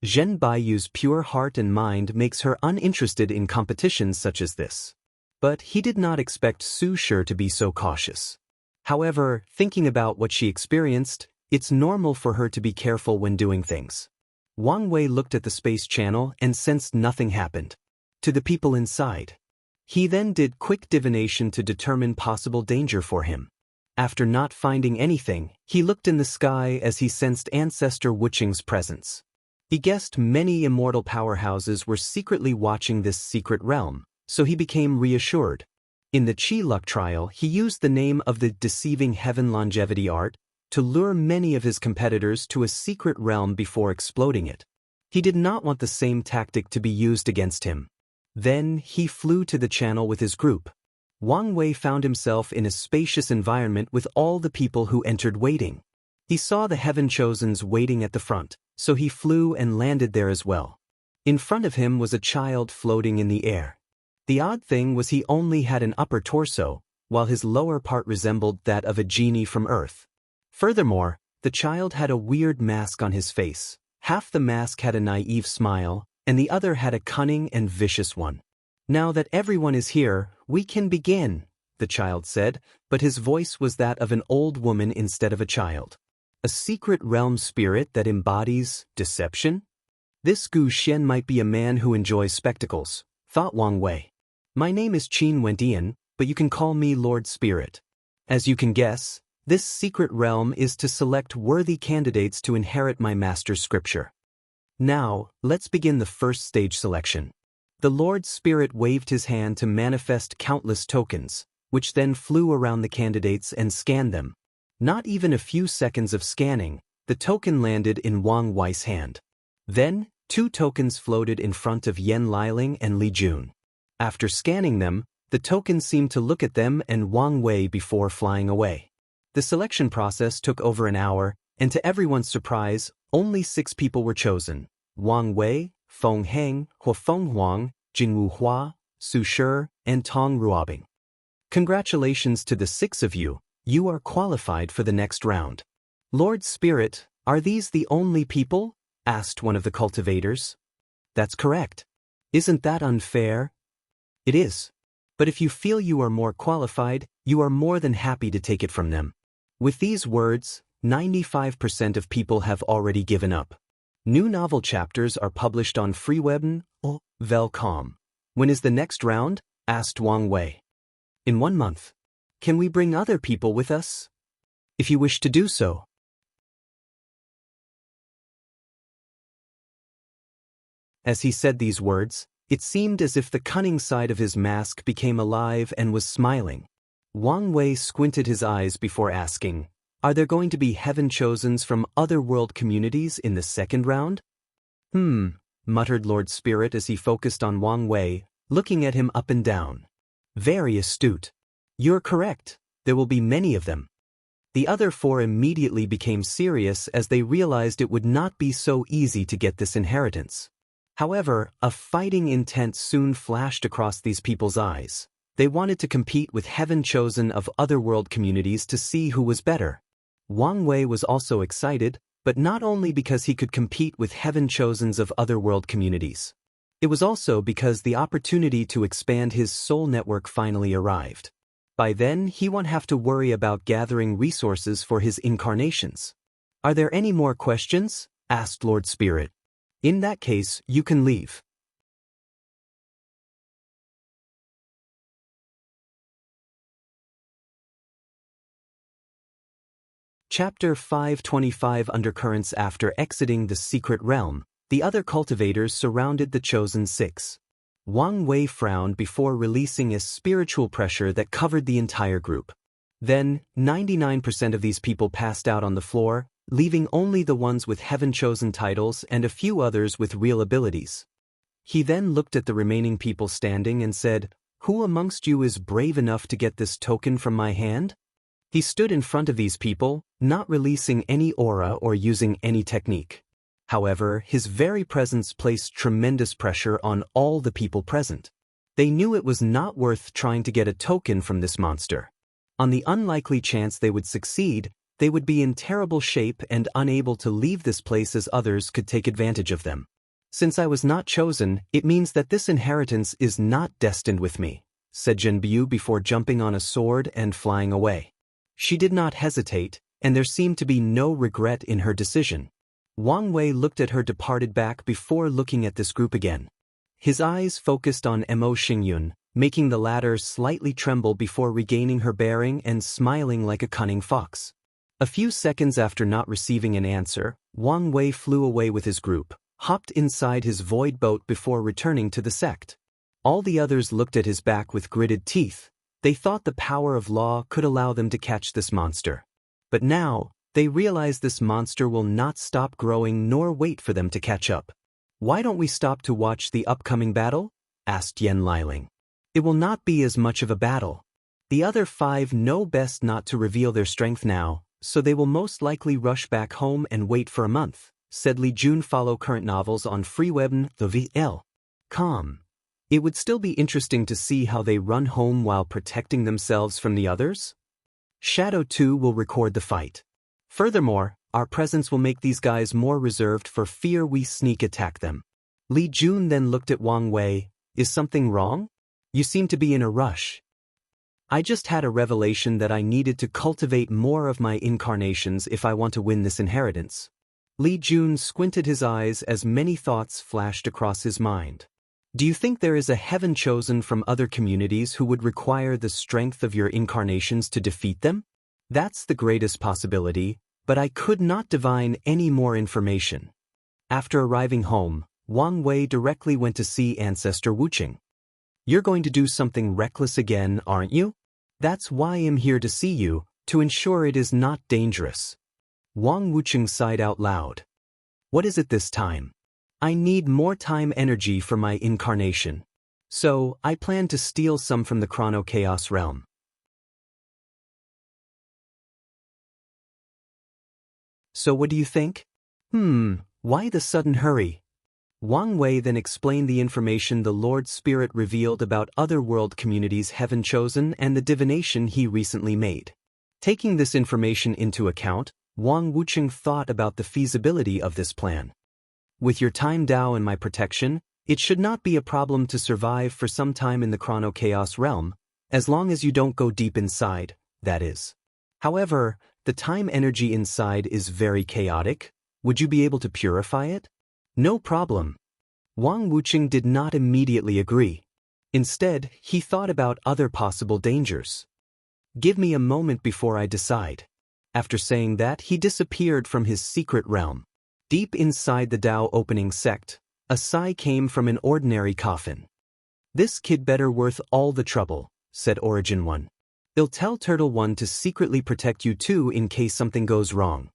Zhen Baiyu's pure heart and mind makes her uninterested in competitions such as this. But he did not expect Su Shi to be so cautious. However, thinking about what she experienced, it's normal for her to be careful when doing things. Wang Wei looked at the space channel and sensed nothing happened. To the people inside. He then did quick divination to determine possible danger for him. After not finding anything, he looked in the sky as he sensed Ancestor Wuqing's presence. He guessed many immortal powerhouses were secretly watching this secret realm, so he became reassured. In the Qi Luck trial, he used the name of the Deceiving Heaven Longevity Art to lure many of his competitors to a secret realm before exploding it. He did not want the same tactic to be used against him. Then, he flew to the channel with his group. Wang Wei found himself in a spacious environment with all the people who entered waiting. He saw the Heaven Chosens waiting at the front, so he flew and landed there as well. In front of him was a child floating in the air. The odd thing was he only had an upper torso, while his lower part resembled that of a genie from Earth. Furthermore, The child had a weird mask on his face. Half the mask had a naive smile, and the other had a cunning and vicious one. "Now that everyone is here, we can begin," the child said, but his voice was that of an old woman instead of a child. A secret realm spirit that embodies deception? This Gu Xian might be a man who enjoys spectacles, thought Wang Wei. "My name is Qin Wendian, but you can call me Lord Spirit. As you can guess, this secret realm is to select worthy candidates to inherit my master's scripture. Now, let's begin the first stage selection." The Lord Spirit waved his hand to manifest countless tokens, which then flew around the candidates and scanned them. Not even a few seconds of scanning, the token landed in Wang Wei's hand. Then, 2 tokens floated in front of Yan Liling and Li Jun. After scanning them, the tokens seemed to look at them and Wang Wei before flying away. The selection process took over an hour, and to everyone's surprise, only 6 people were chosen: Wang Wei, Feng Heng, Huafeng Huang, Jingwu Hua, Su Shi, and Tong Ruobing. Congratulations to the 6 of you. You are qualified for the next round. "Lord Spirit, are these the only people?" asked one of the cultivators. "That's correct. Isn't that unfair?" "It is. But if you feel you are more qualified, you are more than happy to take it from them." With these words, 95% of people have already given up. New novel chapters are published on Freewebn or Velcom. "When is the next round?" asked Wang Wei. "In 1 month. Can we bring other people with us?" "If you wish to do so." As he said these words, it seemed as if the cunning side of his mask became alive and was smiling. Wang Wei squinted his eyes before asking, "Are there going to be heaven chosens from other world communities in the second round?" Muttered Lord Spirit as he focused on Wang Wei, looking at him up and down. "Very astute. You're correct, there will be many of them." The other 4 immediately became serious as they realized it would not be so easy to get this inheritance. However, a fighting intent soon flashed across these people's eyes. They wanted to compete with heaven chosen of other world communities to see who was better. Wang Wei was also excited, but not only because he could compete with heaven chosens of other world communities. It was also because the opportunity to expand his soul network finally arrived. By then, he won't have to worry about gathering resources for his incarnations. "Are there any more questions?" asked Lord Spirit. "In that case, you can leave." Chapter 525 Undercurrents. After exiting the secret realm, the other cultivators surrounded the chosen 6. Wang Wei frowned before releasing a spiritual pressure that covered the entire group. Then, 99% of these people passed out on the floor, leaving only the ones with heaven-chosen titles and a few others with real abilities. He then looked at the remaining people standing and said, "Who amongst you is brave enough to get this token from my hand?" He stood in front of these people, not releasing any aura or using any technique. However, his very presence placed tremendous pressure on all the people present. They knew it was not worth trying to get a token from this monster. On the unlikely chance they would succeed, they would be in terrible shape and unable to leave this place as others could take advantage of them. "Since I was not chosen, it means that this inheritance is not destined with me," said Zhenbiu before jumping on a sword and flying away. She did not hesitate, and there seemed to be no regret in her decision. Wang Wei looked at her departed back before looking at this group again. His eyes focused on Mo Xingyun, making the latter slightly tremble before regaining her bearing and smiling like a cunning fox. A few seconds after not receiving an answer, Wang Wei flew away with his group, hopped inside his void boat before returning to the sect. All the others looked at his back with gritted teeth. They thought the power of law could allow them to catch this monster. But now, they realize this monster will not stop growing nor wait for them to catch up. "Why don't we stop to watch the upcoming battle?" asked Yan Liling. "It will not be as much of a battle. The other 5 know best not to reveal their strength now, so they will most likely rush back home and wait for a month," said Li Jun. Follow current novels on Freewebn, the VL.com. It would still be interesting to see how they run home while protecting themselves from the others. Shadow 2 will record the fight. Furthermore, Our presence will make these guys more reserved for fear we sneak attack them. Li Jun then looked at Wang Wei. Is something wrong? You seem to be in a rush. I just had a revelation that I needed to cultivate more of my incarnations if I want to win this inheritance. Li Jun squinted his eyes as many thoughts flashed across his mind. Do you think there is a heaven chosen from other communities who would require the strength of your incarnations to defeat them? That's the greatest possibility, but I could not divine any more information. After arriving home, Wang Wei directly went to see Ancestor Wuqing. You're going to do something reckless again, aren't you? That's why I'm here to see you, to ensure it is not dangerous. Wang Wuqing sighed out loud. What is it this time? I need more time energy for my incarnation. So, I plan to steal some from the Chrono Chaos realm. So what do you think? Why the sudden hurry? Wang Wei then explained the information the Lord Spirit revealed about other world communities heaven chosen and the divination he recently made. Taking this information into account, Wang Wuqing thought about the feasibility of this plan. With your time Dao and my protection, it should not be a problem to survive for some time in the Chrono Chaos realm, as long as you don't go deep inside, that is. However, the time energy inside is very chaotic. Would you be able to purify it? No problem. Wang Wuqing did not immediately agree. Instead, he thought about other possible dangers. Give me a moment before I decide. After saying that, he disappeared from his secret realm. Deep inside the Dao opening sect, a sigh came from an ordinary coffin. This kid better worth all the trouble, said Origin 1. They'll tell Turtle 1 to secretly protect you too in case something goes wrong.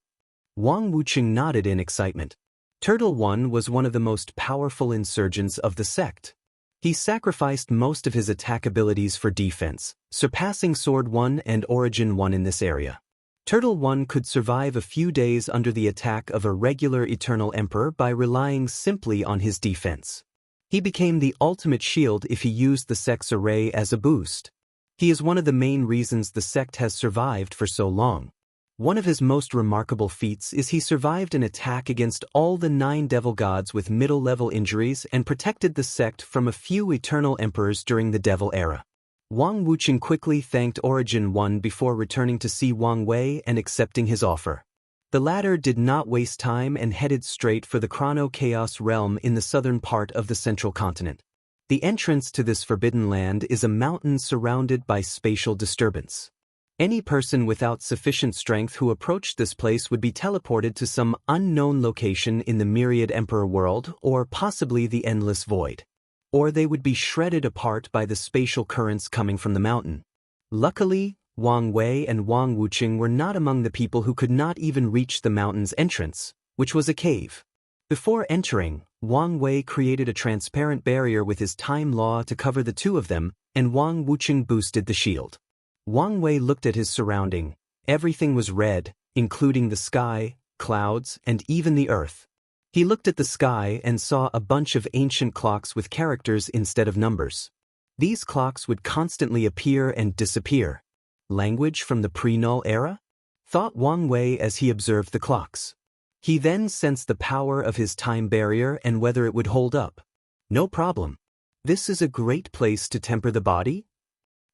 Wang Wuqing nodded in excitement. Turtle 1 was one of the most powerful insurgents of the sect. He sacrificed most of his attack abilities for defense, surpassing Sword 1 and Origin 1 in this area. Turtle 1 could survive a few days under the attack of a regular Eternal Emperor by relying simply on his defense. He became the ultimate shield if he used the sect's array as a boost. He is one of the main reasons the sect has survived for so long. One of his most remarkable feats is he survived an attack against all the 9 devil gods with middle-level injuries and protected the sect from a few Eternal Emperors during the Devil Era. Wang Wuqing quickly thanked Origin 1 before returning to see Wang Wei and accepting his offer. The latter did not waste time and headed straight for the Chrono Chaos realm in the southern part of the central continent. The entrance to this forbidden land is a mountain surrounded by spatial disturbance. Any person without sufficient strength who approached this place would be teleported to some unknown location in the Myriad Emperor world or possibly the Endless Void. Or they would be shredded apart by the spatial currents coming from the mountain. Luckily, Wang Wei and Wang Wuqing were not among the people who could not even reach the mountain's entrance, which was a cave. Before entering, Wang Wei created a transparent barrier with his time law to cover the two of them, and Wang Wuqing boosted the shield. Wang Wei looked at his surrounding. Everything was red, including the sky, clouds, and even the earth. He looked at the sky and saw a bunch of ancient clocks with characters instead of numbers. These clocks would constantly appear and disappear. Language from the pre-null era? Thought Wang Wei as he observed the clocks. He then sensed the power of his time barrier and whether it would hold up. No problem. This is a great place to temper the body?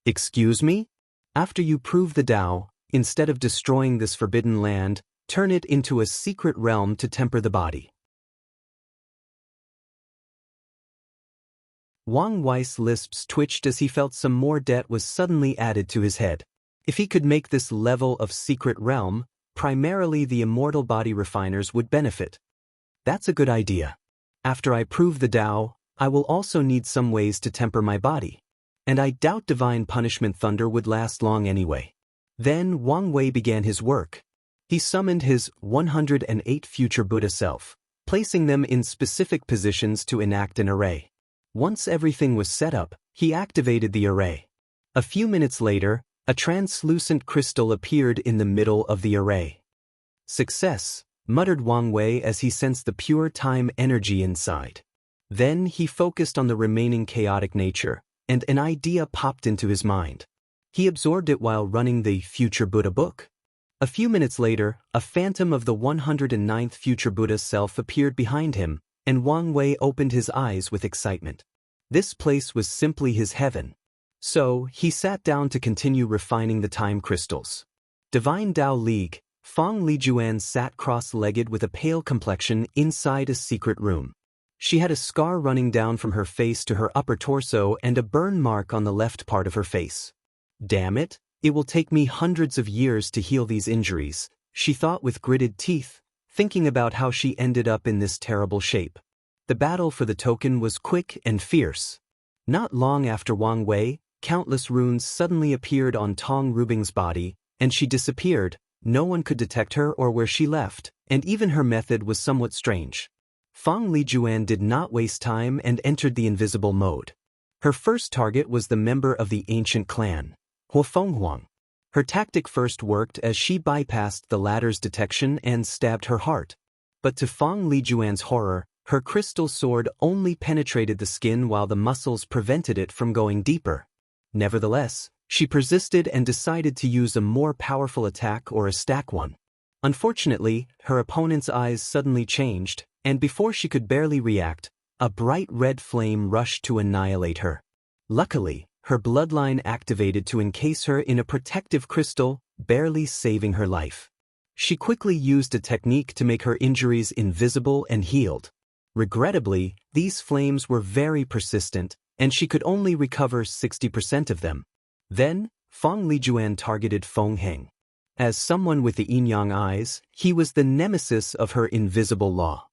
Excuse me? After you prove the Tao, instead of destroying this forbidden land, turn it into a secret realm to temper the body. Wang Wei's lips twitched as he felt some more debt was suddenly added to his head. If he could make this level of secret realm, primarily the immortal body refiners would benefit. That's a good idea. After I prove the Tao, I will also need some ways to temper my body. And I doubt Divine Punishment Thunder would last long anyway. Then Wang Wei began his work. He summoned his 108 future Buddha self, placing them in specific positions to enact an array. Once everything was set up, he activated the array. A few minutes later, a translucent crystal appeared in the middle of the array. Success, muttered Wang Wei as he sensed the pure time energy inside. Then he focused on the remaining chaotic nature, and an idea popped into his mind. He absorbed it while running the Future Buddha book. A few minutes later, a phantom of the 109th future Buddha self appeared behind him, and Wang Wei opened his eyes with excitement. This place was simply his heaven. So, he sat down to continue refining the time crystals. Divine Dao League, Feng Lijuan sat cross-legged with a pale complexion inside a secret room. She had a scar running down from her face to her upper torso and a burn mark on the left part of her face. Damn it, it will take me hundreds of years to heal these injuries, she thought with gritted teeth, thinking about how she ended up in this terrible shape. The battle for the token was quick and fierce. Not long after Wang Wei, countless runes suddenly appeared on Tong Rubing's body, and she disappeared. No one could detect her or where she left, and even her method was somewhat strange. Feng Lijuan did not waste time and entered the invisible mode. Her first target was the member of the ancient clan, Huofenghuang. Her tactic first worked as she bypassed the latter's detection and stabbed her heart. But to Feng Lijuan's horror, her crystal sword only penetrated the skin while the muscles prevented it from going deeper. Nevertheless, she persisted and decided to use a more powerful attack or a stack one. Unfortunately, her opponent's eyes suddenly changed, and before she could barely react, a bright red flame rushed to annihilate her. Luckily, her bloodline activated to encase her in a protective crystal, barely saving her life. She quickly used a technique to make her injuries invisible and healed. Regrettably, these flames were very persistent, and she could only recover 60% of them. Then, Feng Lijuan targeted Feng Heng. As someone with the yin-yang eyes, he was the nemesis of her invisible law.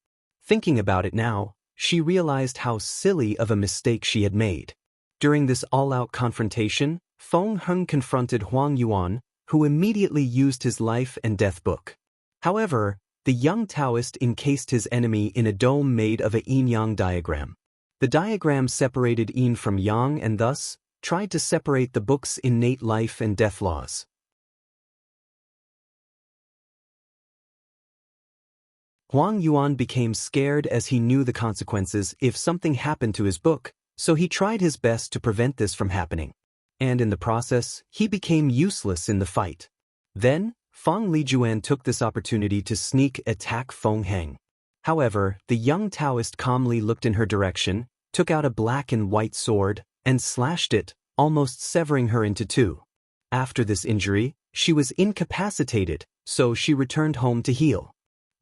Thinking about it now, she realized how silly of a mistake she had made. During this all-out confrontation, Feng Heng confronted Huang Yuan, who immediately used his life and death book. However, the young Daoist encased his enemy in a dome made of a yin-yang diagram. The diagram separated yin from yang and thus tried to separate the book's innate life and death laws. Huang Yuan became scared as he knew the consequences if something happened to his book, so he tried his best to prevent this from happening. And in the process, he became useless in the fight. Then, Feng Lijuan took this opportunity to sneak attack Feng Heng. However, the young Daoist calmly looked in her direction, took out a black and white sword, and slashed it, almost severing her into two. After this injury, she was incapacitated, so she returned home to heal.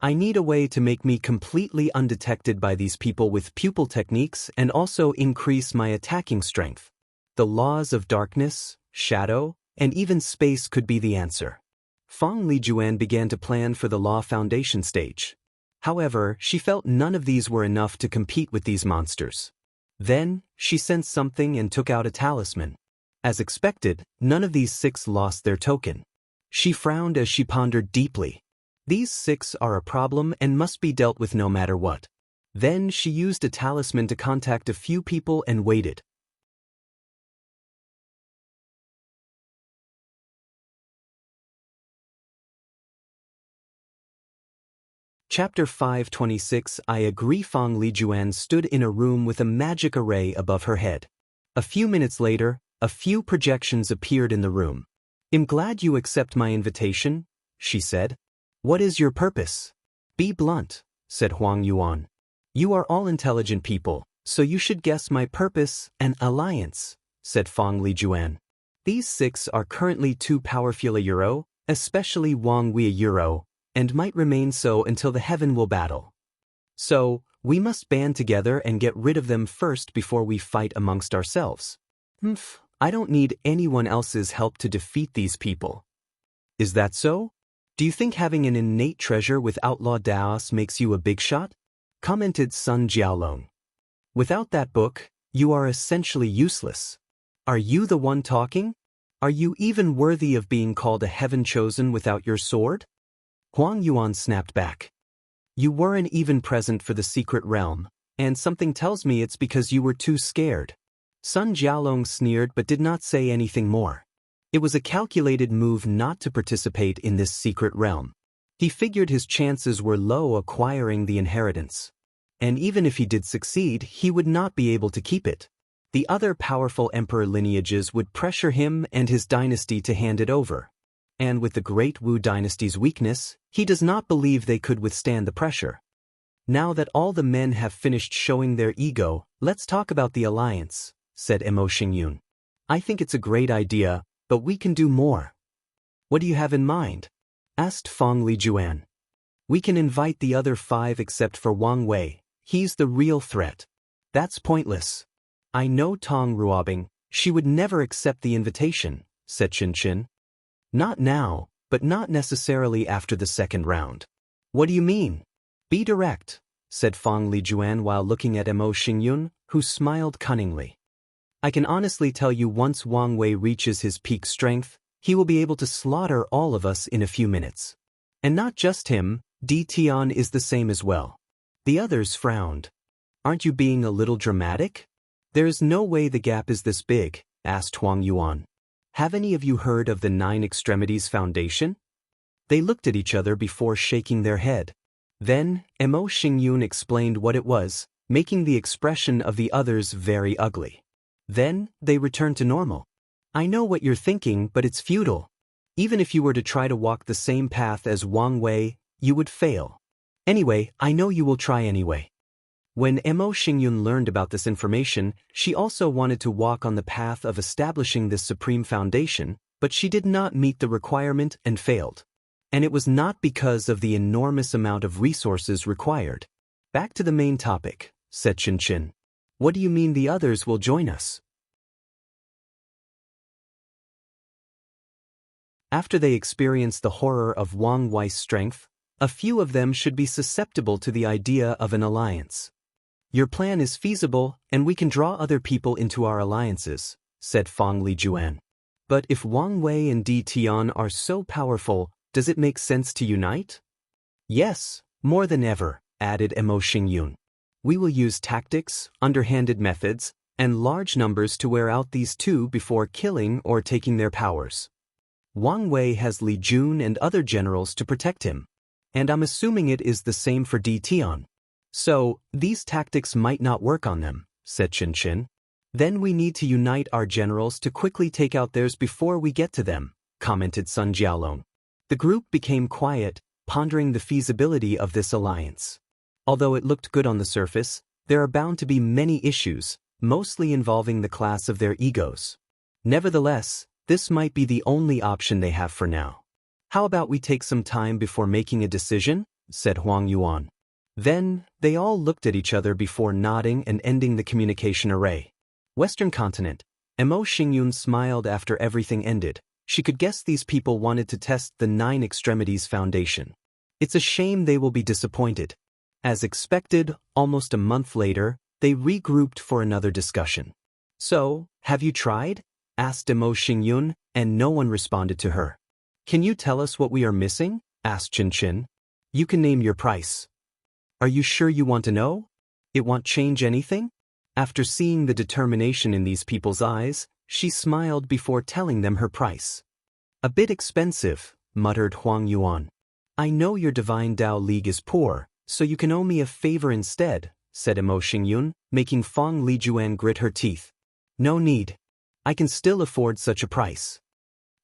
I need a way to make me completely undetected by these people with pupil techniques and also increase my attacking strength. The laws of darkness, shadow, and even space could be the answer. Feng Lijuan began to plan for the law foundation stage. However, she felt none of these were enough to compete with these monsters. Then, she sensed something and took out a talisman. As expected, none of these 6 lost their token. She frowned as she pondered deeply. These 6 are a problem and must be dealt with no matter what. Then she used a talisman to contact a few people and waited. Chapter 526 I agree. Feng Lijuan stood in a room with a magic array above her head. A few minutes later, a few projections appeared in the room. I'm glad you accept my invitation, she said. What is your purpose? Be blunt, said Huang Yuan. You are all intelligent people, so you should guess my purpose. An alliance, said Feng Lijuan. These 6 are currently too powerful a euro, especially Wang Wei a euro, and might remain so until the heaven will battle. So, we must band together and get rid of them first before we fight amongst ourselves. I don't need anyone else's help to defeat these people. Is that so? Do you think having an innate treasure with outlaw Daoist makes you a big shot? Commented Sun Jiaolong. Without that book, you are essentially useless. Are you the one talking? Are you even worthy of being called a heaven chosen without your sword? Huang Yuan snapped back. You weren't even present for the secret realm, and something tells me it's because you were too scared. Sun Jiaolong sneered but did not say anything more. It was a calculated move not to participate in this secret realm. He figured his chances were low acquiring the inheritance. And even if he did succeed, he would not be able to keep it. The other powerful emperor lineages would pressure him and his dynasty to hand it over. And with the Great Wu dynasty's weakness, he does not believe they could withstand the pressure. Now that all the men have finished showing their ego, let's talk about the alliance, said Emo Xingyun. I think it's a great idea, but we can do more. What do you have in mind? Asked Feng Lijuan. We can invite the other 5 except for Wang Wei. He's the real threat. That's pointless. I know Tong Ruobing, she would never accept the invitation, said Qinchin. Not now, but not necessarily after the second round. What do you mean? Be direct, said Feng Lijuan while looking at Emo Xingyun, who smiled cunningly. I can honestly tell you once Wang Wei reaches his peak strength, he will be able to slaughter all of us in a few minutes. And not just him, Di Tian is the same as well. The others frowned. Aren't you being a little dramatic? There is no way the gap is this big, asked Huang Yuan. Have any of you heard of the 9 Extremities Foundation? They looked at each other before shaking their head. Then, Emo Xingyun explained what it was, making the expression of the others very ugly. Then, they returned to normal. I know what you're thinking, but it's futile. Even if you were to try to walk the same path as Wang Wei, you would fail. Anyway, I know you will try anyway. When Emo Xingyun learned about this information, she also wanted to walk on the path of establishing this supreme foundation, but she did not meet the requirement and failed. And it was not because of the enormous amount of resources required. Back to the main topic, said Qinchin. What do you mean the others will join us? After they experience the horror of Wang Wei's strength, a few of them should be susceptible to the idea of an alliance. Your plan is feasible, and we can draw other people into our alliances, said Feng Lijuan. But if Wang Wei and Di Tian are so powerful, does it make sense to unite? Yes, more than ever, added Emo Xingyun. We will use tactics, underhanded methods, and large numbers to wear out these 2 before killing or taking their powers. Wang Wei has Li Jun and other generals to protect him. And I'm assuming it is the same for Di Tian. So, these tactics might not work on them, said Qinchin. Then we need to unite our generals to quickly take out theirs before we get to them, commented Sun Jialong. The group became quiet, pondering the feasibility of this alliance. Although it looked good on the surface, there are bound to be many issues, mostly involving the class of their egos. Nevertheless, this might be the only option they have for now. How about we take some time before making a decision? Said Huang Yuan. Then, they all looked at each other before nodding and ending the communication array. Western continent. Emo Xingyun smiled after everything ended. She could guess these people wanted to test the 9 Extremities Foundation. It's a shame they will be disappointed. As expected, almost a month later, they regrouped for another discussion. So, have you tried? Asked Emo Xingyun, and no one responded to her. Can you tell us what we are missing? Asked Qinchin. You can name your price. Are you sure you want to know? It won't change anything? After seeing the determination in these people's eyes, she smiled before telling them her price. A bit expensive, muttered Huang Yuan. I know your Divine Dao League is poor, so you can owe me a favor instead, said Emo Xingyun, making Feng Lijuan grit her teeth. No need. I can still afford such a price.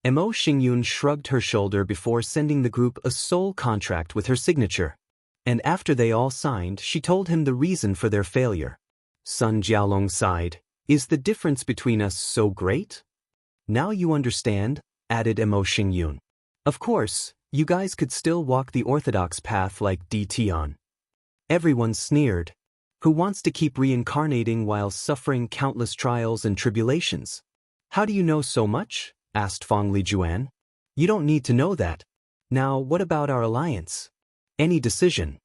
Emo Xingyun shrugged her shoulder before sending the group a sole contract with her signature. And after they all signed, she told him the reason for their failure. Sun Jialong sighed. Is the difference between us so great? Now you understand, added Emo Xingyun. Of course, you guys could still walk the orthodox path like Di Tian. Everyone sneered. Who wants to keep reincarnating while suffering countless trials and tribulations? How do you know so much? Asked Feng Lijuan. You don't need to know that. Now, what about our alliance? Any decision?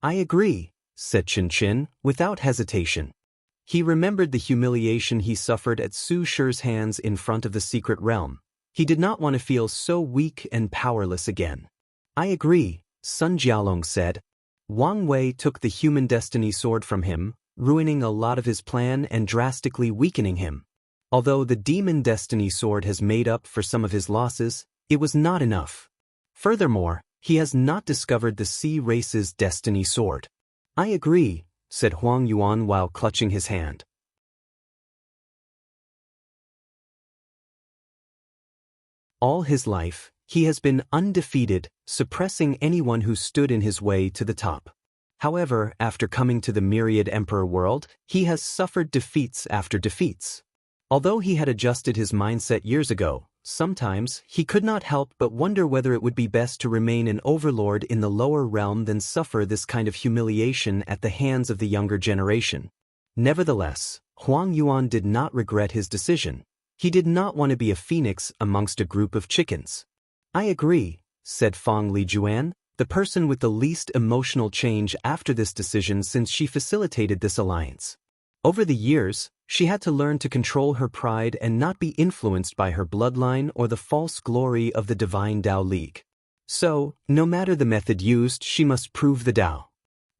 I agree, said Qinchin, without hesitation. He remembered the humiliation he suffered at Su Shi's hands in front of the secret realm. He did not want to feel so weak and powerless again. I agree, Sun Jialong said. Wang Wei took the human destiny sword from him, ruining a lot of his plan and drastically weakening him. Although the demon destiny sword has made up for some of his losses, it was not enough. Furthermore, he has not discovered the sea race's destiny sword. I agree, said Huang Yuan while clutching his hand. All his life, He has been undefeated, suppressing anyone who stood in his way to the top. However, after coming to the Myriad Emperor world, he has suffered defeats after defeats. Although he had adjusted his mindset years ago, sometimes he could not help but wonder whether it would be best to remain an overlord in the lower realm than suffer this kind of humiliation at the hands of the younger generation. Nevertheless, Huang Yuan did not regret his decision. He did not want to be a phoenix amongst a group of chickens. I agree, said Feng Lijuan, the person with the least emotional change after this decision since she facilitated this alliance. Over the years, she had to learn to control her pride and not be influenced by her bloodline or the false glory of the divine Dao League. So, no matter the method used, she must prove the Dao.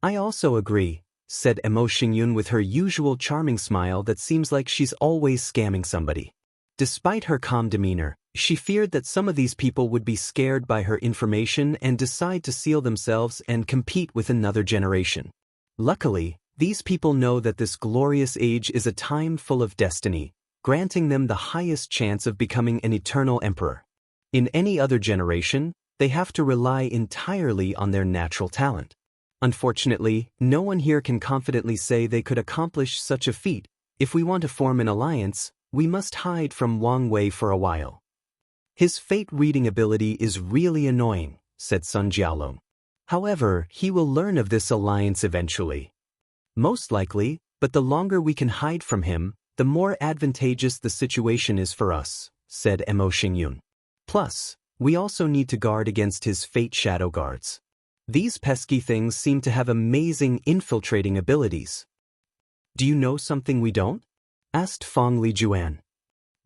I also agree, said Emo Xingyun with her usual charming smile that seems like she's always scamming somebody. Despite her calm demeanor, she feared that some of these people would be scared by her information and decide to seal themselves and compete with another generation. Luckily, these people know that this glorious age is a time full of destiny, granting them the highest chance of becoming an eternal emperor. In any other generation, they have to rely entirely on their natural talent. Unfortunately, no one here can confidently say they could accomplish such a feat. If we want to form an alliance, we must hide from Wang Wei for a while. His fate-reading ability is really annoying, said Sun Jiaolong. However, he will learn of this alliance eventually. Most likely, but the longer we can hide from him, the more advantageous the situation is for us, said Emo Xingyun. Plus, we also need to guard against his fate shadow guards. These pesky things seem to have amazing infiltrating abilities. Do you know something we don't? Asked Feng Lijuan.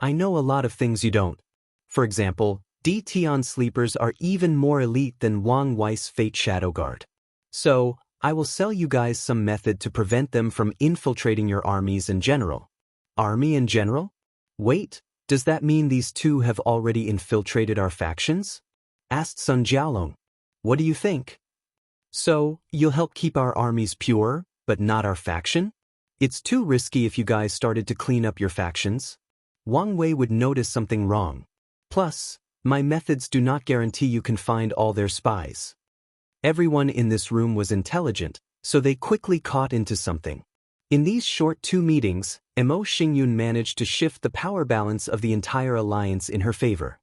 I know a lot of things you don't. For example, D-Tian sleepers are even more elite than Wang Wei's fate shadow guard. So, I will sell you guys some method to prevent them from infiltrating your armies in general. Army in general? Wait, does that mean these two have already infiltrated our factions? Asked Sun Jiaolong. What do you think? So, you'll help keep our armies pure, but not our faction? It's too risky if you guys started to clean up your factions. Wang Wei would notice something wrong. Plus, my methods do not guarantee you can find all their spies. Everyone in this room was intelligent, so they quickly caught into something. In these short 2 meetings, Emo Xingyun managed to shift the power balance of the entire alliance in her favor.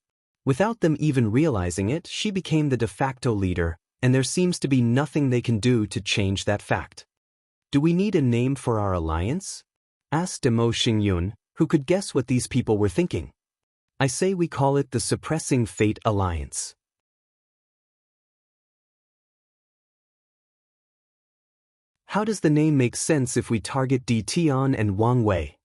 Without them even realizing it, she became the de facto leader, and there seems to be nothing they can do to change that fact. Do we need a name for our alliance? Asked Emo Xingyun, who could guess what these people were thinking. I say we call it the Suppressing Fate Alliance. How does the name make sense if we target D-Tian and Wang Wei?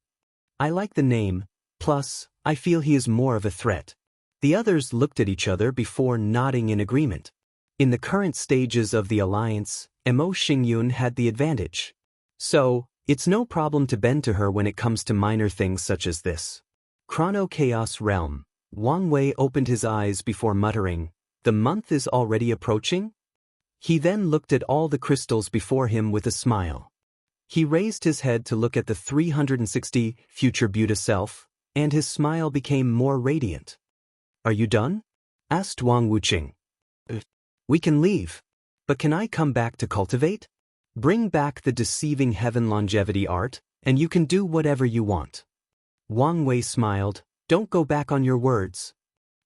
I like the name, plus, I feel he is more of a threat. The others looked at each other before nodding in agreement. In the current stages of the alliance, Emo Xingyun had the advantage. So, it's no problem to bend to her when it comes to minor things such as this. Chrono Chaos Realm. Wang Wei opened his eyes before muttering, "The month is already approaching?" He then looked at all the crystals before him with a smile. He raised his head to look at the 360 future Buddha self, and his smile became more radiant. "Are you done?" asked Wang Wuqing. "We can leave. But can I come back to cultivate? Bring back the deceiving heaven longevity art, and you can do whatever you want." Wang Wei smiled, "Don't go back on your words."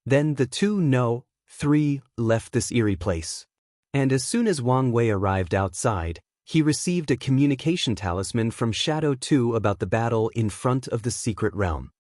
Then the 3 left this eerie place. And as soon as Wang Wei arrived outside, he received a communication talisman from Shadow 2 about the battle in front of the secret realm.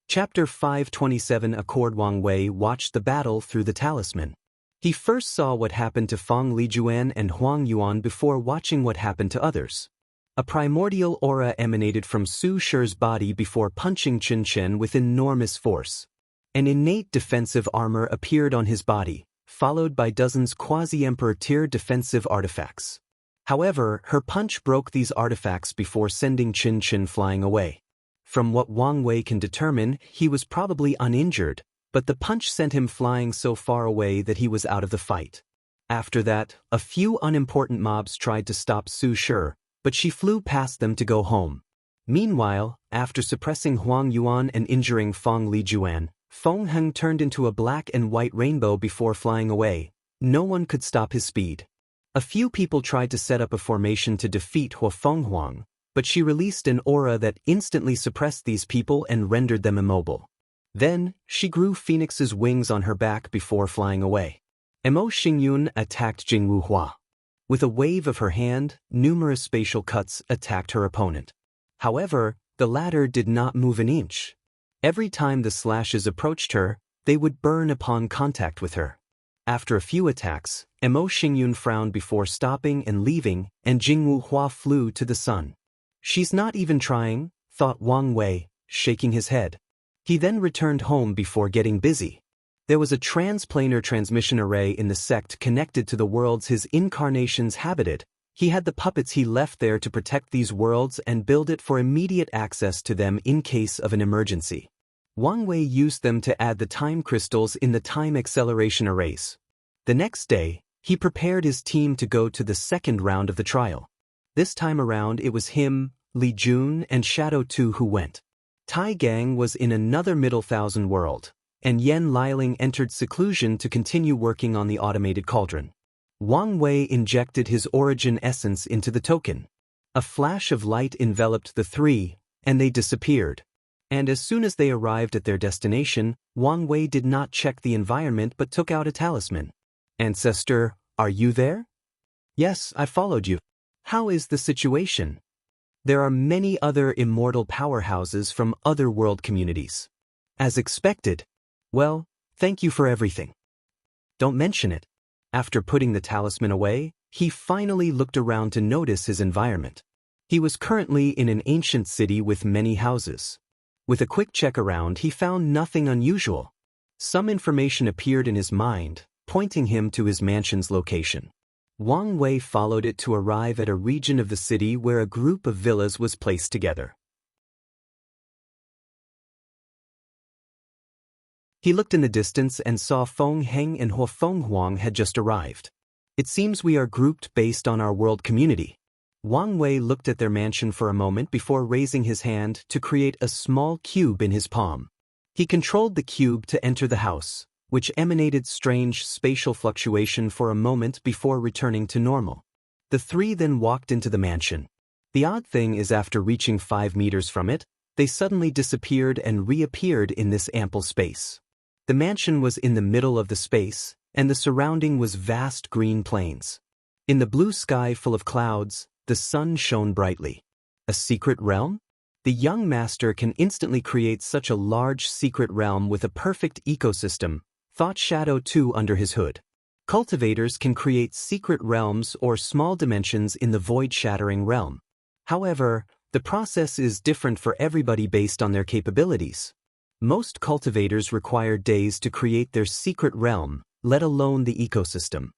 Chapter 527 Accord. Wang Wei watched the battle through the talisman. He first saw what happened to Feng Lijuan and Huang Yuan before watching what happened to others. A primordial aura emanated from Su Shi's body before punching Chen Chen with enormous force. An innate defensive armor appeared on his body, followed by dozens quasi-emperor tier defensive artifacts. However, her punch broke these artifacts before sending Chen Chen flying away. From what Wang Wei can determine, he was probably uninjured, but the punch sent him flying so far away that he was out of the fight. After that, a few unimportant mobs tried to stop Su Shi, but she flew past them to go home. Meanwhile, after suppressing Huang Yuan and injuring Feng Lijuan, Feng Heng turned into a black and white rainbow before flying away. No one could stop his speed. A few people tried to set up a formation to defeat Hua Fenghuang, but she released an aura that instantly suppressed these people and rendered them immobile. Then, she grew Phoenix's wings on her back before flying away. Mo Xingyun attacked Jingwu Hua. With a wave of her hand, numerous spatial cuts attacked her opponent. However, the latter did not move an inch. Every time the slashes approached her, they would burn upon contact with her. After a few attacks, Mo Xingyun frowned before stopping and leaving, and Jingwu Hua flew to the sun. "She's not even trying," thought Wang Wei, shaking his head. He then returned home before getting busy. There was a transplanar transmission array in the sect connected to the worlds his incarnations habited. He had the puppets he left there to protect these worlds and build it for immediate access to them in case of an emergency. Wang Wei used them to add the time crystals in the time acceleration arrays. The next day, he prepared his team to go to the second round of the trial. This time around it was him, Li Jun, and Shadow 2 who went. Tai Gang was in another Middle Thousand world, and Yen Liling entered seclusion to continue working on the automated cauldron. Wang Wei injected his origin essence into the token. A flash of light enveloped the three, and they disappeared. And as soon as they arrived at their destination, Wang Wei did not check the environment but took out a talisman. "Ancestor, are you there?" "Yes, I followed you." "How is the situation?" "There are many other immortal powerhouses from other world communities." "As expected." "Well, thank you for everything." "Don't mention it." After putting the talisman away, he finally looked around to notice his environment. He was currently in an ancient city with many houses. With a quick check around, he found nothing unusual. Some information appeared in his mind, pointing him to his mansion's location. Wang Wei followed it to arrive at a region of the city where a group of villas was placed together. He looked in the distance and saw Feng Heng and Hua Fenghuang had just arrived. "It seems we are grouped based on our world community." Wang Wei looked at their mansion for a moment before raising his hand to create a small cube in his palm. He controlled the cube to enter the house, which emanated strange spatial fluctuation for a moment before returning to normal. The three then walked into the mansion. The odd thing is after reaching 5 meters from it, they suddenly disappeared and reappeared in this ample space. The mansion was in the middle of the space, and the surrounding was vast green plains. In the blue sky full of clouds, the sun shone brightly. A secret realm? The young master can instantly create such a large secret realm with a perfect ecosystem, thought Shadow 2 under his hood. Cultivators can create secret realms or small dimensions in the void-shattering realm. However, the process is different for everybody based on their capabilities. Most cultivators require days to create their secret realm, let alone the ecosystem.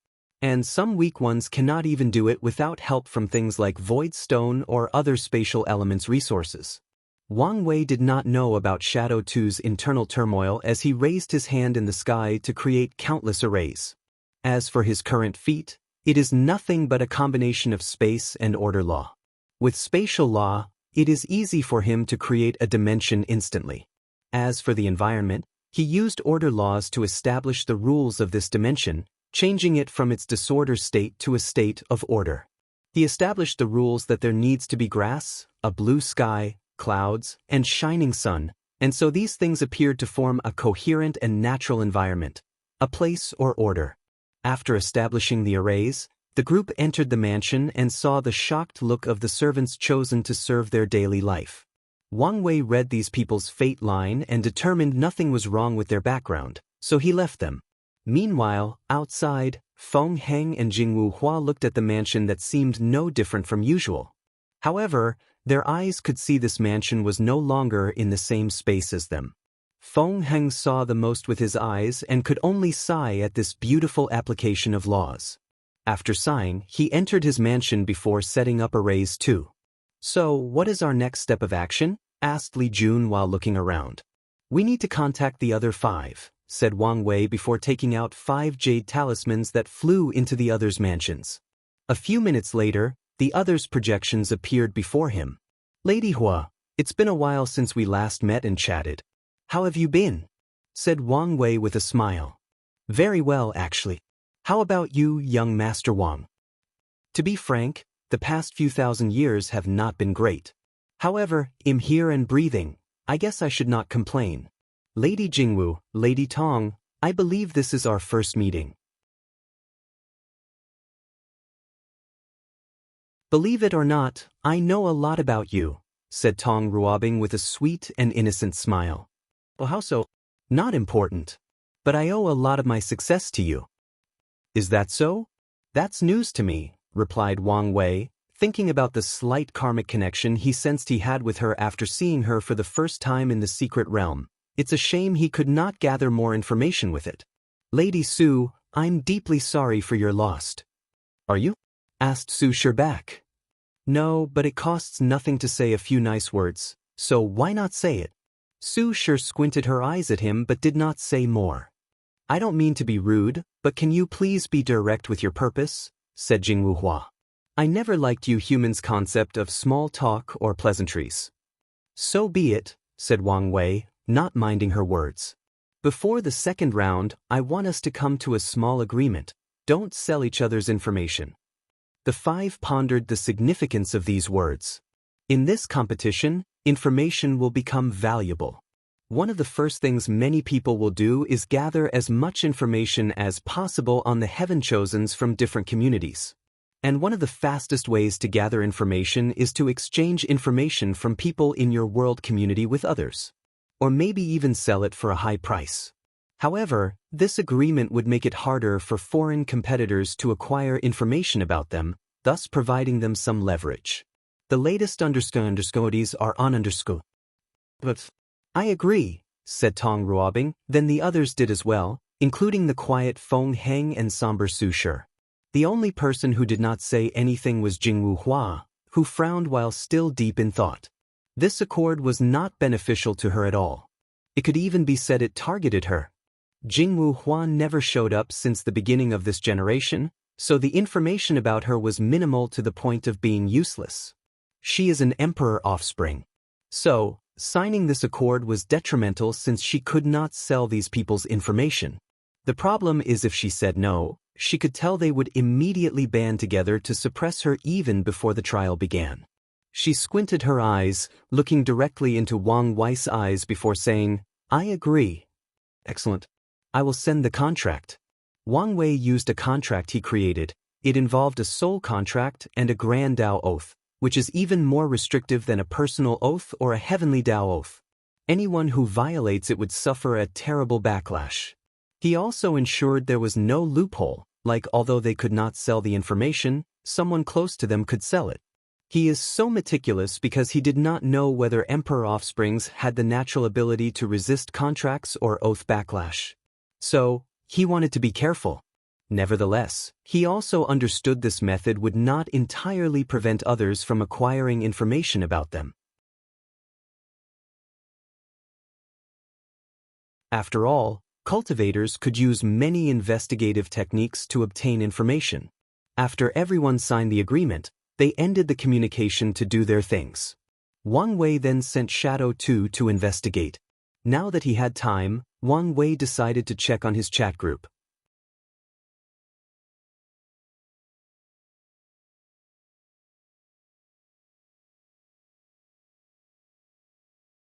And some weak ones cannot even do it without help from things like void stone or other spatial elements resources. Wang Wei did not know about Shadow 2's internal turmoil as he raised his hand in the sky to create countless arrays. As for his current feat, it is nothing but a combination of space and order law. With spatial law, it is easy for him to create a dimension instantly. As for the environment, he used order laws to establish the rules of this dimension, changing it from its disorder state to a state of order. He established the rules that there needs to be grass, a blue sky, clouds, and shining sun, and so these things appeared to form a coherent and natural environment, a place or order. After establishing the arrays, the group entered the mansion and saw the shocked look of the servants chosen to serve their daily life. Wang Wei read these people's fate line and determined nothing was wrong with their background, so he left them. Meanwhile, outside, Feng Heng and Jingwu Hua looked at the mansion that seemed no different from usual. However, their eyes could see this mansion was no longer in the same space as them. Feng Heng saw the most with his eyes and could only sigh at this beautiful application of laws. After sighing, he entered his mansion before setting up arrays too. "So, what is our next step of action?" asked Li Jun while looking around. "We need to contact the other 5, said Wang Wei before taking out 5 jade talismans that flew into the others' mansions. A few minutes later, The other's projections appeared before him. Lady Hua, it's been a while since we last met and chatted. How have you been? Said Wang Wei with a smile. Very well, actually. How about you, young Master Wang? To be frank, the past few thousand years have not been great. However, I'm here and breathing. I guess I should not complain. Lady Jingwu, Lady Tong, I believe this is our first meeting. Believe it or not, I know a lot about you, said Tong Ruobing with a sweet and innocent smile. Well, how so? Not important. But I owe a lot of my success to you. Is that so? That's news to me, replied Wang Wei, thinking about the slight karmic connection he sensed he had with her after seeing her for the first time in the secret realm. It's a shame he could not gather more information with it. Lady Su, I'm deeply sorry for your loss. Are you? Asked Su Shi back. No, but it costs nothing to say a few nice words, so why not say it? Su Shi squinted her eyes at him but did not say more. I don't mean to be rude, but can you please be direct with your purpose? Said Jingwu Hua. I never liked you humans' concept of small talk or pleasantries. So be it, said Wang Wei, not minding her words. Before the second round, I want us to come to a small agreement. Don't sell each other's information. The five pondered the significance of these words. In this competition, information will become valuable. One of the first things many people will do is gather as much information as possible on the Heaven Chosens from different communities. And one of the fastest ways to gather information is to exchange information from people in your world community with others. Or maybe even sell it for a high price. However, this agreement would make it harder for foreign competitors to acquire information about them, thus providing them some leverage. The latest understudies are on underscore. But I agree, said Tong Ruobing, then the others did as well, including the quiet Feng Heng and somber Su Shi. The only person who did not say anything was Jingwu Hua, who frowned while still deep in thought. This accord was not beneficial to her at all. It could even be said it targeted her. Jingwu Hua never showed up since the beginning of this generation, so the information about her was minimal to the point of being useless. She is an emperor offspring. So, signing this accord was detrimental since she could not sell these people's information. The problem is if she said no, she could tell they would immediately band together to suppress her even before the trial began. She squinted her eyes, looking directly into Wang Wei's eyes before saying, I agree. Excellent. I will send the contract. Wang Wei used a contract he created. It involved a soul contract and a grand Dao oath, which is even more restrictive than a personal oath or a heavenly Dao oath. Anyone who violates it would suffer a terrible backlash. He also ensured there was no loophole, like although they could not sell the information, someone close to them could sell it. He is so meticulous because he did not know whether emperor offsprings had the natural ability to resist contracts or oath backlash. So, he wanted to be careful. Nevertheless, he also understood this method would not entirely prevent others from acquiring information about them. After all, cultivators could use many investigative techniques to obtain information. After everyone signed the agreement, they ended the communication to do their things. Wang Wei then sent Shadow 2 to investigate. Now that he had time, Wang Wei decided to check on his chat group.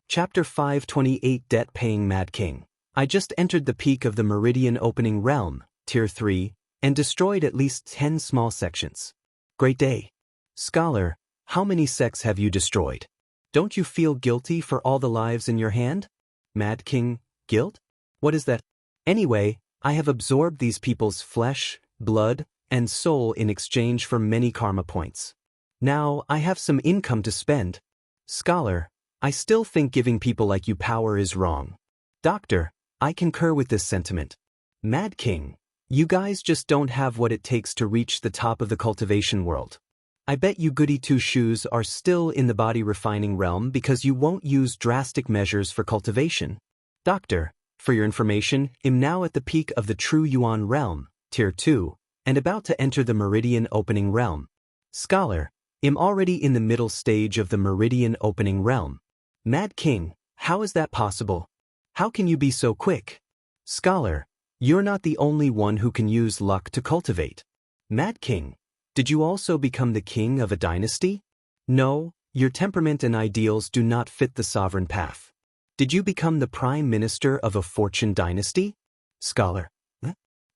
Chapter 528 Debt-Paying Mad King. I just entered the peak of the Meridian Opening Realm, Tier 3, and destroyed at least 10 small sections. Great day. Scholar, how many sects have you destroyed? Don't you feel guilty for all the lives in your hand? Mad King, guilt? What is that? Anyway, I have absorbed these people's flesh, blood, and soul in exchange for many karma points. Now, I have some income to spend. Scholar, I still think giving people like you power is wrong. Doctor, I concur with this sentiment. Mad King, you guys just don't have what it takes to reach the top of the cultivation world. I bet you goody two-shoes are still in the body refining realm because you won't use drastic measures for cultivation. Doctor, for your information, I'm now at the peak of the True Yuan realm, Tier 2, and about to enter the Meridian Opening realm. Scholar, I'm already in the middle stage of the Meridian Opening Realm. Mad King, how is that possible? How can you be so quick? Scholar, you're not the only one who can use luck to cultivate. Mad King, did you also become the king of a dynasty? No, your temperament and ideals do not fit the sovereign path. Did you become the prime minister of a fortune dynasty? Scholar,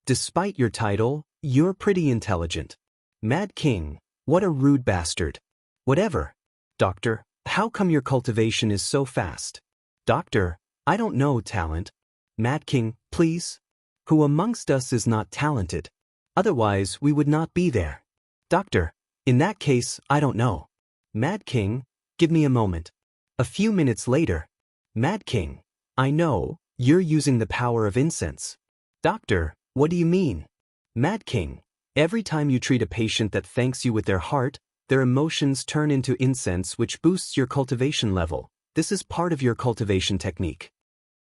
despite your title, you're pretty intelligent. Mad King, what a rude bastard. Whatever. Doctor, how come your cultivation is so fast? Doctor, I don't know, talent. Mad King, please. Who amongst us is not talented? Otherwise, we would not be there. Doctor, in that case, I don't know. Mad King, give me a moment. A few minutes later. Mad King, I know, you're using the power of incense. Doctor, what do you mean? Mad King, every time you treat a patient that thanks you with their heart, their emotions turn into incense which boosts your cultivation level. This is part of your cultivation technique.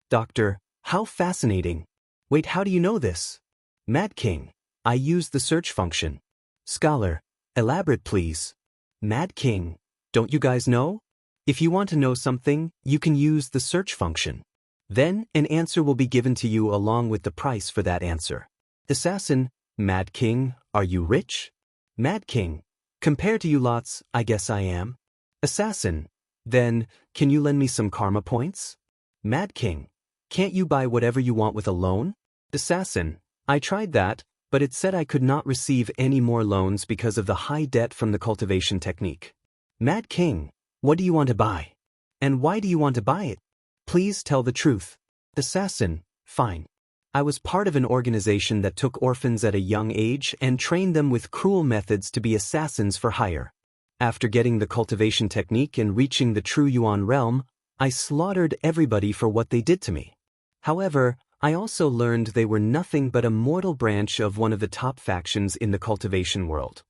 Doctor, how fascinating. Wait, how do you know this? Mad King, I use the search function. Scholar, elaborate please. Mad King, don't you guys know? If you want to know something, you can use the search function. Then, an answer will be given to you along with the price for that answer. Assassin, Mad King, are you rich? Mad King, compared to you lots, I guess I am. Assassin, then, can you lend me some karma points? Mad King, can't you buy whatever you want with a loan? Assassin, I tried that, but it said I could not receive any more loans because of the high debt from the cultivation technique. Mad King, what do you want to buy? And why do you want to buy it? Please tell the truth. Assassin, fine. I was part of an organization that took orphans at a young age and trained them with cruel methods to be assassins for hire. After getting the cultivation technique and reaching the true Yuan realm, I slaughtered everybody for what they did to me. However, I also learned they were nothing but a mortal branch of one of the top factions in the cultivation world.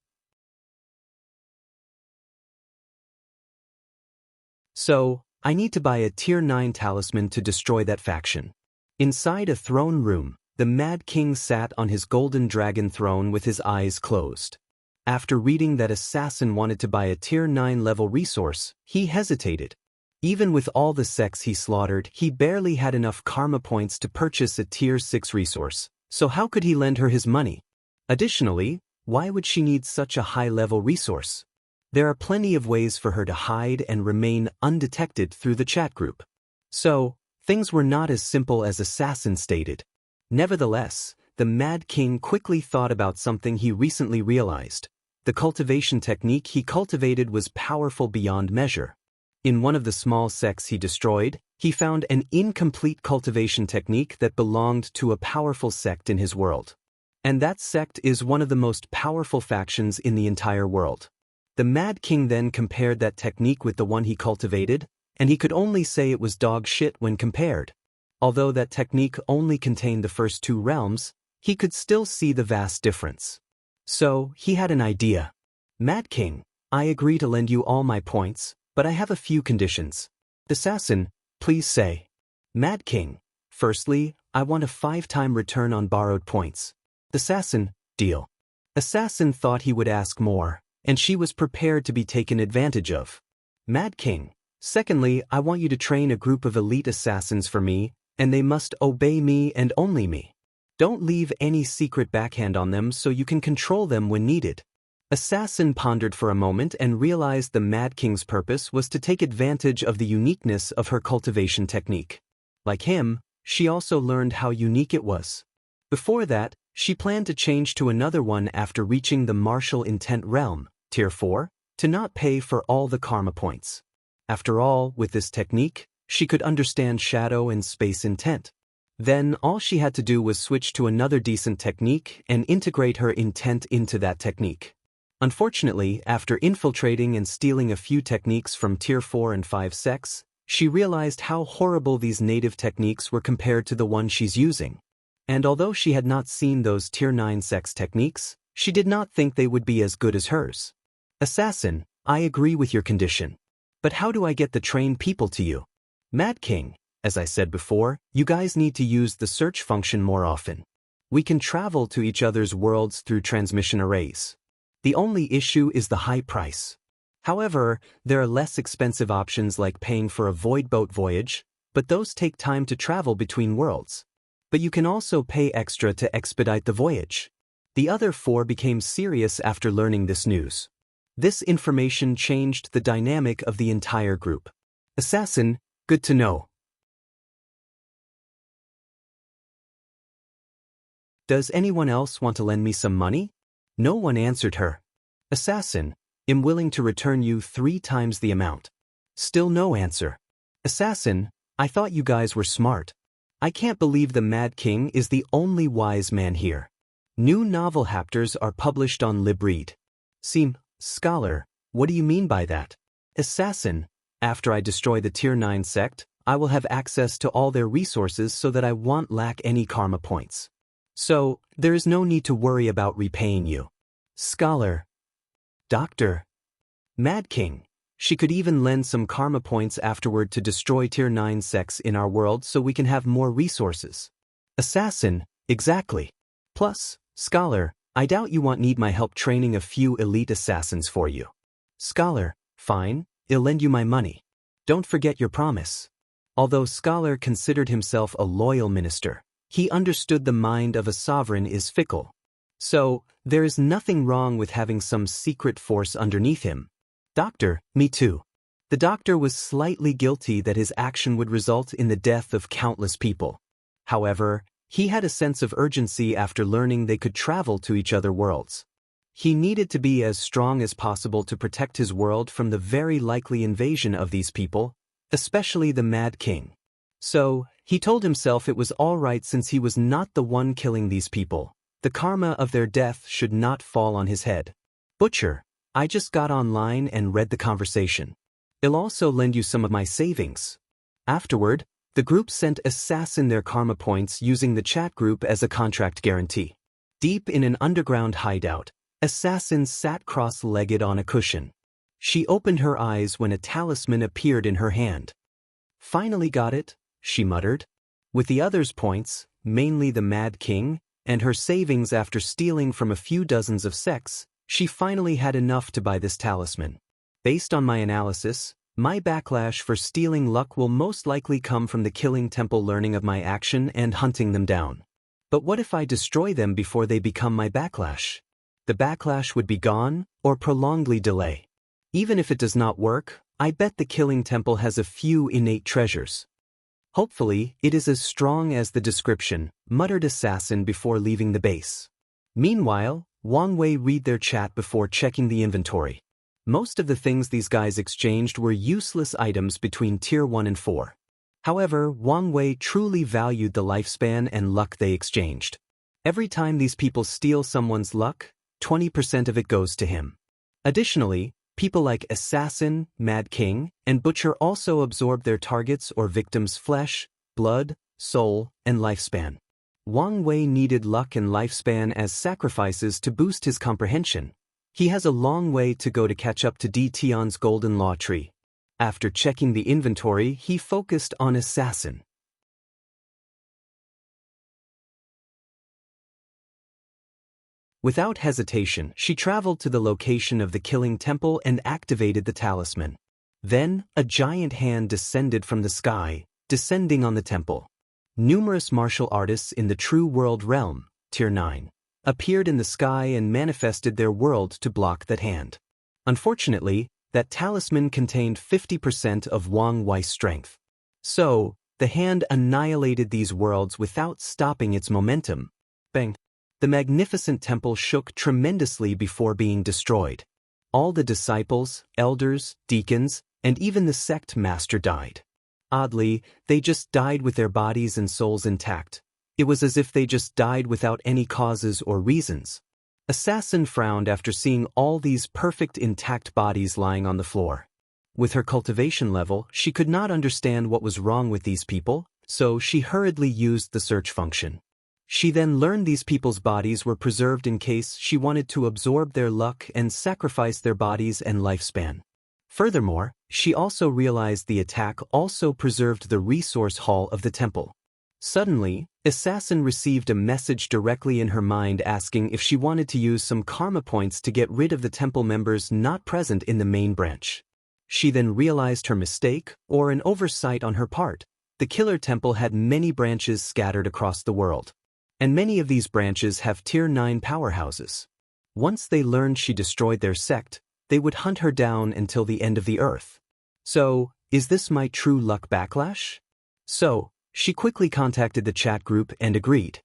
So, I need to buy a Tier 9 talisman to destroy that faction. Inside a throne room, the Mad King sat on his golden dragon throne with his eyes closed. After reading that assassin wanted to buy a Tier 9 level resource, he hesitated. Even with all the sects he slaughtered, he barely had enough karma points to purchase a Tier 6 resource, so how could he lend her his money? Additionally, why would she need such a high-level resource? There are plenty of ways for her to hide and remain undetected through the chat group. So, things were not as simple as Assassin stated. Nevertheless, the Mad King quickly thought about something he recently realized. The cultivation technique he cultivated was powerful beyond measure. In one of the small sects he destroyed, he found an incomplete cultivation technique that belonged to a powerful sect in his world. And that sect is one of the most powerful factions in the entire world. The Mad King then compared that technique with the one he cultivated, and he could only say it was dog shit when compared. Although that technique only contained the first two realms, he could still see the vast difference. So, he had an idea. Mad King, I agree to lend you all my points, but I have a few conditions. Assassin, please say. Mad King, firstly, I want a 5-time return on borrowed points. Assassin, deal. Assassin thought he would ask more, and she was prepared to be taken advantage of. Mad King, secondly, I want you to train a group of elite assassins for me, and they must obey me and only me. Don't leave any secret backhand on them so you can control them when needed. Assassin pondered for a moment and realized the Mad King's purpose was to take advantage of the uniqueness of her cultivation technique. Like him, she also learned how unique it was. Before that, she planned to change to another one after reaching the martial intent realm, Tier 4, to not pay for all the karma points. After all, with this technique, she could understand shadow and space intent. Then all she had to do was switch to another decent technique and integrate her intent into that technique. Unfortunately, after infiltrating and stealing a few techniques from Tier 4 and 5 sects, she realized how horrible these native techniques were compared to the one she's using. And although she had not seen those Tier 9 sects techniques, she did not think they would be as good as hers. Assassin, I agree with your condition. But how do I get the trained people to you? Mad King, as I said before, you guys need to use the search function more often. We can travel to each other's worlds through transmission arrays. The only issue is the high price. However, there are less expensive options like paying for a void boat voyage, but those take time to travel between worlds. But you can also pay extra to expedite the voyage. The other 4 became serious after learning this news. This information changed the dynamic of the entire group. Assassin, good to know. Does anyone else want to lend me some money? No one answered her. Assassin, am willing to return you 3 times the amount. Still no answer. Assassin, I thought you guys were smart. I can't believe the Mad King is the only wise man here. New novel chapters are published on LibRead. Scholar, what do you mean by that? Assassin, after I destroy the Tier 9 sect, I will have access to all their resources so that I won't lack any karma points. So, there is no need to worry about repaying you. Scholar. Doctor. Mad King. She could even lend some karma points afterward to destroy Tier 9 sects in our world so we can have more resources. Assassin, exactly. Plus, Scholar, I doubt you won't need my help training a few elite assassins for you. Scholar, fine, I'll lend you my money. Don't forget your promise. Although Scholar considered himself a loyal minister, he understood the mind of a sovereign is fickle. So, there is nothing wrong with having some secret force underneath him. Doctor, me too. The doctor was slightly guilty that his action would result in the death of countless people. However, he had a sense of urgency after learning they could travel to each other worlds. He needed to be as strong as possible to protect his world from the very likely invasion of these people, especially the Mad King. So, he told himself it was all right since he was not the one killing these people. The karma of their death should not fall on his head. Butcher, I just got online and read the conversation. I'll also lend you some of my savings. Afterward, the group sent Assassin their karma points using the chat group as a contract guarantee. Deep in an underground hideout, Assassin sat cross-legged on a cushion. She opened her eyes when a talisman appeared in her hand. Finally got it, she muttered. With the others' points, mainly the Mad King, and her savings after stealing from a few dozens of sects, she finally had enough to buy this talisman. Based on my analysis, my backlash for stealing luck will most likely come from the Killing Temple learning of my action and hunting them down. But what if I destroy them before they become my backlash? The backlash would be gone, or prolongedly delay. Even if it does not work, I bet the Killing Temple has a few innate treasures. Hopefully, it is as strong as the description, muttered Assassin before leaving the base. Meanwhile, Wang Wei read their chat before checking the inventory. Most of the things these guys exchanged were useless items between Tier 1 and 4. However, Wang Wei truly valued the lifespan and luck they exchanged. Every time these people steal someone's luck, 20% of it goes to him. Additionally, people like Assassin, Mad King, and Butcher also absorb their targets or victims' flesh, blood, soul, and lifespan. Wang Wei needed luck and lifespan as sacrifices to boost his comprehension. He has a long way to go to catch up to D. Tion's golden law tree. After checking the inventory, he focused on Assassin. Without hesitation, she traveled to the location of the Killing Temple and activated the talisman. Then, a giant hand descended from the sky, descending on the temple. Numerous martial artists in the True World realm, Tier 9, appeared in the sky and manifested their world to block that hand. Unfortunately, that talisman contained 50% of Wang Wei's strength. So, the hand annihilated these worlds without stopping its momentum. Bang! The magnificent temple shook tremendously before being destroyed. All the disciples, elders, deacons, and even the sect master died. Oddly, they just died with their bodies and souls intact. It was as if they just died without any causes or reasons. Assassin frowned after seeing all these perfect intact bodies lying on the floor. With her cultivation level, she could not understand what was wrong with these people, so she hurriedly used the search function. She then learned these people's bodies were preserved in case she wanted to absorb their luck and sacrifice their bodies and lifespan. Furthermore, she also realized the attack also preserved the resource hall of the temple. Suddenly, Assassin received a message directly in her mind asking if she wanted to use some karma points to get rid of the temple members not present in the main branch. She then realized her mistake, or an oversight on her part. The Killer Temple had many branches scattered across the world. And many of these branches have Tier 9 powerhouses. Once they learned she destroyed their sect, they would hunt her down until the end of the earth. So, is this my true luck backlash? So, she quickly contacted the chat group and agreed.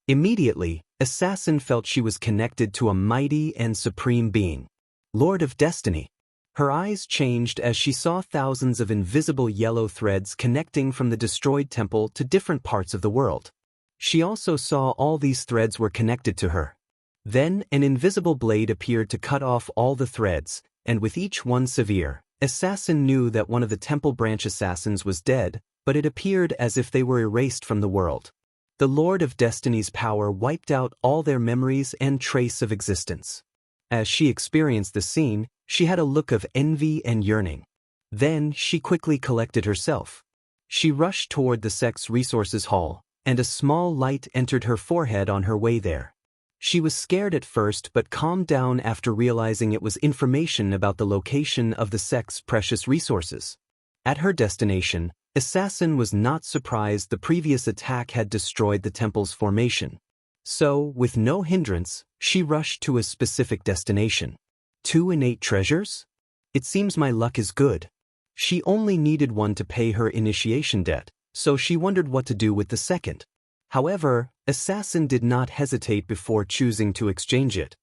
Immediately, Assassin felt she was connected to a mighty and supreme being, Lord of Destiny. Her eyes changed as she saw thousands of invisible yellow threads connecting from the destroyed temple to different parts of the world. She also saw all these threads were connected to her. Then, an invisible blade appeared to cut off all the threads, and with each one severe, Assassin knew that one of the temple branch assassins was dead, but it appeared as if they were erased from the world. The Lord of Destiny's power wiped out all their memories and trace of existence. As she experienced the scene, she had a look of envy and yearning. Then, she quickly collected herself. She rushed toward the sect's resources hall, and a small light entered her forehead on her way there. She was scared at first but calmed down after realizing it was information about the location of the sect's precious resources. At her destination, Assassin was not surprised the previous attack had destroyed the temple's formation. So, with no hindrance, she rushed to a specific destination. 2 innate treasures? It seems my luck is good. She only needed one to pay her initiation debt, so she wondered what to do with the second. However, Assassin did not hesitate before choosing to exchange it.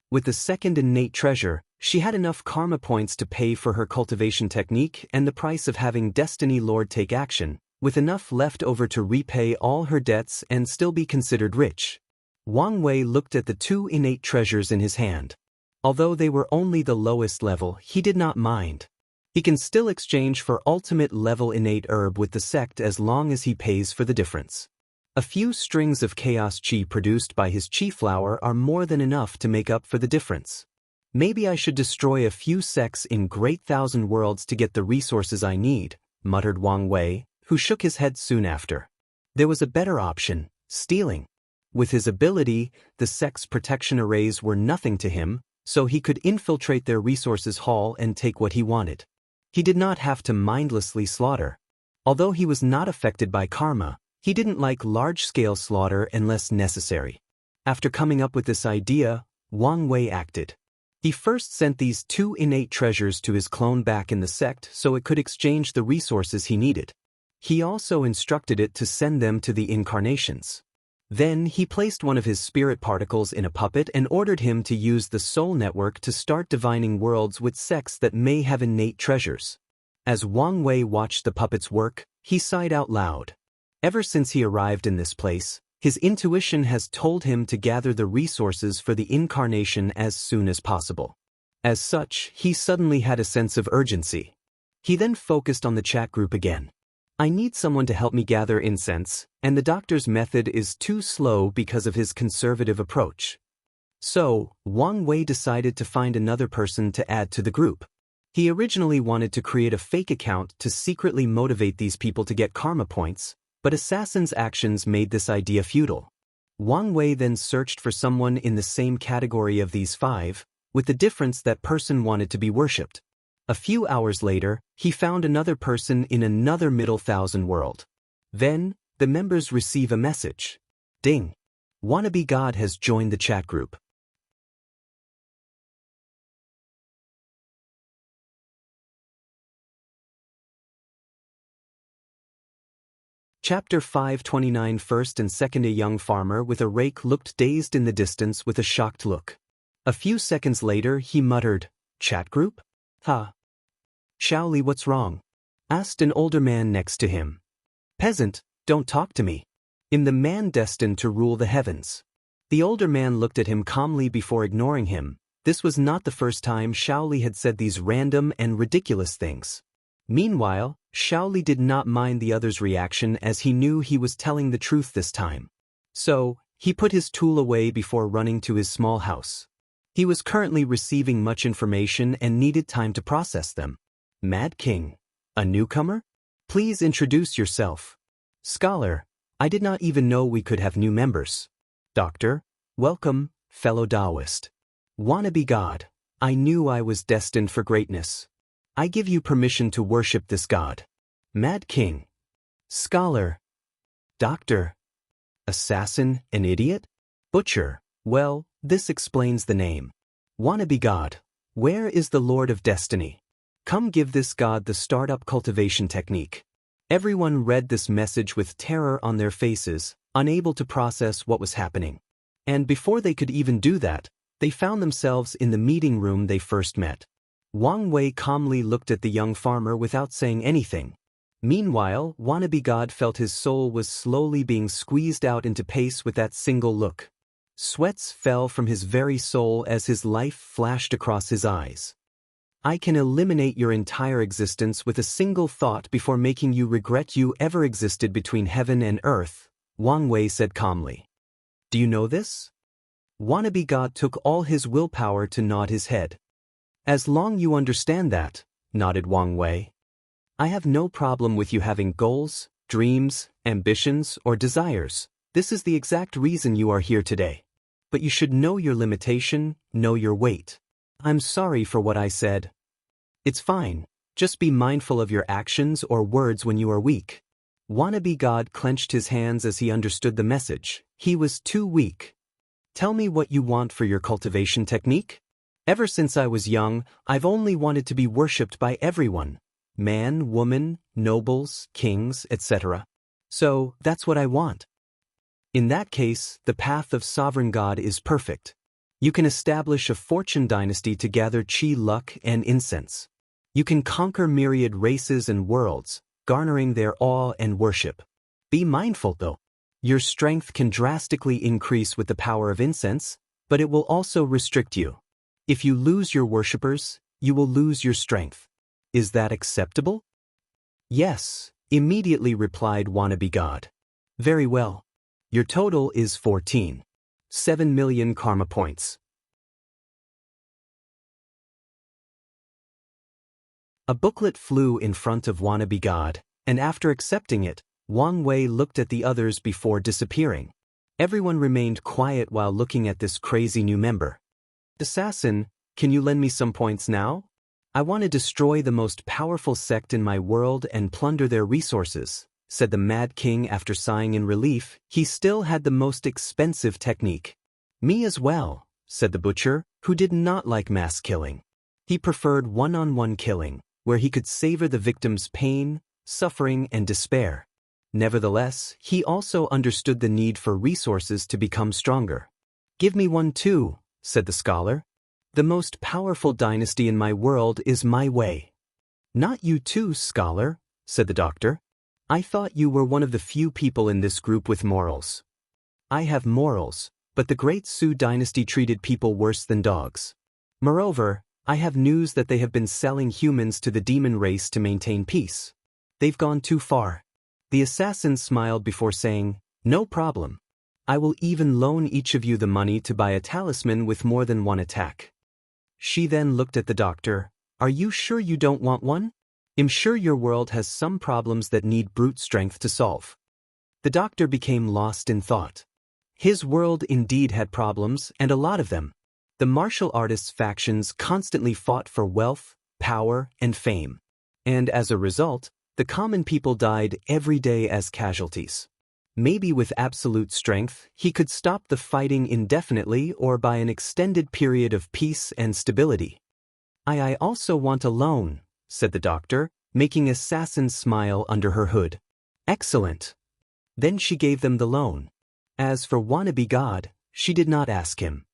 With the second innate treasure, she had enough karma points to pay for her cultivation technique and the price of having Destiny Lord take action, with enough left over to repay all her debts and still be considered rich. Wang Wei looked at the 2 innate treasures in his hand. Although they were only the lowest level, he did not mind. He can still exchange for ultimate level innate herb with the sect as long as he pays for the difference. A few strings of chaos chi produced by his chi flower are more than enough to make up for the difference. Maybe I should destroy a few sects in Great Thousand Worlds to get the resources I need, muttered Wang Wei, who shook his head soon after. There was a better option, stealing. With his ability, the sect's protection arrays were nothing to him, so he could infiltrate their resources hall and take what he wanted. He did not have to mindlessly slaughter. Although he was not affected by karma, he didn't like large-scale slaughter unless necessary. After coming up with this idea, Wang Wei acted. He first sent these 2 innate treasures to his clone back in the sect so it could exchange the resources he needed. He also instructed it to send them to the incarnations. Then he placed one of his spirit particles in a puppet and ordered him to use the soul network to start divining worlds with sects that may have innate treasures. As Wang Wei watched the puppet's work, he sighed out loud. Ever since he arrived in this place, his intuition has told him to gather the resources for the incarnation as soon as possible. As such, he suddenly had a sense of urgency. He then focused on the chat group again. I need someone to help me gather incense, and the doctor's method is too slow because of his conservative approach. So, Wang Wei decided to find another person to add to the group. He originally wanted to create a fake account to secretly motivate these people to get karma points, but Assassin's actions made this idea futile. Wang Wei then searched for someone in the same category of these 5, with the difference that person wanted to be worshipped. A few hours later, he found another person in another Middle Thousand world. Then, the members receive a message. Ding! Wannabe God has joined the chat group. Chapter 529. First and second. A young farmer with a rake looked dazed in the distance with a shocked look. A few seconds later he muttered, "Chat group? Ha! Xiaoli, what's wrong?" asked an older man next to him. "Peasant, don't talk to me. I'm the man destined to rule the heavens." The older man looked at him calmly before ignoring him. This was not the first time Xiaoli had said these random and ridiculous things. Meanwhile, Xiaoli did not mind the other's reaction as he knew he was telling the truth this time. So, he put his tool away before running to his small house. He was currently receiving much information and needed time to process them. Mad King. A newcomer? Please introduce yourself. Scholar, I did not even know we could have new members. Doctor, welcome, fellow Daoist. Wannabe God, I knew I was destined for greatness. I give you permission to worship this God. Mad King. Scholar. Doctor. Assassin, an idiot? Butcher, well, this explains the name. Wannabe God, where is the Lord of Destiny? Come give this God the startup cultivation technique. Everyone read this message with terror on their faces, unable to process what was happening. And before they could even do that, they found themselves in the meeting room they first met. Wang Wei calmly looked at the young farmer without saying anything. Meanwhile, Wannabe God felt his soul was slowly being squeezed out into pace with that single look. Sweats fell from his very soul as his life flashed across his eyes. I can eliminate your entire existence with a single thought before making you regret you ever existed between heaven and earth, Wang Wei said calmly. Do you know this? Wannabe God took all his willpower to nod his head. As long you understand that, nodded Wang Wei. I have no problem with you having goals, dreams, ambitions, or desires. This is the exact reason you are here today. But you should know your limitation, know your weight. I'm sorry for what I said. It's fine. Just be mindful of your actions or words when you are weak. Wannabe God clenched his hands as he understood the message. He was too weak. Tell me what you want for your cultivation technique? Ever since I was young, I've only wanted to be worshipped by everyone. Man, woman, nobles, kings, etc. So, that's what I want. In that case, the path of sovereign God is perfect. You can establish a fortune dynasty to gather chi, luck, and incense. You can conquer myriad races and worlds, garnering their awe and worship. Be mindful though. Your strength can drastically increase with the power of incense, but it will also restrict you. If you lose your worshippers, you will lose your strength. Is that acceptable? Yes, immediately replied Wannabe God. Very well. Your total is 14. 7 million karma points. A booklet flew in front of Wannabe God, and after accepting it, Wang Wei looked at the others before disappearing. Everyone remained quiet while looking at this crazy new member. Assassin, can you lend me some points now? I want to destroy the most powerful sect in my world and plunder their resources, said the Mad King after sighing in relief. He still had the most expensive technique. Me as well, said the butcher, who did not like mass killing. He preferred one-on-one killing, where he could savor the victim's pain, suffering, and despair. Nevertheless, he also understood the need for resources to become stronger. Give me one too, said the scholar. The most powerful dynasty in my world is my way. Not you too, scholar, said the doctor. I thought you were one of the few people in this group with morals. I have morals, but the Great Su dynasty treated people worse than dogs. Moreover, I have news that they have been selling humans to the demon race to maintain peace. They've gone too far. The assassin smiled before saying, no problem. I will even loan each of you the money to buy a talisman with more than one attack. She then looked at the doctor. Are you sure you don't want one? I'm sure your world has some problems that need brute strength to solve. The doctor became lost in thought. His world indeed had problems, and a lot of them. The martial artists' factions constantly fought for wealth, power, and fame. And as a result, the common people died every day as casualties. Maybe with absolute strength, he could stop the fighting indefinitely or by an extended period of peace and stability. I also want a loan, said the doctor, making Assassin smile under her hood. Excellent. Then she gave them the loan. As for Wannabe God, she did not ask him.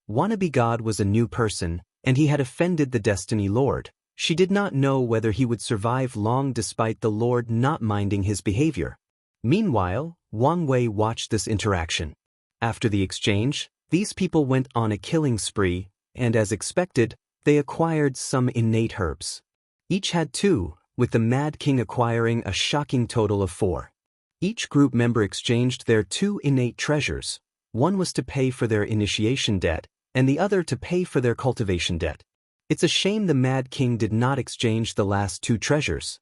Wannabe God was a new person, and he had offended the Destiny Lord. She did not know whether he would survive long despite the Lord not minding his behavior. Meanwhile, Wang Wei watched this interaction. After the exchange, these people went on a killing spree, and as expected, they acquired some innate herbs. Each had 2, with the Mad King acquiring a shocking total of 4. Each group member exchanged their 2 innate treasures. One was to pay for their initiation debt, and the other to pay for their cultivation debt. It's a shame the Mad King did not exchange the last 2 treasures.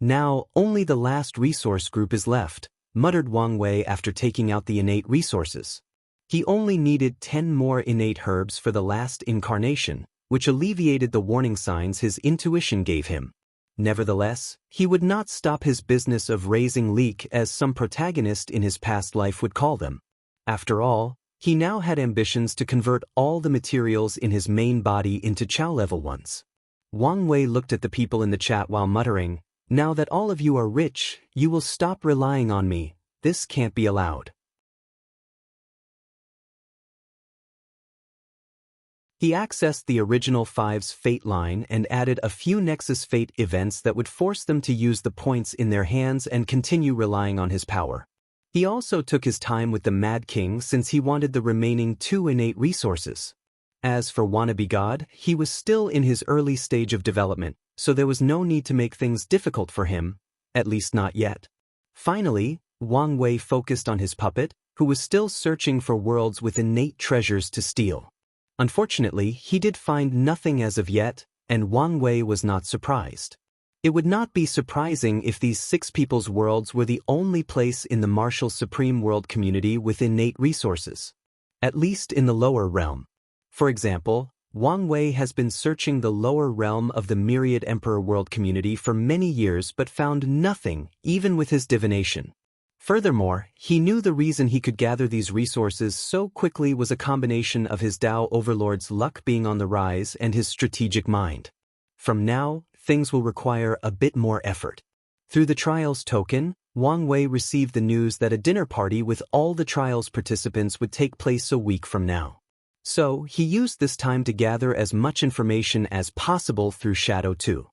Now, only the last resource group is left, muttered Wang Wei after taking out the innate resources. He only needed 10 more innate herbs for the last incarnation, which alleviated the warning signs his intuition gave him. Nevertheless, he would not stop his business of raising leek, as some protagonist in his past life would call them. After all, he now had ambitions to convert all the materials in his main body into Chao-level ones. Wang Wei looked at the people in the chat while muttering, "Now that all of you are rich, you will stop relying on me. This can't be allowed." He accessed the original 5's fate line and added a few Nexus Fate events that would force them to use the points in their hands and continue relying on his power. He also took his time with the Mad King since he wanted the remaining 2 innate resources. As for Wannabe God, he was still in his early stage of development, so there was no need to make things difficult for him, at least not yet. Finally, Wang Wei focused on his puppet, who was still searching for worlds with innate treasures to steal. Unfortunately, he did find nothing as of yet, and Wang Wei was not surprised. It would not be surprising if these 6 people's worlds were the only place in the martial supreme world community with innate resources. At least in the lower realm. For example, Wang Wei has been searching the lower realm of the Myriad Emperor world community for many years but found nothing, even with his divination. Furthermore, he knew the reason he could gather these resources so quickly was a combination of his Dao overlord's luck being on the rise and his strategic mind. From now, things will require a bit more effort. Through the Trials token, Wang Wei received the news that a dinner party with all the Trials participants would take place a week from now. So, he used this time to gather as much information as possible through Shadow 2.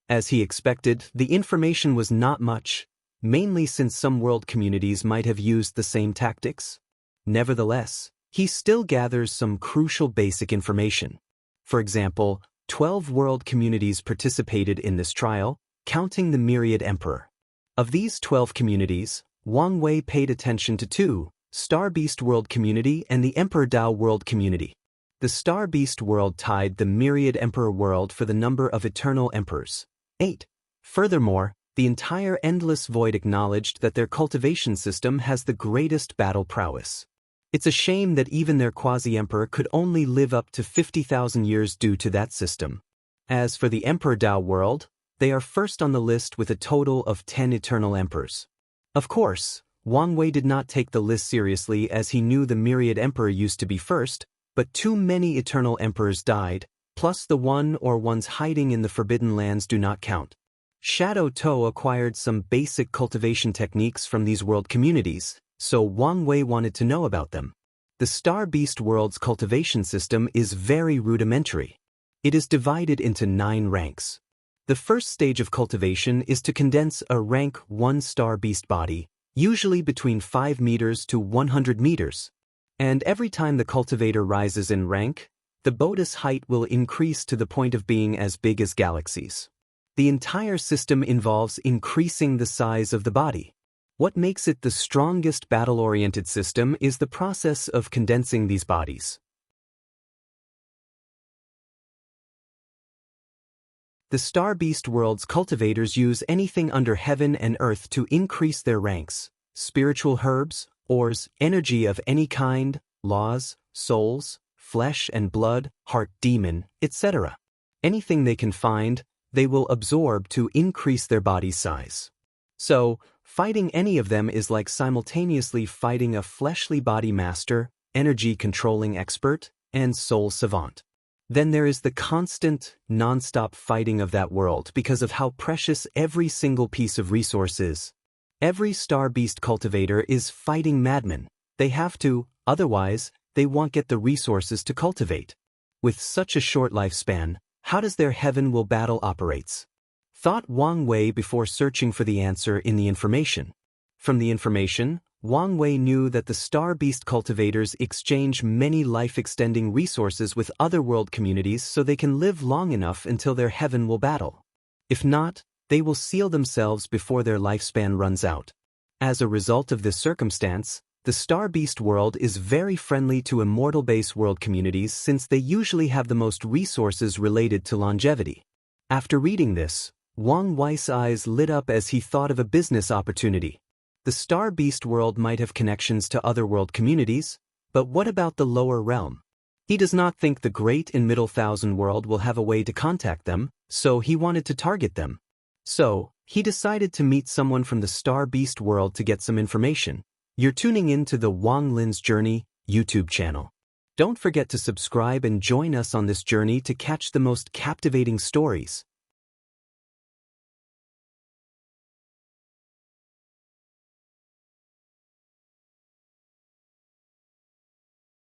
As he expected, the information was not much, mainly since some world communities might have used the same tactics. Nevertheless, he still gathers some crucial basic information. For example, 12 world communities participated in this trial, counting the Myriad Emperor. Of these 12 communities, Wang Wei paid attention to 2, Star Beast World Community and the Emperor Dao World Community. The Star Beast World tied the Myriad Emperor World for the number of eternal emperors, 8. Furthermore, the entire Endless Void acknowledged that their cultivation system has the greatest battle prowess. It's a shame that even their quasi-emperor could only live up to 50,000 years due to that system. As for the Emperor Dao world, they are first on the list with a total of 10 eternal emperors. Of course, Wang Wei did not take the list seriously as he knew the Myriad Emperor used to be first, but too many eternal emperors died, plus the one or ones hiding in the Forbidden Lands do not count. Shadow Toe acquired some basic cultivation techniques from these world communities, so Wang Wei wanted to know about them. The Star Beast world's cultivation system is very rudimentary. It is divided into 9 ranks. The first stage of cultivation is to condense a rank 1 Star Beast body, usually between 5 meters to 100 meters. And every time the cultivator rises in rank, the bonus height will increase to the point of being as big as galaxies. The entire system involves increasing the size of the body. What makes it the strongest battle-oriented system is the process of condensing these bodies. The Star Beast world's cultivators use anything under heaven and earth to increase their ranks: spiritual herbs, ores, energy of any kind, laws, souls, flesh and blood, heart demon, etc. Anything they can find, they will absorb to increase their body size. So, fighting any of them is like simultaneously fighting a fleshly body master, energy-controlling expert, and soul savant. Then there is the constant, non-stop fighting of that world because of how precious every single piece of resource is. Every Star Beast cultivator is fighting madmen. They have to, otherwise, they won't get the resources to cultivate. With such a short lifespan, how does their heaven will battle operates? Thought Wang Wei before searching for the answer in the information. From the information, Wang Wei knew that the Star Beast cultivators exchange many life-extending resources with other world communities so they can live long enough until their heaven will battle. If not, they will seal themselves before their lifespan runs out. As a result of this circumstance, the Star Beast world is very friendly to Immortal-based world communities since they usually have the most resources related to longevity. After reading this, Wang Wei's eyes lit up as he thought of a business opportunity. The Star Beast world might have connections to otherworld communities, but what about the lower realm? He does not think the Great and Middle Thousand world will have a way to contact them, so he wanted to target them. So, he decided to meet someone from the Star Beast world to get some information. You're tuning in to the Wang Lin's Journey YouTube channel. Don't forget to subscribe and join us on this journey to catch the most captivating stories.